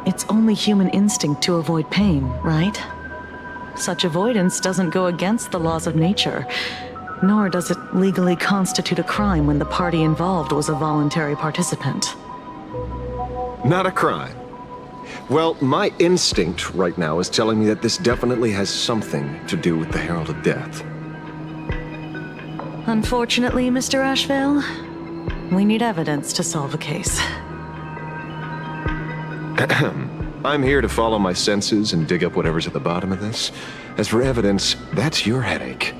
It's only human instinct to avoid pain, right? Such avoidance doesn't go against the laws of nature, nor does it legally constitute a crime when the party involved was a voluntary participant. Not a crime. Well, my instinct right now is telling me that this definitely has something to do with the Herald of Death. Unfortunately, Mr. Ashvale, we need evidence to solve a case. I'm here to follow my senses and dig up whatever's at the bottom of this. As for evidence, that's your headache.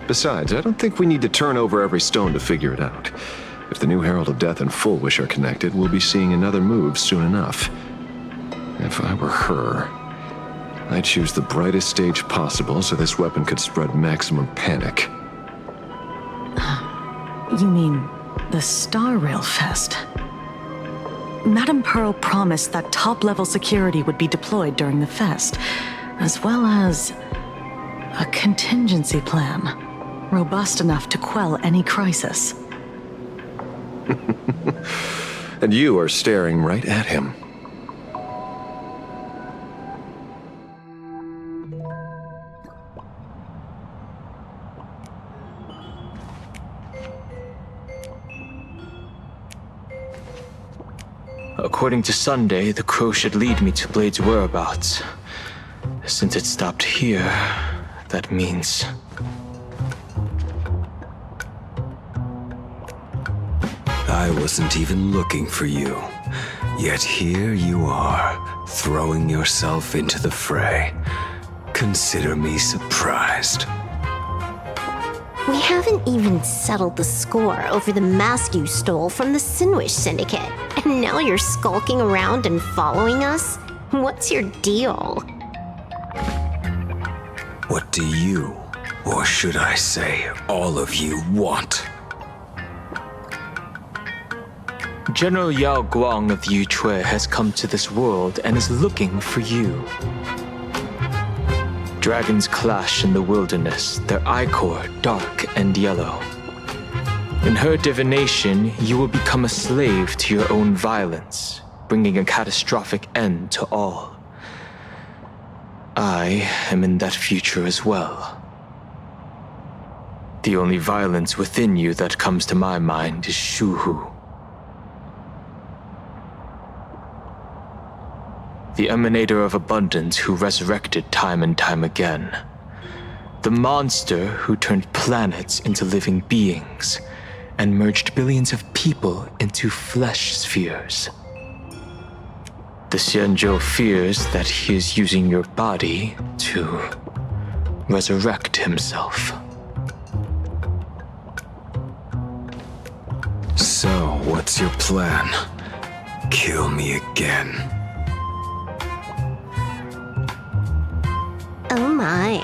Besides, I don't think we need to turn over every stone to figure it out. If the new Herald of Death and Fullwish are connected, we'll be seeing another move soon enough. If I were her, I'd choose the brightest stage possible so this weapon could spread maximum panic. You mean the Star Rail Fest? Madame Pearl promised that top-level security would be deployed during the fest, as well as a contingency plan, robust enough to quell any crisis. And you are staring right at him. According to Sunday, the crow should lead me to Blade's whereabouts. Since it stopped here, that means... I wasn't even looking for you. Yet here you are, throwing yourself into the fray. Consider me surprised. We haven't even settled the score over the mask you stole from the Sinwish Syndicate. And now you're skulking around and following us? What's your deal? What do you, or should I say, all of you, want? General Yao Guang of Yu Chui has come to this world and is looking for you. Dragons clash in the wilderness, their ichor dark and yellow. In her divination, you will become a slave to your own violence, bringing a catastrophic end to all. I am in that future as well. The only violence within you that comes to my mind is Shuhu. The emanator of abundance who resurrected time and time again. The monster who turned planets into living beings and merged billions of people into flesh spheres. The Xianzhou fears that he is using your body to resurrect himself. So, what's your plan? Kill me again. Oh my,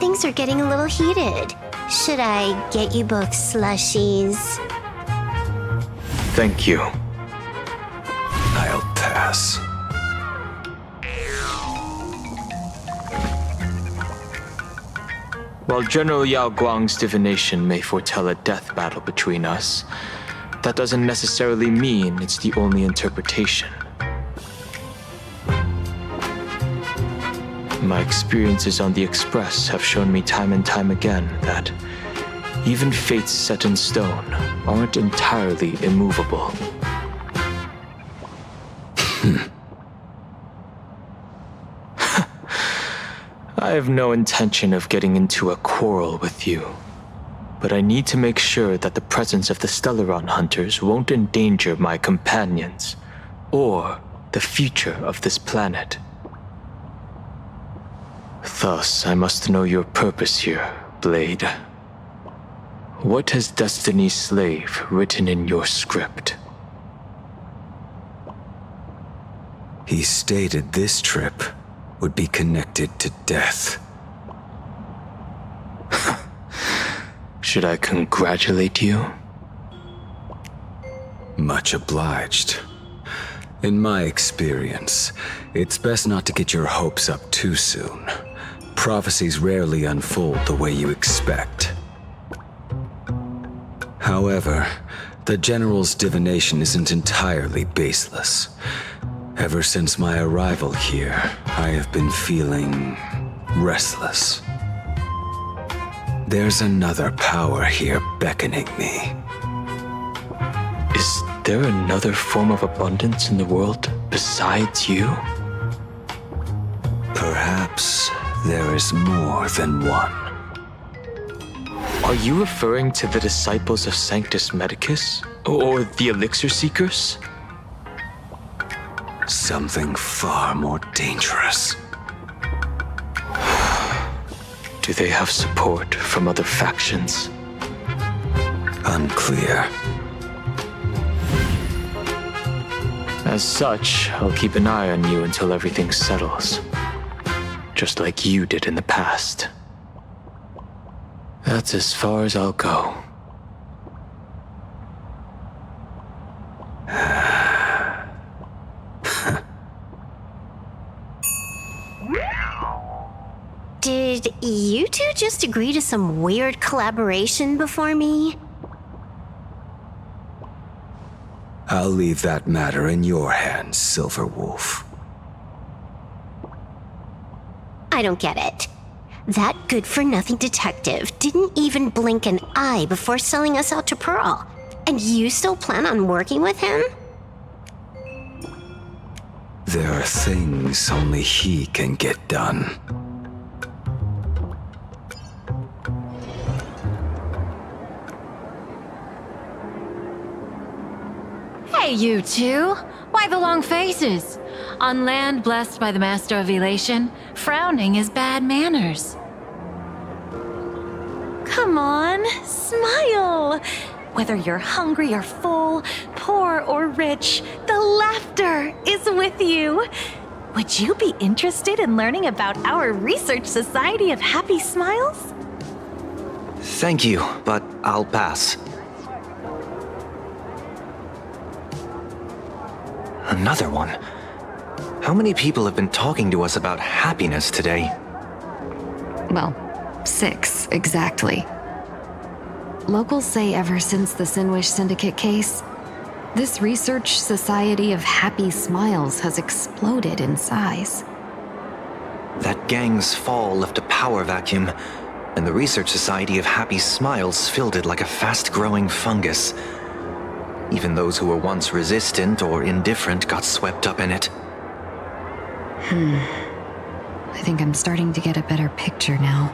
things are getting a little heated. Should I get you both slushies? Thank you. I'll pass. While General Yao Guang's divination may foretell a death battle between us, that doesn't necessarily mean it's the only interpretation. My experiences on the Express have shown me time and time again that even fates set in stone aren't entirely immovable. I have no intention of getting into a quarrel with you, but I need to make sure that the presence of the Stellaron hunters won't endanger my companions or the future of this planet. Thus, I must know your purpose here, Blade. What has Destiny's Slave written in your script? He stated this trip would be connected to death. Should I congratulate you? Much obliged. In my experience, it's best not to get your hopes up too soon. Prophecies rarely unfold the way you expect. However, the General's divination isn't entirely baseless. Ever since my arrival here, I have been feeling restless. There's another power here beckoning me. Is there another form of abundance in the world besides you? Perhaps there is more than one. Are you referring to the disciples of Sanctus Medicus? Or the Elixir Seekers? Something far more dangerous. Do they have support from other factions? Unclear. As such, I'll keep an eye on you until everything settles. Just like you did in the past. That's as far as I'll go. just agree to some weird collaboration before me? I'll leave that matter in your hands, Silver Wolf. I don't get it. That good-for-nothing detective didn't even blink an eye before selling us out to Pearl. And you still plan on working with him? There are things only he can get done. Hey, you two! Why the long faces? On land blessed by the Master of Elation, frowning is bad manners. Come on, smile! Whether you're hungry or full, poor or rich, the laughter is with you. Would you be interested in learning about our Research Society of Happy Smiles? Thank you, but I'll pass. Another one. How many people have been talking to us about happiness today? Well, 6, exactly. Locals say ever since the Sinwish Syndicate case, this Research Society of Happy Smiles has exploded in size. That gang's fall left a power vacuum, and the Research Society of Happy Smiles filled it like a fast-growing fungus. Even those who were once resistant or indifferent got swept up in it. I think I'm starting to get a better picture now.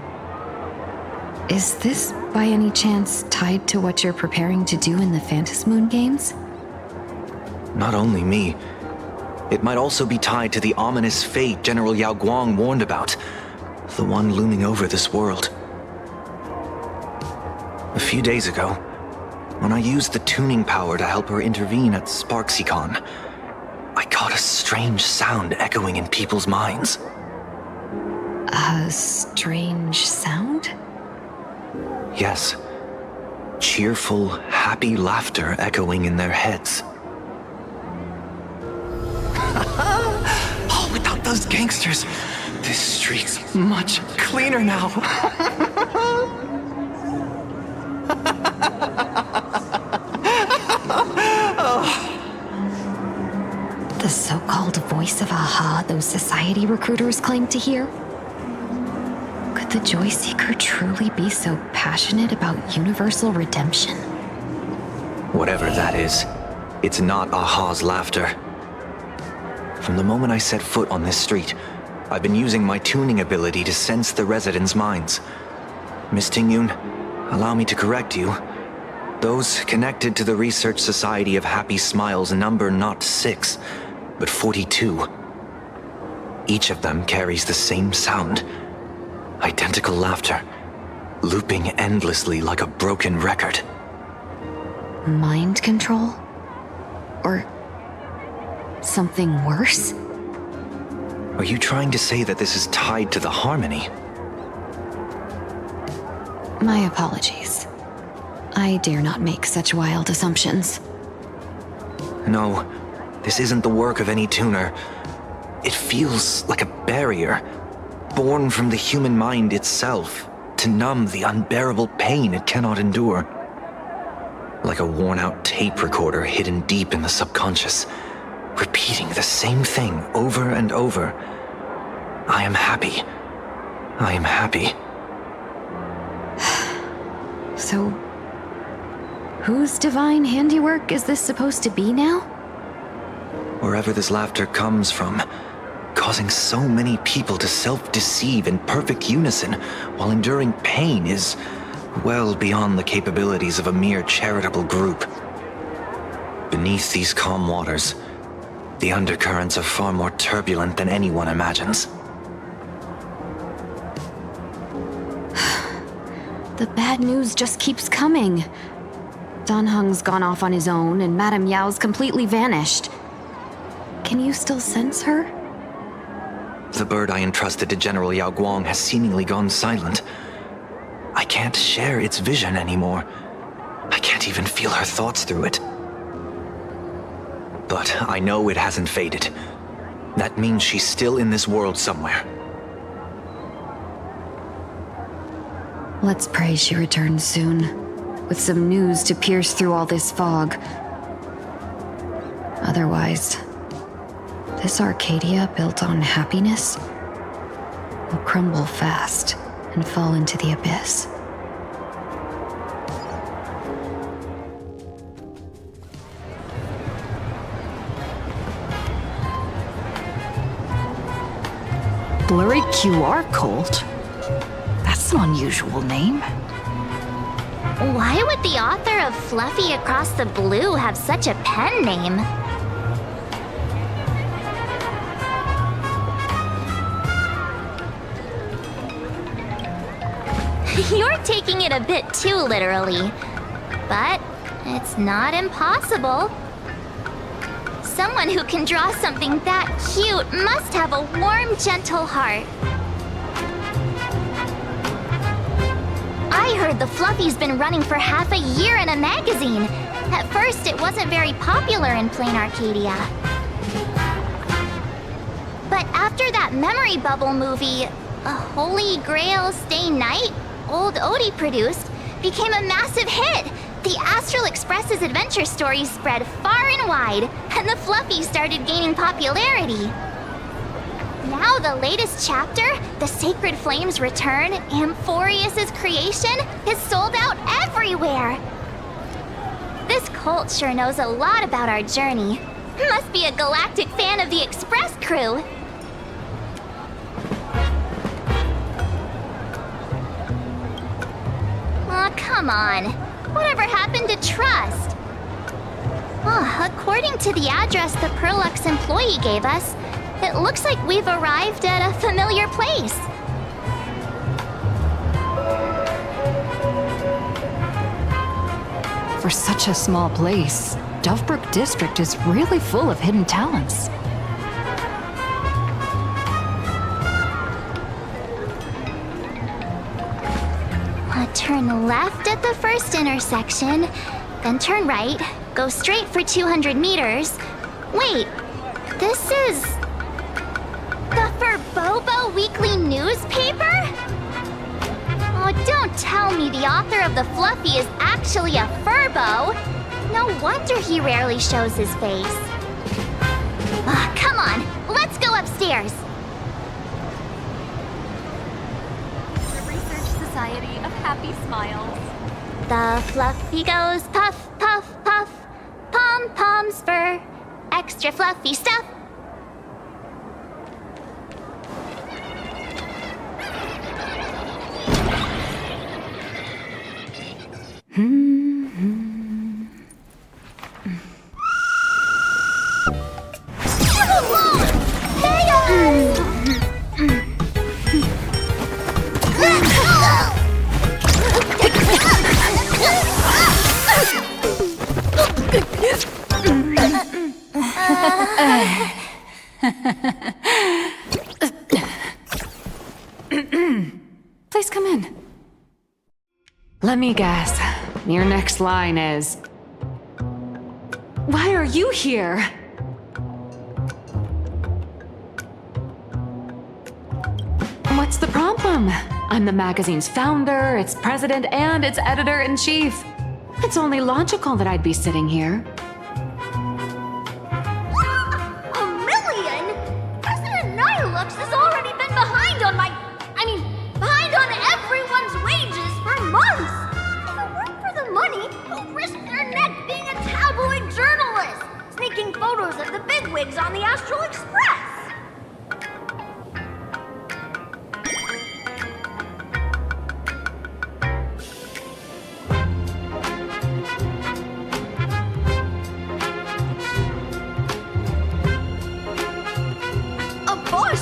Is this, by any chance, tied to what you're preparing to do in the Phantasmoon Games? Not only me. It might also be tied to the ominous fate General Yao Guang warned about. The one looming over this world. A few days ago, when I used the tuning power to help her intervene at Sparksicon, I caught a strange sound echoing in people's minds. A strange sound? Yes. Cheerful, happy laughter echoing in their heads. Oh, without those gangsters, this street's much cleaner now. The so-called voice of Aha those society recruiters claim to hear? Could the Joy Seeker truly be so passionate about universal redemption? Whatever that is, it's not Aha's laughter. From the moment I set foot on this street, I've been using my tuning ability to sense the residents' minds. Miss Tingyun, allow me to correct you. Those connected to the Research Society of Happy Smiles number not 6, but 42. Each of them carries the same sound. Identical laughter, looping endlessly like a broken record. Mind control? Or something worse? Are you trying to say that this is tied to the harmony? My apologies. I dare not make such wild assumptions. No, this isn't the work of any tuner. It feels like a barrier, born from the human mind itself, to numb the unbearable pain it cannot endure. Like a worn-out tape recorder hidden deep in the subconscious, repeating the same thing over and over. I am happy. I am happy. So, whose divine handiwork is this supposed to be now? Wherever this laughter comes from, causing so many people to self-deceive in perfect unison while enduring pain is well beyond the capabilities of a mere charitable group. Beneath these calm waters, the undercurrents are far more turbulent than anyone imagines. The bad news just keeps coming. Dan Heng's gone off on his own, and Madame Yao's completely vanished. Can you still sense her? The bird I entrusted to General Yao Guang has seemingly gone silent. I can't share its vision anymore. I can't even feel her thoughts through it. But I know it hasn't faded. That means she's still in this world somewhere. Let's pray she returns soon, with some news to pierce through all this fog. Otherwise, this Arcadia built on happiness will crumble fast and fall into the abyss. Blurry QR Cult? That's an unusual name. Why would the author of Fluffy Across the Blue have such a pen name? You're taking it a bit too literally, but it's not impossible. Someone who can draw something that cute must have a warm, gentle heart. I heard the Fluffy's been running for half a year in a magazine. At first, it wasn't very popular in Plain Arcadia. But after that memory bubble movie, A Holy Grail Stay Night, Old Odie produced, became a massive hit. The Astral Express's adventure stories spread far and wide, and the Fluffy started gaining popularity. Now the latest chapter, The Sacred Flames Return, Amphorius's creation, is sold out everywhere. This cult sure knows a lot about our journey. Must be a galactic fan of the Express crew. Aw, come on. Whatever happened to trust? According to the address the Perlux employee gave us, it looks like we've arrived at a familiar place. For such a small place, Dovebrook District is really full of hidden talents. Turn left at the first intersection, then turn right, go straight for 200 meters. Wait, this is... the Furbobo Weekly newspaper? Oh, don't tell me the author of the Fluffy is actually a Furbo. No wonder he rarely shows his face. Come on, let's go upstairs. Society of Happy Smiles. The Fluffy goes puff, puff, puff. Pom-poms for extra fluffy stuff. Please come in. Let me guess. Your next line is... Why are you here? What's the problem? I'm the magazine's founder, its president, and its editor-in-chief. It's only logical that I'd be sitting here. $1 million? President Nihilux has already been behind on behind on everyone's wages for months! If it weren't for the money, who'd risk their neck being a tabloid journalist, sneaking photos of the bigwigs on the Astral Express?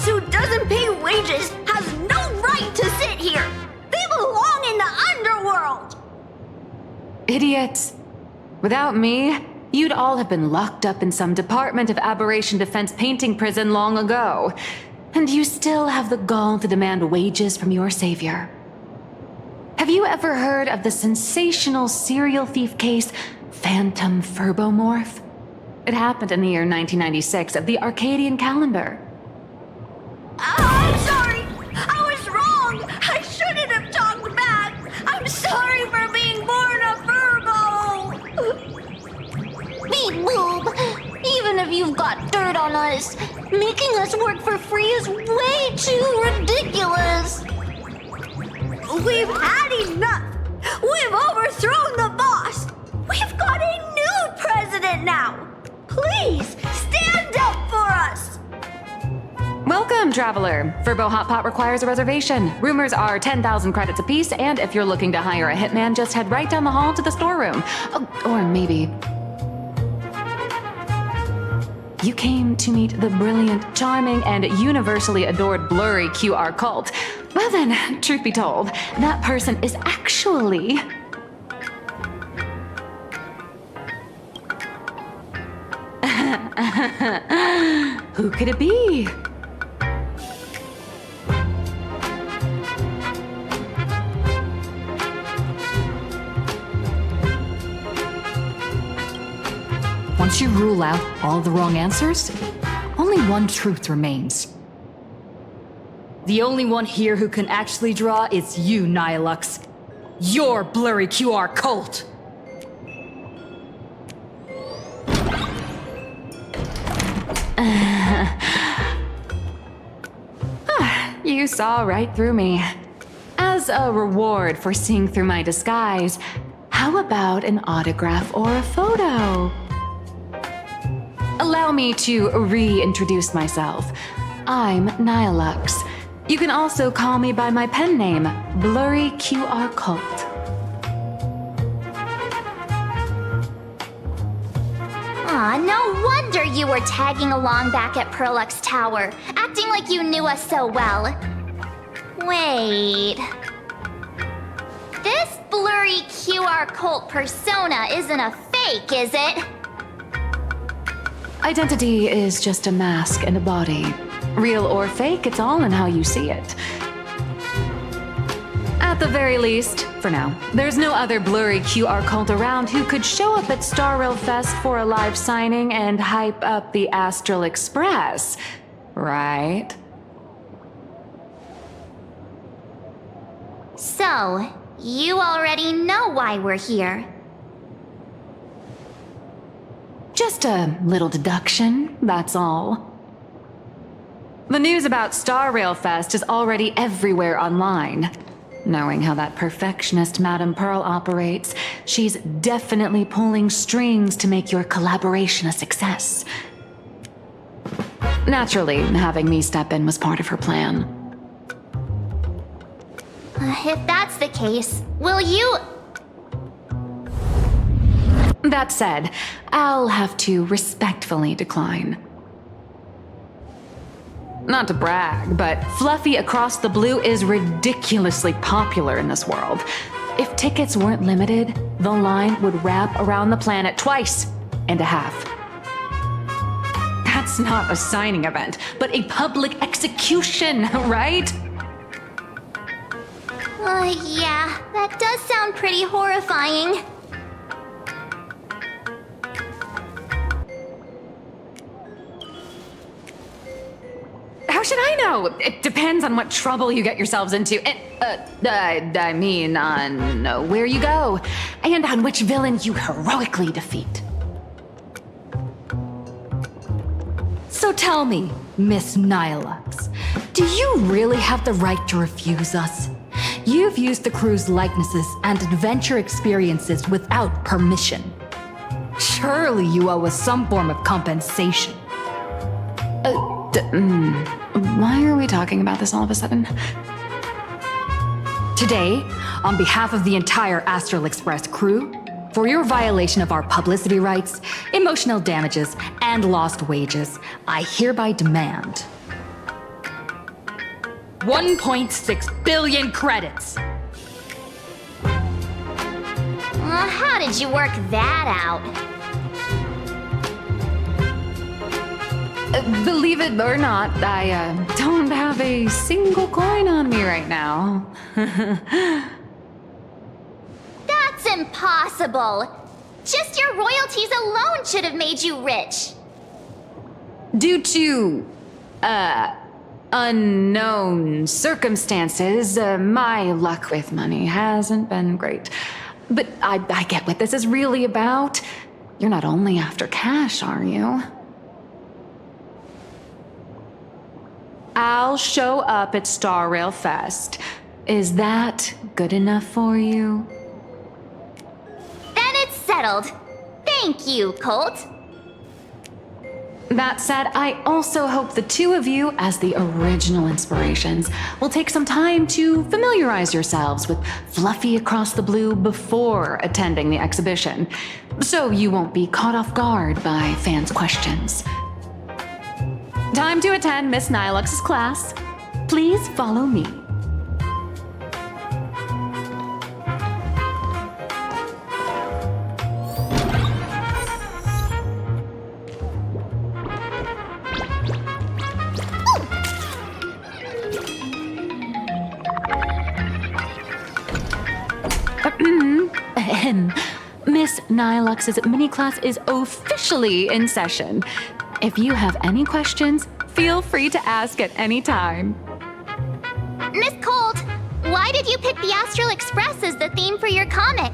Who doesn't pay wages has no right to sit here! They belong in the underworld! Idiots. Without me, you'd all have been locked up in some Department of Aberration Defense painting prison long ago. And you still have the gall to demand wages from your savior. Have you ever heard of the sensational serial thief case, Phantom Furbomorph? It happened in the year 1996 of the Arcadian calendar. I'm sorry! I was wrong! I shouldn't have talked back! sorry for being born a Virgo! Beep boop! Even if you've got dirt on us, making us work for free is way too ridiculous! We've had enough! We've overthrown the boss! We've got a new president now! Please, stand up for us! Welcome, traveler. Furbo Hot Pot requires a reservation. Rumors are 10,000 credits apiece, and if you're looking to hire a hitman, just head right down the hall to the storeroom. Oh, or maybe... You came to meet the brilliant, charming, and universally adored blurry QR cult. Well then, truth be told, that person is actually... Who could it be? Once you rule out all the wrong answers, only one truth remains. The only one here who can actually draw is you, Nihilux. Your blurry QR cult! You saw right through me. As a reward for seeing through my disguise, how about an autograph or a photo? Allow me to reintroduce myself. I'm Nihilux. You can also call me by my pen name, Blurry QR Cult. Aw, no wonder you were tagging along back at Perlux Tower, acting like you knew us so well. Wait... This Blurry QR Cult persona isn't a fake, is it? Identity is just a mask and a body. Real or fake, it's all in how you see it. At the very least, for now, there's no other blurry QR cult around who could show up at Star Rail Fest for a live signing and hype up the Astral Express, right? So, you already know why we're here. Just a little deduction, that's all. The news about Star Rail Fest is already everywhere online. Knowing how that perfectionist Madame Pearl operates, she's definitely pulling strings to make your collaboration a success. Naturally, having me step in was part of her plan. If that's the case, will you... That said, I'll have to respectfully decline. Not to brag, but Fluffy Across the Blue is ridiculously popular in this world. If tickets weren't limited, the line would wrap around the planet twice and a half. That's not a signing event, but a public execution, right? Yeah, that does sound pretty horrifying. How should I know? It depends on what trouble you get yourselves into. I mean, on where you go, and on which villain you heroically defeat. So tell me, Miss Nihilux, do you really have the right to refuse us? You've used the crew's likenesses and adventure experiences without permission. Surely you owe us some form of compensation. Why are we talking about this all of a sudden? Today, on behalf of the entire Astral Express crew, for your violation of our publicity rights, emotional damages, and lost wages, I hereby demand 1.6 billion credits! How did you work that out? Believe it or not, I don't have a single coin on me right now. That's impossible! Just your royalties alone should have made you rich. Due to, unknown circumstances, my luck with money hasn't been great. But I get what this is really about. You're not only after cash, are you? I'll show up at Star Rail Fest. Is that good enough for you? Then it's settled. Thank you, Colt. That said, I also hope the two of you, as the original inspirations, will take some time to familiarize yourselves with Fluffy Across the Blue before attending the exhibition, so you won't be caught off guard by fans' questions. Time to attend Miss Nilux's class. Please follow me. Miss Nilux's mini class is officially in session. If you have any questions, feel free to ask at any time. Miss Colt, why did you pick the Astral Express as the theme for your comic?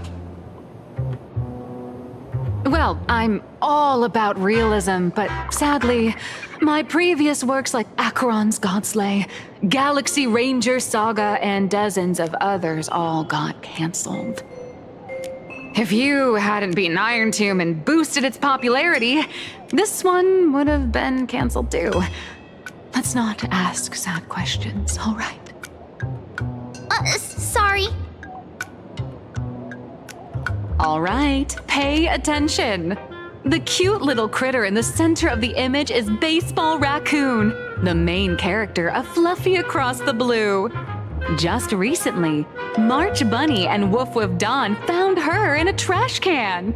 Well, I'm all about realism, but sadly, my previous works like Acheron's Godslay, Galaxy Ranger Saga, and dozens of others all got cancelled. If you hadn't beaten Iron Tomb and boosted its popularity, this one would have been cancelled too. Let's not ask sad questions, all right? Sorry. All right, pay attention. The cute little critter in the center of the image is Baseball Raccoon, the main character of Fluffy Across the Blue. Just recently, March Bunny and Woof Woof Dawn found her in a trash can.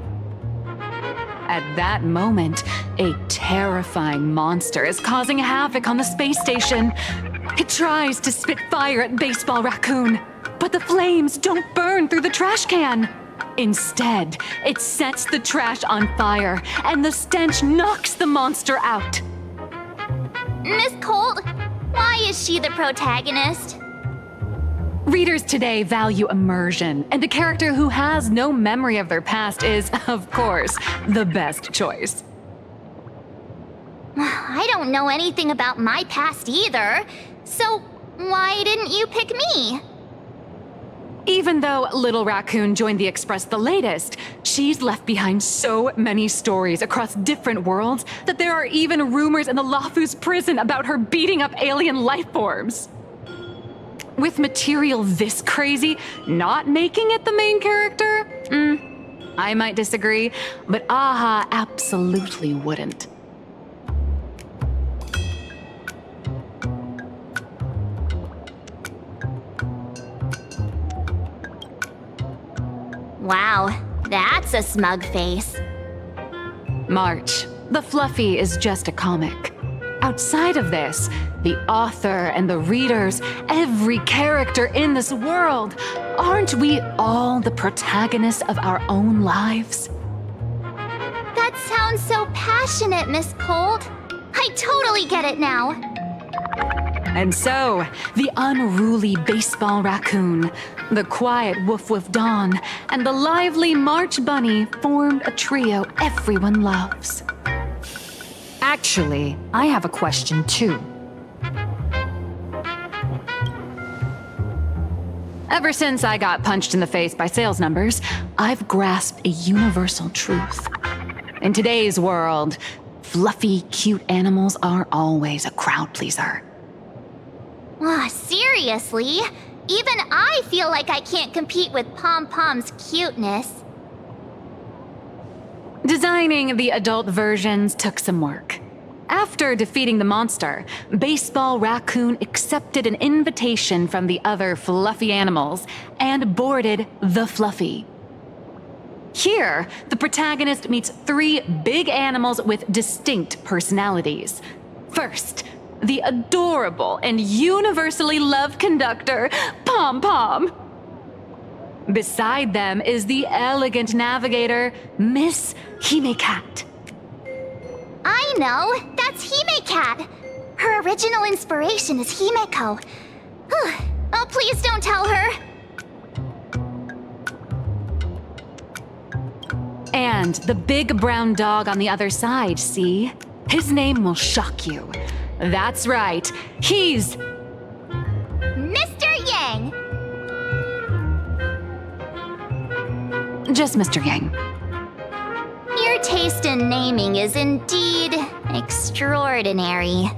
At that moment, a terrifying monster is causing havoc on the space station. It tries to spit fire at Baseball Raccoon, but the flames don't burn through the trash can. Instead, it sets the trash on fire, and the stench knocks the monster out. Miss Colt, why is she the protagonist? Readers today value immersion, and a character who has no memory of their past is, of course, the best choice. I don't know anything about my past either, so why didn't you pick me? Even though Little Raccoon joined the Express the latest, she's left behind so many stories across different worlds that there are even rumors in the Lafu's prison about her beating up alien life forms. With material this crazy, not making it the main character? I might disagree, but Aha absolutely wouldn't. Wow, that's a smug face. March, the Fluffy is just a comic. Outside of this, the author and the readers, every character in this world, aren't we all the protagonists of our own lives? That sounds so passionate, Miss Colt. I totally get it now. And so, the unruly Baseball Raccoon, the quiet Woof Woof Dawn, and the lively March Bunny formed a trio everyone loves. Actually, I have a question too. Ever since I got punched in the face by sales numbers, I've grasped a universal truth. In today's world, fluffy, cute animals are always a crowd pleaser. Seriously? Even I feel like I can't compete with Pom Pom's cuteness. Designing the adult versions took some work. After defeating the monster, Baseball Raccoon accepted an invitation from the other fluffy animals and boarded the Fluffy. Here, the protagonist meets 3 big animals with distinct personalities. First, the adorable and universally loved conductor, Pom Pom. Beside them is the elegant navigator, Miss Hime Cat. I know, that's Hime Cat. Her original inspiration is Himeko. Oh, please don't tell her. And the big brown dog on the other side, see? His name will shock you. That's right, he's... Mr. Yang! Just Mr. Yang. Your taste in naming is indeed extraordinary.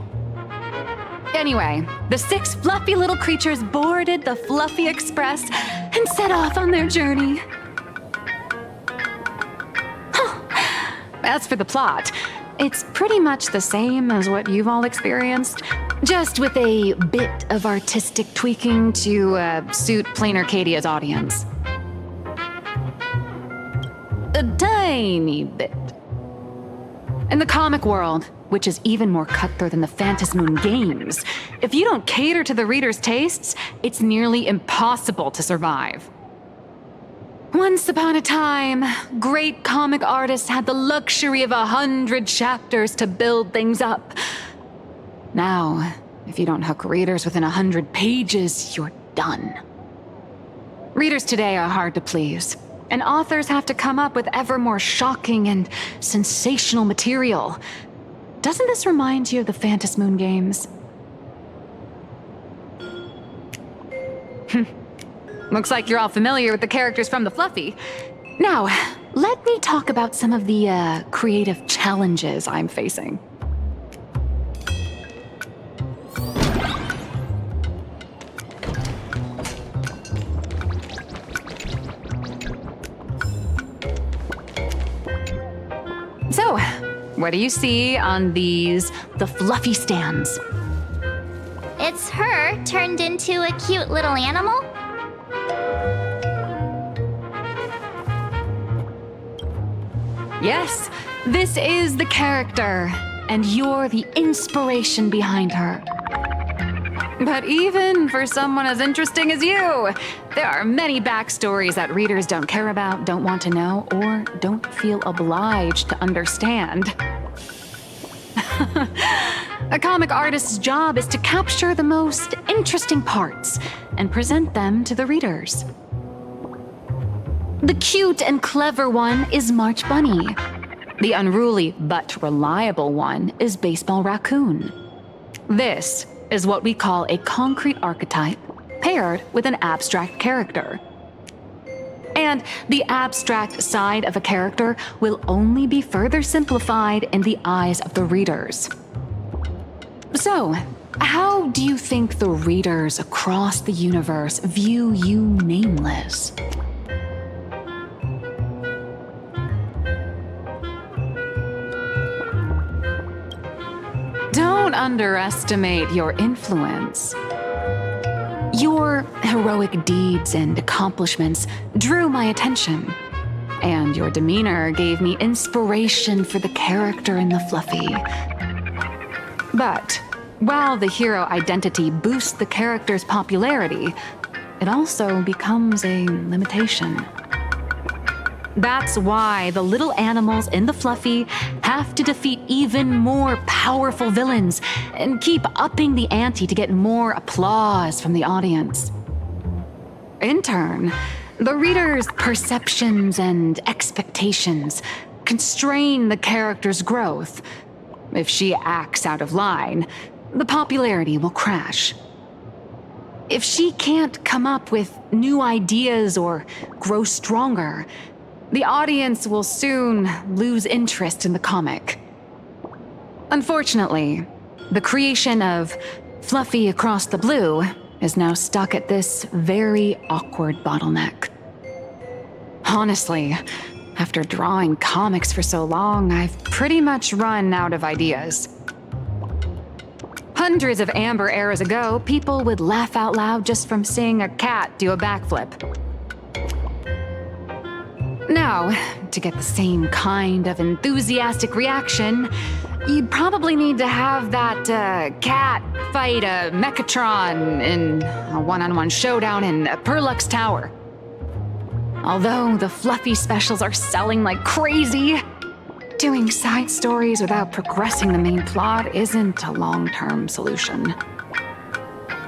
Anyway, the 6 fluffy little creatures boarded the Fluffy Express and set off on their journey. As for the plot, it's pretty much the same as what you've all experienced, just with a bit of artistic tweaking to suit Plain Arcadia's audience. A tiny bit. In the comic world, which is even more cutthroat than the Phantasmoon games, if you don't cater to the reader's tastes, it's nearly impossible to survive. Once upon a time, great comic artists had the luxury of 100 chapters to build things up. Now, if you don't hook readers within 100 pages, you're done. Readers today are hard to please, and authors have to come up with ever more shocking and sensational material. Doesn't this remind you of the Phantasmoon games? Looks like you're all familiar with the characters from the Fluffy. Now, let me talk about some of the creative challenges I'm facing. So, what do you see on the Fluffy stands? It's her turned into a cute little animal? Yes, this is the character, and you're the inspiration behind her. But even for someone as interesting as you, there are many backstories that readers don't care about, don't want to know, or don't feel obliged to understand. A comic artist's job is to capture the most interesting parts and present them to the readers. The cute and clever one is March Bunny. The unruly but reliable one is Baseball Raccoon. This is what we call a concrete archetype paired with an abstract character. And the abstract side of a character will only be further simplified in the eyes of the readers. So, how do you think the readers across the universe view you nameless? Don't underestimate your influence. Your heroic deeds and accomplishments drew my attention, and your demeanor gave me inspiration for the character in the Fluffy. But while the hero identity boosts the character's popularity, it also becomes a limitation. That's why the little animals in the Fluffy have to defeat even more powerful villains and keep upping the ante to get more applause from the audience. In turn, the reader's perceptions and expectations constrain the character's growth. If she acts out of line, the popularity will crash. If she can't come up with new ideas or grow stronger, the audience will soon lose interest in the comic. Unfortunately, the creation of Fluffy Across the Blue is now stuck at this very awkward bottleneck. Honestly, after drawing comics for so long, I've pretty much run out of ideas. Hundreds of amber eras ago, people would laugh out loud just from seeing a cat do a backflip. Now, to get the same kind of enthusiastic reaction, you'd probably need to have that cat fight a Mechatron in a one-on-one showdown in Perlux Tower. Although the Fluffy specials are selling like crazy, doing side stories without progressing the main plot isn't a long-term solution.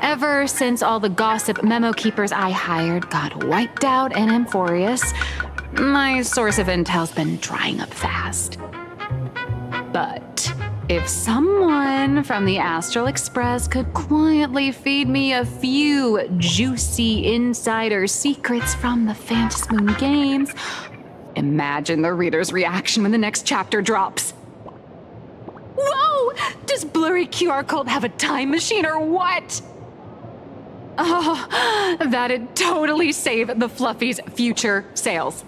Ever since all the gossip memo keepers I hired got wiped out in Amphorius, my source of intel's been drying up fast. But if someone from the Astral Express could quietly feed me a few juicy insider secrets from the Phantasmoon games, imagine the reader's reaction when the next chapter drops. Whoa! Does Blurry QR Code have a time machine or what? Oh, that'd totally save the Fluffy's future sales.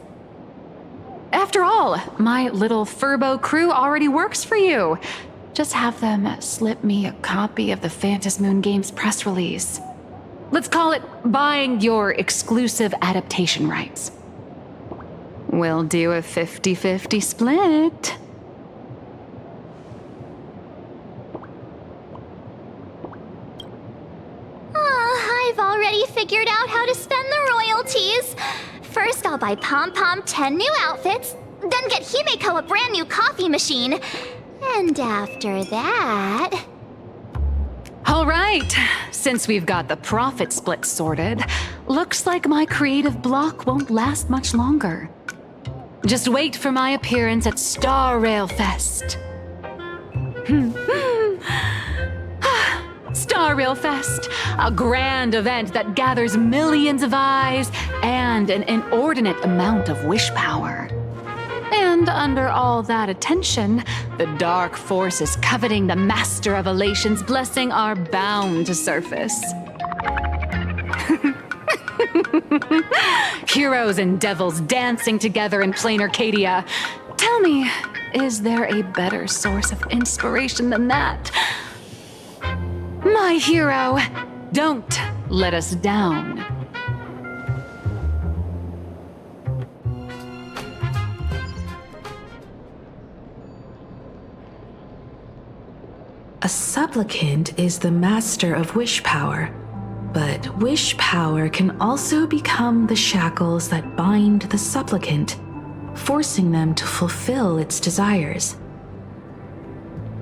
After all, my little Furbo crew already works for you. Just have them slip me a copy of the Phantasmoon Games press release. Let's call it buying your exclusive adaptation rights. We'll do a 50-50 split. I've already figured out how to spend the royalties. First, I'll buy Pom Pom 10 new outfits, then get Himeko a brand new coffee machine. And after that... All right, since we've got the profit split sorted, looks like my creative block won't last much longer. Just wait for my appearance at Star Rail Fest. Star Rail Fest, a grand event that gathers millions of eyes and an inordinate amount of wish power. And under all that attention, the dark forces coveting the Master of Elation's blessing are bound to surface. Heroes and devils dancing together in plain Arcadia. Tell me, is there a better source of inspiration than that? My hero, don't let us down. A supplicant is the master of wish power, but wish power can also become the shackles that bind the supplicant, forcing them to fulfill its desires.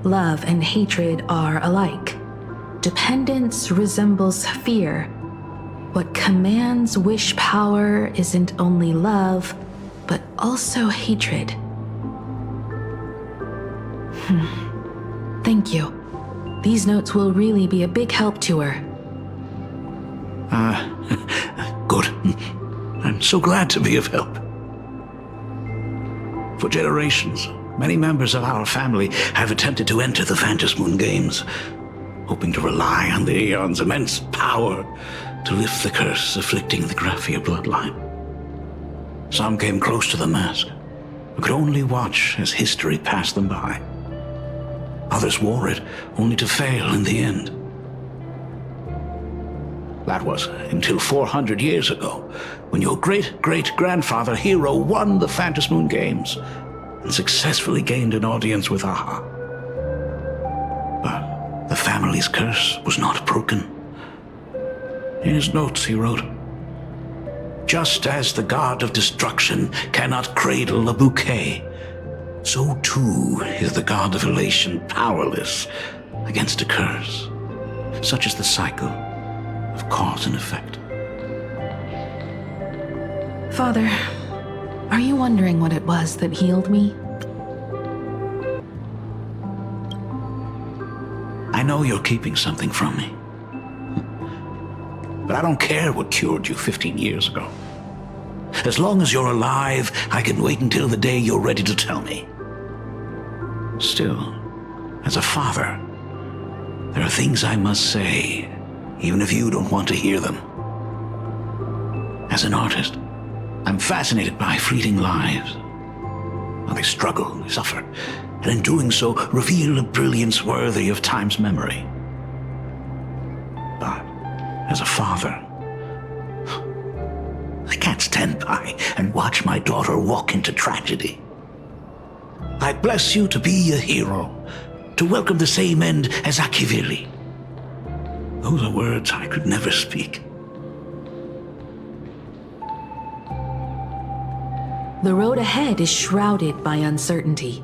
Love and hatred are alike. Dependence resembles fear. What commands wish power isn't only love, but also hatred. Thank you. These notes will really be a big help to her. Good. I'm so glad to be of help. For generations, many members of our family have attempted to enter the Phantasmoon Games, hoping to rely on the Aeon's immense power to lift the curse afflicting the Graphia bloodline. Some came close to the mask, but could only watch as history passed them by. Others wore it, only to fail in the end. That was until 400 years ago, when your great-great-grandfather Hero won the Phantasmoon Games and successfully gained an audience with Aha. But the family's curse was not broken. In his notes he wrote, "Just as the god of destruction cannot cradle a bouquet, so too is the god of elation powerless against a curse. Such is the cycle of cause and effect." Father, are you wondering what it was that healed me? I know you're keeping something from me. But I don't care what cured you 15 years ago. As long as you're alive, I can wait until the day you're ready to tell me. Still, as a father, there are things I must say, even if you don't want to hear them. As an artist, I'm fascinated by fleeting lives. How they struggle, they suffer, and in doing so, reveal a brilliance worthy of time's memory. But as a father, I can't stand by and watch my daughter walk into tragedy. I bless you to be a hero, to welcome the same end as Akivili. Those are words I could never speak. The road ahead is shrouded by uncertainty.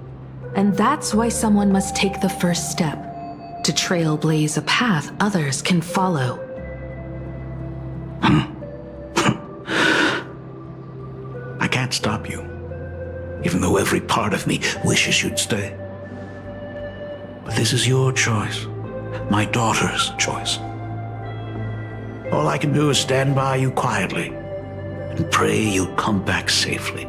And that's why someone must take the first step, to trailblaze a path others can follow. I can't stop you, even though every part of me wishes you'd stay. But this is your choice, my daughter's choice. All I can do is stand by you quietly and pray you'll come back safely.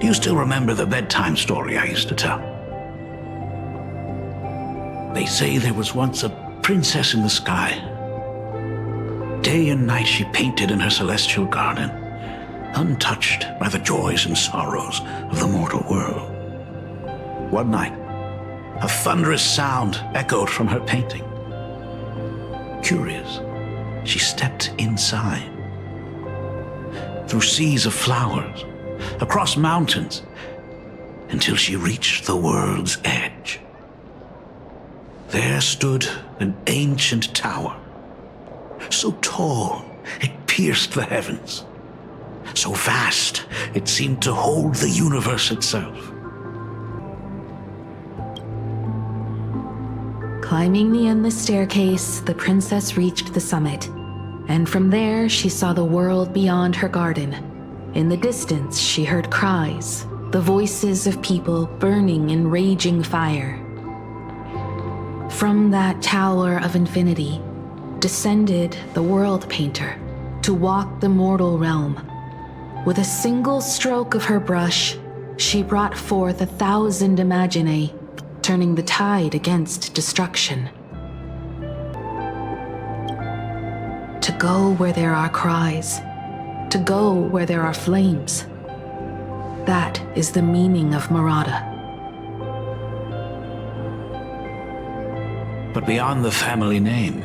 Do you still remember the bedtime story I used to tell? They say there was once a princess in the sky. Day and night she painted in her celestial garden, untouched by the joys and sorrows of the mortal world. One night, a thunderous sound echoed from her painting. Curious, she stepped inside. Through seas of flowers, across mountains, until she reached the world's edge. There stood an ancient tower, so tall it pierced the heavens, so vast it seemed to hold the universe itself. Climbing the endless staircase, the princess reached the summit, and from there she saw the world beyond her garden. In the distance, she heard cries, the voices of people burning in raging fire. From that tower of infinity descended the world painter to walk the mortal realm. With a single stroke of her brush, she brought forth 1,000 imaginae, turning the tide against destruction. To go where there are cries, to go where there are flames. That is the meaning of Murata. But beyond the family name,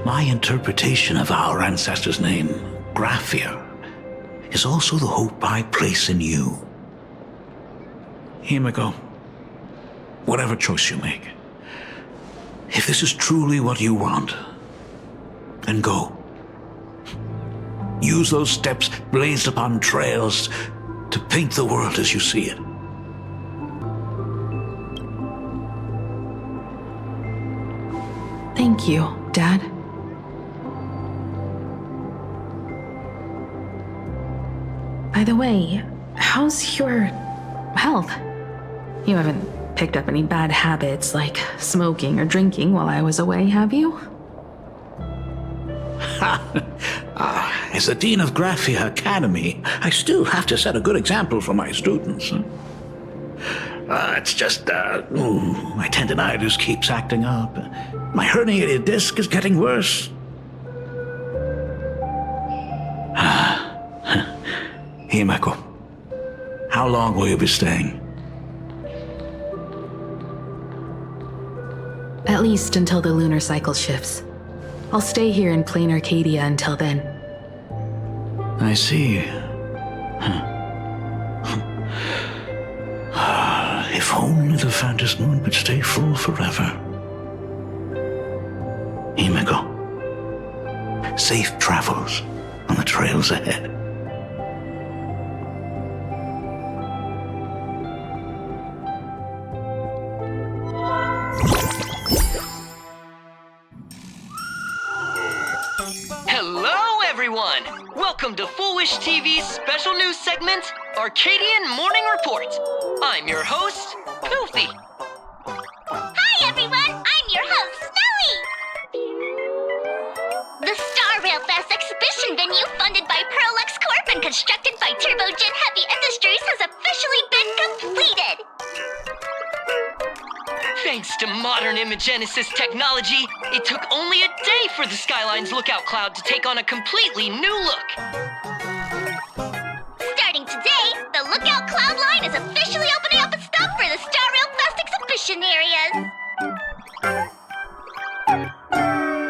my interpretation of our ancestor's name, Graphia, is also the hope I place in you. Himiko, whatever choice you make, if this is truly what you want, then go. Use those steps blazed upon trails to paint the world as you see it. Thank you, Dad. By the way, how's your health? You haven't picked up any bad habits like smoking or drinking while I was away, have you? As the Dean of Graphia Academy, I still have to set a good example for my students. It's just, my tendinitis keeps acting up. My herniated disc is getting worse. Himeko, how long will you be staying? At least until the lunar cycle shifts. I'll stay here in plain Arcadia until then. I see. If only the Phantom Moon could stay full forever. Himeko, safe travels on the trails ahead. Hello, everyone! Welcome to Foolish TV's special news segment, Arcadian Morning Report. I'm your host, Goofy. Hi, everyone! I'm your host, Snowy! The Star Rail Fest exhibition venue, funded by Pearlux Corp and constructed by Turbogen Heavy Industries, has officially been completed! Thanks to modern imagenesis technology, it took only a day for the Skyline's lookout cloud to take on a completely new look. Starting today, the Lookout Cloud line is officially opening up its stuff for the Star Rail Fest exhibition areas.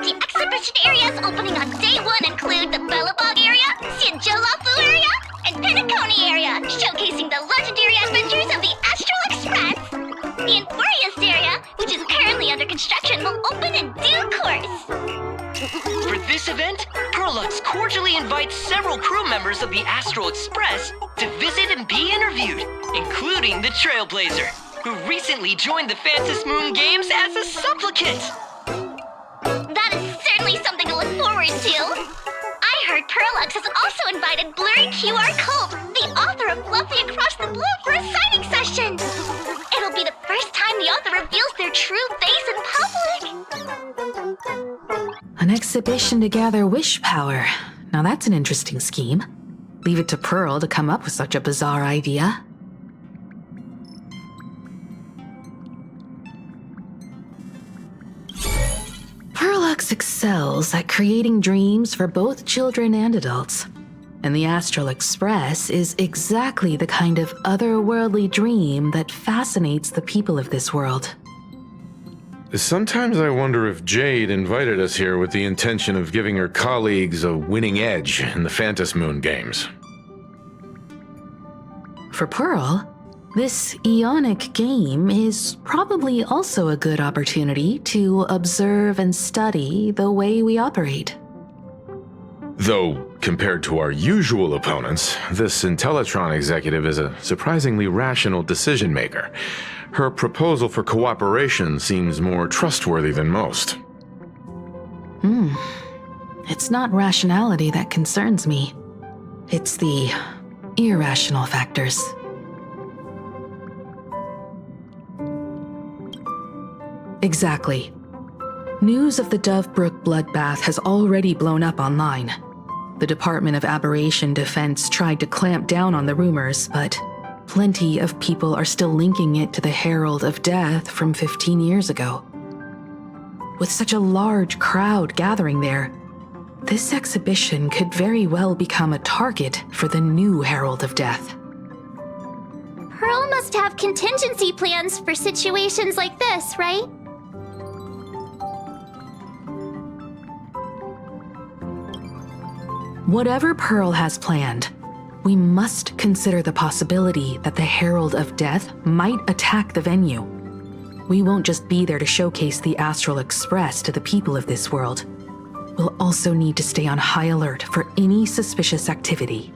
The exhibition areas opening on day one include the Bellabog area, Siajolafu area, and Penacony area, showcasing the legendary adventures of the Astral Express. The Enfurious area, which is currently under construction, will open in due course. For this event, Pearlux cordially invites several crew members of the Astral Express to visit and be interviewed, including the Trailblazer, who recently joined the Phantom Moon Games as a supplicant. That is certainly something to look forward to. I heard Perlux has also invited Blurry QR Cult, the author of Fluffy Across the Blue, for a signing session. It'll be the first time the author reveals their true face in public. An exhibition to gather wish power. Now that's an interesting scheme. Leave it to Pearl to come up with such a bizarre idea. Perlux excels at creating dreams for both children and adults. And the Astral Express is exactly the kind of otherworldly dream that fascinates the people of this world. Sometimes I wonder if Jade invited us here with the intention of giving her colleagues a winning edge in the Phantom Moon Games. For Pearl, this Ionic game is probably also a good opportunity to observe and study the way we operate. Though, compared to our usual opponents, this Intellitron executive is a surprisingly rational decision maker. Her proposal for cooperation seems more trustworthy than most. It's not rationality that concerns me. It's the irrational factors. Exactly. News of the Dovebrook bloodbath has already blown up online. The Department of Aberration Defense tried to clamp down on the rumors, but plenty of people are still linking it to the Herald of Death from 15 years ago. With such a large crowd gathering there, this exhibition could very well become a target for the new Herald of Death. Pearl must have contingency plans for situations like this, right? Whatever Pearl has planned, we must consider the possibility that the Herald of Death might attack the venue. We won't just be there to showcase the Astral Express to the people of this world. We'll also need to stay on high alert for any suspicious activity.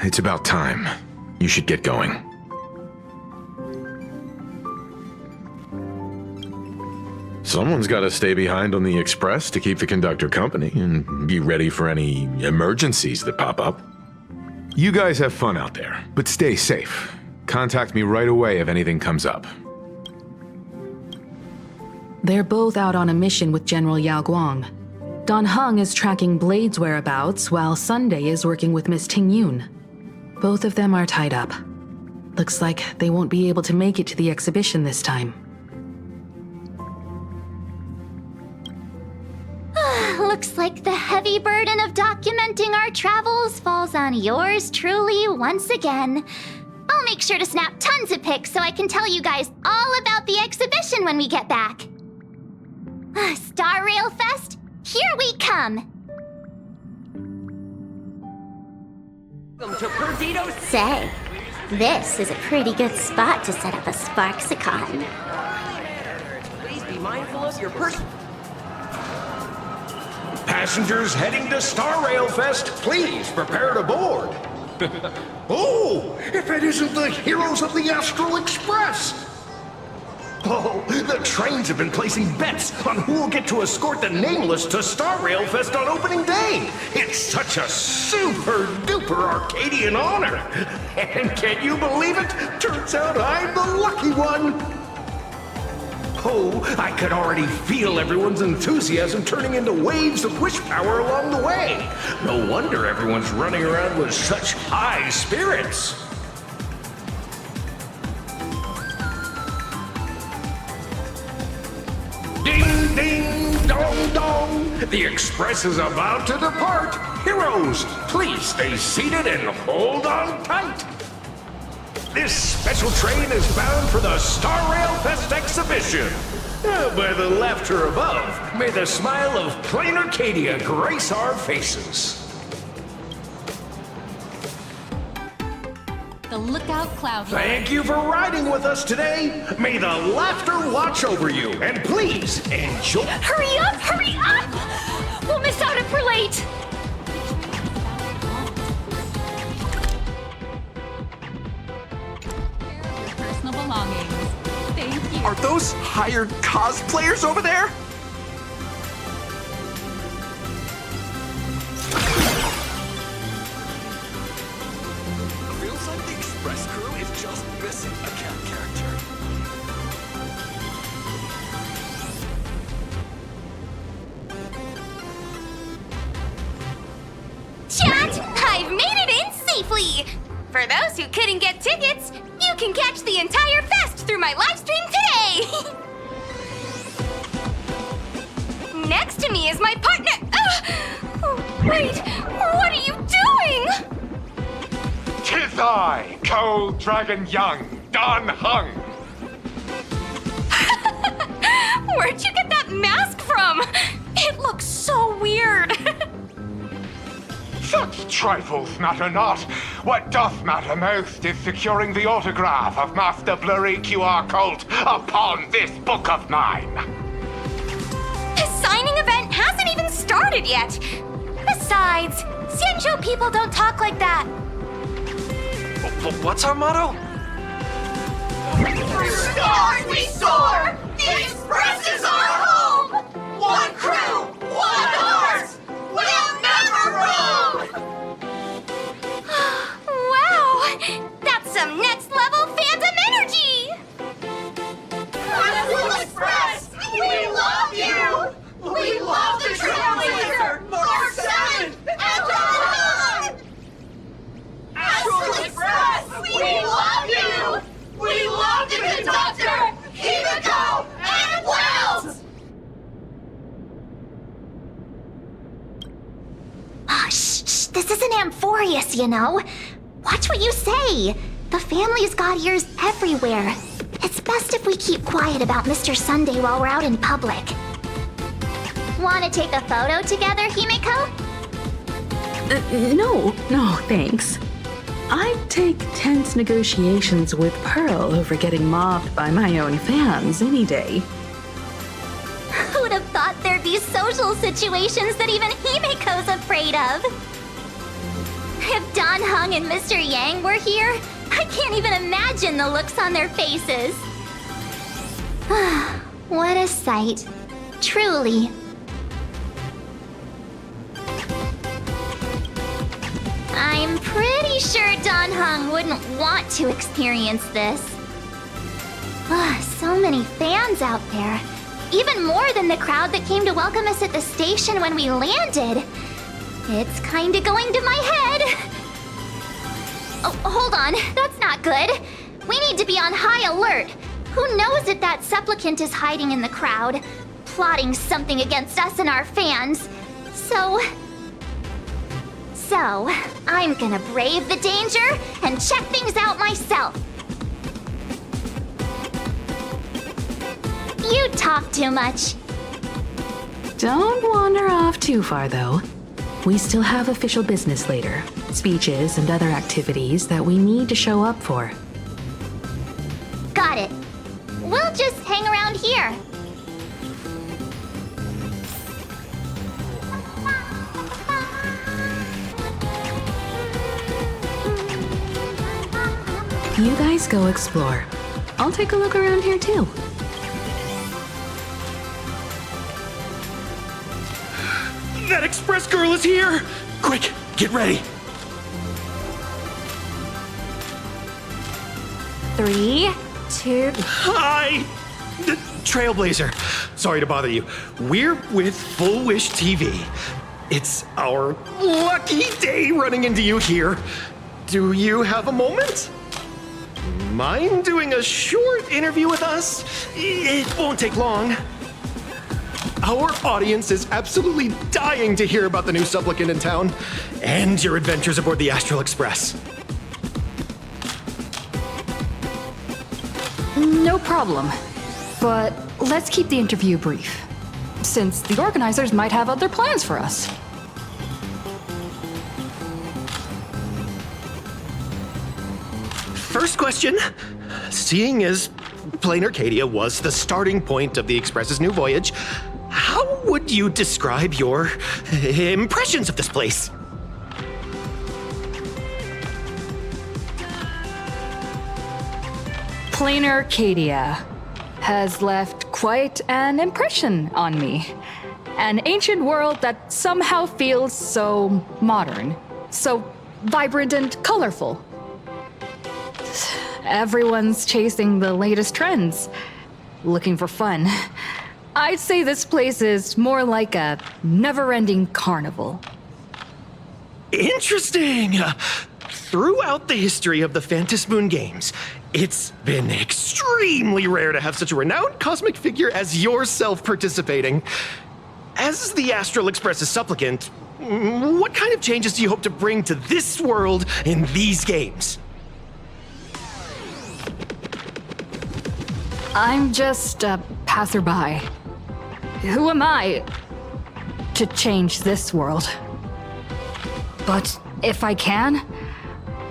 It's about time. You should get going. Someone's got to stay behind on the Express to keep the conductor company and be ready for any emergencies that pop up. You guys have fun out there, but stay safe. Contact me right away if anything comes up. They're both out on a mission with General Yao Guang. Don Hung is tracking Blade's whereabouts, while Sunday is working with Miss Ting Yun. Both of them are tied up. Looks like they won't be able to make it to the exhibition this time. Looks like the heavy burden of documenting our travels falls on yours truly once again. I'll make sure to snap tons of pics so I can tell you guys all about the exhibition when we get back. Star Rail Fest, here we come! Welcome to Perdido's. Say, this is a pretty good spot to set up a Sparksicon. Please be mindful of your person. Passengers heading to Star Rail Fest, please prepare to board. Oh, if it isn't the heroes of the Astral Express! Oh, the trains have been placing bets on who will get to escort the Nameless to Star Rail Fest on opening day. It's such a super-duper Arcadian honor. And can you believe it? Turns out I'm the lucky one. Oh, I could already feel everyone's enthusiasm turning into waves of wish power along the way. No wonder everyone's running around with such high spirits. Ding, ding, dong, dong. The Express is about to depart. Heroes, please stay seated and hold on tight. This special train is bound for the Star Rail Fest exhibition. By the laughter above, may the smile of plain Arcadia grace our faces. The Lookout Cloud. Thank you for riding with us today. May the laughter watch over you, and please enjoy. Hurry up! Hurry up! We'll miss out if we're late. Are those hired cosplayers over there? Feels like the Express crew is just missing a cat character. Chat, I've made it in safely! For those who couldn't get tickets, you can catch the entire fest through my live stream today! Next to me is my partner. Wait, what are you doing? 'Tis I, Cold Dragon Young, Don Hung. Where'd you get that mask from? It looks so weird. Such trifles matter not. What doth matter most is securing the autograph of Master Blurry QR Colt upon this book of mine. The signing event hasn't even started yet. Besides, Xianzhou people don't talk like that. What's our motto? Stars we soar! The Express is our home! One crew, one heart! We'll never roam! Wow! That's some next level fandom energy! Astral Express! We love you! We love the Trailblazer! Mark 7! And Don! Astral Express! We love you! We love the conductor! Himiko and Wells! Oh, shh, this isn't Amphorius, you know. Watch what you say. The family's got ears everywhere. It's best if we keep quiet about Mr. Sunday while we're out in public. Want to take a photo together, Himiko? No, thanks. I'd take tense negotiations with Pearl over getting mobbed by my own fans any day. Who'd have thought there'd be social situations that even Himiko's afraid of? If Don Hung and Mr. Yang were here, I can't even imagine the looks on their faces. What a sight. Truly. I'm pretty sure Don Hung wouldn't want to experience this. So many fans out there. Even more than the crowd that came to welcome us at the station when we landed. It's kinda going to my head. Oh, hold on. That's not good. We need to be on high alert. Who knows if that supplicant is hiding in the crowd, plotting something against us and our fans. So, I'm gonna brave the danger and check things out myself. You talk too much. Don't wander off too far, though. We still have official business later. Speeches and other activities that we need to show up for. Got it. We'll just hang around here. You guys go explore. I'll take a look around here too. That Express girl is here! Quick, get ready. 3, 2... Hi! The Trailblazer. Sorry to bother you. We're with Full Wish TV. It's our lucky day running into you here. Do you have a moment? Mind doing a short interview with us? It won't take long. Our audience is absolutely dying to hear about the new supplicant in town and your adventures aboard the Astral Express. No problem. But let's keep the interview brief, since the organizers might have other plans for us. First question. Seeing as Plain Arcadia was the starting point of the Express's new voyage, how would you describe your impressions of this place? Plain Arcadia. has left quite an impression on me. An ancient world that somehow feels so modern, so vibrant and colorful. Everyone's chasing the latest trends, looking for fun. I'd say this place is more like a never-ending carnival. Interesting! Throughout the history of the Phantasmoon Games, it's been extremely rare to have such a renowned cosmic figure as yourself participating. As the Astral Express's supplicant, what kind of changes do you hope to bring to this world in these games? I'm just a passerby. Who am I to change this world? But if I can,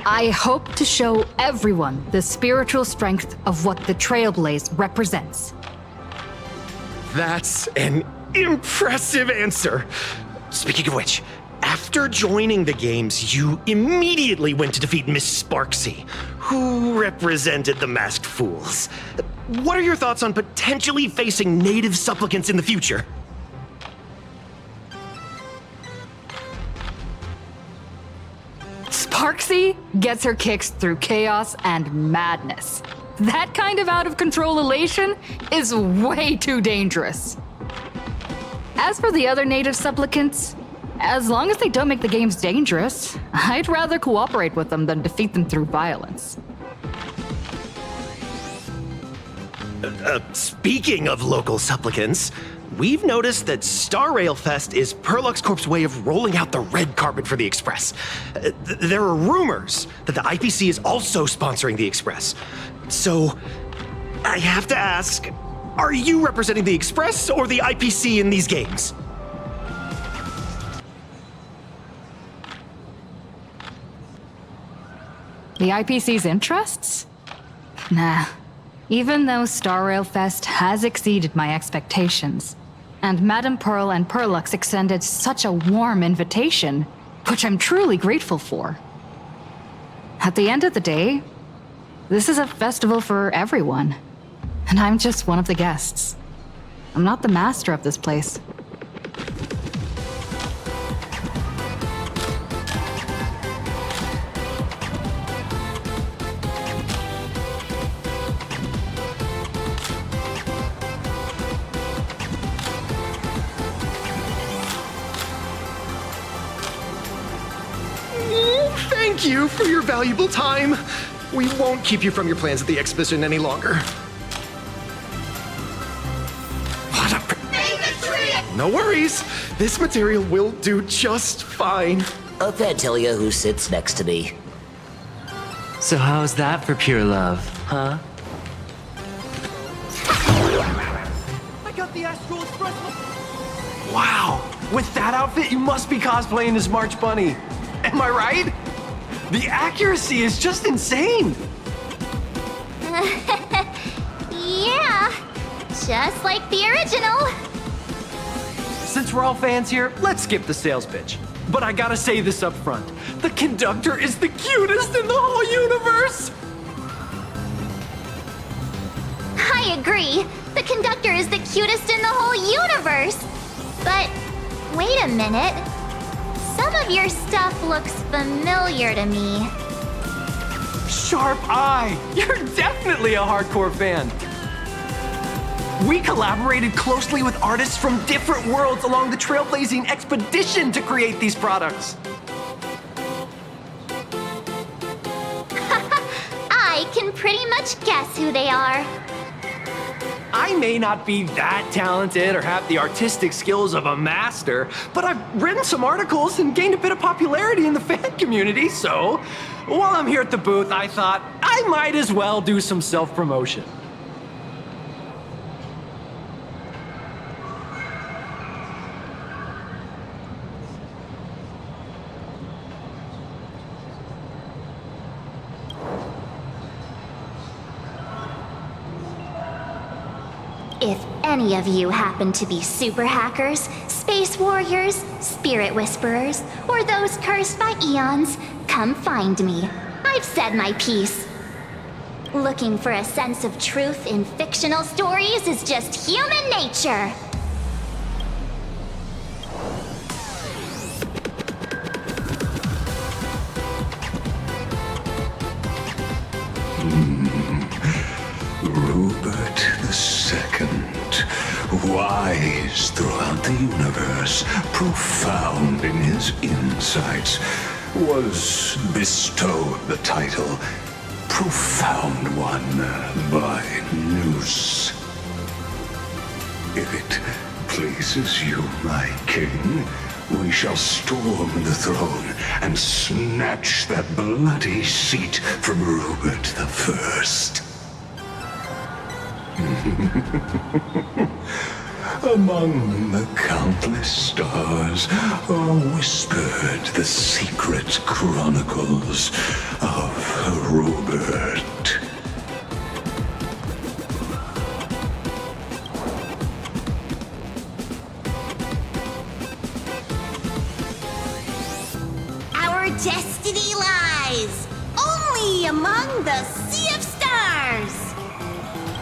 I hope to show everyone the spiritual strength of what the Trailblaze represents. That's an impressive answer. Speaking of which, after joining the games, you immediately went to defeat Miss Sparksy, who represented the Masked Fools. What are your thoughts on potentially facing native supplicants in the future? Sparksy gets her kicks through chaos and madness. That kind of out-of-control elation is way too dangerous. As for the other native supplicants, as long as they don't make the games dangerous, I'd rather cooperate with them than defeat them through violence. Speaking of local supplicants, we've noticed that Star Rail Fest is Perlux Corp's way of rolling out the red carpet for the Express. There are rumors that the IPC is also sponsoring the Express. So, I have to ask, are you representing the Express or the IPC in these games? The IPC's interests? Nah. Even though Star Rail Fest has exceeded my expectations, and Madame Pearl and Perlux extended such a warm invitation, which I'm truly grateful for. At the end of the day, this is a festival for everyone, and I'm just one of the guests. I'm not the master of this place. Thank you for your valuable time. We won't keep you from your plans at the exhibition any longer. No worries. This material will do just fine. I'll tell you who sits next to me. So how's that for pure love, huh? I got the Astral Express. Wow, with that outfit, you must be cosplaying as March Bunny. Am I right? The accuracy is just insane. Yeah, just like the original. Since we're all fans here, let's skip the sales pitch. But I gotta say this up front. The conductor is the cutest in the whole universe! I agree. The conductor is the cutest in the whole universe. But wait a minute. Some of your stuff looks familiar to me. Sharp eye! You're definitely a hardcore fan. We collaborated closely with artists from different worlds along the trailblazing expedition to create these products. I can pretty much guess who they are. I may not be that talented or have the artistic skills of a master, but I've written some articles and gained a bit of popularity in the fan community, so while I'm here at the booth, I thought I might as well do some self-promotion. If any of you happen to be super hackers, space warriors, spirit whisperers, or those cursed by eons, come find me. I've said my piece. Looking for a sense of truth in fictional stories is just human nature. Rupert II, wise throughout the universe, profound in his insights, was bestowed the title Profound One by Noose. If it pleases you, my king, we shall storm the throne and snatch that bloody seat from Rupert the First. Among the countless stars are whispered the secret chronicles of Rupert. Our destiny lies only among the Sea of Stars.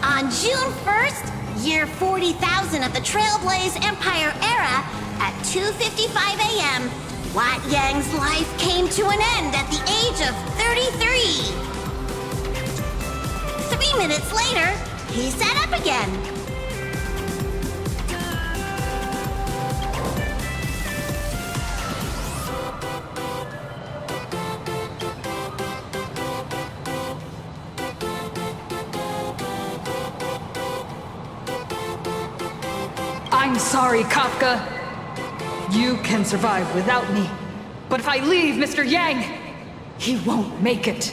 On June 1st, year 40,000 of the Trailblaze Empire era, at 2:55 a.m., Wat Yang's life came to an end at the age of 33. 3 minutes later, he sat up again. I'm sorry, Kafka. You can survive without me. But if I leave Mr. Yang, he won't make it.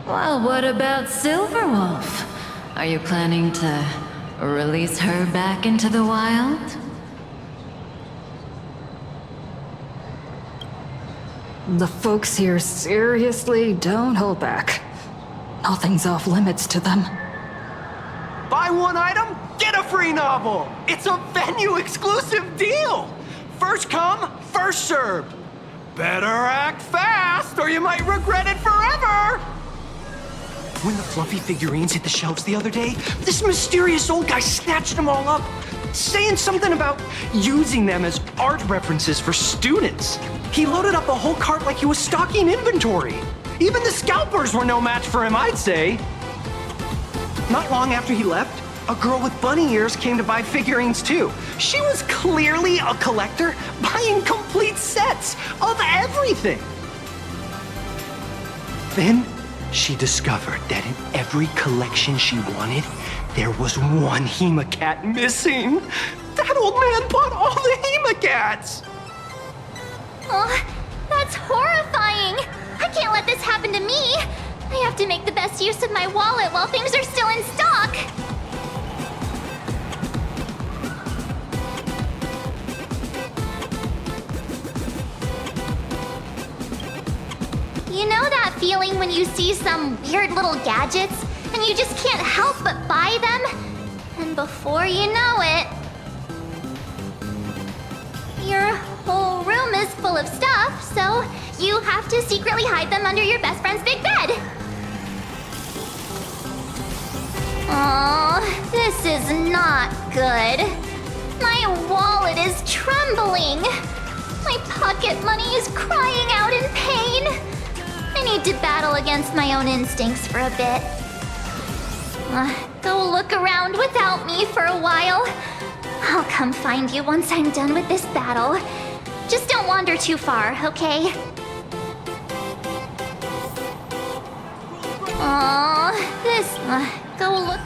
Well, what about Silverwolf? Are you planning to release her back into the wild? The folks here seriously don't hold back. Nothing's off limits to them. Buy one item, get a free novel! It's a venue-exclusive deal! First come, first served. Better act fast, or you might regret it forever! When the fluffy figurines hit the shelves the other day, this mysterious old guy snatched them all up, saying something about using them as art references for students. He loaded up a whole cart like he was stocking inventory. Even the scalpers were no match for him, I'd say. Not long after he left, a girl with bunny ears came to buy figurines too. She was clearly a collector, buying complete sets of everything. Then she discovered that in every collection she wanted, there was one Hemacat missing. That old man bought all the Hemacats! Oh, that's horrifying! I can't let this happen to me! I have to make the best use of my wallet while things are still in stock! You know that feeling when you see some weird little gadgets and you just can't help but buy them? And before you know it, your whole room is full of stuff, so you have to secretly hide them under your best friend's big bed. Oh, this is not good. My wallet is trembling. My pocket money is crying out in pain. I need to battle against my own instincts for a bit. Go look around without me for a while. I'll come find you once I'm done with this battle. Just don't wander too far, okay? Aw, this... go look...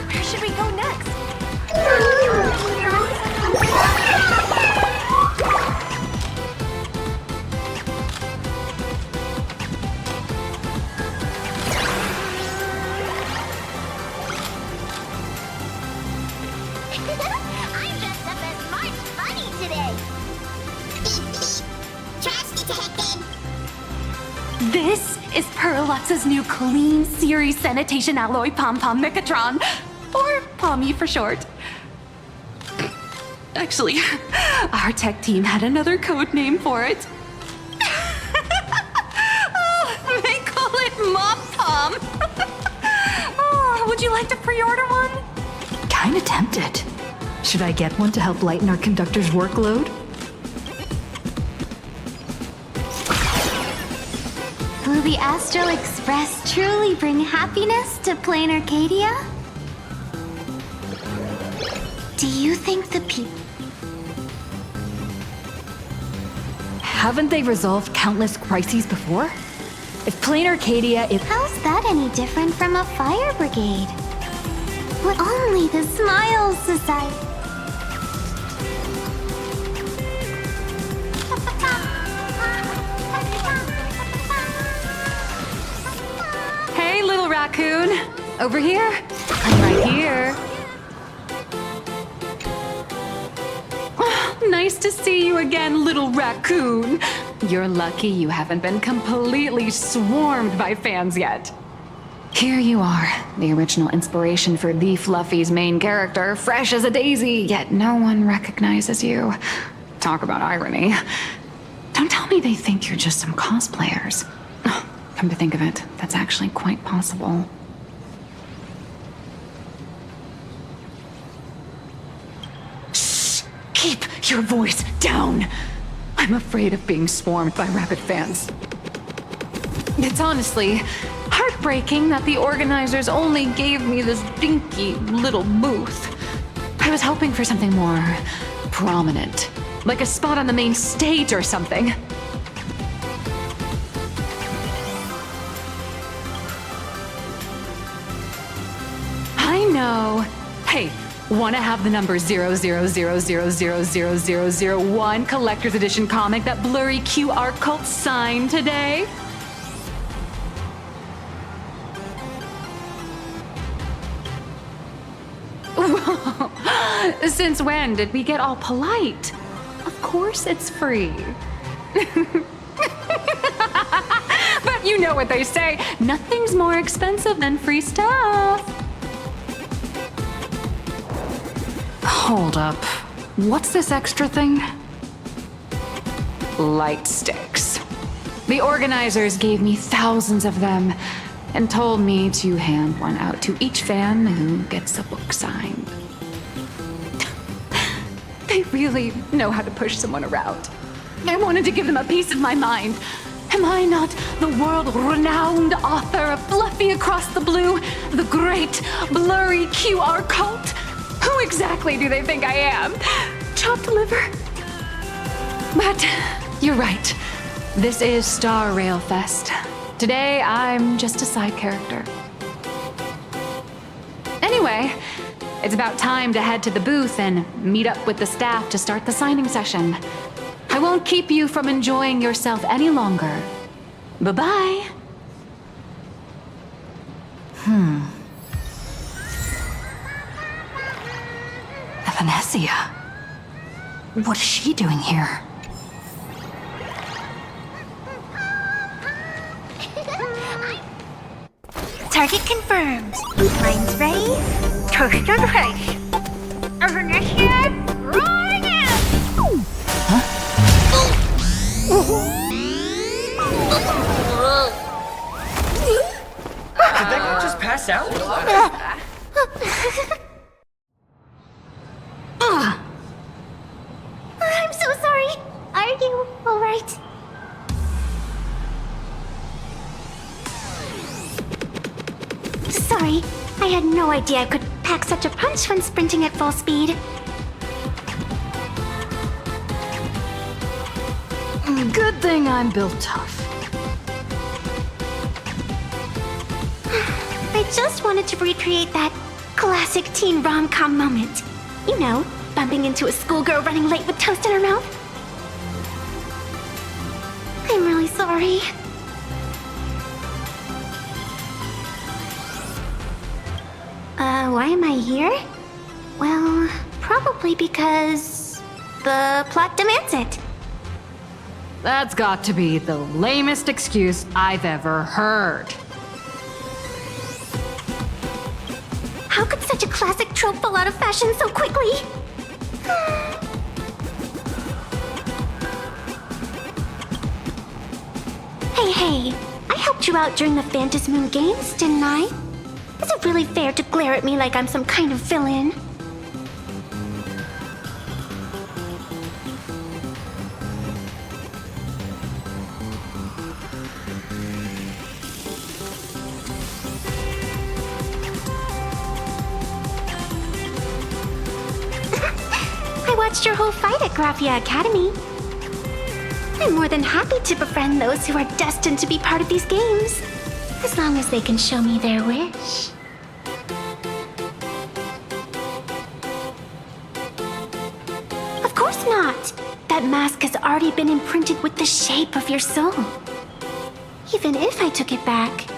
Where should we go next? I'm dressed up as March Bunny today. Trash detected. This is Paralux's new Clean Series Sanitation Alloy Pom Pom Mechatron, or Pommy for short. Actually, our tech team had another code name for it. Oh, they call it Mom Pom. Oh, would you like to pre-order one? Kinda tempted. Should I get one to help lighten our conductor's workload? Will the Astral Express truly bring happiness to Plain Arcadia? Do you think the people... Haven't they resolved countless crises before? If Plain Arcadia is... How's that any different from a fire brigade? But only the Smile Society... Hey, little raccoon. Over here. I'm right here. Oh, nice to see you again, little raccoon. You're lucky you haven't been completely swarmed by fans yet. Here you are, the original inspiration for the Fluffy's main character, fresh as a daisy, yet no one recognizes you. Talk about irony. Don't tell me they think you're just some cosplayers. Come to think of it, that's actually quite possible. Shh! Keep your voice down! I'm afraid of being swarmed by rabid fans. It's honestly heartbreaking that the organizers only gave me this dinky little booth. I was hoping for something more prominent, like a spot on the main stage or something. I know. Hey, wanna have the number 000000001 collector's edition comic that blurry QR cult signed today? Since when did we get all polite? Of course it's free. But you know what they say, nothing's more expensive than free stuff. Hold up. What's this extra thing? Light sticks. The organizers gave me thousands of them and told me to hand one out to each fan who gets a book signed. They really know how to push someone around. I wanted to give them a piece of my mind. Am I not the world-renowned author of Fluffy Across the Blue, the great blurry QR cult? Who exactly do they think I am? Chopped liver? But you're right. This is Star Rail Fest. Today, I'm just a side character. Anyway, it's about time to head to the booth and meet up with the staff to start the signing session. I won't keep you from enjoying yourself any longer. Bye-bye. Amanhecer. What is she doing here? Target confirmed. Mine's ready. Toast on face. Amanhecer, rolling out! Did that guy just pass out? I'm so sorry. Are you alright? Sorry, I had no idea I could pack such a punch when sprinting at full speed. Good thing I'm built tough. I just wanted to recreate that classic teen rom-com moment. You know, bumping into a schoolgirl running late with toast in her mouth. I'm really sorry. Why am I here? Well, probably because the plot demands it. That's got to be the lamest excuse I've ever heard. How could such a classic trope fall out of fashion so quickly? Hey, I helped you out during the Phantom Moon Games, didn't I? Is it really fair to glare at me like I'm some kind of villain? I watched your whole fight at Graphia Academy. I'm more than happy to befriend those who are destined to be part of these games, as long as they can show me their wish. Of course not! That mask has already been imprinted with the shape of your soul. Even if I took it back,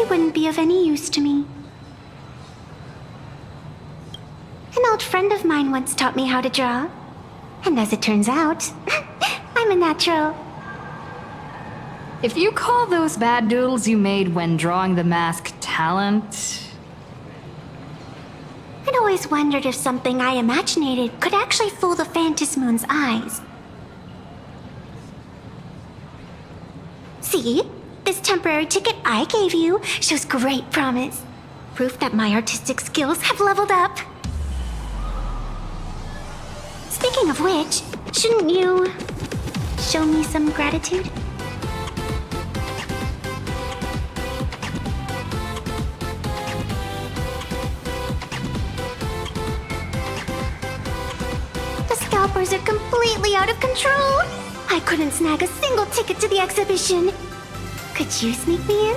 it wouldn't be of any use to me. An old friend of mine once taught me how to draw. And as it turns out, I'm a natural. If you call those bad doodles you made when drawing the mask talent... I'd always wondered if something I imaginated could actually fool the Phantom Moon's eyes. See? This temporary ticket I gave you shows great promise. Proof that my artistic skills have leveled up. Speaking of which, shouldn't you show me some gratitude? The scalpers are completely out of control. I couldn't snag a single ticket to the exhibition. Could you sneak me in?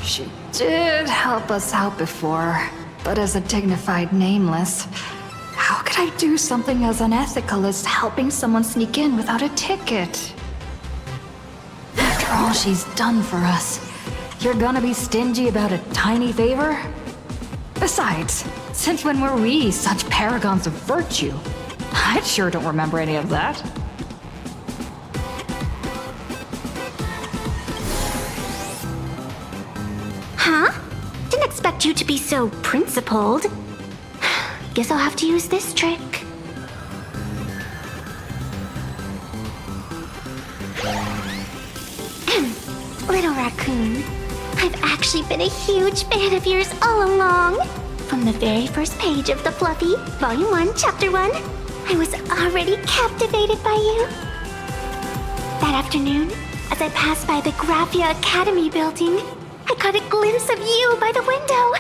She did help us out before, but as a dignified nameless, how could I do something as unethical as helping someone sneak in without a ticket? After all she's done for us, you're gonna be stingy about a tiny favor? Besides, since when were we such paragons of virtue? I sure don't remember any of that. Huh? Didn't expect you to be so principled. Guess I'll have to use this trick. Little raccoon, I've actually been a huge fan of yours all along. From the very first page of The Fluffy, Volume 1, Chapter 1, I was already captivated by you. That afternoon, as I passed by the Graphia Academy building, I caught a glimpse of you by the window.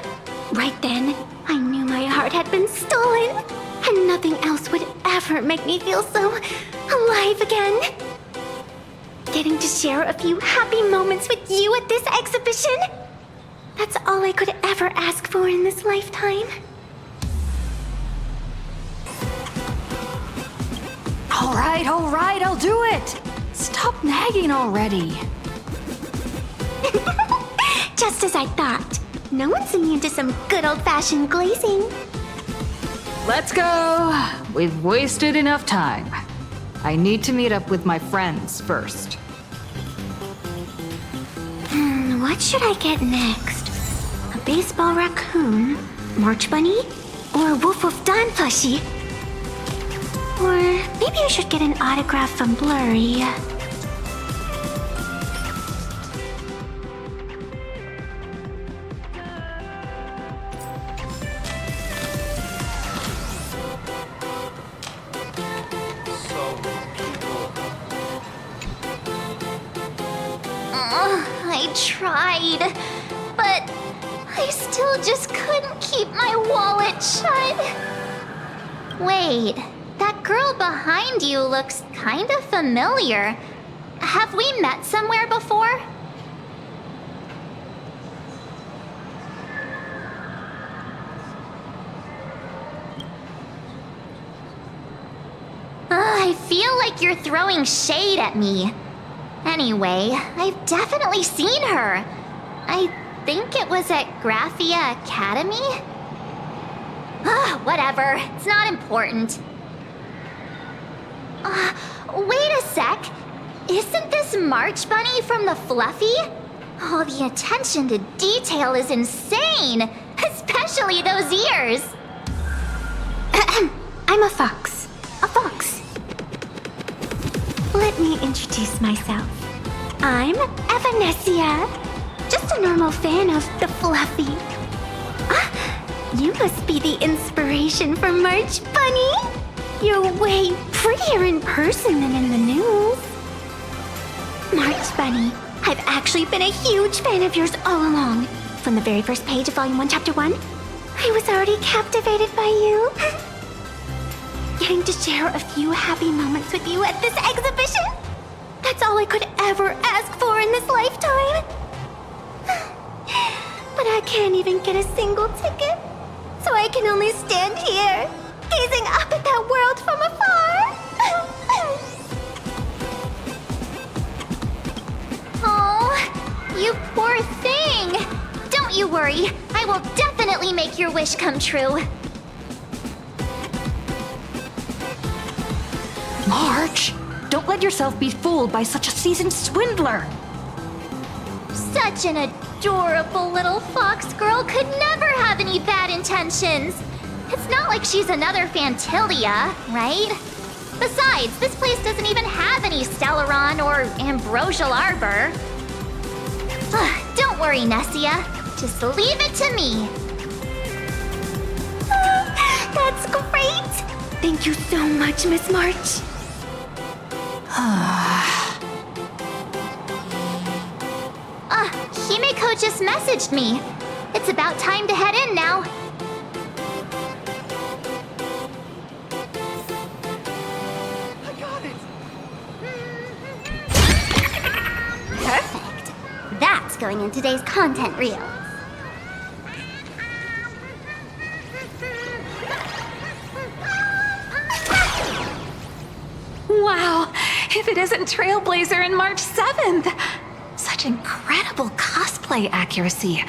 Right then, I knew my heart had been stolen, and nothing else would ever make me feel so alive again. Getting to share a few happy moments with you at this exhibition, that's all I could ever ask for in this lifetime. All right, I'll do it! Stop nagging already. Just as I thought. No one's immune to some good old-fashioned glazing. Let's go. We've wasted enough time. I need to meet up with my friends first. What should I get next? A baseball raccoon? March bunny? Or a Wolf of Dawn plushie? Or maybe I should get an autograph from Blurry. I tried, but I still just couldn't keep my wallet shut. Wait, that girl behind you looks kind of familiar. Have we met somewhere before? I feel like you're throwing shade at me. Anyway, I've definitely seen her. I think it was at Graphia Academy? Whatever, it's not important. Wait a sec. Isn't this March Bunny from the Fluffy? Oh, the attention to detail is insane! Especially those ears! I'm a fox. A fox. Let me introduce myself. I'm Evanescia. Just a normal fan of the Fluffy. You must be the inspiration for March Bunny. You're way prettier in person than in the news. March Bunny, I've actually been a huge fan of yours all along. From the very first page of Volume 1, Chapter 1, I was already captivated by you. Getting to share a few happy moments with you at this exhibition, that's all I could ever ask for in this lifetime. But I can't even get a single ticket, so I can only stand here, gazing up at that world from afar. Oh, you poor thing! Don't you worry, I will definitely make your wish come true. March, don't let yourself be fooled by such a seasoned swindler. Such an adorable little fox girl could never have any bad intentions. It's not like she's another Fantilia, right? Besides, this place doesn't even have any Stellaron or Ambrosial Arbor. Don't worry, Nessia. Just leave it to me. That's great! Thank you so much, Miss March. Himeko just messaged me. It's about time to head in now. Perfect. That's going in today's content reel. Wow, if it isn't Trailblazer and March 7th! Such incredible cosplay accuracy.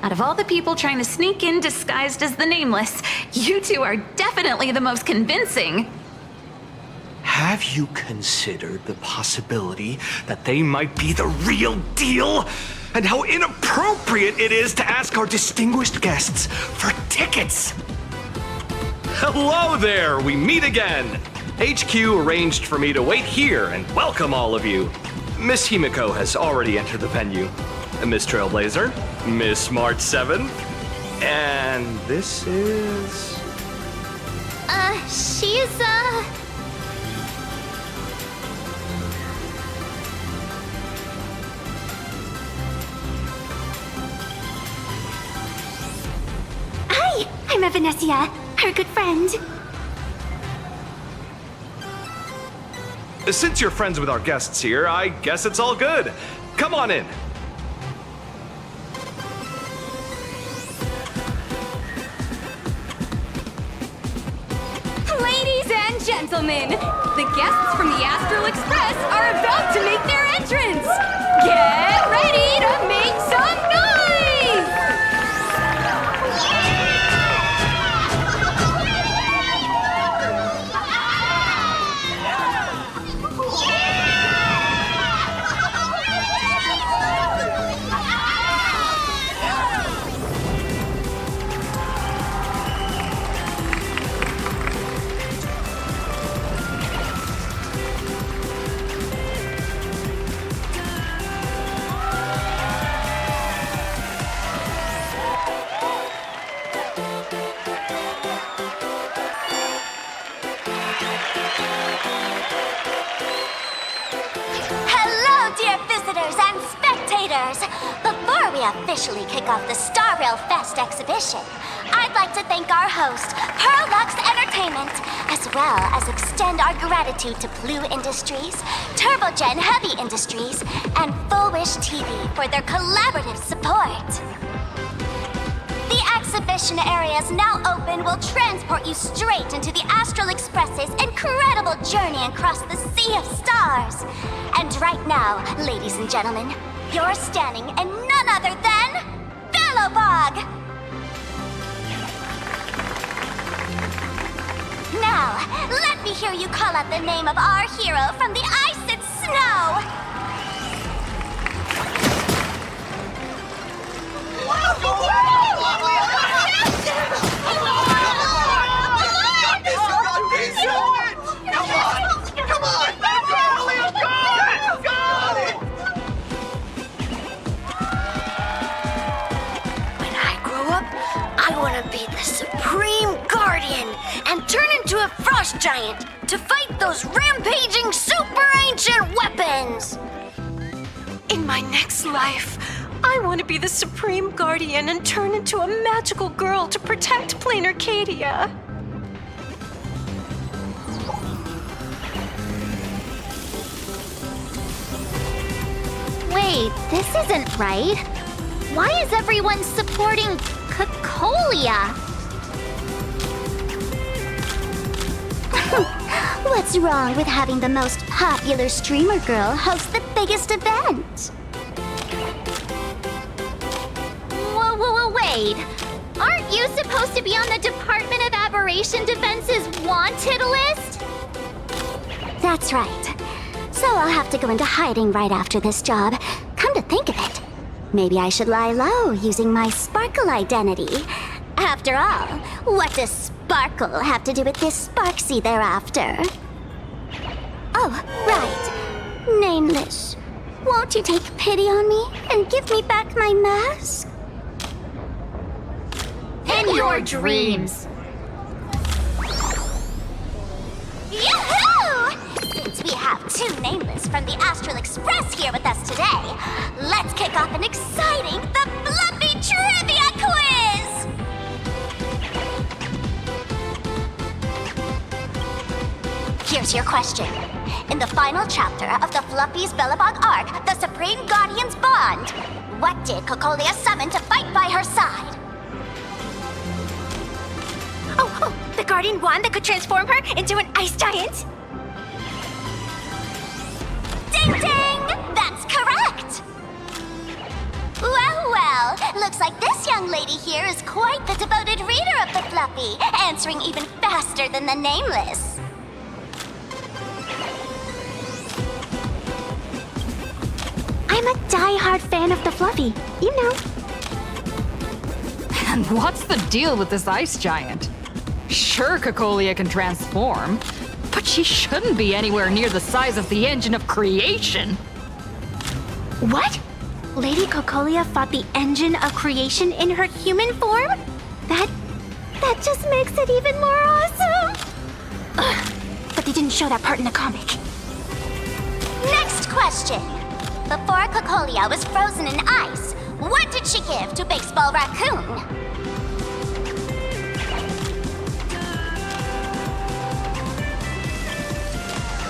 Out of all the people trying to sneak in disguised as the Nameless, you two are definitely the most convincing. Have you considered the possibility that they might be the real deal? And how inappropriate it is to ask our distinguished guests for tickets? Hello there, we meet again. HQ arranged for me to wait here and welcome all of you. Miss Himeko has already entered the venue. Miss Trailblazer, Miss March 7th, and this is... She's, Hi, I'm Evanescia, her good friend. Since you're friends with our guests here, I guess it's all good. Come on in. Ladies and gentlemen, the guests from the Astral Express are about to make their entrance. Get ready to make some noise! Before we officially kick off the Star Rail Fest exhibition, I'd like to thank our host, Pearlux Entertainment, as well as extend our gratitude to Blue Industries, Turbogen Heavy Industries, and Full Wish TV for their collaborative support. The exhibition area is now open will transport you straight into the Astral Express's incredible journey across the Sea of Stars. And right now, ladies and gentlemen, you're standing in none other than... Belobog! Now, let me hear you call out the name of our hero from the ice and snow! When I grow up, I want to be the Supreme Guardian and turn into a frost giant to fight those rampaging super ancient weapons! In my next life, I want to be the Supreme Guardian and turn into a magical girl to protect Plain Arcadia. Wait, this isn't right. Why is everyone supporting Cocolia? What's wrong with having the most popular streamer girl host the biggest event? Whoa, wait. Aren't you supposed to be on the Department of Aberration Defense's wanted list? That's right. So I'll have to go into hiding right after this job. Come to think of it, maybe I should lie low using my Sparkle identity. After all, what does Sparkle have to do with this Sparksy thereafter? Oh, right. Nameless. Won't you take pity on me and give me back my mask? In your dreams. Yahoo! Since we have two Nameless from the Astral Express here with us today, let's kick off an exciting The Fluffy Trivia Quiz! Here's your question. In the final chapter of the Fluffy's Belobog arc, The Supreme Guardian's Bond, what did Cocolia summon to fight by her side? Oh, the Guardian Wand that could transform her into an ice giant? Ding ding! That's correct! Well, looks like this young lady here is quite the devoted reader of the Fluffy, answering even faster than the Nameless. I'm a die-hard fan of the Fluffy, you know. And what's the deal with this ice giant? Sure, Cocolia can transform, but she shouldn't be anywhere near the size of the engine of creation. What? Lady Cocolia fought the engine of creation in her human form? That just makes it even more awesome! Ugh, but they didn't show that part in the comic. Next question. Before Cocolia was frozen in ice, what did she give to Baseball Raccoon?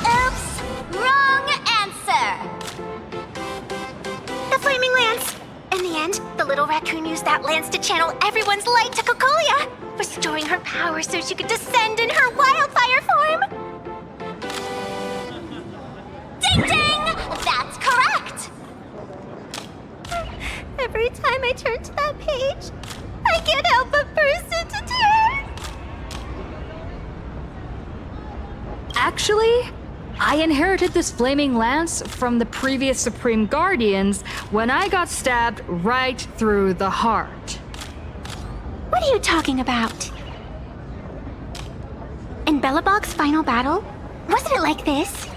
Oops! Wrong answer! The Flaming Lance! In the end, the little raccoon used that lance to channel everyone's light to Cocolia, restoring her power so she could descend in her wildfire form! Ding ding! That's correct! Every time I turn to that page, I can't help but burst into tears! Actually, I inherited this flaming lance from the previous Supreme Guardians when I got stabbed right through the heart. What are you talking about? In Belobog's final battle, wasn't it like this?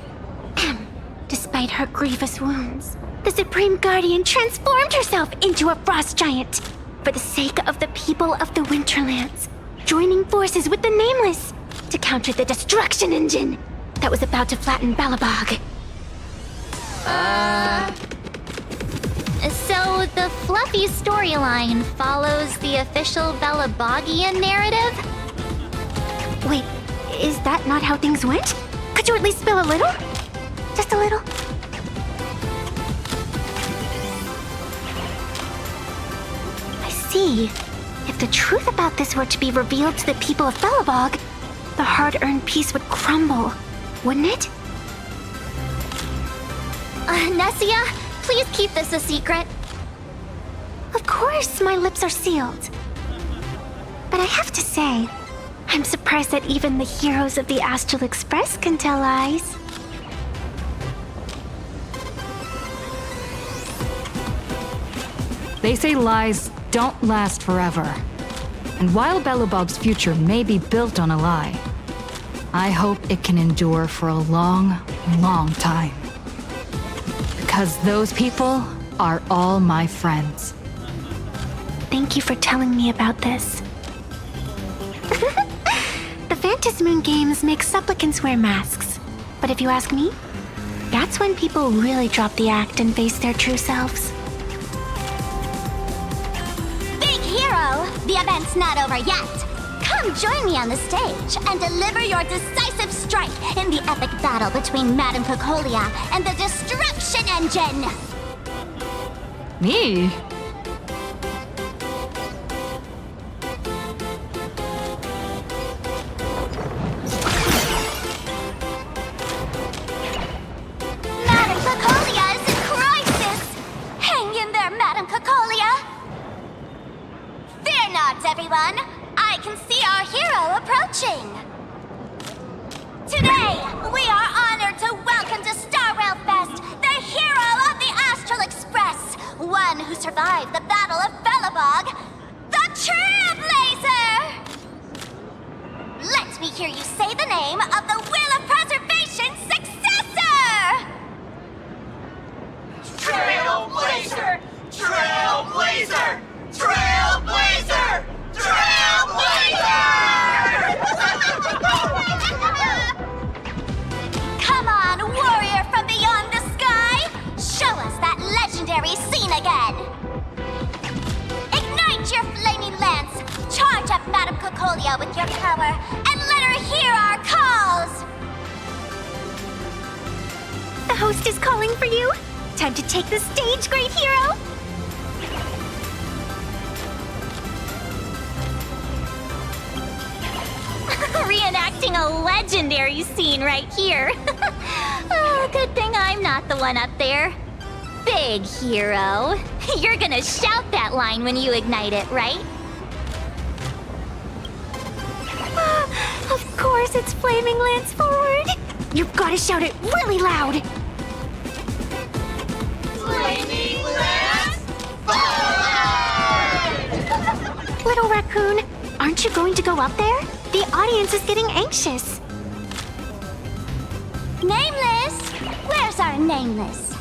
Despite her grievous wounds, the Supreme Guardian transformed herself into a frost giant for the sake of the people of the Winterlands, joining forces with the Nameless to counter the destruction engine that was about to flatten Belobog. So the Fluffy storyline follows the official Belabogian narrative? Wait, is that not how things went? Could you at least spill a little? Just a little? I see. If the truth about this were to be revealed to the people of Belobog, the hard-earned peace would crumble, wouldn't it? Nessia, please keep this a secret. Of course, my lips are sealed. But I have to say, I'm surprised that even the heroes of the Astral Express can tell lies. They say lies don't last forever. And while Belobog's future may be built on a lie, I hope it can endure for a long, long time. Because those people are all my friends. Thank you for telling me about this. The Phantasmoon games make supplicants wear masks. But if you ask me, that's when people really drop the act and face their true selves. Big hero, the event's not over yet. Come join me on the stage and deliver your decisive strike in the epic battle between Madame Cocolia and the Destruction Engine! Me? Madame Cocolia is in crisis! Hang in there, Madame Cocolia! Fear not, everyone! I can see our hero approaching! Today, we are honored to welcome to Starrail Fest the hero of the Astral Express, one who survived the Battle of Belobog, the Trailblazer! Let me hear you say the name of the Will of Preservation's successor! Trailblazer! Trailblazer! Trailblazer! Come on, warrior from beyond the sky! Show us that legendary scene again! Ignite your flaming lance! Charge up Madame Cocolia with your power, and let her hear our calls! The host is calling for you. Time to take the stage, great hero! Reenacting a legendary scene right here. Oh, good thing I'm not the one up there. Big hero. You're gonna shout that line when you ignite it, right? Of course, it's Flaming Lance forward. You've got to shout it really loud. Flaming Lance forward! Little raccoon, aren't you going to go up there? The audience is getting anxious. Nameless! Where's our Nameless?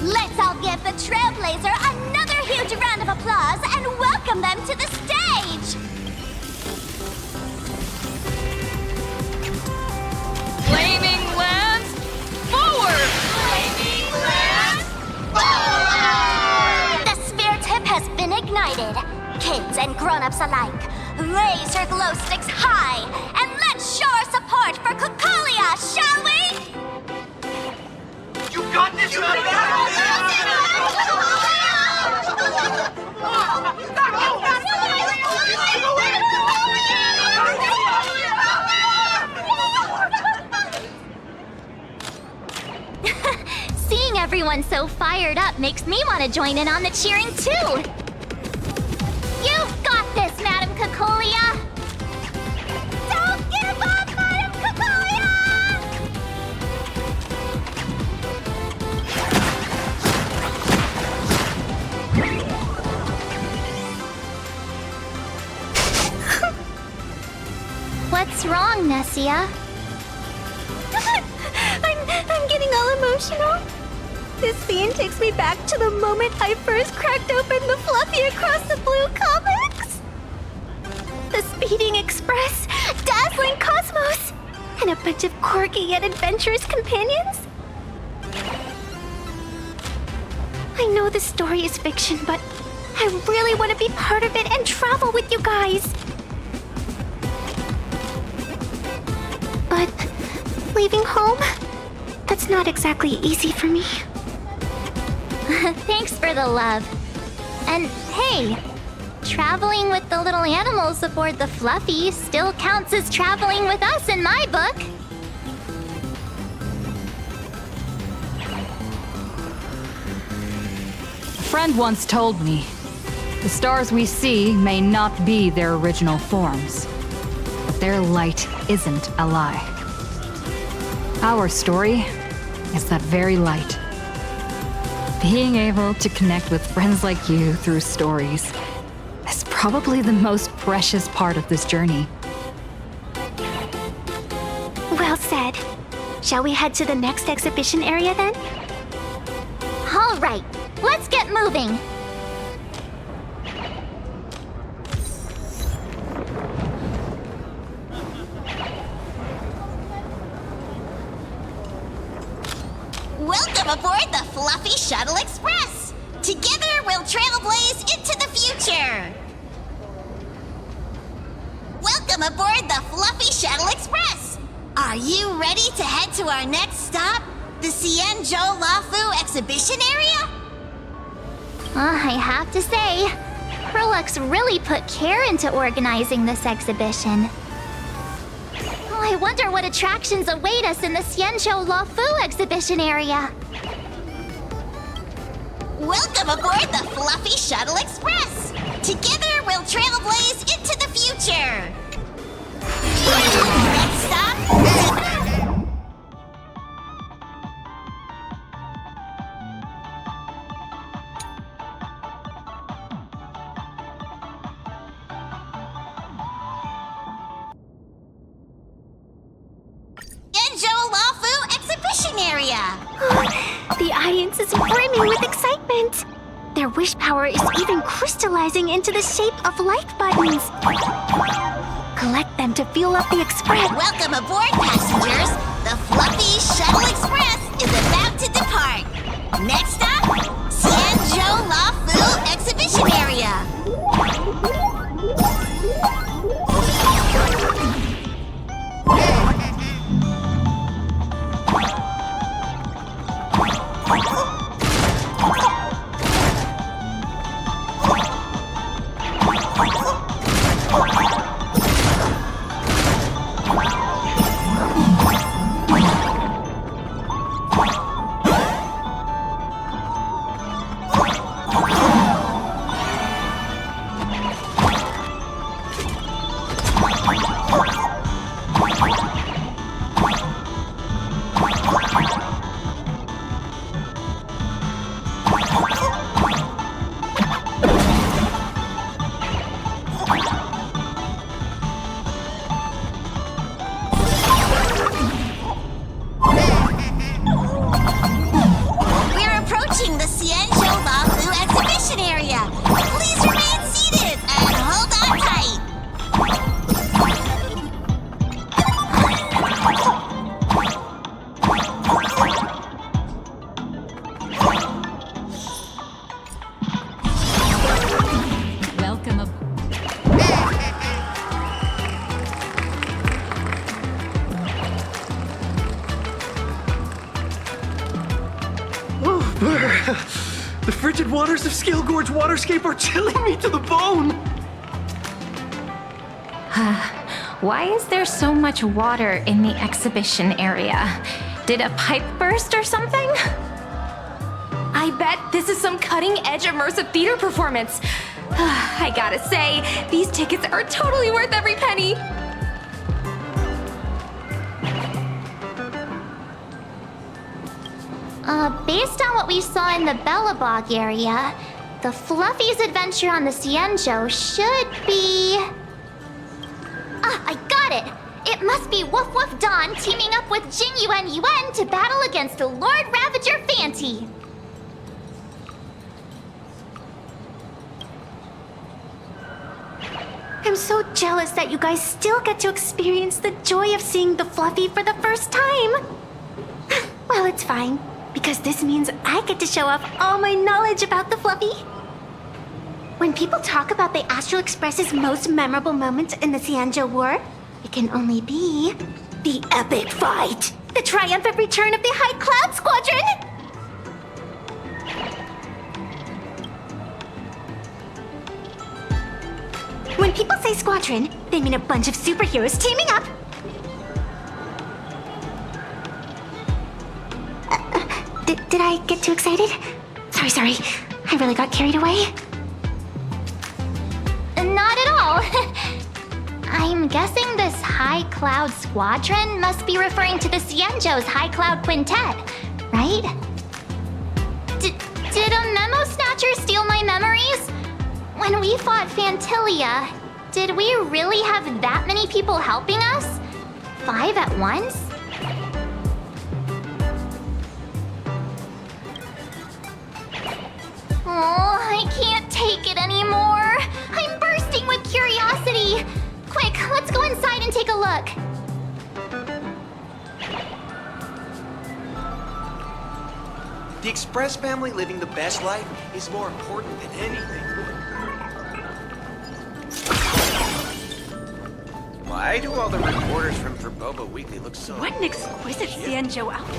Let's all give the Trailblazer another huge round of applause and welcome them to the stage! Flaming Lance, forward! Flaming Lance forward! The sphere tip has been ignited. Kids and grown-ups alike, raise your glow sticks high and let's show our support for Cocolia, shall we? You got this, Seeing everyone so fired up makes me want to join in on the cheering too. You've got this, Madame Cocolia! Don't give up, Madame Cocolia! What's wrong, Nessia? I'm getting all emotional. This scene takes me back to the moment I first cracked open the Fluffy Across the Blue comics. The Speeding Express, Dazzling Cosmos, and a bunch of quirky yet adventurous companions. I know the story is fiction, but I really want to be part of it and travel with you guys. But leaving home, that's not exactly easy for me. Thanks for the love. And hey, traveling with the little animals aboard the Fluffy still counts as traveling with us in my book. A friend once told me, The stars we see may not be their original forms, but their light isn't a lie. Our story is that very light. Being able to connect with friends like you through stories is probably the most precious part of this journey. Well said. Shall we head to the next exhibition area then? All right, let's get moving. Welcome aboard the Fluffy Shuttle Express! Together we'll trailblaze into the future! Welcome aboard the Fluffy Shuttle Express! Are you ready to head to our next stop? The Xianzhou Lafu exhibition area? I have to say, Krillux really put care into organizing this exhibition. I wonder what attractions await us in the Xianzhou Lafu exhibition area. Welcome aboard the Fluffy Shuttle Express! Together we'll trailblaze into the future! Next stop... Xianzhou Lafu exhibition area! The audience is brimming with excitement. Their wish power is even crystallizing into the shape of light buttons. Collect them to fuel up the express. Welcome aboard, passengers! The Fluffy Shuttle Express is about to depart. Next stop, Xianzhou Lafu exhibition area. The frigid waters of Scale Gorge Waterscape are chilling me to the bone! Why is there so much water in the exhibition area? Did a pipe burst or something? I bet this is some cutting-edge immersive theater performance. I gotta say, these tickets are totally worth every penny. Based on what we saw in the Bellabog area, the Fluffy's adventure on the Xianzhou should be... Ah, I got it! It must be Woof Woof Dawn teaming up with Jing Yuan Yuan to battle against the Lord Ravager Fanti. I'm so jealous that you guys still get to experience the joy of seeing the Fluffy for the first time. Well, it's fine, because this means I get to show off all my knowledge about the Fluffy. When people talk about the Astral Express's most memorable moment in the Xianzhou War, it can only be the epic fight, the triumphant return of the High Cloud Squadron! When people say squadron, they mean a bunch of superheroes teaming up. Did I get too excited? Sorry. I really got carried away. I'm guessing this High Cloud Squadron must be referring to the Xianzhou's High Cloud Quintet, right? Did a memo snatcher steal my memories? When we fought Fantilia, did we really have that many people helping us? 5 at once? Oh, I can't take it anymore. I'm bursting with curiosity. Quick, let's go inside and take a look. The Express family living the best life is more important than anything. Why do all the reporters from Verboba Weekly look so... What an exquisite Xianzhou outfit.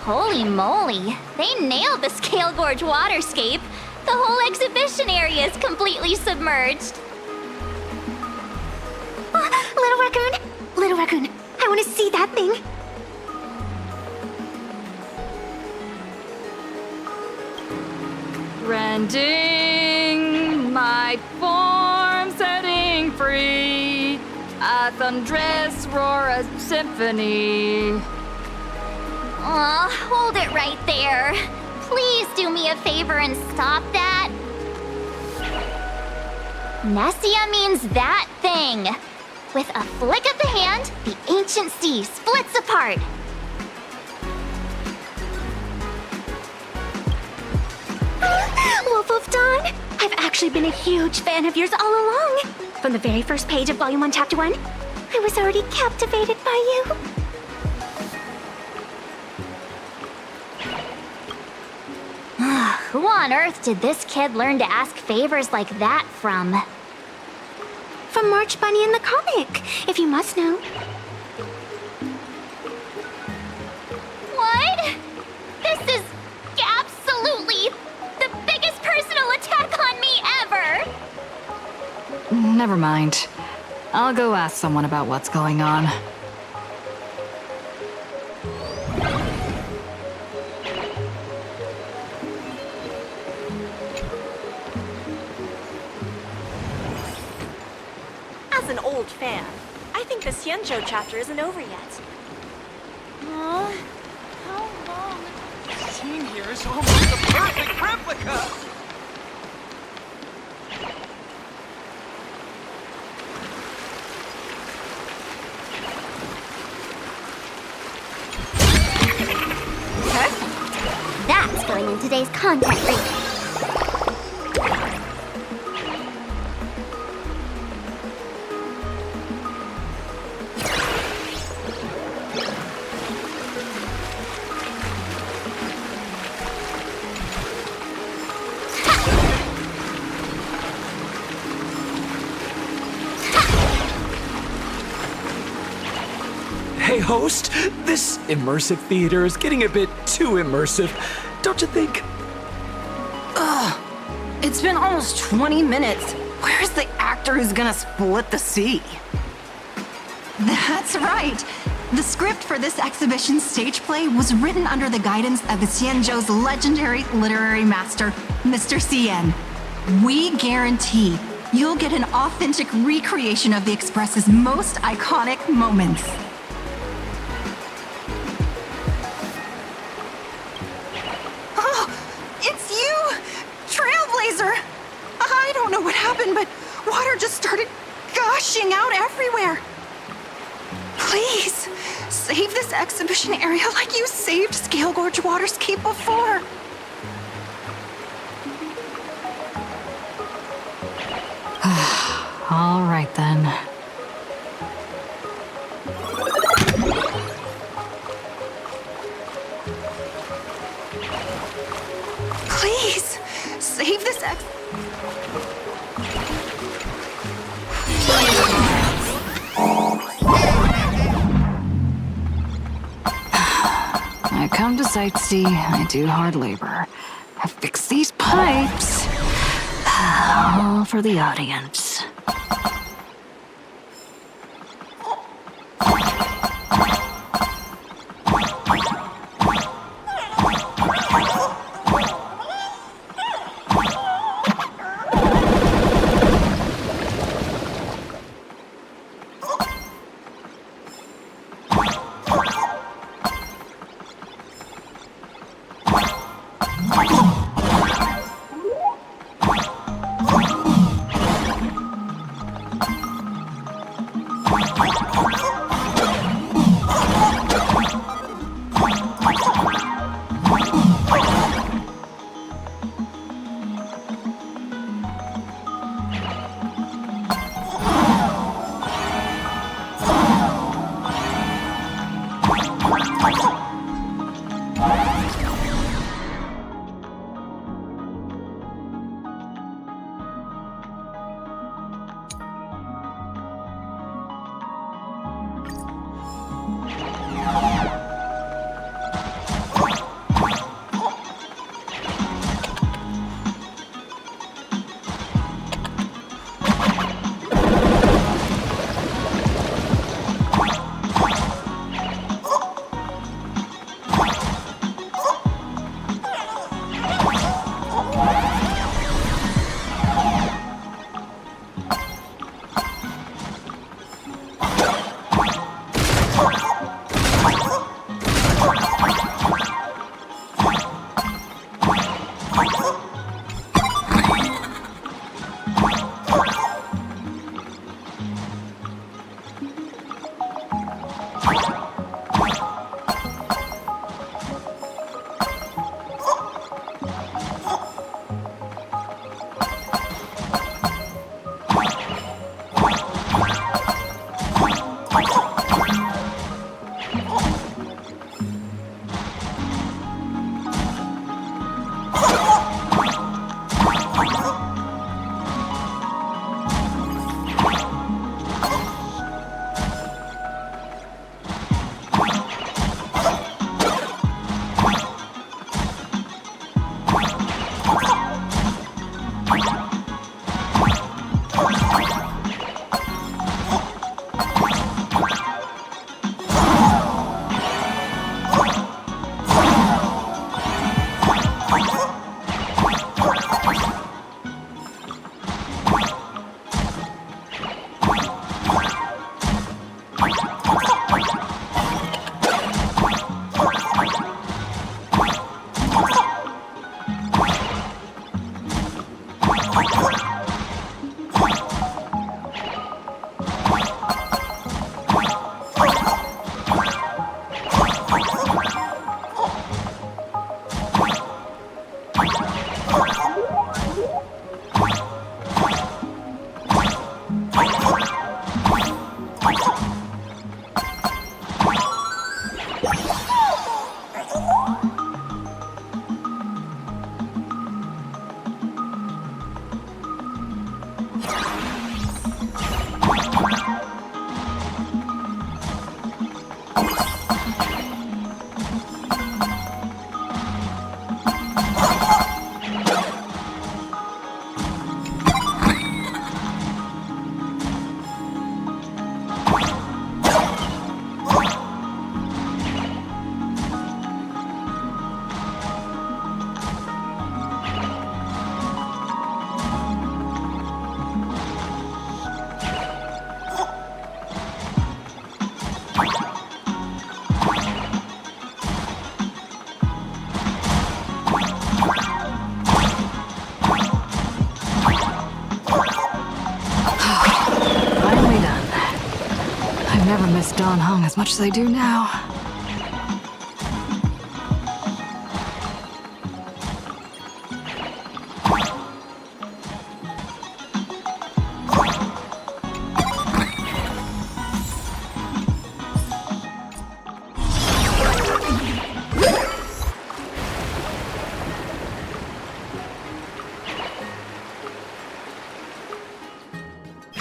Holy moly, they nailed the Scale Gorge waterscape. The whole exhibition area is completely submerged. Little Raccoon, I want to see that thing. Rending my form, setting free, a thunderous roar, a symphony. Aw, hold it right there. Please do me a favor and stop that. Nessia means that thing. With a flick of the hand, the ancient sea splits apart. Wolf of Dawn, I've actually been a huge fan of yours all along. From the very first page of Volume 1, Chapter 1, I was already captivated by you. Who on earth did this kid learn to ask favors like that from? From March Bunny in the comic, if you must know. What? This is absolutely the biggest personal attack on me ever! Never mind. I'll go ask someone about what's going on. As an old fan, I think the Xianzhou chapter isn't over yet. How long? The scene here is almost a perfect replica! That's going in today's content rating. Hey, host, this immersive theater is getting a bit too immersive, don't you think? Ugh, it's been almost 20 minutes. Where's the actor who's gonna split the sea? That's right. The script for this exhibition stage play was written under the guidance of the Xianzhou's legendary literary master, Mr. Cien. We guarantee you'll get an authentic recreation of the Express's most iconic moments. Oh, it's you! Trailblazer! I don't know what happened, but water just started gushing out everywhere. Please, save this exhibition area like you saved Scale Gorge Waterscape before. All right then. Please, save this I come to sightsee, I do hard labor. I fix these pipes. All for the audience. Dawn hung as much as I do now.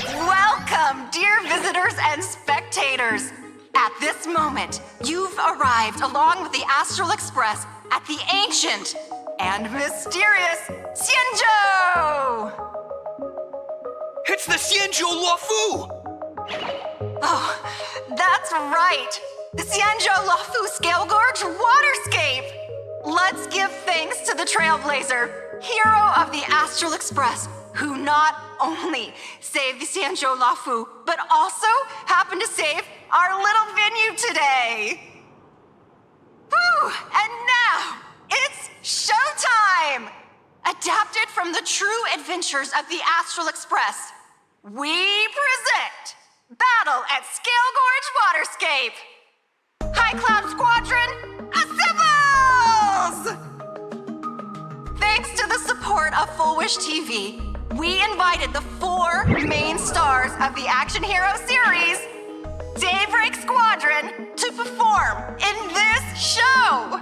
Welcome, dear visitors and spectators! At this moment, you've arrived along with the Astral Express at the ancient and mysterious Xianzhou! It's the Xianzhou Luofu! Oh, that's right! The Xianzhou Luofu Scale Gorge Waterscape! Let's give thanks to the Trailblazer, hero of the Astral Express, who not only saved the Xianzhou Lafu, but also happened to save our little venue today. Whew, and now, it's showtime! Adapted from the true adventures of the Astral Express, we present Battle at Scale Gorge Waterscape! High Cloud Squadron, assembles! Thanks to the support of Full Wish TV, we invited the 4 main stars of the Action Hero series, Daybreak Squadron, to perform in this show!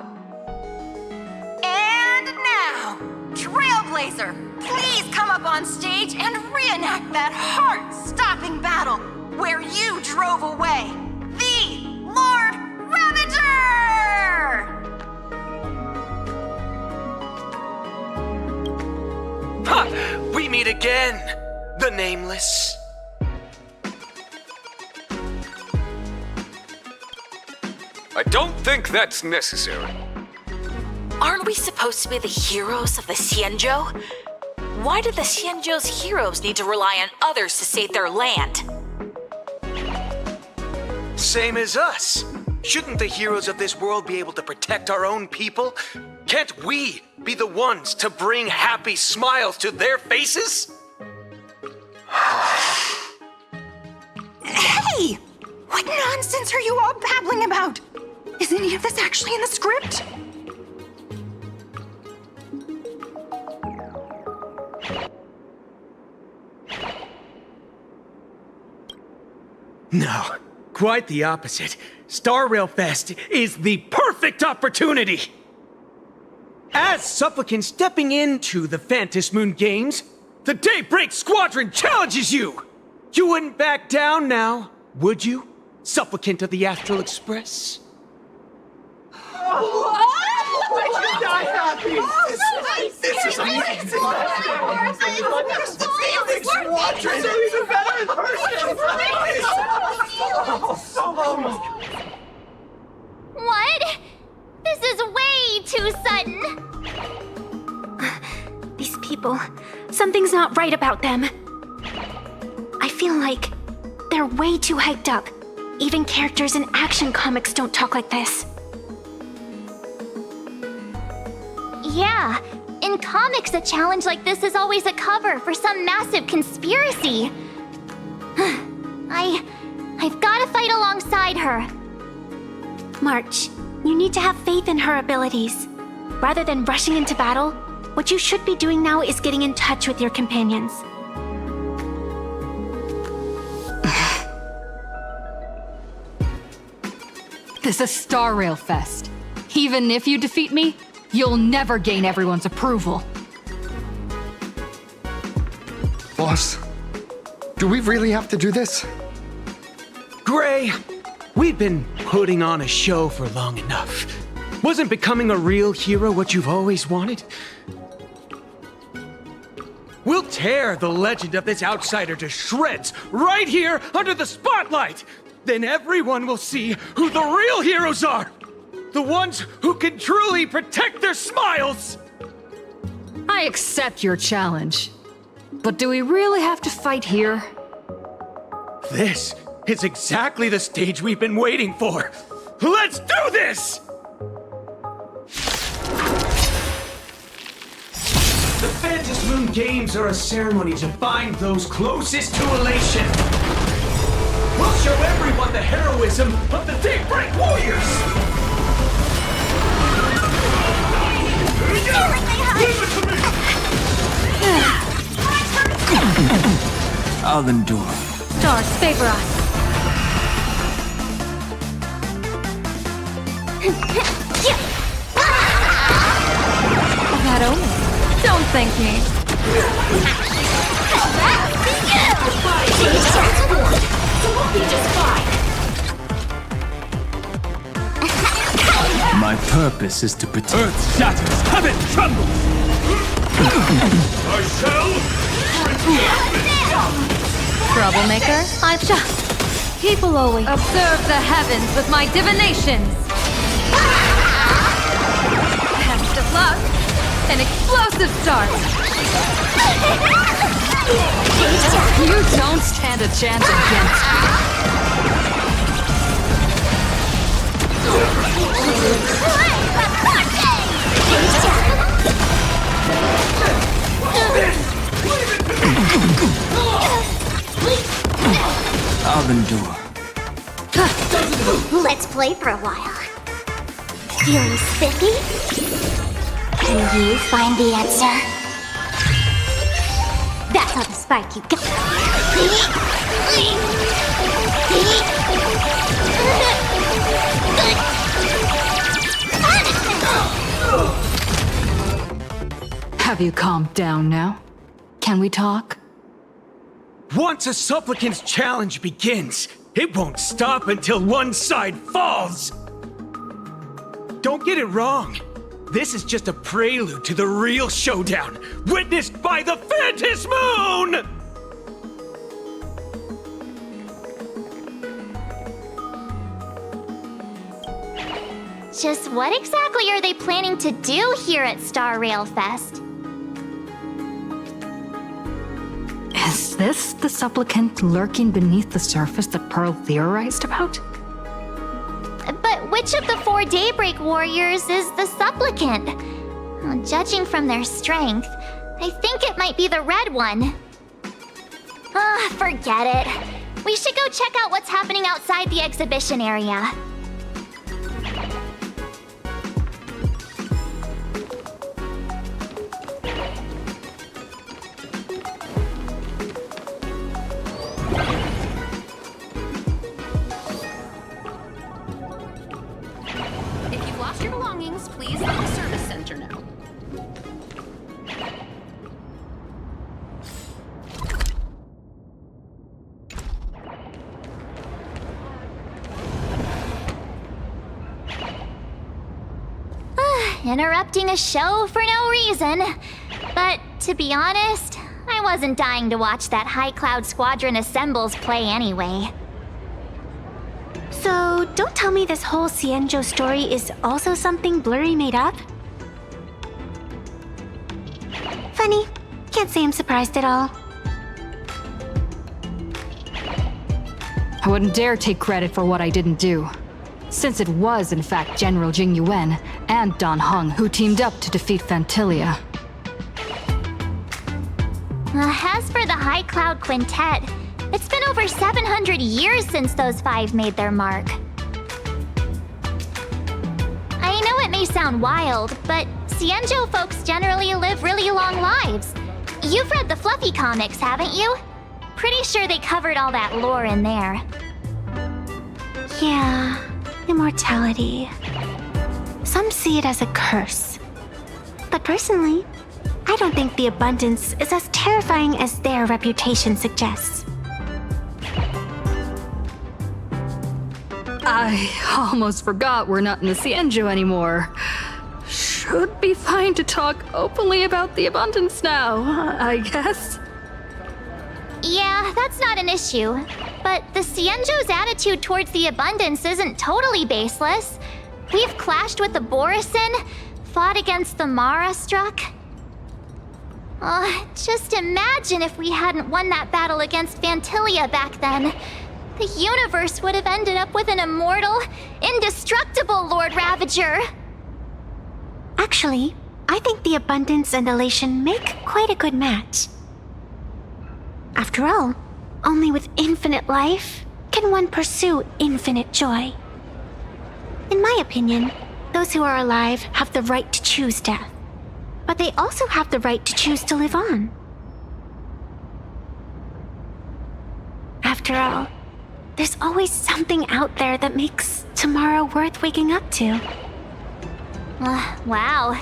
And now, Trailblazer, please come up on stage and reenact that heart-stopping battle where you drove away the Lord Ravager! Ha! We meet again, the Nameless. I don't think that's necessary. Aren't we supposed to be the heroes of the Xianzhou? Why do the Xianzhou's heroes need to rely on others to save their land? Same as us. Shouldn't the heroes of this world be able to protect our own people? Can't we be the ones to bring happy smiles to their faces? Hey! What nonsense are you all babbling about? Is any of this actually in the script? No, quite the opposite. Star Rail Fest is the perfect opportunity! As supplicant stepping into the Phantom Moon Games, the Daybreak Squadron challenges you! You wouldn't back down now, would you, supplicant of the Astral Express? This is amazing! Squadron! Even better in person! What? This is way too sudden! These people, something's not right about them. I feel like they're way too hyped up. Even characters in action comics don't talk like this. Yeah, in comics, a challenge like this is always a cover for some massive conspiracy. I've gotta fight alongside her. March, you need to have faith in her abilities. Rather than rushing into battle, what you should be doing now is getting in touch with your companions. This is Star Rail Fest. Even if you defeat me, you'll never gain everyone's approval. Boss, do we really have to do this? Gray, we've been putting on a show for long enough. Wasn't becoming a real hero what you've always wanted? We'll tear the legend of this outsider to shreds right here under the spotlight! Then everyone will see who the real heroes are! The ones who can truly protect their smiles! I accept your challenge. But do we really have to fight here? This is exactly the stage we've been waiting for! Let's do this! The Phantom Moon Games are a ceremony to bind those closest to elation. We'll show everyone the heroism of the Daybreak Warriors! I'll endure. Stars favor us. That omen. Don't thank me. My purpose is to protect. Earth shatters, heaven trembles! I shall Troublemaker, I've just... People always observe the heavens with my divinations. luck, an explosive start! You don't stand a chance against me. I'll endure. Let's play for a while. Feeling spiffy? Can you find the answer? That's how the spark you got. Have you calmed down now? Can we talk? Once a supplicant's challenge begins, it won't stop until one side falls! Don't get it wrong. This is just a prelude to the real showdown, witnessed by the Phantasm Moon! Just what exactly are they planning to do here at Star Rail Fest? Is this the supplicant lurking beneath the surface that Pearl theorized about? But which of the 4 Daybreak Warriors is the supplicant? Well, judging from their strength, I think it might be the red one. Forget it. We should go check out what's happening outside the exhibition area. If you've lost your belongings, please leave the service center now. Interrupting a show for no reason. But to be honest, I wasn't dying to watch that High Cloud Squadron Assembles play anyway. So, don't tell me this whole Xianzhou story is also something Blurry made up? Funny. Can't say I'm surprised at all. I wouldn't dare take credit for what I didn't do, since it was in fact General Jing Yuan and Dan Heng who teamed up to defeat Phantilia. As for the High Cloud Quintet, it's been over 700 years since those 5 made their mark. I know it may sound wild, but Xianzhou folks generally live really long lives. You've read the Fluffy comics, haven't you? Pretty sure they covered all that lore in there. Yeah, immortality. Some see it as a curse. But personally, I don't think the abundance is as terrifying as their reputation suggests. I almost forgot we're not in the Xianzhou anymore. Should be fine to talk openly about the abundance now, I guess. Yeah, that's not an issue. But the Xianzhou's attitude towards the abundance isn't totally baseless. We've clashed with the Borisin, fought against the Mara Struck. Just imagine if we hadn't won that battle against Phantilia back then. The universe would have ended up with an immortal, indestructible Lord Ravager. Actually, I think the abundance and elation make quite a good match. After all, only with infinite life can one pursue infinite joy. In my opinion, those who are alive have the right to choose death, but they also have the right to choose to live on. After all, there's always something out there that makes tomorrow worth waking up to. Wow,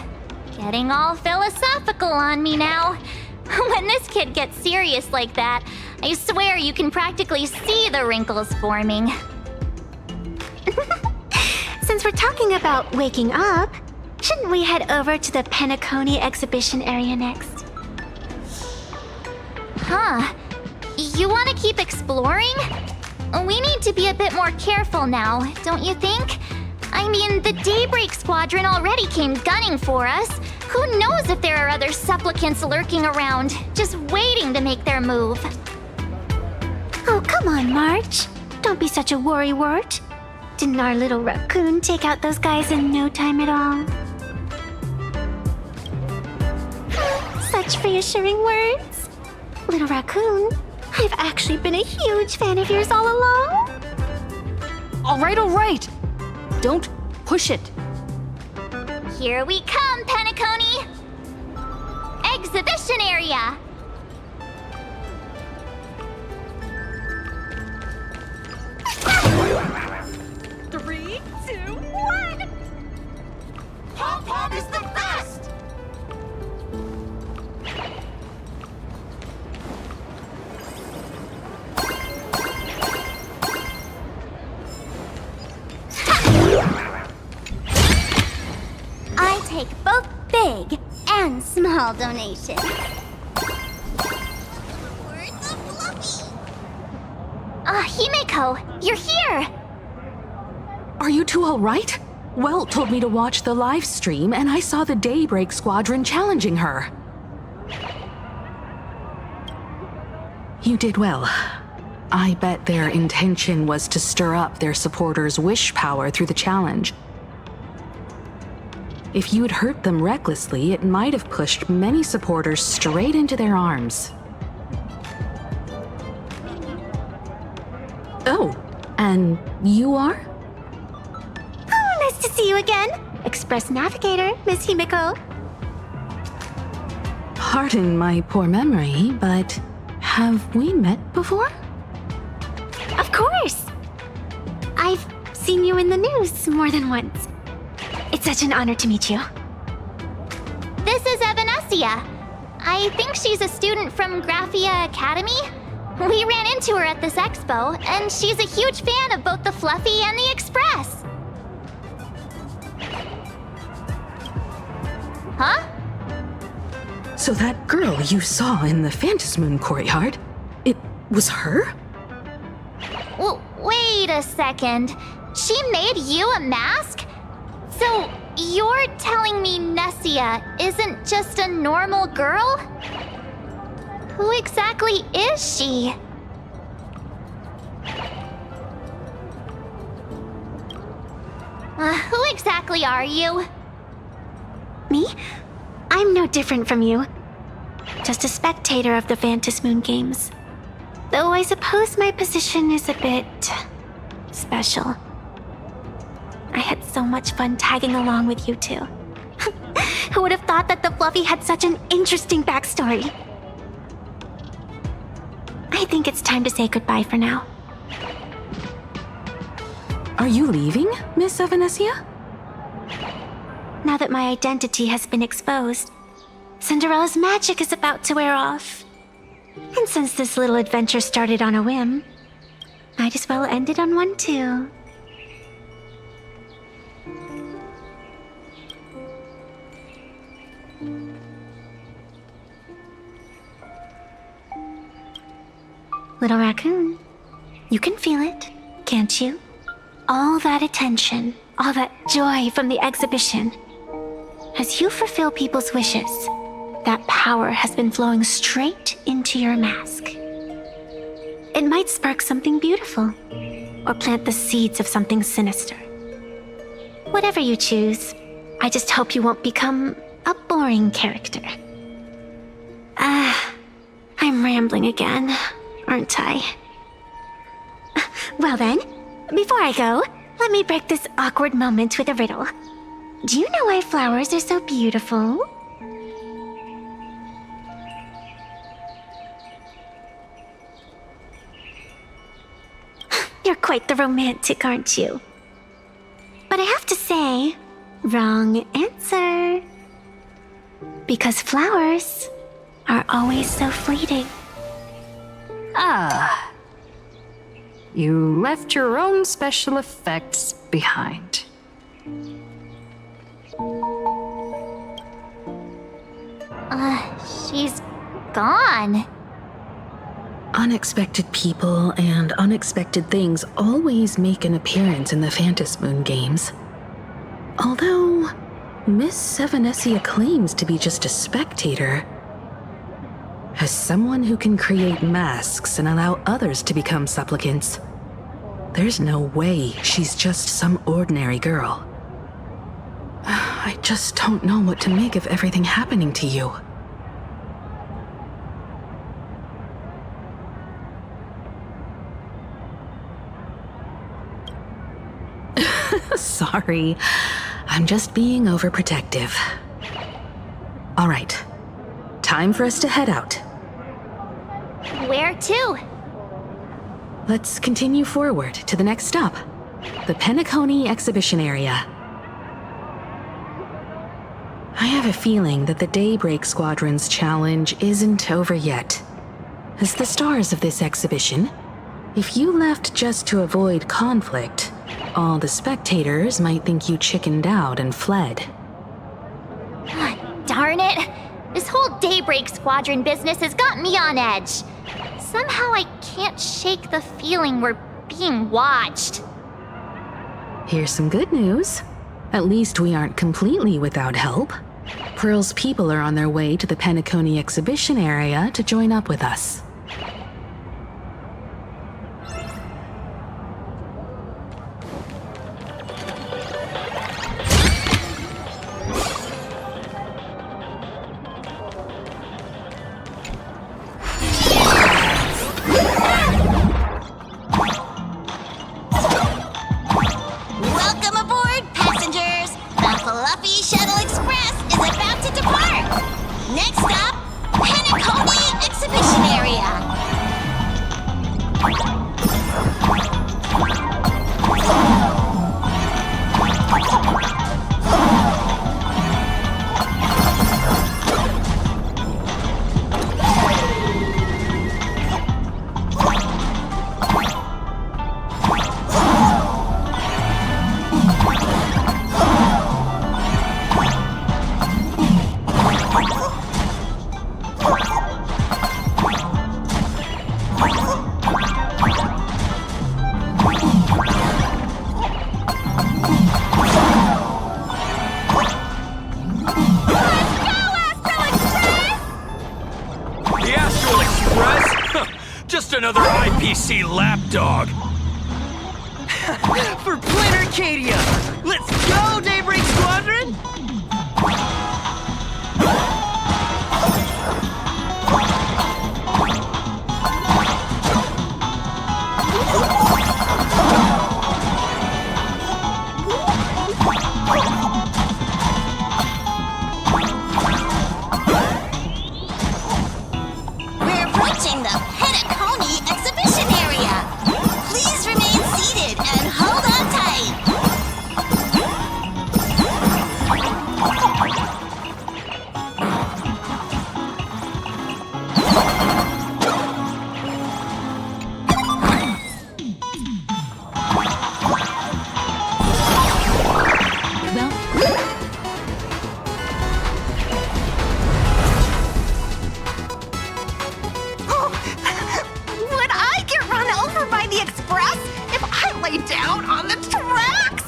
getting all philosophical on me now. When this kid gets serious like that, I swear you can practically see the wrinkles forming. Since we're talking about waking up, shouldn't we head over to the Penacony exhibition area next? Huh. You want to keep exploring? We need to be a bit more careful now, don't you think? I mean, the Daybreak Squadron already came gunning for us. Who knows if there are other supplicants lurking around, just waiting to make their move. Oh, come on, March. Don't be such a worrywart. Didn't our little raccoon take out those guys in no time at all? Such reassuring words. Little raccoon, I've actually been a huge fan of yours all along. All right. Don't push it. Here we come, Penacony! Exhibition area! Three, two, one! Pom-Pom is the best! I take both big and small donations. Himeko, you're here! Are you two all right? Welt told me to watch the live stream, and I saw the Daybreak Squadron challenging her. You did well. I bet their intention was to stir up their supporters' wish power through the challenge. If you had hurt them recklessly, it might have pushed many supporters straight into their arms. Oh, and you are? Oh, nice to see you again. Express Navigator, Miss Himeko. Pardon my poor memory, but have we met before? Of course. I've seen you in the news more than once. It's such an honor to meet you. This is Evanescia. I think she's a student from Graphia Academy. We ran into her at this expo, and she's a huge fan of both the Fluffy and the Express. Huh? So that girl you saw in the Phantasmoon courtyard, it was her? Wait a second. She made you a mask? So, you're telling me Nessia isn't just a normal girl? Who exactly is she? Who exactly are you? Me? I'm no different from you. Just a spectator of the Phantasmoon games. Though I suppose my position is a bit special. I had so much fun tagging along with you two. Who would have thought that the Fluffy had such an interesting backstory? I think it's time to say goodbye for now. Are you leaving, Miss Evanescia? Now that my identity has been exposed, Cinderella's magic is about to wear off. And since this little adventure started on a whim, might as well end it on one too. Little raccoon, you can feel it, can't you? All that attention, all that joy from the exhibition. As you fulfill people's wishes, that power has been flowing straight into your mask. It might spark something beautiful, or plant the seeds of something sinister. Whatever you choose, I just hope you won't become a boring character. I'm rambling again, aren't I? Well then, before I go, let me break this awkward moment with a riddle. Do you know why flowers are so beautiful? You're quite the romantic, aren't you? But I have to say, wrong answer. Because flowers are always so fleeting. Ah. You left your own special effects behind. She's gone. Unexpected people and unexpected things always make an appearance in the Phantasmoon games. Although, Miss Sevenessia claims to be just a spectator. As someone who can create masks and allow others to become supplicants, there's no way she's just some ordinary girl. I just don't know what to make of everything happening to you. Sorry, I'm just being overprotective. All right, time for us to head out. Where to? Let's continue forward to the next stop, the Penacony exhibition area. I have a feeling that the Daybreak Squadron's challenge isn't over yet. As the stars of this exhibition, if you left just to avoid conflict, all the spectators might think you chickened out and fled. Darn it! This whole Daybreak Squadron business has got me on edge. Somehow I can't shake the feeling we're being watched. Here's some good news. At least we aren't completely without help. Pearl's people are on their way to the Penacony exhibition area to join up with us. Welcome aboard, passengers! The Fluffy Shuttle Express is about to depart! Next stop, Penacony Exhibition Area! The Astral Express? Just another IPC lapdog. For Planet Arcadia! Let's go, Daybreak Squadron! We're approaching the Penacony Exhibition Area! Please remain seated and hold on tight! Would I get run over by the express if I lay down on the tracks?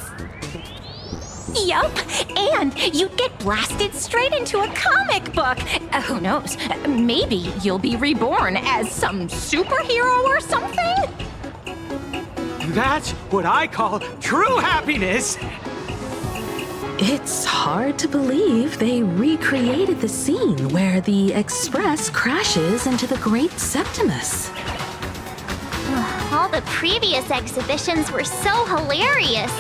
Yup, and you'd get blasted straight into a comic book. Who knows? Maybe you'll be reborn as some superhero or something? That's what I call true happiness! It's hard to believe they recreated the scene where the Express crashes into the Great Septimus. All the previous exhibitions were so hilarious,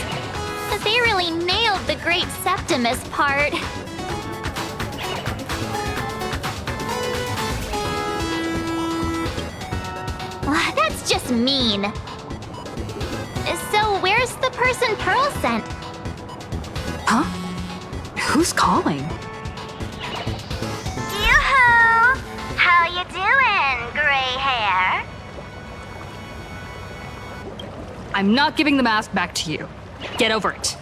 but they really nailed the Great Septimus part. That's just mean. So where's the person Pearl sent? Huh? Who's calling? Yoo-hoo! How you doing, gray hair? I'm not giving the mask back to you. Get over it.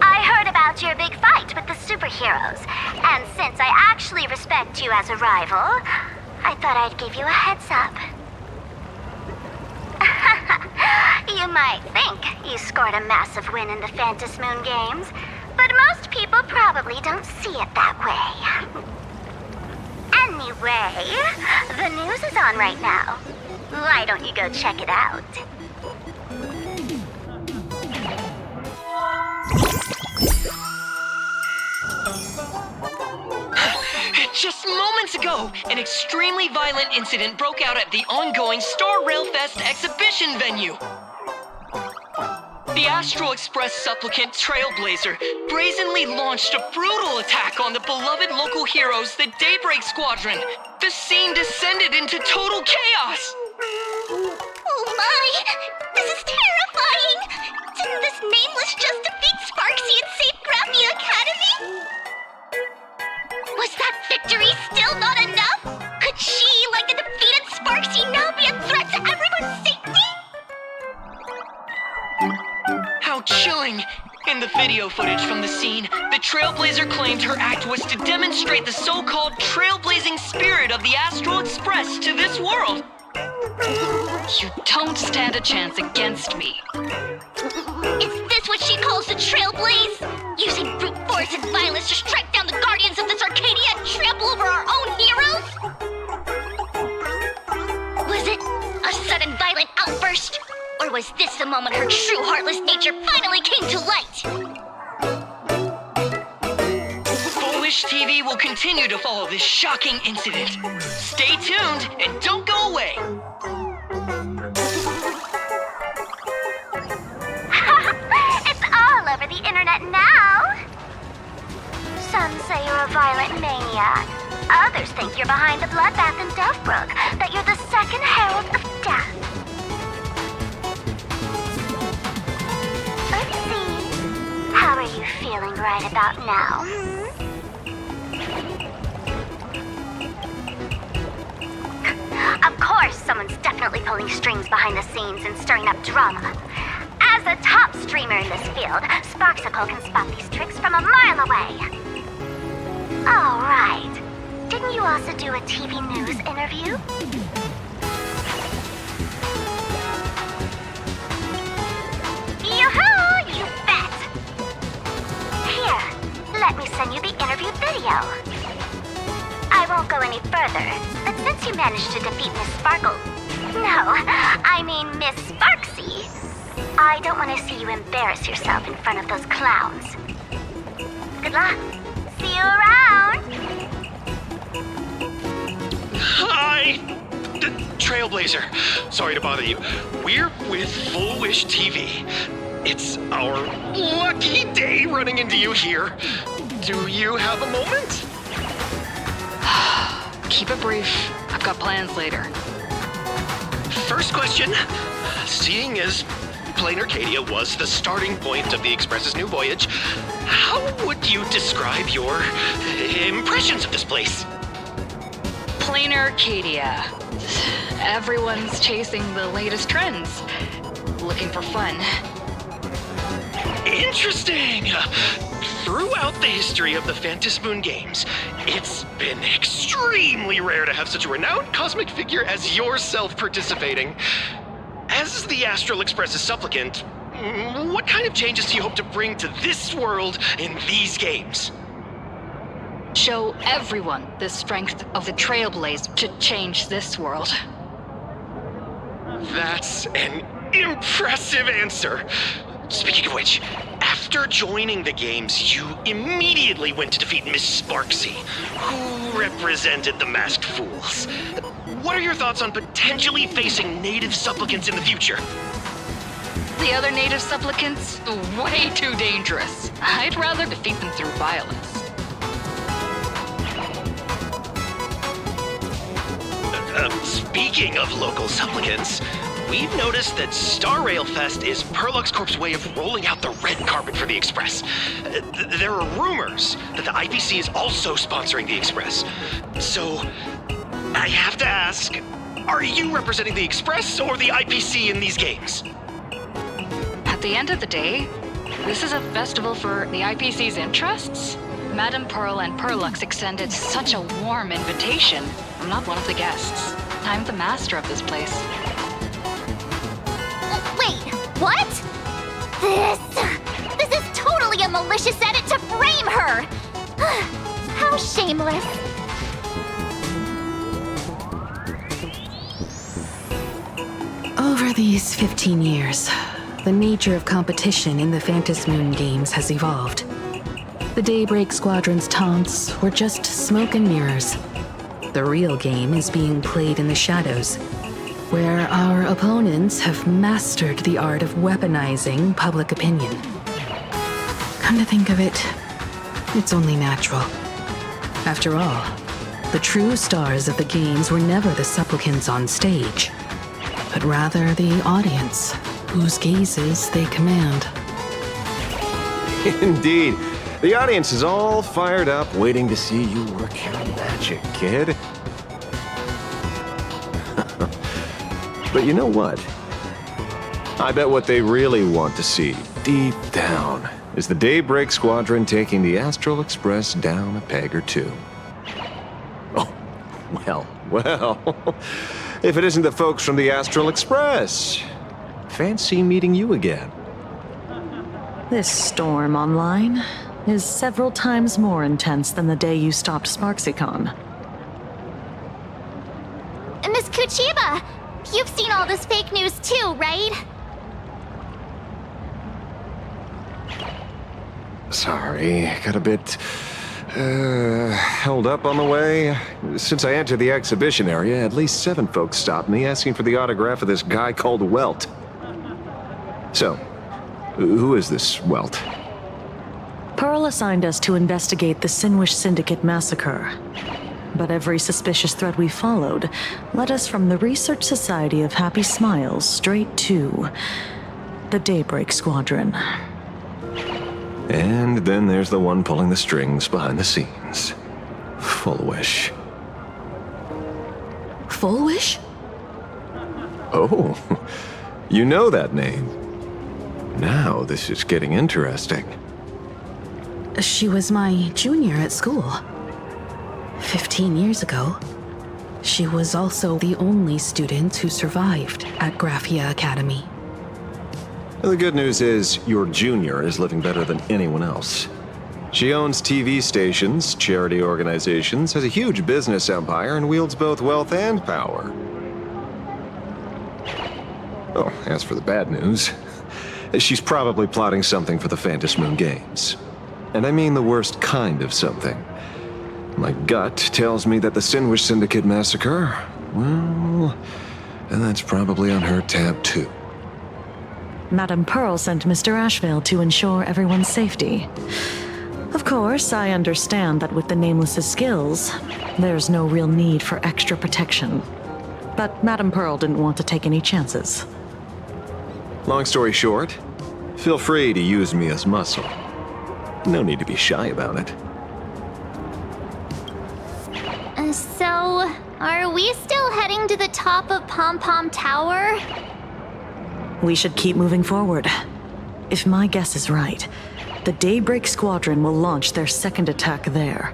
I heard about your big fight with the superheroes, and since I actually respect you as a rival, I thought I'd give you a heads up. You might think you scored a massive win in the Phantom Moon games, but most people probably don't see it that way. Anyway, the news is on right now. Why don't you go check it out? Just moments ago, an extremely violent incident broke out at the ongoing Star Railfest exhibition venue. The Astral Express supplicant Trailblazer brazenly launched a brutal attack on the beloved local heroes, the Daybreak Squadron. The scene descended into total chaos. Oh my! This is terrifying! Didn't this Nameless just defeat Sparksy and save Graphia Academy? Was that victory still not enough? Could she, like a defeated Sparksy, now be a threat to everyone's safety? How chilling! In the video footage from the scene, the Trailblazer claimed her act was to demonstrate the so-called trailblazing spirit of the Astral Express to this world. You don't stand a chance against me. Is this what she calls the Trailblaze? Using brute force and violence to strike down the guardians of this Arcadia and trample over our own heroes? Was it a sudden violent outburst? Or was this the moment her true heartless nature finally came to light? Foolish TV will continue to follow this shocking incident. Stay tuned and don't go away. It's all over the internet now. Some say you're a violent maniac. Others think you're behind the bloodbath in Deathbrook, that you're the second herald of death. Let's see. How are you feeling right about now? Of course, someone's definitely pulling strings behind the scenes and stirring up drama. As a top streamer in this field, Sparksicle can spot these tricks from a mile away. All right. Didn't you also do a TV news interview? Yoo-hoo! You bet! Here, let me send you the interview video. I won't go any further, but since you managed to defeat Miss Sparkle... No, I mean Miss Sparksy. I don't want to see you embarrass yourself in front of those clowns. Good luck. See you around. Hi! Trailblazer. Sorry to bother you. We're with Full Wish TV. It's our lucky day running into you here. Do you have a moment? Keep it brief. I've got plans later. First question. Seeing as Plain Arcadia was the starting point of the Express's new voyage, how would you describe your impressions of this place? Plain Arcadia. Everyone's chasing the latest trends. Looking for fun. Interesting! Throughout the history of the Phantom Moon games, it's been extremely rare to have such a renowned cosmic figure as yourself participating. As the Astral Express's supplicant, what kind of changes do you hope to bring to this world in these games? Show everyone the strength of the Trailblaze to change this world. That's an impressive answer. Speaking of which, after joining the games, you immediately went to defeat Miss Sparksy, who represented the Masked Fools. What are your thoughts on potentially facing native supplicants in the future? The other native supplicants? Way too dangerous. I'd rather defeat them through violence. Speaking of local supplicants, we've noticed that Star Rail Fest is Perlux Corp's way of rolling out the red carpet for the Express. There are rumors that the IPC is also sponsoring the Express. So, I have to ask, are you representing the Express or the IPC in these games? At the end of the day, this is a festival for the IPC's interests. Madame Pearl and Perlux extended such a warm invitation. I'm not one of the guests. I'm the master of this place. Wait! What? This is totally a malicious edit to frame her! How shameless. Over these 15 years, the nature of competition in the Phantasmoon games has evolved. The Daybreak Squadron's taunts were just smoke and mirrors. The real game is being played in the shadows, where our opponents have mastered the art of weaponizing public opinion. Come to think of it, it's only natural. After all, the true stars of the games were never the supplicants on stage, but rather the audience, whose gazes they command. Indeed. The audience is all fired up, waiting to see you work your magic, kid. But you know what? I bet what they really want to see, deep down, is the Daybreak Squadron taking the Astral Express down a peg or two. Oh, well. If it isn't the folks from the Astral Express. Fancy meeting you again. This storm online is several times more intense than the day you stopped SparksyCon. Miss Kuchiba, you've seen all this fake news too, right? Sorry, got a bit held up on the way. Since I entered the exhibition area, at least 7 folks stopped me asking for the autograph of this guy called Welt. So, who is this Welt? Pearl assigned us to investigate the Sinwish Syndicate massacre. But every suspicious thread we followed led us from the Research Society of Happy Smiles straight to the Daybreak Squadron. And then there's the one pulling the strings behind the scenes. Fullwish. Fullwish? Oh, you know that name. Now this is getting interesting. She was my junior at school. 15 years ago. She was also the only student who survived at Graphia Academy. The good news is, your junior is living better than anyone else. She owns TV stations, charity organizations, has a huge business empire, and wields both wealth and power. Oh, as for the bad news, she's probably plotting something for the Phantasmoon Games. And I mean the worst kind of something. My gut tells me that the Sinwish Syndicate massacre, well, and that's probably on her tab too. Madame Pearl sent Mr. Ashvale to ensure everyone's safety. Of course, I understand that with the Nameless's skills, there's no real need for extra protection. But Madame Pearl didn't want to take any chances. Long story short, feel free to use me as muscle. No need to be shy about it. So, are we still heading to the top of Pom Pom Tower? We should keep moving forward. If my guess is right, the Daybreak Squadron will launch their second attack there.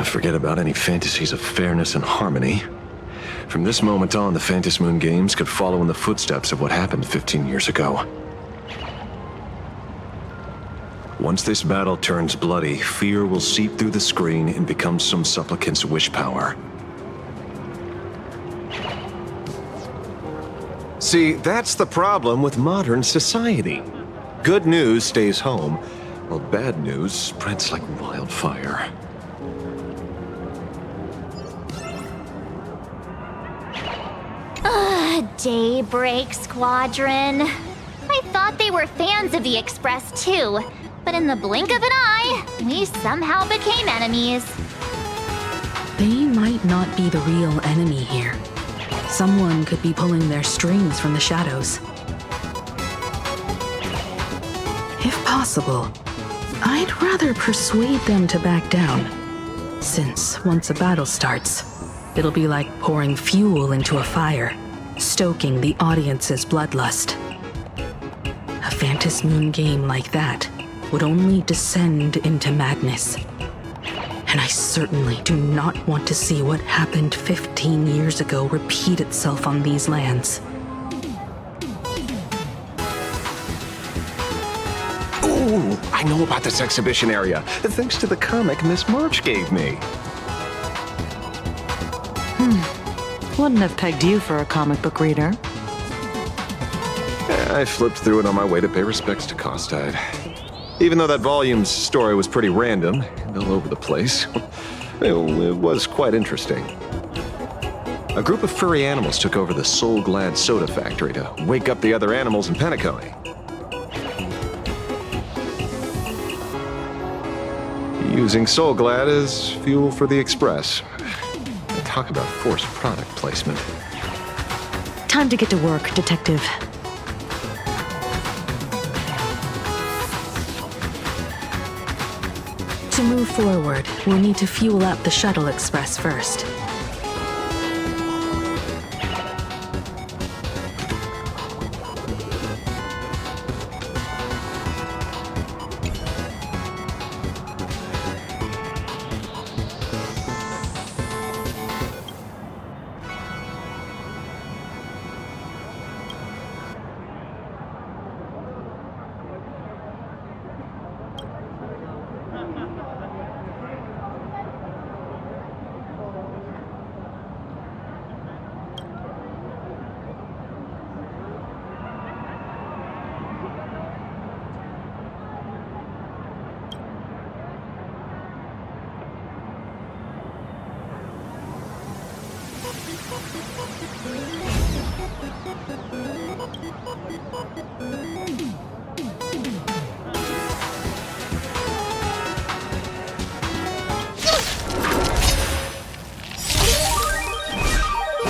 Forget about any fantasies of fairness and harmony. From this moment on, the Phantasmoon Games could follow in the footsteps of what happened 15 years ago. Once this battle turns bloody, fear will seep through the screen and become some supplicant's wish power. See, that's the problem with modern society. Good news stays home, while bad news spreads like wildfire. Daybreak Squadron. I thought they were fans of the Express too, but in the blink of an eye, we somehow became enemies. They might not be the real enemy here. Someone could be pulling their strings from the shadows. If possible, I'd rather persuade them to back down, since once a battle starts, it'll be like pouring fuel into a fire, stoking the audience's bloodlust. A Phantasmoon game like that would only descend into madness. And I certainly do not want to see what happened 15 years ago repeat itself on these lands. I know about this exhibition area, thanks to the comic Miss March gave me. Wouldn't have pegged you for a comic book reader. I flipped through it on my way to pay respects to Costide. Even though that volume's story was pretty random and all over the place, it was quite interesting. A group of furry animals took over the Soul Glad soda factory to wake up the other animals in Penacony. Using Soul Glad as fuel for the Express. Talk about forced product placement. Time to get to work, Detective. To move forward, we'll need to fuel up the Shuttle Express first.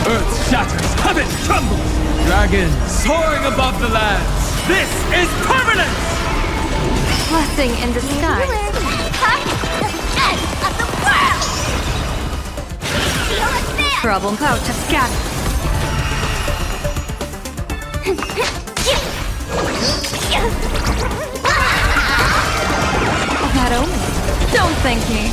Earth shatters, heaven trembles! Dragons soaring above the lands! This is permanence! Blessing in disguise. End of the world! Feel it there! Trouble about to scatter. That omen. Don't thank me.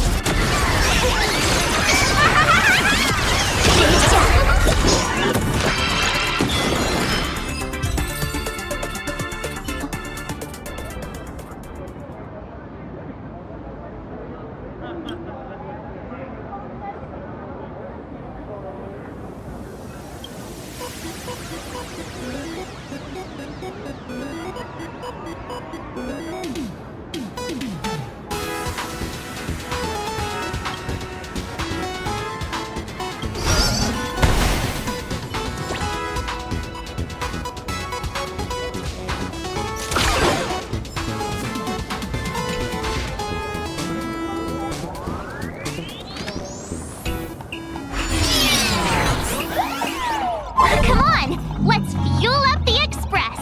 Come on, let's fuel up the Express.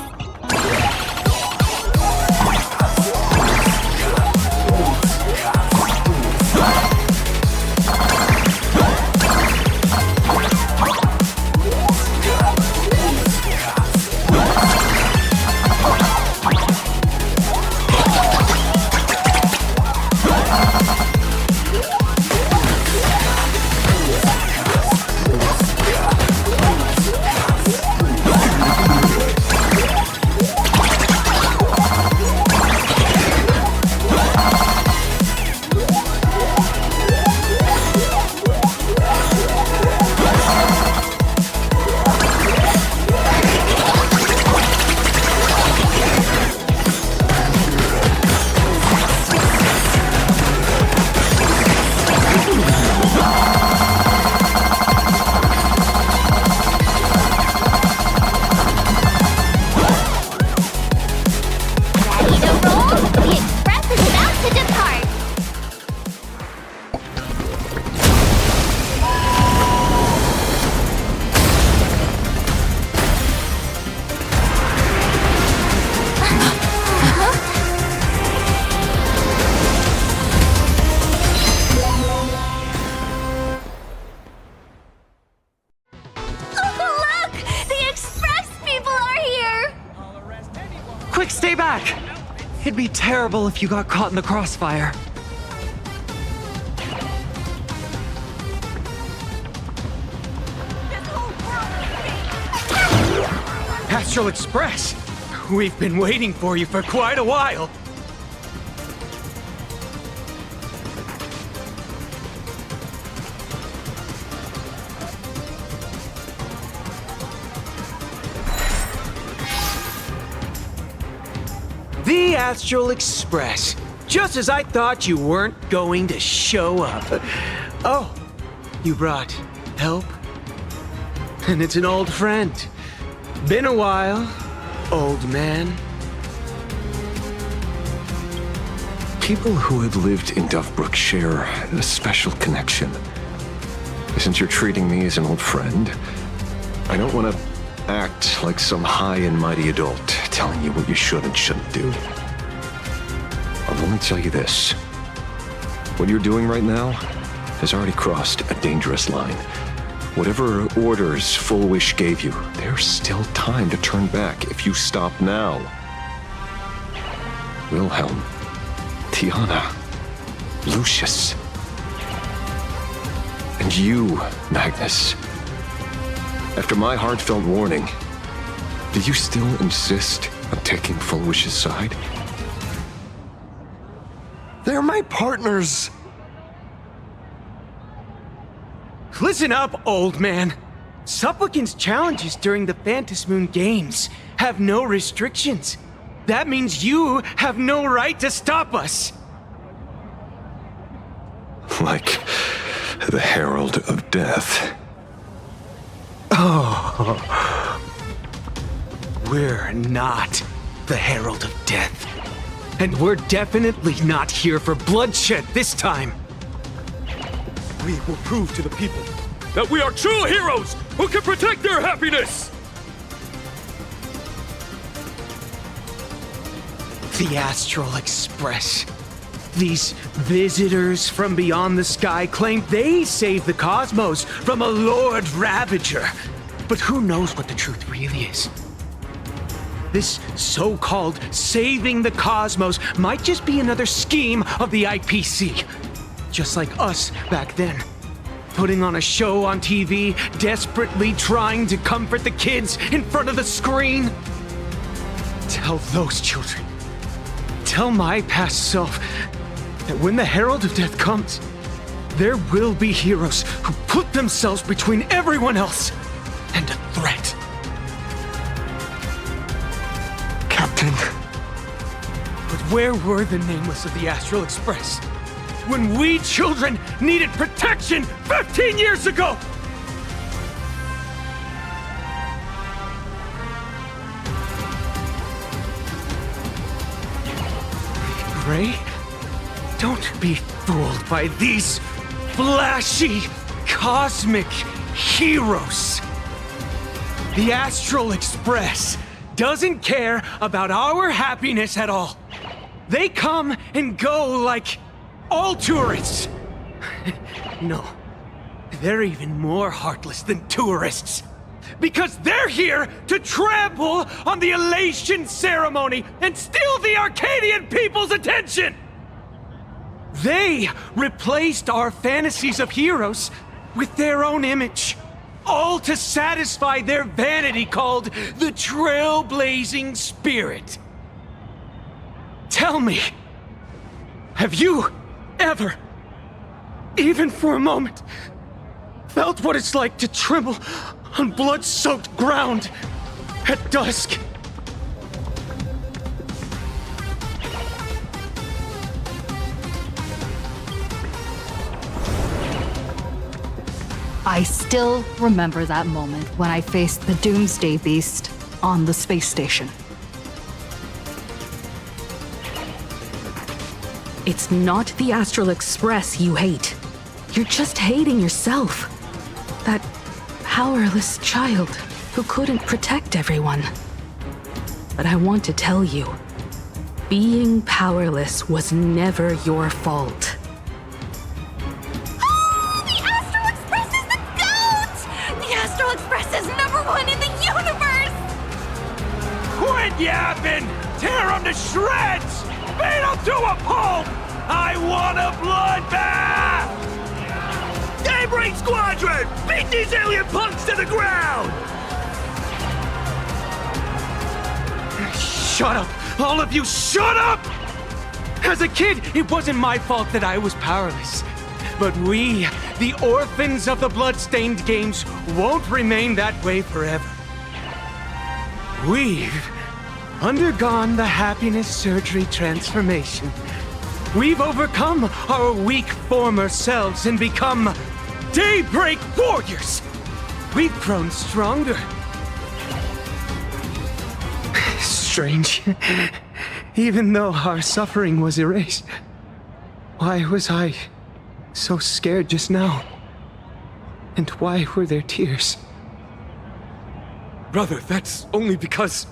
Quick, stay back! It'd be terrible if you got caught in the crossfire. Astral Express! We've been waiting for you for quite a while. Astral Express. Just as I thought you weren't going to show up. Oh, you brought help? And it's an old friend. Been a while, old man. People who have lived in Dovebrook share a special connection. Since you're treating me as an old friend, I don't want to act like some high and mighty adult telling you what you should and shouldn't do. I'll only tell you this. What you're doing right now has already crossed a dangerous line. Whatever orders Full Wish gave you, there's still time to turn back if you stop now. Wilhelm, Tiana, Lucius, and you, Magnus. After my heartfelt warning, do you still insist on taking Full Wish's side? They're my partners. Listen up, old man. Supplicants' challenges during the Phantasmoon Games have no restrictions. That means you have no right to stop us. Like the Herald of Death. Oh. We're not the Herald of Death. And we're definitely not here for bloodshed this time. We will prove to the people that we are true heroes who can protect their happiness! The Astral Express. These visitors from beyond the sky claim they saved the cosmos from a Lord Ravager. But who knows what the truth really is? This so-called saving the cosmos might just be another scheme of the IPC. Just like us back then. Putting on a show on TV, desperately trying to comfort the kids in front of the screen. Tell those children, tell my past self, that when the Herald of Death comes, there will be heroes who put themselves between everyone else and a threat. Captain. But where were the nameless of the Astral Express when we children needed protection 15 years ago? Gray, don't be fooled by these flashy, cosmic heroes. The Astral Express doesn't care about our happiness at all. They come and go like all tourists. No, they're even more heartless than tourists. Because they're here to trample on the elation ceremony and steal the Arcadian people's attention! They replaced our fantasies of heroes with their own image. All to satisfy their vanity called the Trailblazing Spirit. Tell me, have you ever, even for a moment, felt what it's like to tremble on blood-soaked ground at dusk? I still remember that moment when I faced the Doomsday Beast on the space station. It's not the Astral Express you hate. You're just hating yourself. That powerless child who couldn't protect everyone. But I want to tell you, being powerless was never your fault. Quit yapping! Tear them to shreds! Beat them to a pulp! I want a bloodbath! Daybreak Squadron! Beat these alien punks to the ground! Shut up! All of you, shut up! As a kid, it wasn't my fault that I was powerless. But we, the orphans of the Bloodstained Games, won't remain that way forever. We've undergone the happiness surgery transformation. We've overcome our weak former selves and become Daybreak Warriors. We've grown stronger. Strange. Even though our suffering was erased, why was I so scared just now? And why were there tears? Brother, that's only because...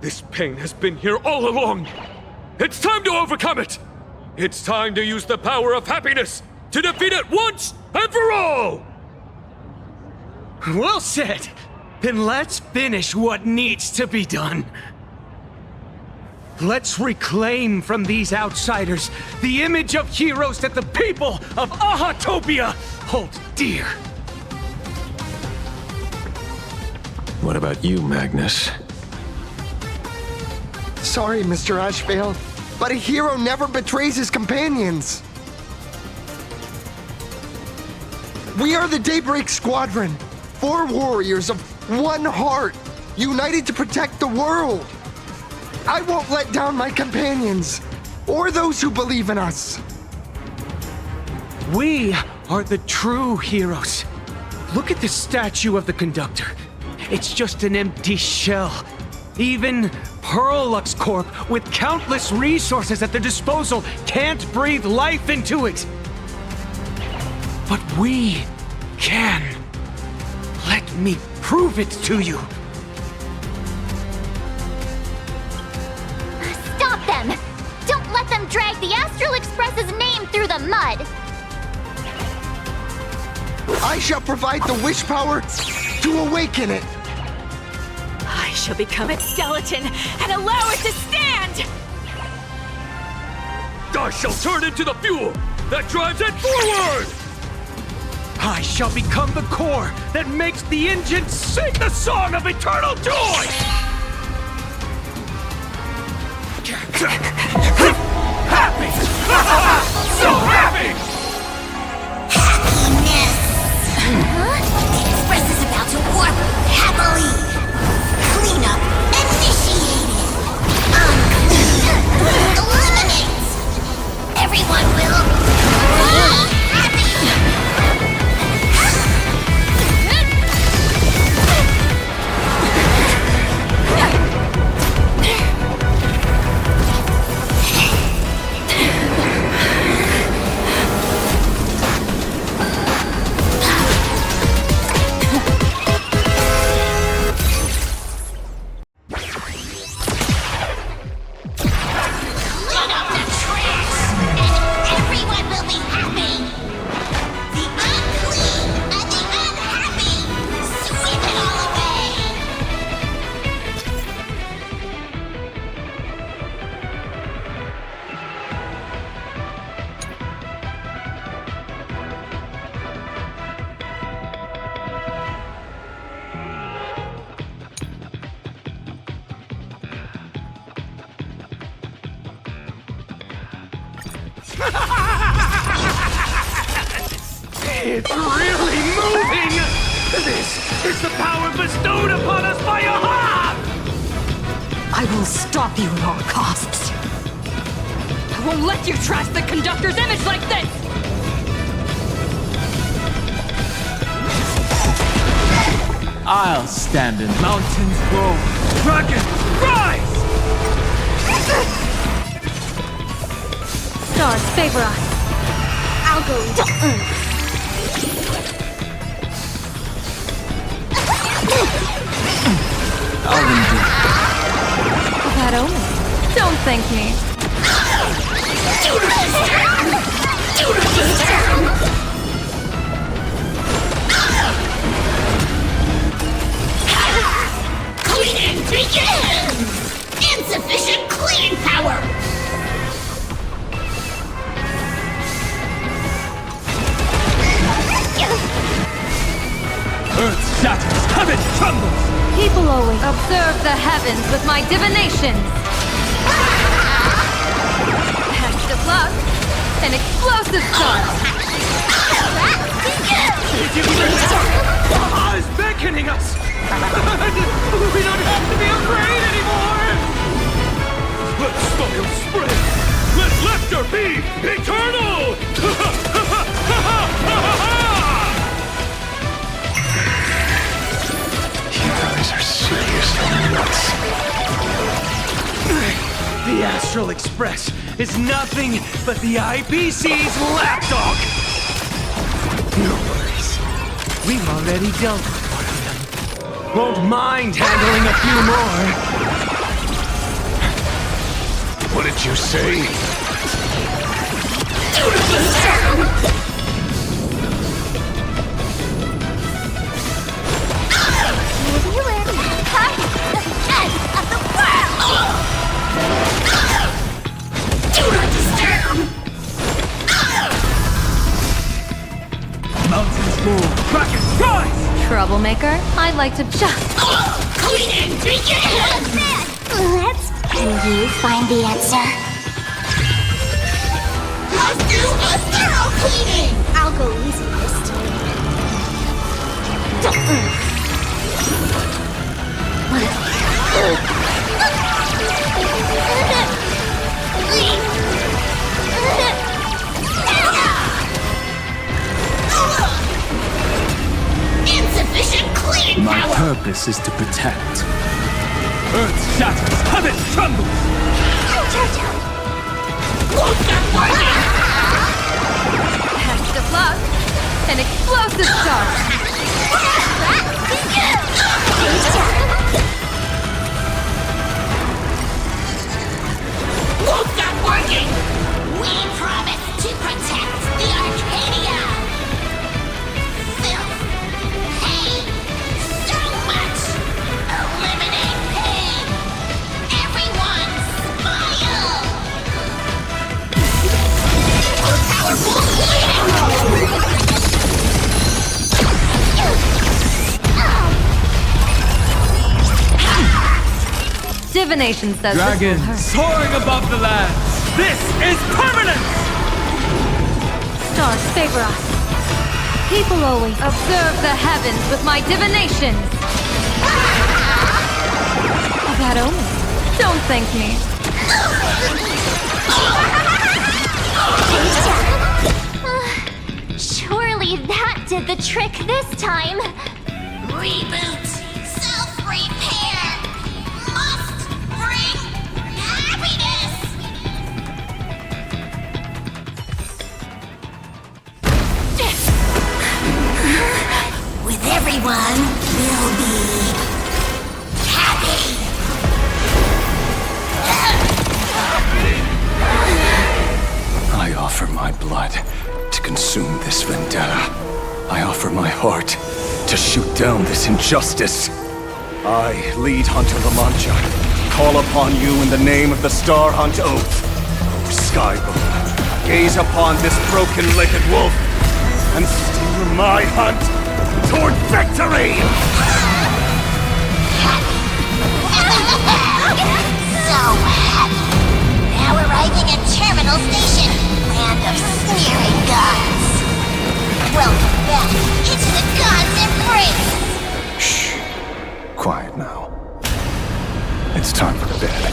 this pain has been here all along. It's time to overcome it! It's time to use the power of happiness to defeat it once and for all! Well said! Then let's finish what needs to be done. Let's reclaim from these outsiders the image of heroes that the people of Ahatopia hold dear. What about you, Magnus? Sorry, Mr. Ashvale, but a hero never betrays his companions. We are the Daybreak Squadron, 4 warriors of one heart, united to protect the world. I won't let down my companions, or those who believe in us. We are the true heroes. Look at the statue of the conductor. It's just an empty shell. Even Perlux Corp, with countless resources at their disposal, can't breathe life into it. But we can. Let me prove it to you. Stop them! Don't let them drag the Astral Express's name through the mud! I shall provide the wish power to awaken it. I shall become its skeleton and allow it to stand! I shall turn into the fuel that drives it forward! I shall become the core that makes the engine sing the song of eternal joy! Happy! So happy! Happiness! The Express is about to warp happily! Cleanup initiated! Unclean! Eliminate! Everyone will be happy! It's really moving! This is the power bestowed upon us by Aha! I will stop you at all costs. I won't let you trash the conductor's image like this! I'll stand in mountains grow. Dragon, rise! Stars favor us. I'll go to Earth. That only. Don't thank me. Cleaning begins! Insufficient cleaning power! Earth shatters, heaven trembles! People always observe the heavens with my divinations. Best of luck. An explosive start. Aha is beckoning us! We don't have to be afraid anymore! Let style spread! Let laughter be eternal! You guys are seriously nuts. The Astral Express is nothing but the IPC's lapdog! No worries. We've already dealt with one of them. Won't mind handling a few more. What did you say? Mountains move. Rocket, rise! Troublemaker, I'd like to just... Let's... Can you find the answer? Let's do a thorough cleaning! I'll go easiest. Insufficient cleaning My power! purpose is to protect. Earth shatters, heaven trembles! That's the plug. An explosive charge. Won't stop working! We promise to protect the Arcadia! Filth! Pain! So much! Eliminate pain! Everyone smile! Powerful Divination says Dragons this will hurt. soaring above the lands! This is permanent! Stars favor us. People always observe the heavens with my divinations. A bad omen. Don't thank me. Surely that did the trick this time. Reboot! Self-repair! Must bring happiness! With everyone, we'll be happy! I offer my blood to consume this vendetta. I offer my heart to shoot down this injustice. I, lead Hunter La Mancha, call upon you in the name of the Star Hunt Oath. Skybound, gaze upon this broken-legged wolf and steer my hunt toward victory! So happy! Now arriving at Terminal Station, land of sneering gods! Welcome back into the gods' embrace! Shh. Quiet now. It's time for bed.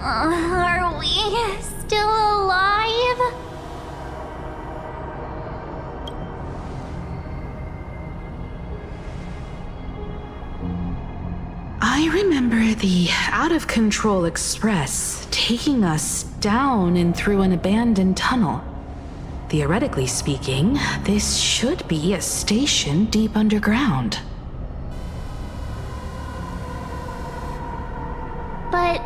Are we still alive? I remember the out-of-control express taking us down and through an abandoned tunnel. Theoretically speaking, this should be a station deep underground. But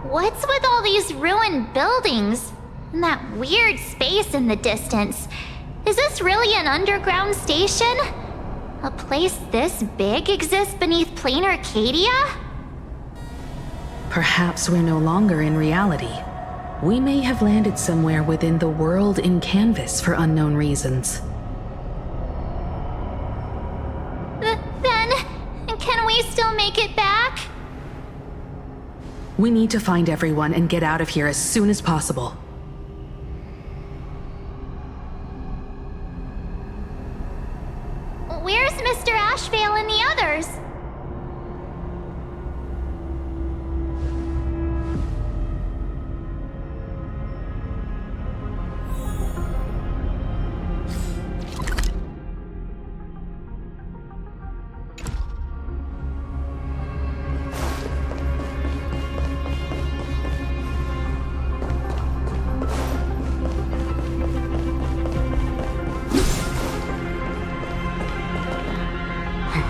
what's with all these ruined buildings? And that weird space in the distance? Is this really an underground station? A place this big exists beneath plain Arcadia? Perhaps we're no longer in reality. We may have landed somewhere within the world in canvas for unknown reasons. Then, can we still make it back? We need to find everyone and get out of here as soon as possible. Where's Mr. Ashvale and the others?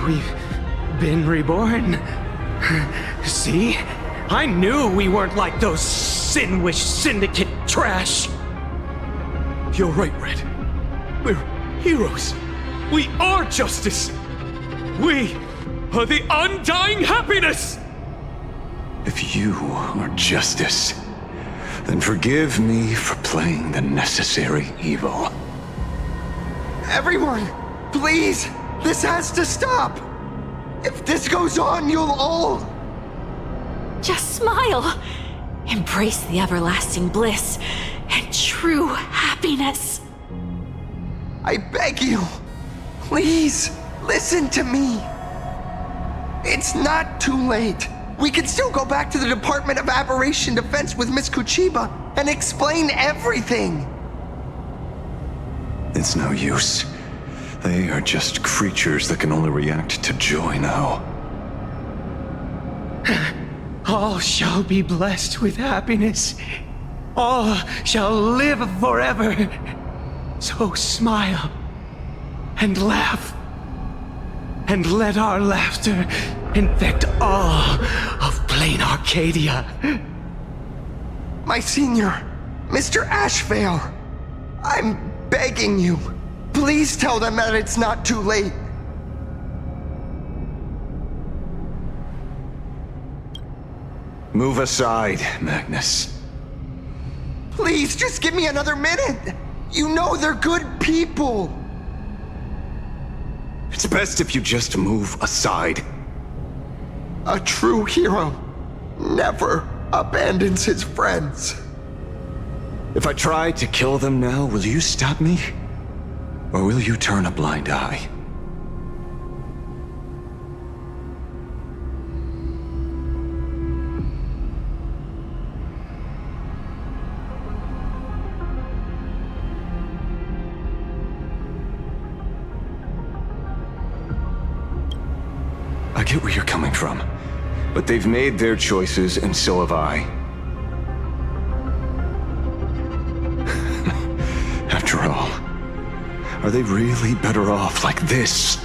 We've been reborn. See? I knew we weren't like those Sin-Wish Syndicate trash. You're right, Red. We're heroes. We are justice. We are the undying happiness! If you are justice, then forgive me for playing the necessary evil. Everyone, please! This has to stop! If this goes on, you'll all... Just smile. Embrace the everlasting bliss and true happiness. I beg you, please, listen to me. It's not too late. We can still go back to the Department of Aberration Defense with Miss Kuchiba and explain everything. It's no use. They are just creatures that can only react to joy now. All shall be blessed with happiness. All shall live forever. So smile and laugh. And let our laughter infect all of plain Arcadia. My senior, Mr. Ashvale, I'm begging you. Please tell them that it's not too late. Move aside, Magnus. Please, just give me another minute. You know they're good people. It's best if you just move aside. A true hero never abandons his friends. If I try to kill them now, will you stop me? Or will you turn a blind eye? I get where you're coming from, but they've made their choices and so have I. After all, are they really better off like this?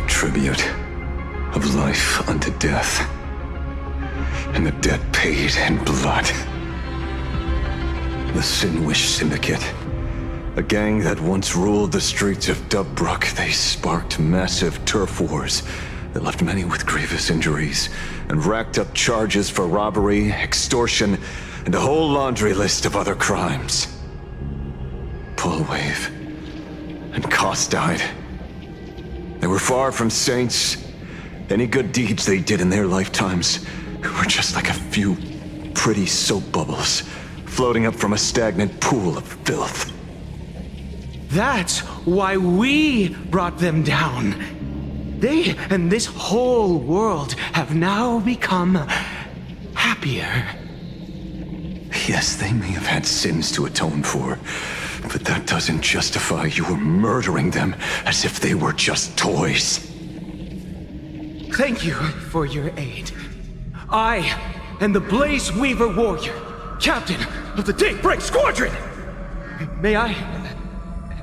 Tribute of life unto death, and the debt paid in blood. The Sin-Wish Syndicate, a gang that once ruled the streets of Dubbrook. They sparked massive turf wars that left many with grievous injuries and racked up charges for robbery, extortion, and a whole laundry list of other crimes. Pullwave and Koss died. They were far from saints. Any good deeds they did in their lifetimes were just like a few pretty soap bubbles floating up from a stagnant pool of filth. That's why we brought them down. They and this whole world have now become happier. Yes, they may have had sins to atone for, but that doesn't justify your murdering them as if they were just toys. Thank you for your aid. I am the Blaze Weaver Warrior, captain of the Daybreak Squadron! May I...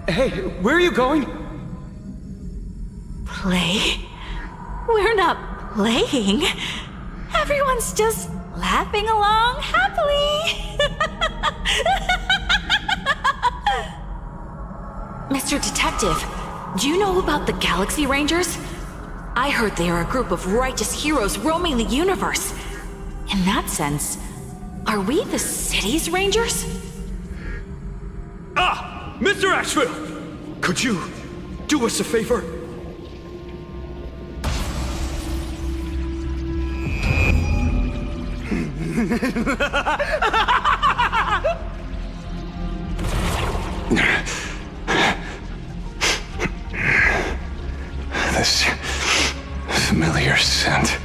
Hey, where are you going? Play? We're not playing. Everyone's just laughing along happily. Mr. Detective, Do you know about the Galaxy Rangers? I heard they are a group of righteous heroes roaming the universe. In that sense, are we the city's Rangers? Ah! Mr. Asheville! Could you do us a favor? This familiar scent.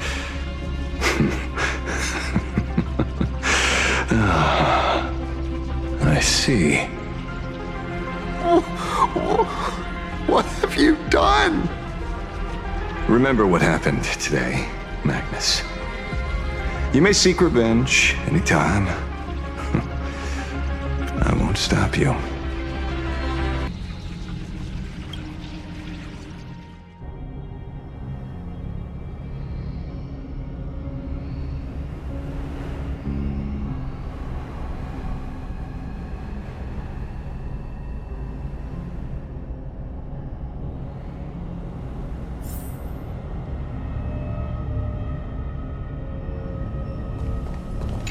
I see. What have you done? Remember what happened today, Magnus. You may seek revenge anytime. I won't stop you.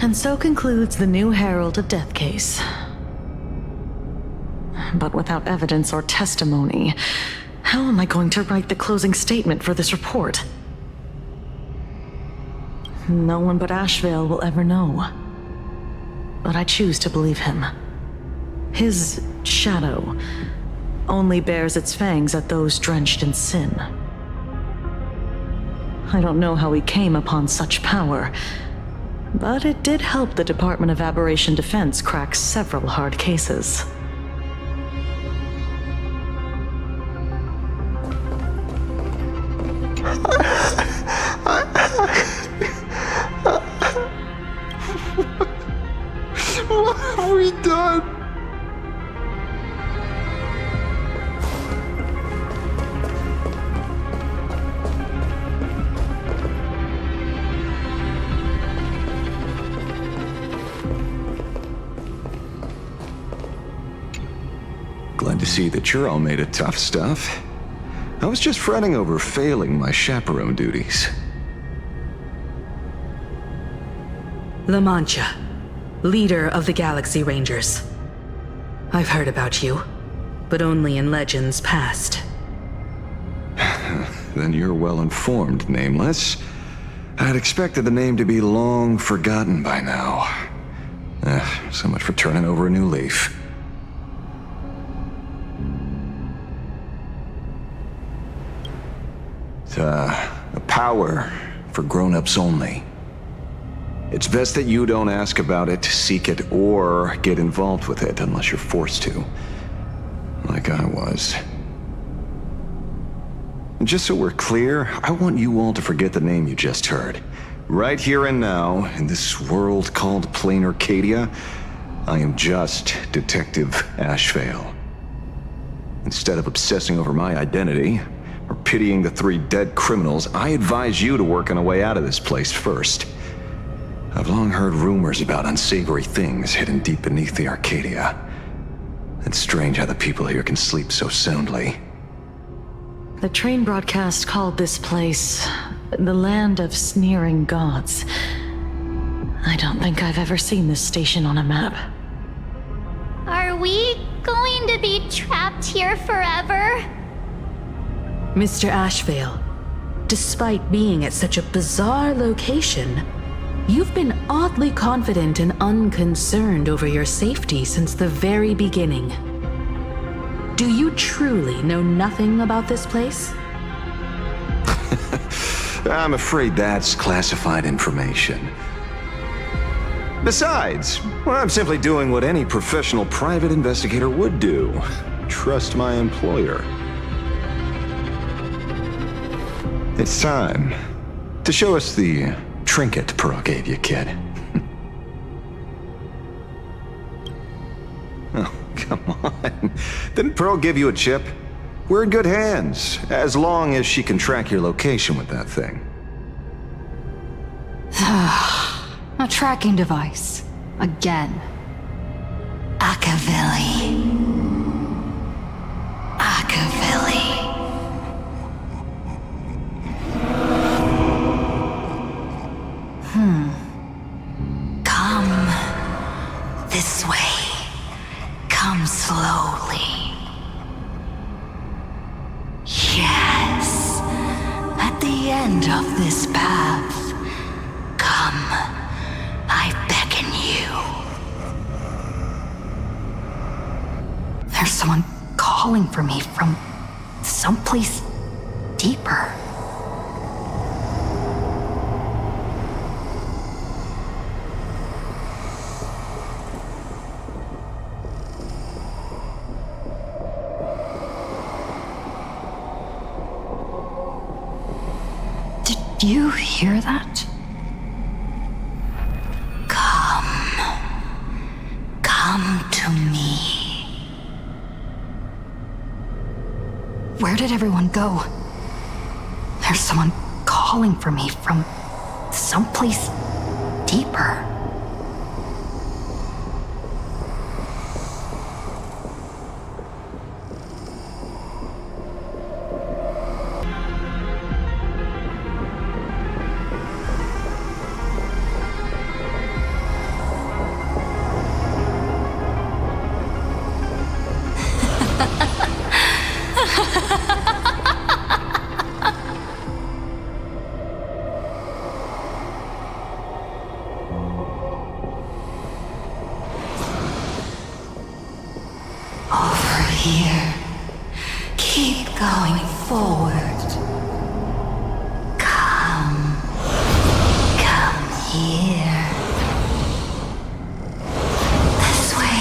And so concludes the new Herald of Death case. But without evidence or testimony, how am I going to write the closing statement for this report? No one but Asheville will ever know. But I choose to believe him. His shadow only bears its fangs at those drenched in sin. I don't know how he came upon such power, but it did help the Department of Aberration Defense crack several hard cases. What have we done? Glad to see that you're all made of tough stuff. I was just fretting over failing my chaperone duties. La Mancha, leader of the Galaxy Rangers. I've heard about you, but only in legends past. Then you're well informed, Nameless. I'd expected the name to be long forgotten by now. So much for turning over a new leaf. A power for grown-ups only. It's best that you don't ask about it, seek it, or get involved with it unless you're forced to. Like I was. And just so we're clear, I want you all to forget the name you just heard. Right here and now, in this world called Plain Arcadia, I am just Detective Asheville. Instead of obsessing over my identity, or pitying the 3 dead criminals, I advise you to work on a way out of this place first. I've long heard rumors about unsavory things hidden deep beneath the Arcadia. It's strange how the people here can sleep so soundly. The train broadcast called this place the Land of Sneering Gods. I don't think I've ever seen this station on a map. Are we going to be trapped here forever? Mr. Asheville, despite being at such a bizarre location, you've been oddly confident and unconcerned over your safety since the very beginning. Do you truly know nothing about this place? I'm afraid that's classified information. Besides, I'm simply doing what any professional private investigator would do. Trust my employer. It's time to show us the trinket Pearl gave you, kid. Oh, come on. Didn't Pearl give you a chip? We're in good hands, as long as she can track your location with that thing. A tracking device. Again. Akavilli. Akavilli. end of this path. Come, I beckon you. There's someone calling for me from someplace deeper. Did you hear that? Come to me. Where did everyone go? There's someone calling for me from someplace deeper. Over here. Keep going forward. Come here. This way,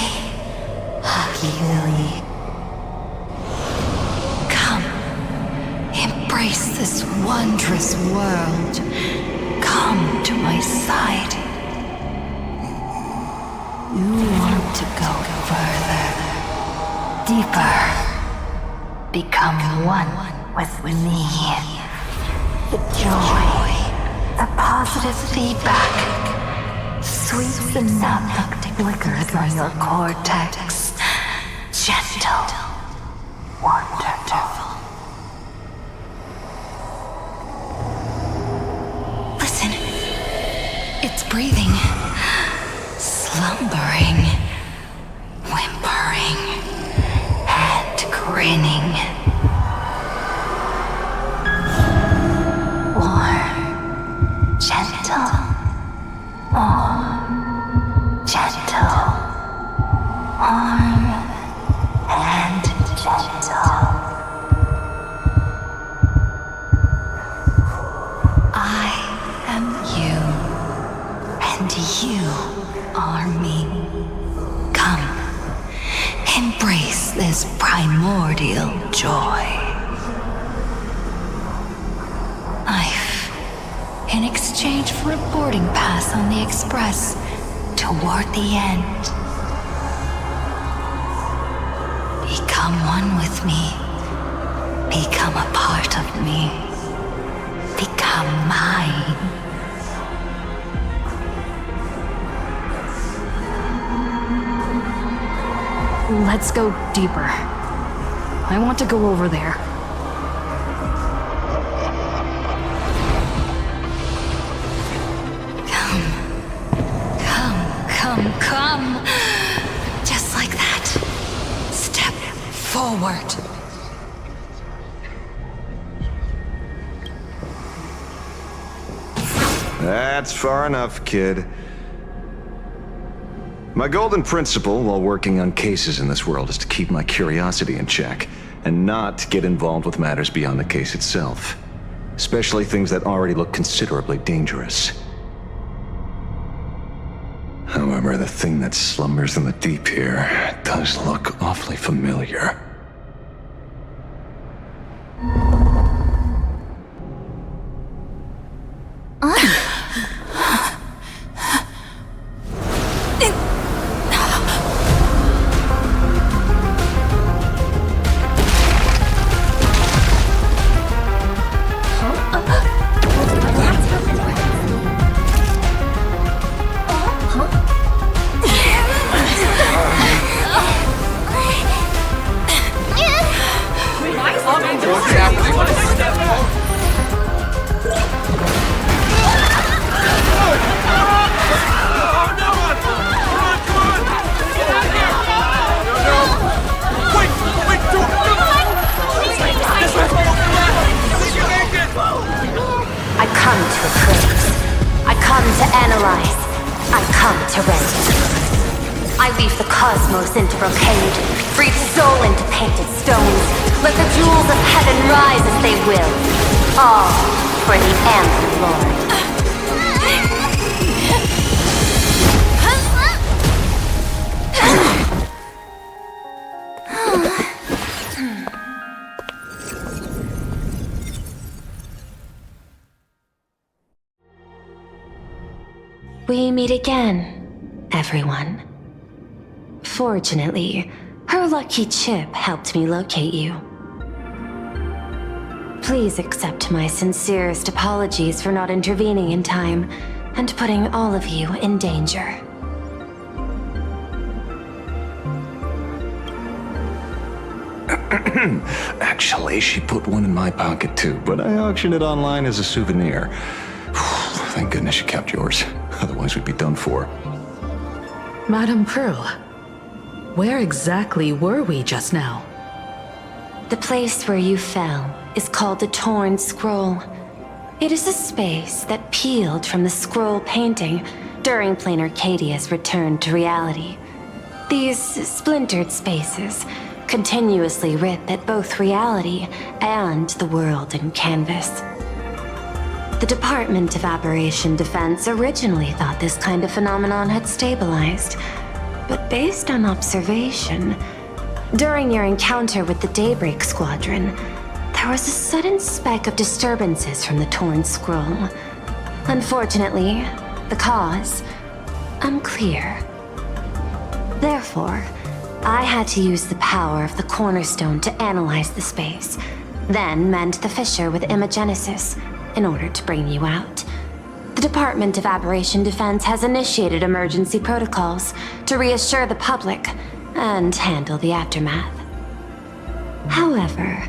Hockey Lily. Come, embrace this wondrous world. Come to my side. You want to go further, deeper. Become one with me. The joy, the positive feedback, sweet synaptic flickers on your cortex. Gentle, wonderful. Listen, it's breathing, slumbering, whimpering, and grinning. Warm, gentle, warm, gentle, warm, and gentle. I am you, and you are me. Come, embrace this primordial joy. Life, in exchange for a boarding pass on the Express toward the end. Become one with me. Become a part of me. Become mine. Let's go deeper. I want to go over there. Come. Just like that. Step forward. That's far enough, kid. My golden principle while working on cases in this world is to keep my curiosity in check and not get involved with matters beyond the case itself, especially things that already look considerably dangerous. However, the thing that slumbers in the deep here does look awfully familiar. I weave the cosmos into brocade, breathe soul into painted stones. Let the jewels of heaven rise as they will. All for the Amber Lord. We meet again, everyone. Fortunately, her lucky chip helped me locate you. Please accept my sincerest apologies for not intervening in time and putting all of you in danger. Actually, she put one in my pocket too, but I auctioned it online as a souvenir. Thank goodness you kept yours. Otherwise, we'd be done for. Madame Pearl, where exactly were we just now? The place where you fell is called the Torn Scroll. It is a space that peeled from the scroll painting during Plain Arcadia's return to reality. These splintered spaces continuously rip at both reality and the world in canvas. The Department of Aberration Defense originally thought this kind of phenomenon had stabilized, but based on observation, during your encounter with the Daybreak Squadron, there was a sudden spike of disturbances from the Torn Scroll. Unfortunately, the cause, unclear. Therefore, I had to use the power of the Cornerstone to analyze the space, then mend the fissure with Imagenesis in order to bring you out. The Department of Aberration Defense has initiated emergency protocols to reassure the public and handle the aftermath. However,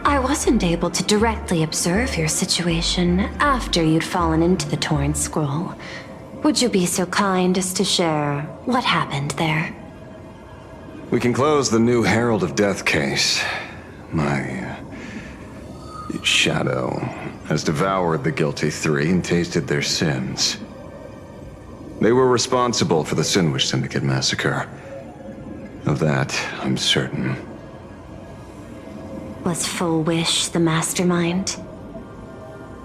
I wasn't able to directly observe your situation after you'd fallen into the Torn Scroll. Would you be so kind as to share what happened there? We can close the new Herald of Death case. My shadow has devoured the guilty three and tasted their sins. They were responsible for the Sinwish Syndicate massacre. Of that, I'm certain. Was Full Wish the mastermind?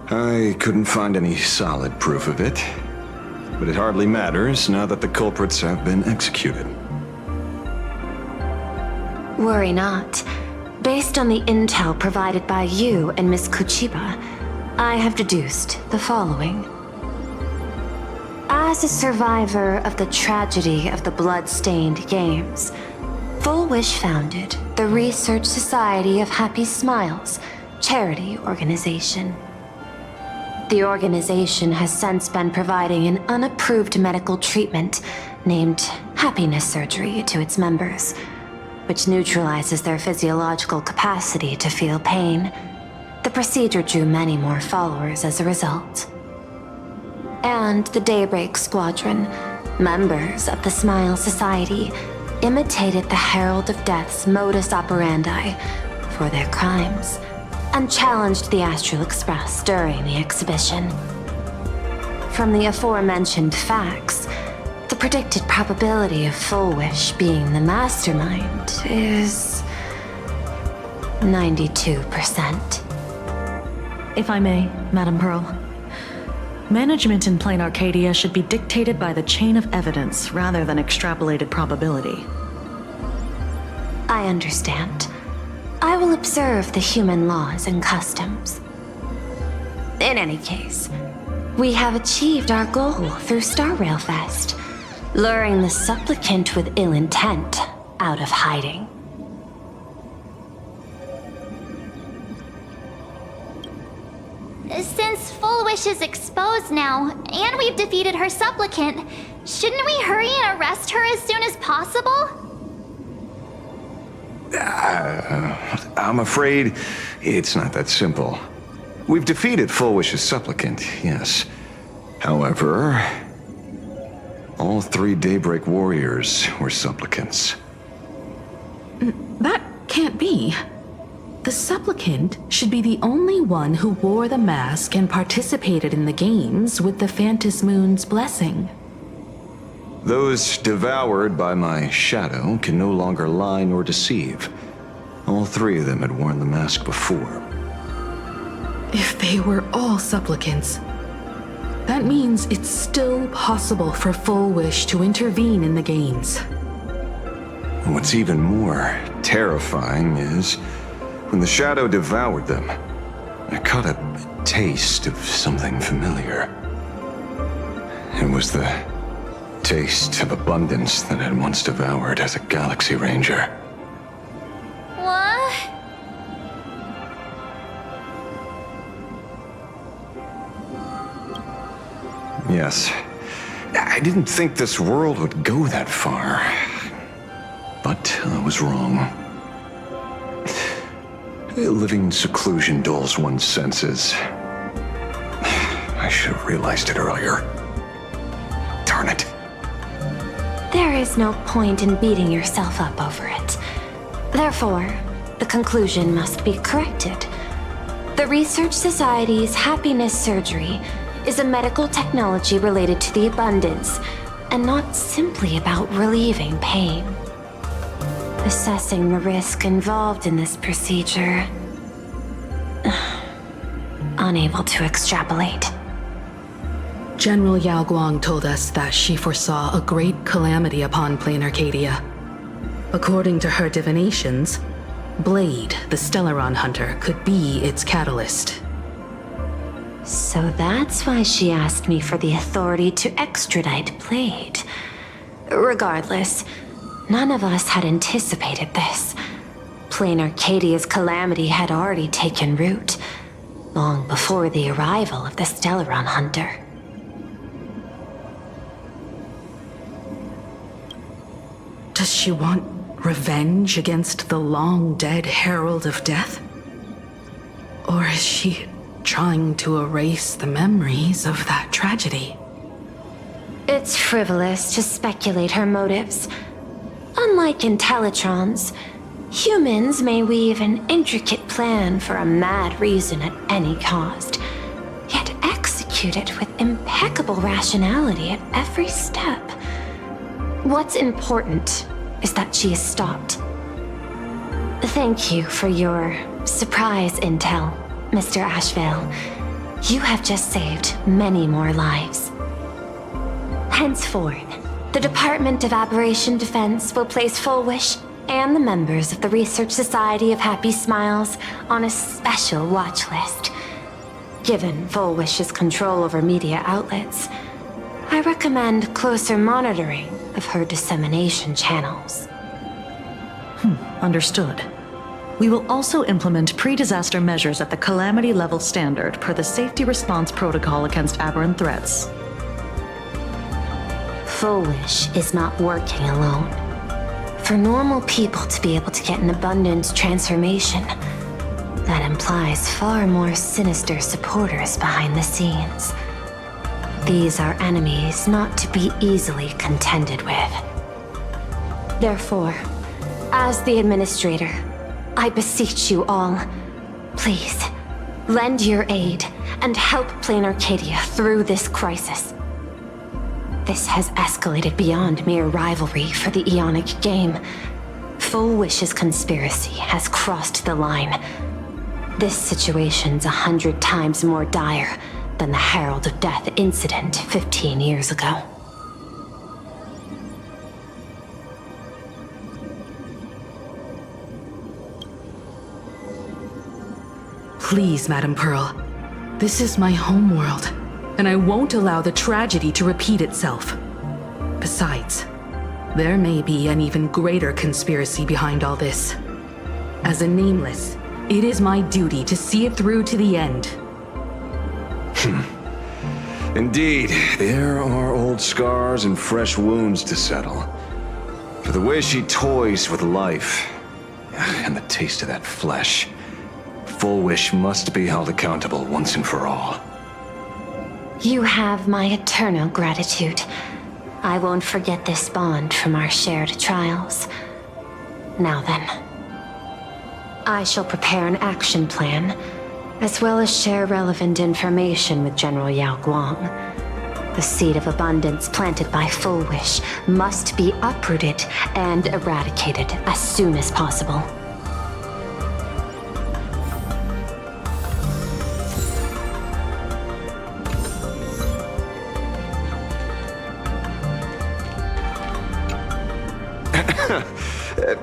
I couldn't find any solid proof of it, but it hardly matters now that the culprits have been executed. Worry not. Based on the intel provided by you and Miss Kuchiba, I have deduced the following. As a survivor of the tragedy of the Blood-Stained Games, Full Wish founded the Research Society of Happy Smiles, charity organization. The organization has since been providing an unapproved medical treatment named happiness surgery to its members, which neutralizes their physiological capacity to feel pain. The procedure drew many more followers as a result. And the Daybreak Squadron, members of the Smile Society, imitated the Herald of Death's modus operandi for their crimes, and challenged the Astral Express during the exhibition. From the aforementioned facts, the predicted probability of Full Wish being the mastermind is 92%. If I may, Madame Pearl. Management in Plain Arcadia should be dictated by the chain of evidence rather than extrapolated probability. I understand. I will observe the human laws and customs. In any case, we have achieved our goal through Star Rail Fest, luring the supplicant with ill intent out of hiding. Since Full Wish is exposed now, and we've defeated her supplicant, shouldn't we hurry and arrest her as soon as possible? I'm afraid it's not that simple. We've defeated Full Wish's supplicant, yes. However, all three Daybreak warriors were supplicants. That can't be. The supplicant should be the only one who wore the mask and participated in the games with the Phantasmoon's blessing. Those devoured by my shadow can no longer lie nor deceive. All three of them had worn the mask before. If they were all supplicants, that means it's still possible for Full Wish to intervene in the games. What's even more terrifying is, when the shadow devoured them, I caught a taste of something familiar. It was the taste of abundance that I'd once devoured as a Galaxy Ranger. What? Yes. I didn't think this world would go that far. But I was wrong. Living in seclusion dulls one's senses. I should have realized it earlier. Darn it. There is no point in beating yourself up over it. Therefore, the conclusion must be corrected. The Research Society's happiness surgery is a medical technology related to the abundance, and not simply about relieving pain. Assessing the risk involved in this procedure. Unable to extrapolate. General Yao Guang told us that she foresaw a great calamity upon Plain Arcadia. According to her divinations, Blade, the Stellaron hunter, could be its catalyst. So that's why she asked me for the authority to extradite Blade. Regardless, none of us had anticipated this. Plain Arcadia's calamity had already taken root, long before the arrival of the Stellaron hunter. Does she want revenge against the long-dead Herald of Death? Or is she trying to erase the memories of that tragedy? It's frivolous to speculate her motives. Unlike Intellitrons, humans may weave an intricate plan for a mad reason at any cost, yet execute it with impeccable rationality at every step. What's important is that she is stopped. Thank you for your surprise intel, Mr. Ashvale. You have just saved many more lives. Henceforth, the Department of Aberration Defense will place Full Wish and the members of the Research Society of Happy Smiles on a special watch list. Given Full Wish's control over media outlets, I recommend closer monitoring of her dissemination channels. Understood. We will also implement pre-disaster measures at the calamity level standard per the Safety Response Protocol against aberrant threats. Full Wish is not working alone. For normal people to be able to get an abundance transformation, that implies far more sinister supporters behind the scenes. These are enemies not to be easily contended with. Therefore, as the administrator, I beseech you all, please, lend your aid and help Plain Arcadia through this crisis. This has escalated beyond mere rivalry for the Ionic game. Full Wish's conspiracy has crossed the line. This situation's 100 times more dire than the Herald of Death incident 15 years ago. Please, Madam Pearl. This is my homeworld, and I won't allow the tragedy to repeat itself. Besides, there may be an even greater conspiracy behind all this. As a Nameless, it is my duty to see it through to the end. Indeed, there are old scars and fresh wounds to settle. For the way she toys with life, and the taste of that flesh, Full Wish must be held accountable once and for all. You have my eternal gratitude. I won't forget this bond from our shared trials. Now then, I shall prepare an action plan, as well as share relevant information with General Yao Guang. The seed of abundance planted by Full Wish must be uprooted and eradicated as soon as possible.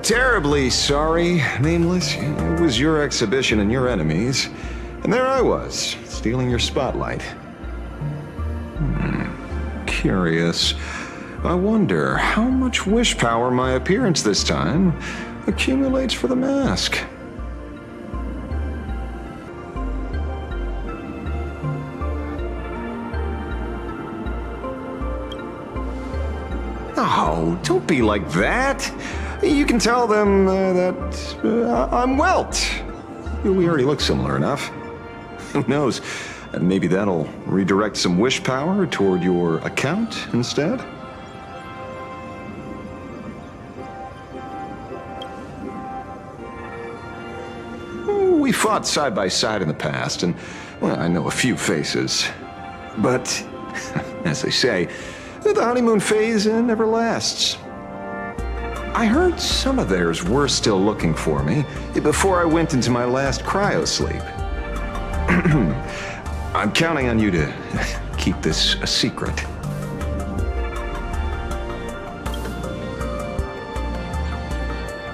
Terribly sorry, Nameless. It was your exhibition and your enemies. And there I was, stealing your spotlight. Curious. I wonder how much wish power my appearance this time accumulates for the mask. Oh, don't be like that. You can tell them that I'm Welt. We already look similar enough. Who knows? Maybe that'll redirect some wish power toward your account instead? We fought side by side in the past, and, well, I know a few faces. But, as they say, the honeymoon phase never lasts. I heard some of theirs were still looking for me before I went into my last cryosleep. I'm counting on you to keep this a secret.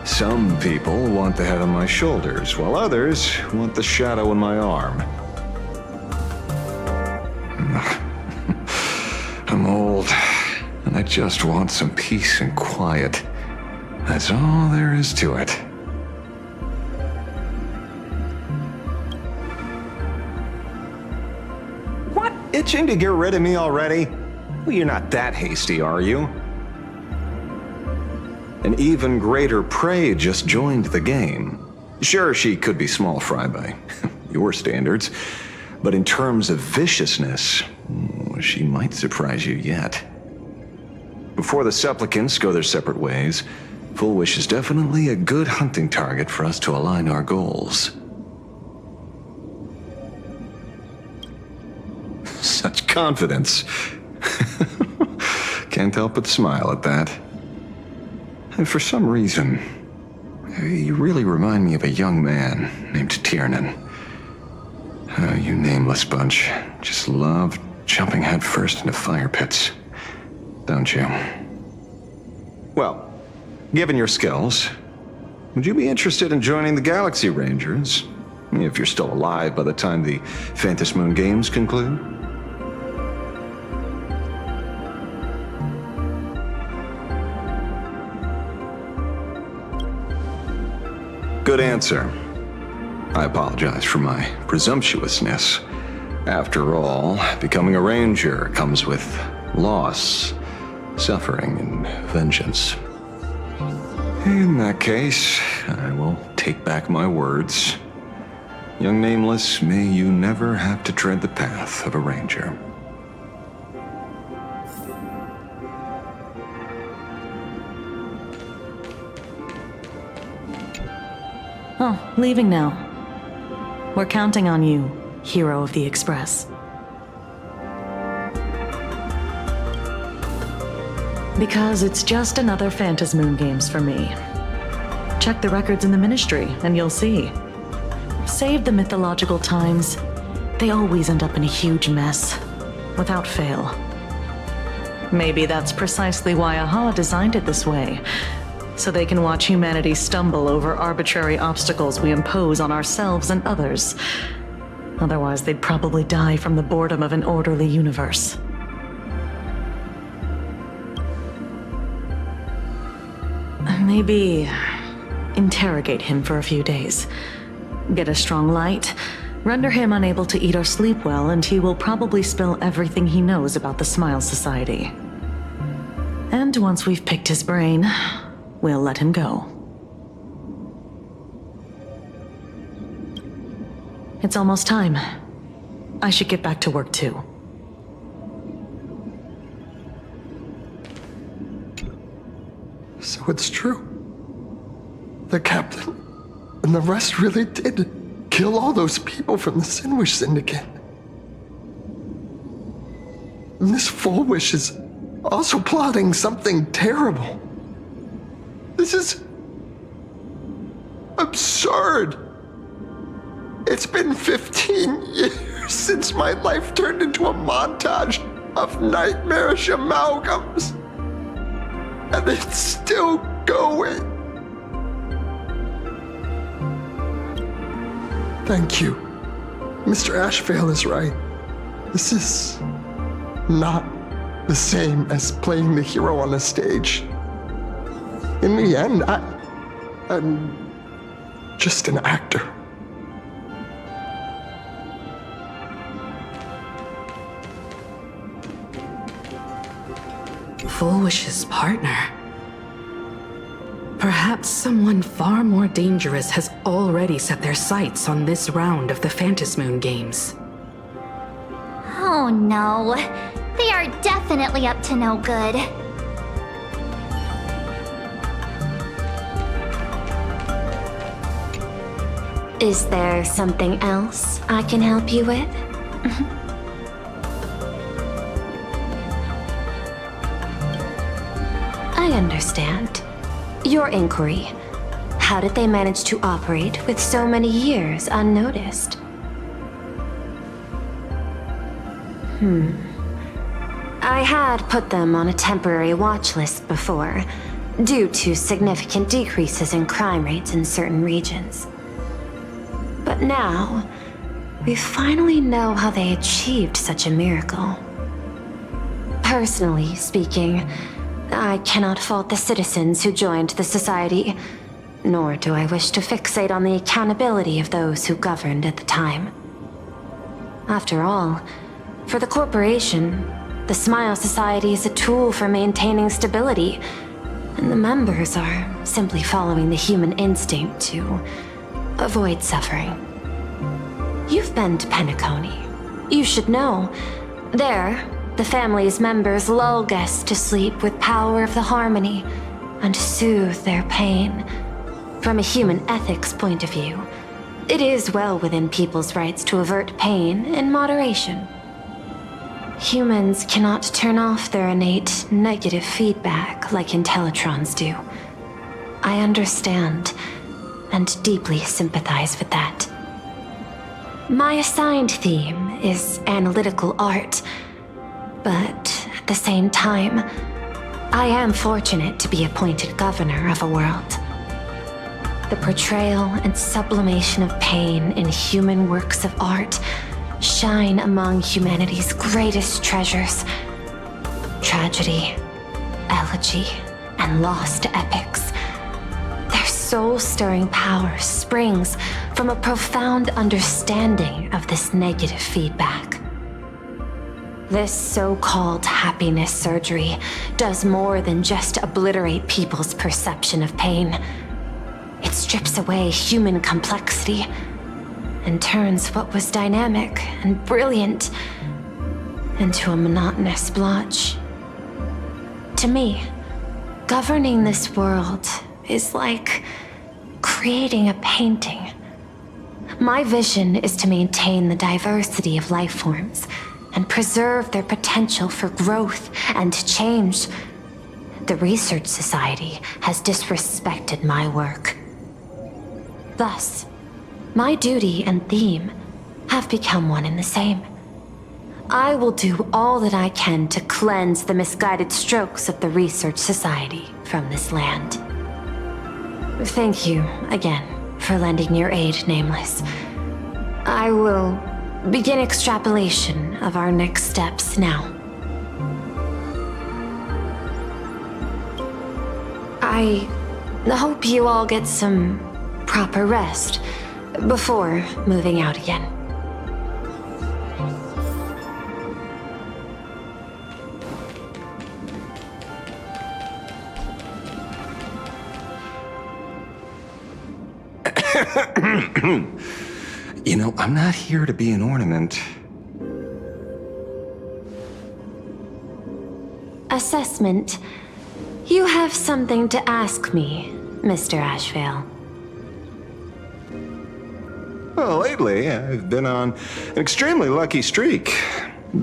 Some people want the head on my shoulders, while others want the shadow in my arm. I'm old, and I just want some peace and quiet. That's all there is to it. What? Itching to get rid of me already? Well, you're not that hasty, are you? An even greater prey just joined the game. Sure, she could be small fry by your standards, but in terms of viciousness, she might surprise you yet. Before the supplicants go their separate ways, Full Wish is definitely a good hunting target for us to align our goals. Such confidence. Can't help but smile at that. And for some reason, you really remind me of a young man named Tiernan. You nameless bunch just love jumping headfirst into fire pits, don't you? Well, given your skills, would you be interested in joining the Galaxy Rangers? If you're still alive by the time the Phantasmoon Games conclude? Good answer. I apologize for my presumptuousness. After all, becoming a ranger comes with loss, suffering, and vengeance. In that case, I will take back my words. Young Nameless, may you never have to tread the path of a ranger. Oh, leaving now. We're counting on you, hero of the Express. Because it's just another Phantasmoon Games for me. Check the records in the Ministry, and you'll see. Save the mythological times. They always end up in a huge mess, without fail. Maybe that's precisely why AHA designed it this way, so they can watch humanity stumble over arbitrary obstacles we impose on ourselves and others. Otherwise, they'd probably die from the boredom of an orderly universe. Maybe interrogate him for a few days. Get a strong light, render him unable to eat or sleep well, and he will probably spill everything he knows about the Smile Society. And once we've picked his brain, we'll let him go. It's almost time. I should get back to work too. So it's true. The captain and the rest really did kill all those people from the Sinwish Syndicate. This Full Wish is also plotting something terrible. This is absurd. It's been 15 years since my life turned into a montage of nightmarish amalgams. And it's still going. Thank you. Mr. Ashvale is right. This is not the same as playing the hero on a stage. In the end, I'm just an actor. Full Wish's partner. Perhaps someone far more dangerous has already set their sights on this round of the Phantasmoon Games. Oh no. They are definitely up to no good. Is there something else I can help you with? I understand. Your inquiry. How did they manage to operate with so many years unnoticed? I had put them on a temporary watch list before, due to significant decreases in crime rates in certain regions. But now, we finally know how they achieved such a miracle. Personally speaking, I cannot fault the citizens who joined the society, nor do I wish to fixate on the accountability of those who governed at the time. After all, for the corporation, the Smile Society is a tool for maintaining stability, and the members are simply following the human instinct to avoid suffering. You've been to Penacony. You should know. There, the family's members lull guests to sleep with power of the harmony and soothe their pain. From a human ethics point of view, it is well within people's rights to avert pain in moderation. Humans cannot turn off their innate negative feedback like Intellitrons do. I understand and deeply sympathize with that. My assigned theme is analytical art, but at the same time, I am fortunate to be appointed governor of a world. The portrayal and sublimation of pain in human works of art shine among humanity's greatest treasures. Tragedy, elegy, and lost epics. Their soul-stirring power springs from a profound understanding of this negative feedback. This so-called happiness surgery does more than just obliterate people's perception of pain. It strips away human complexity and turns what was dynamic and brilliant into a monotonous blotch. To me, governing this world is like creating a painting. My vision is to maintain the diversity of life forms and preserve their potential for growth and change. The Research Society has disrespected my work. Thus, my duty and theme have become one and the same. I will do all that I can to cleanse the misguided strokes of the Research Society from this land. Thank you again for lending your aid, Nameless. I will begin extrapolation of our next steps now. I hope you all get some proper rest before moving out again. You know, I'm not here to be an ornament. Assessment. You have something to ask me, Mr. Ashvale. Well, lately, I've been on an extremely lucky streak.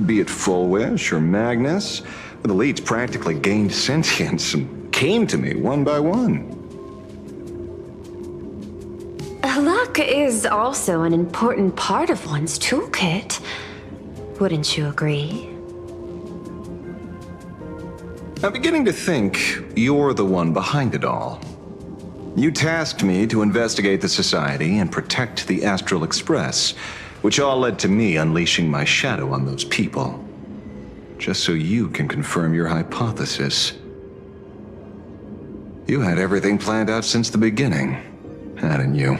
Be it Full Wish or Magnus, the leads practically gained sentience and came to me one by one. Luck is also an important part of one's toolkit. Wouldn't you agree? I'm beginning to think you're the one behind it all. You tasked me to investigate the Society and protect the Astral Express, which all led to me unleashing my shadow on those people. Just so you can confirm your hypothesis. You had everything planned out since the beginning, hadn't you?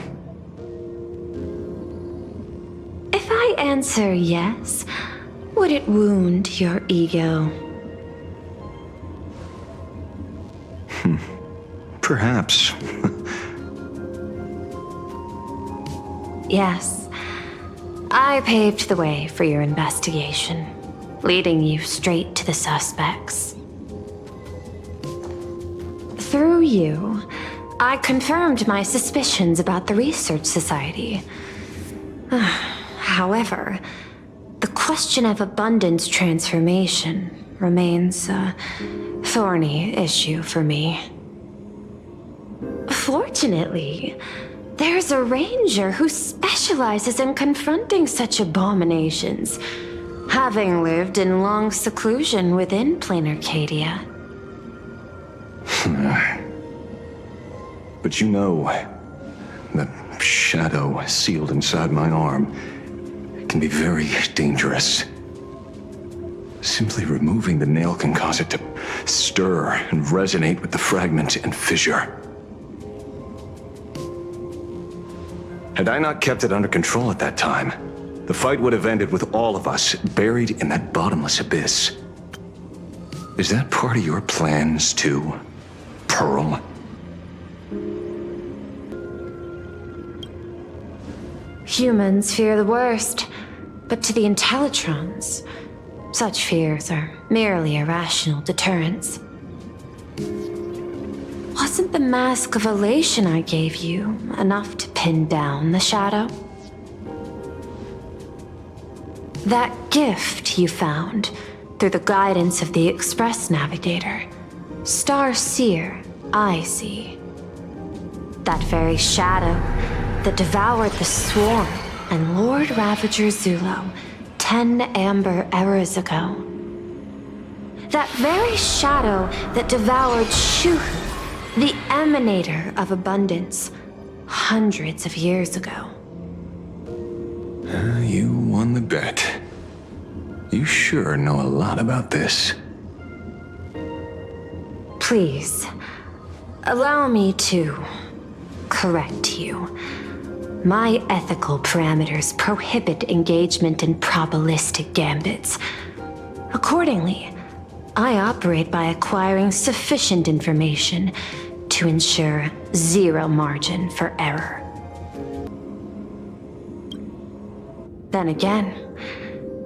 If I answer yes, would it wound your ego? Perhaps. Yes. I paved the way for your investigation, leading you straight to the suspects. Through you, I confirmed my suspicions about the Research Society. However, the question of abundance transformation remains a thorny issue for me. Fortunately, there's a ranger who specializes in confronting such abominations, having lived in long seclusion within Planar Cadia. But you know, that shadow sealed inside my arm can be very dangerous. Simply removing the nail can cause it to stir and resonate with the fragment and fissure. Had I not kept it under control at that time, the fight would have ended with all of us buried in that bottomless abyss. Is that part of your plans too, Pearl? Humans fear the worst, but to the Intellitrons, such fears are merely irrational deterrents. Wasn't the mask of elation I gave you enough to pin down the shadow? That gift you found through the guidance of the Express Navigator, Star Seer, I see. That very shadow that devoured the Swarm and Lord Ravager Zulo 10 amber eras ago. That very shadow that devoured Shuhu, the emanator of abundance, hundreds of years ago. You won the bet. You sure know a lot about this. Please, allow me to correct you. My ethical parameters prohibit engagement in probabilistic gambits. Accordingly, I operate by acquiring sufficient information to ensure zero margin for error. Then again,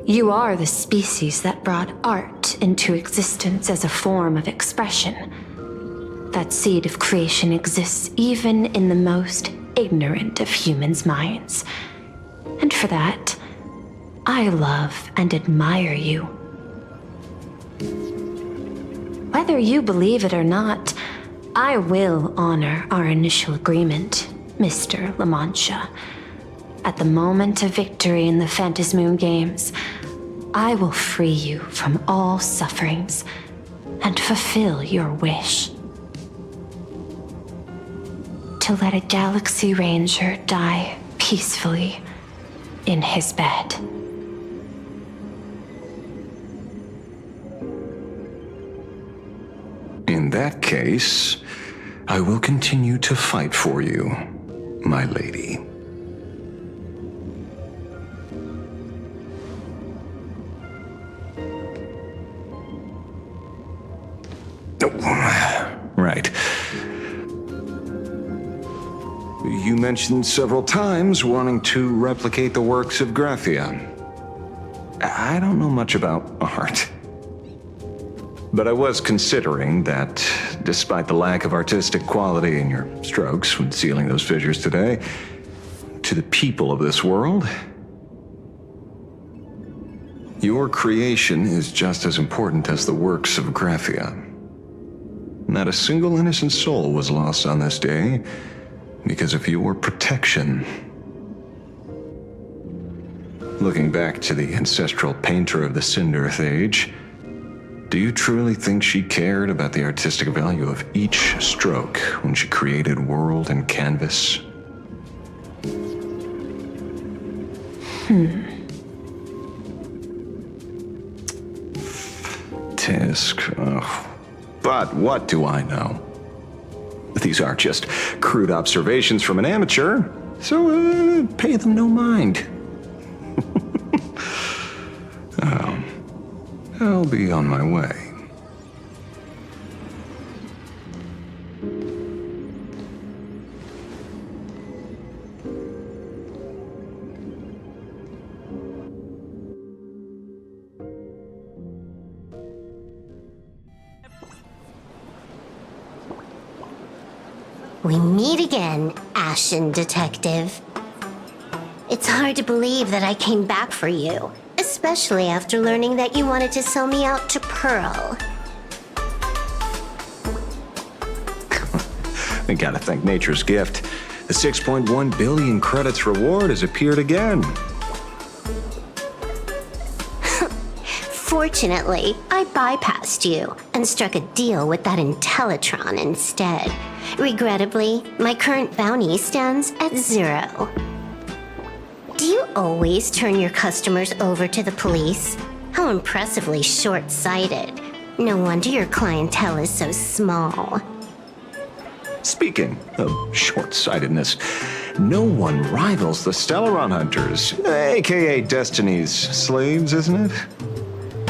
you are the species that brought art into existence as a form of expression. That seed of creation exists even in the most ignorant of humans' minds. And for that, I love and admire you. Whether you believe it or not, I will honor our initial agreement, Mr. La Mancha. At the moment of victory in the Phantasmoon Games, I will free you from all sufferings and fulfill your wish. To let a Galaxy Ranger die peacefully in his bed. In that case, I will continue to fight for you, my lady. Oh, right. You mentioned several times wanting to replicate the works of Graphia. I don't know much about art. But I was considering that, despite the lack of artistic quality in your strokes when sealing those fissures today, to the people of this world, Your creation is just as important as the works of Graphia. Not a single innocent soul was lost on this day because of your protection. Looking back to the ancestral painter of the Cinderth Age, do you truly think she cared about the artistic value of each stroke when she created world and canvas? Tisk. Ugh. But what do I know? These are just crude observations from an amateur, so pay them no mind. I'll be on my way. We meet again, Ashen Detective. It's hard to believe that I came back for you, especially after learning that you wanted to sell me out to Pearl. I gotta thank nature's gift. The 6.1 billion credits reward has appeared again. Fortunately, I bypassed you and struck a deal with that Intellitron instead. Regrettably, my current bounty stands at 0. Do you always turn your customers over to the police? How impressively short-sighted. No wonder your clientele is so small. Speaking of short-sightedness, no one rivals the Stellaron Hunters, aka Destiny's slaves, isn't it?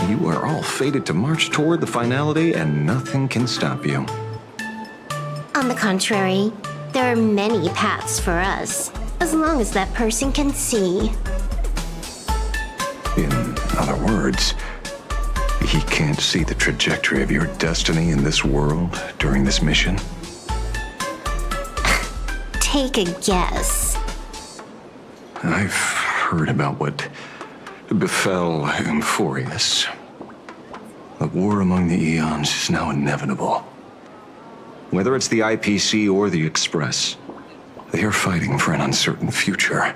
You are all fated to march toward the finality, and nothing can stop you. On the contrary, there are many paths for us, as long as that person can see. In other words, he can't see the trajectory of your destiny in this world during this mission? Take a guess. I've heard about what befell Euphorius. The war among the Eons is now inevitable. Whether it's the IPC or the Express, they are fighting for an uncertain future.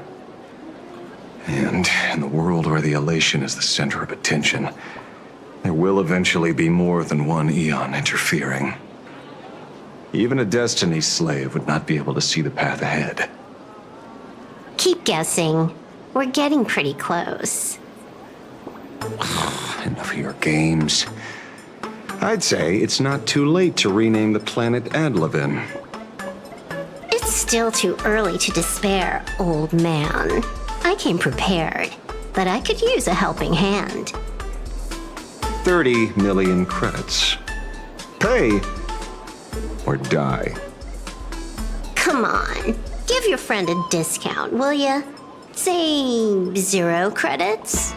And in the world where the elation is the center of attention, there will eventually be more than one Eon interfering. Even a Destiny slave would not be able to see the path ahead. Keep guessing. We're getting pretty close. Enough of your games. I'd say it's not too late to rename the planet Adlevin. It's still too early to despair, old man. I came prepared, but I could use a helping hand. 30 million credits. Pay or die. Come on, give your friend a discount, will ya? Say 0 credits?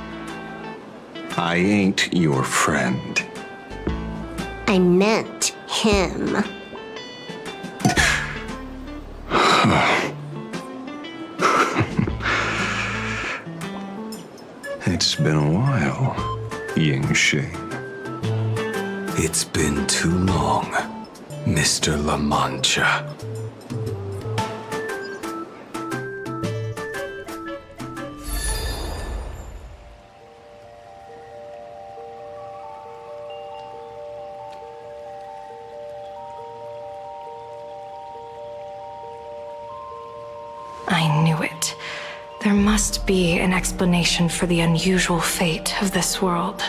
I ain't your friend. I meant him. It's been a while, Ying Shane. It's been too long, Mr. La Mancha. I knew it. There must be an explanation for the unusual fate of this world.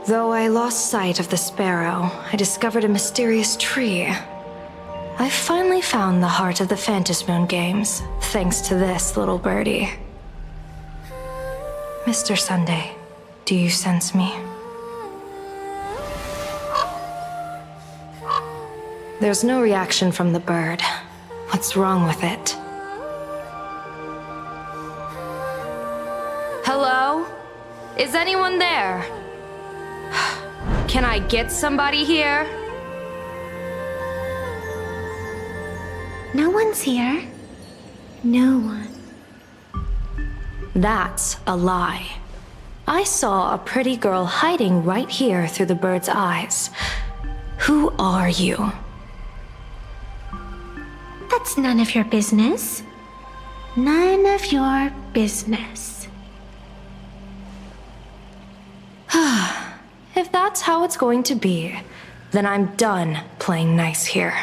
Though I lost sight of the sparrow, I discovered a mysterious tree. I finally found the heart of the Phantasmoon games, thanks to this little birdie. Mr. Sunday, do you sense me? There's no reaction from the bird. What's wrong with it? Hello? Is anyone there? Can I get somebody here? No one's here. No one. That's a lie. I saw a pretty girl hiding right here through the bird's eyes. Who are you? That's none of your business. None of your business. If that's how it's going to be, then I'm done playing nice here.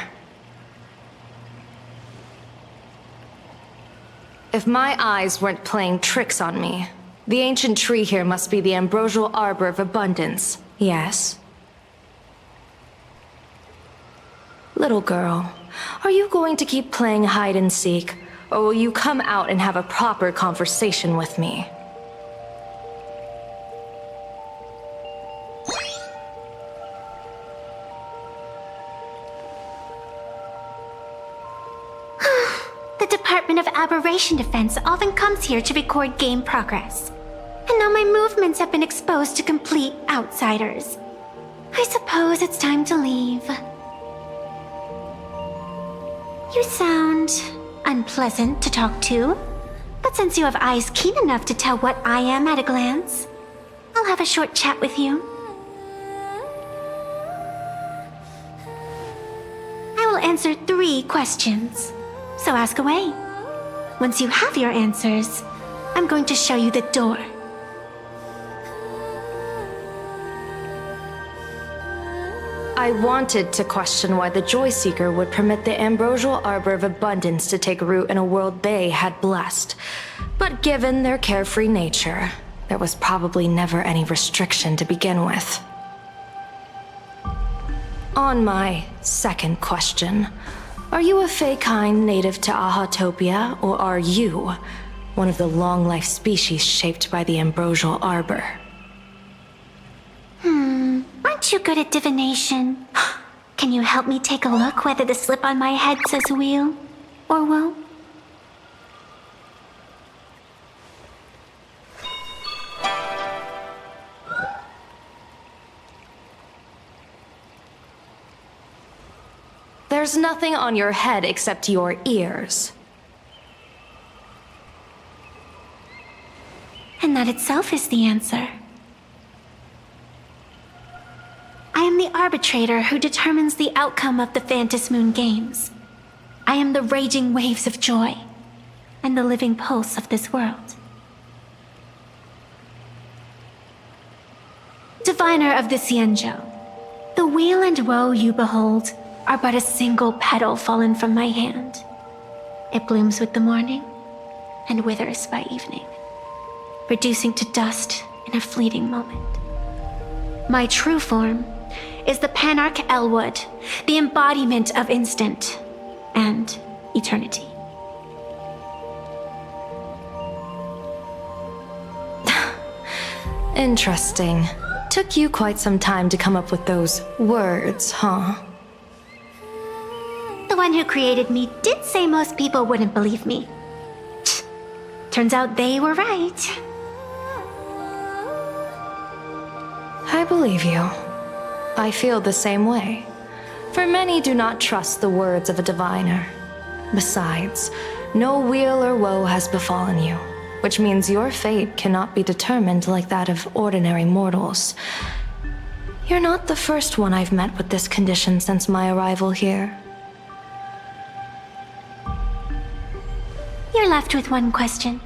If my eyes weren't playing tricks on me, the ancient tree here must be the ambrosial arbor of abundance, yes? Little girl, are you going to keep playing hide and seek, or will you come out and have a proper conversation with me? The Department of Aberration Defense often comes here to record game progress. And now my movements have been exposed to complete outsiders. I suppose it's time to leave. You sound unpleasant to talk to, but since you have eyes keen enough to tell what I am at a glance, I'll have a short chat with you. I will answer 3 questions, so ask away. Once you have your answers, I'm going to show you the door. I wanted to question why the Joyseeker would permit the ambrosial arbor of abundance to take root in a world they had blessed. But given their carefree nature, there was probably never any restriction to begin with. On my second question, are you a Feykind native to Ahatopia, or are you one of the long-life species shaped by the ambrosial arbor? Aren't you good at divination? Can you help me take a look whether the slip on my head says wheel or woe? There's nothing on your head except your ears. And that itself is the answer. I am the arbitrator who determines the outcome of the Phantasmoon Games. I am the raging waves of joy, and the living pulse of this world. Diviner of the Xianzhou, the weal and woe you behold are but a single petal fallen from my hand. It blooms with the morning, and withers by evening, reducing to dust in a fleeting moment. My true form is the Panarch Elwood, the embodiment of instant and eternity. Interesting. Took you quite some time to come up with those words, huh? The one who created me did say most people wouldn't believe me. Turns out they were right. I believe you. I feel the same way. For many do not trust the words of a diviner. Besides, no weal or woe has befallen you, which means your fate cannot be determined like that of ordinary mortals. You're not the first one I've met with this condition since my arrival here. You're left with one question.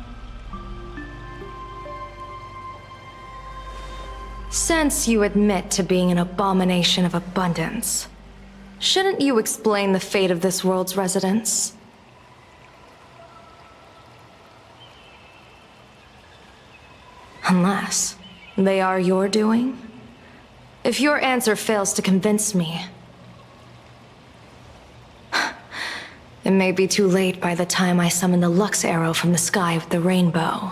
Since you admit to being an abomination of abundance, shouldn't you explain the fate of this world's residents? Unless they are your doing? If your answer fails to convince me, it may be too late by the time I summon the Lux Arrow from the sky with the rainbow.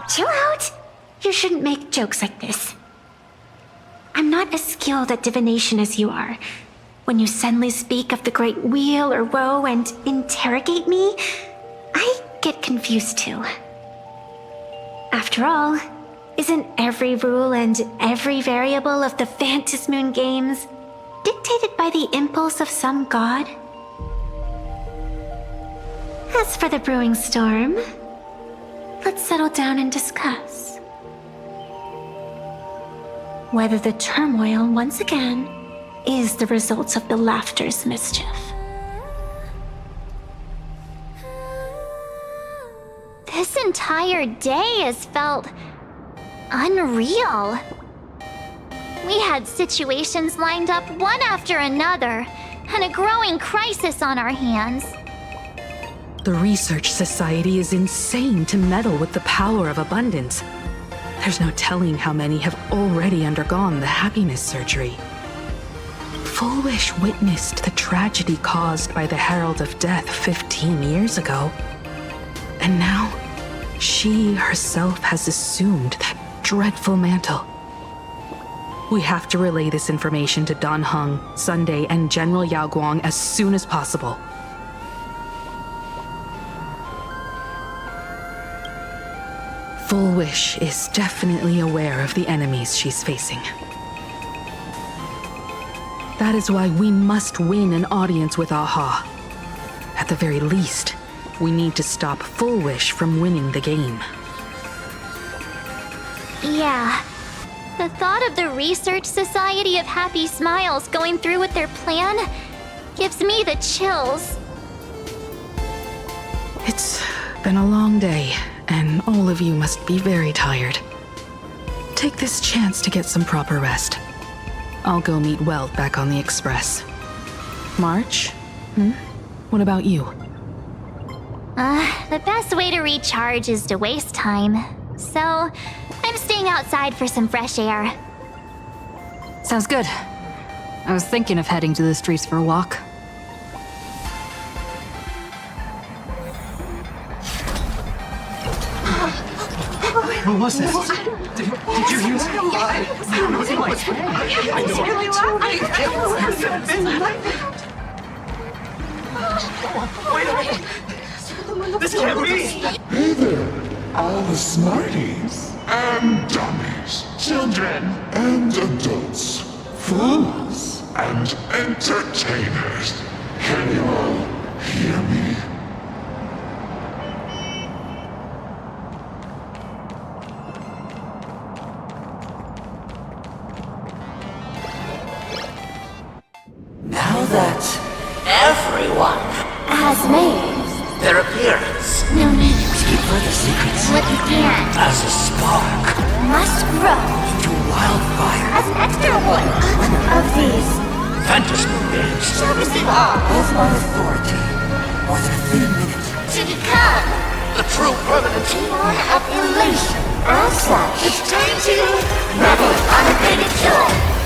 Chill out! You shouldn't make jokes like this. I'm not as skilled at divination as you are. When you suddenly speak of the great weal or woe and interrogate me, I get confused too. After all, isn't every rule and every variable of the Phantasmoon Games dictated by the impulse of some god? As for the brewing storm, let's settle down and discuss whether the turmoil once again is the result of the laughter's mischief. This entire day has felt unreal. We had situations lined up one after another, and a growing crisis on our hands. The Research Society is insane to meddle with the power of abundance. There's no telling how many have already undergone the happiness surgery. Full Wish witnessed the tragedy caused by the Herald of Death 15 years ago. And now, she herself has assumed that dreadful mantle. We have to relay this information to Dan Heng, Sunday, and General Yao Guang as soon as possible. Full Wish is definitely aware of the enemies she's facing. That is why we must win an audience with Aha. At the very least, we need to stop Full Wish from winning the game. Yeah. The thought of the Research Society of Happy Smiles going through with their plan gives me the chills. It's been a long day, and all of you must be very tired. Take this chance to get some proper rest. I'll go meet Weld back on the Express. March? What about you? The best way to recharge is to waste time. So, I'm staying outside for some fresh air. Sounds good. I was thinking of heading to the streets for a walk. What was that? Did you hear that? This can't be! Hey there, all the smarties and dummies, children and adults, fools and entertainers. Can you all hear me? Now that everyone has made their appearance, no need to keep further secrets what you can as a spark must grow into wildfire as extra one of these fantasy games servicing all of my authority within a minute to become the true permanent demon of elation. As such, it's time to revel in unabated joy.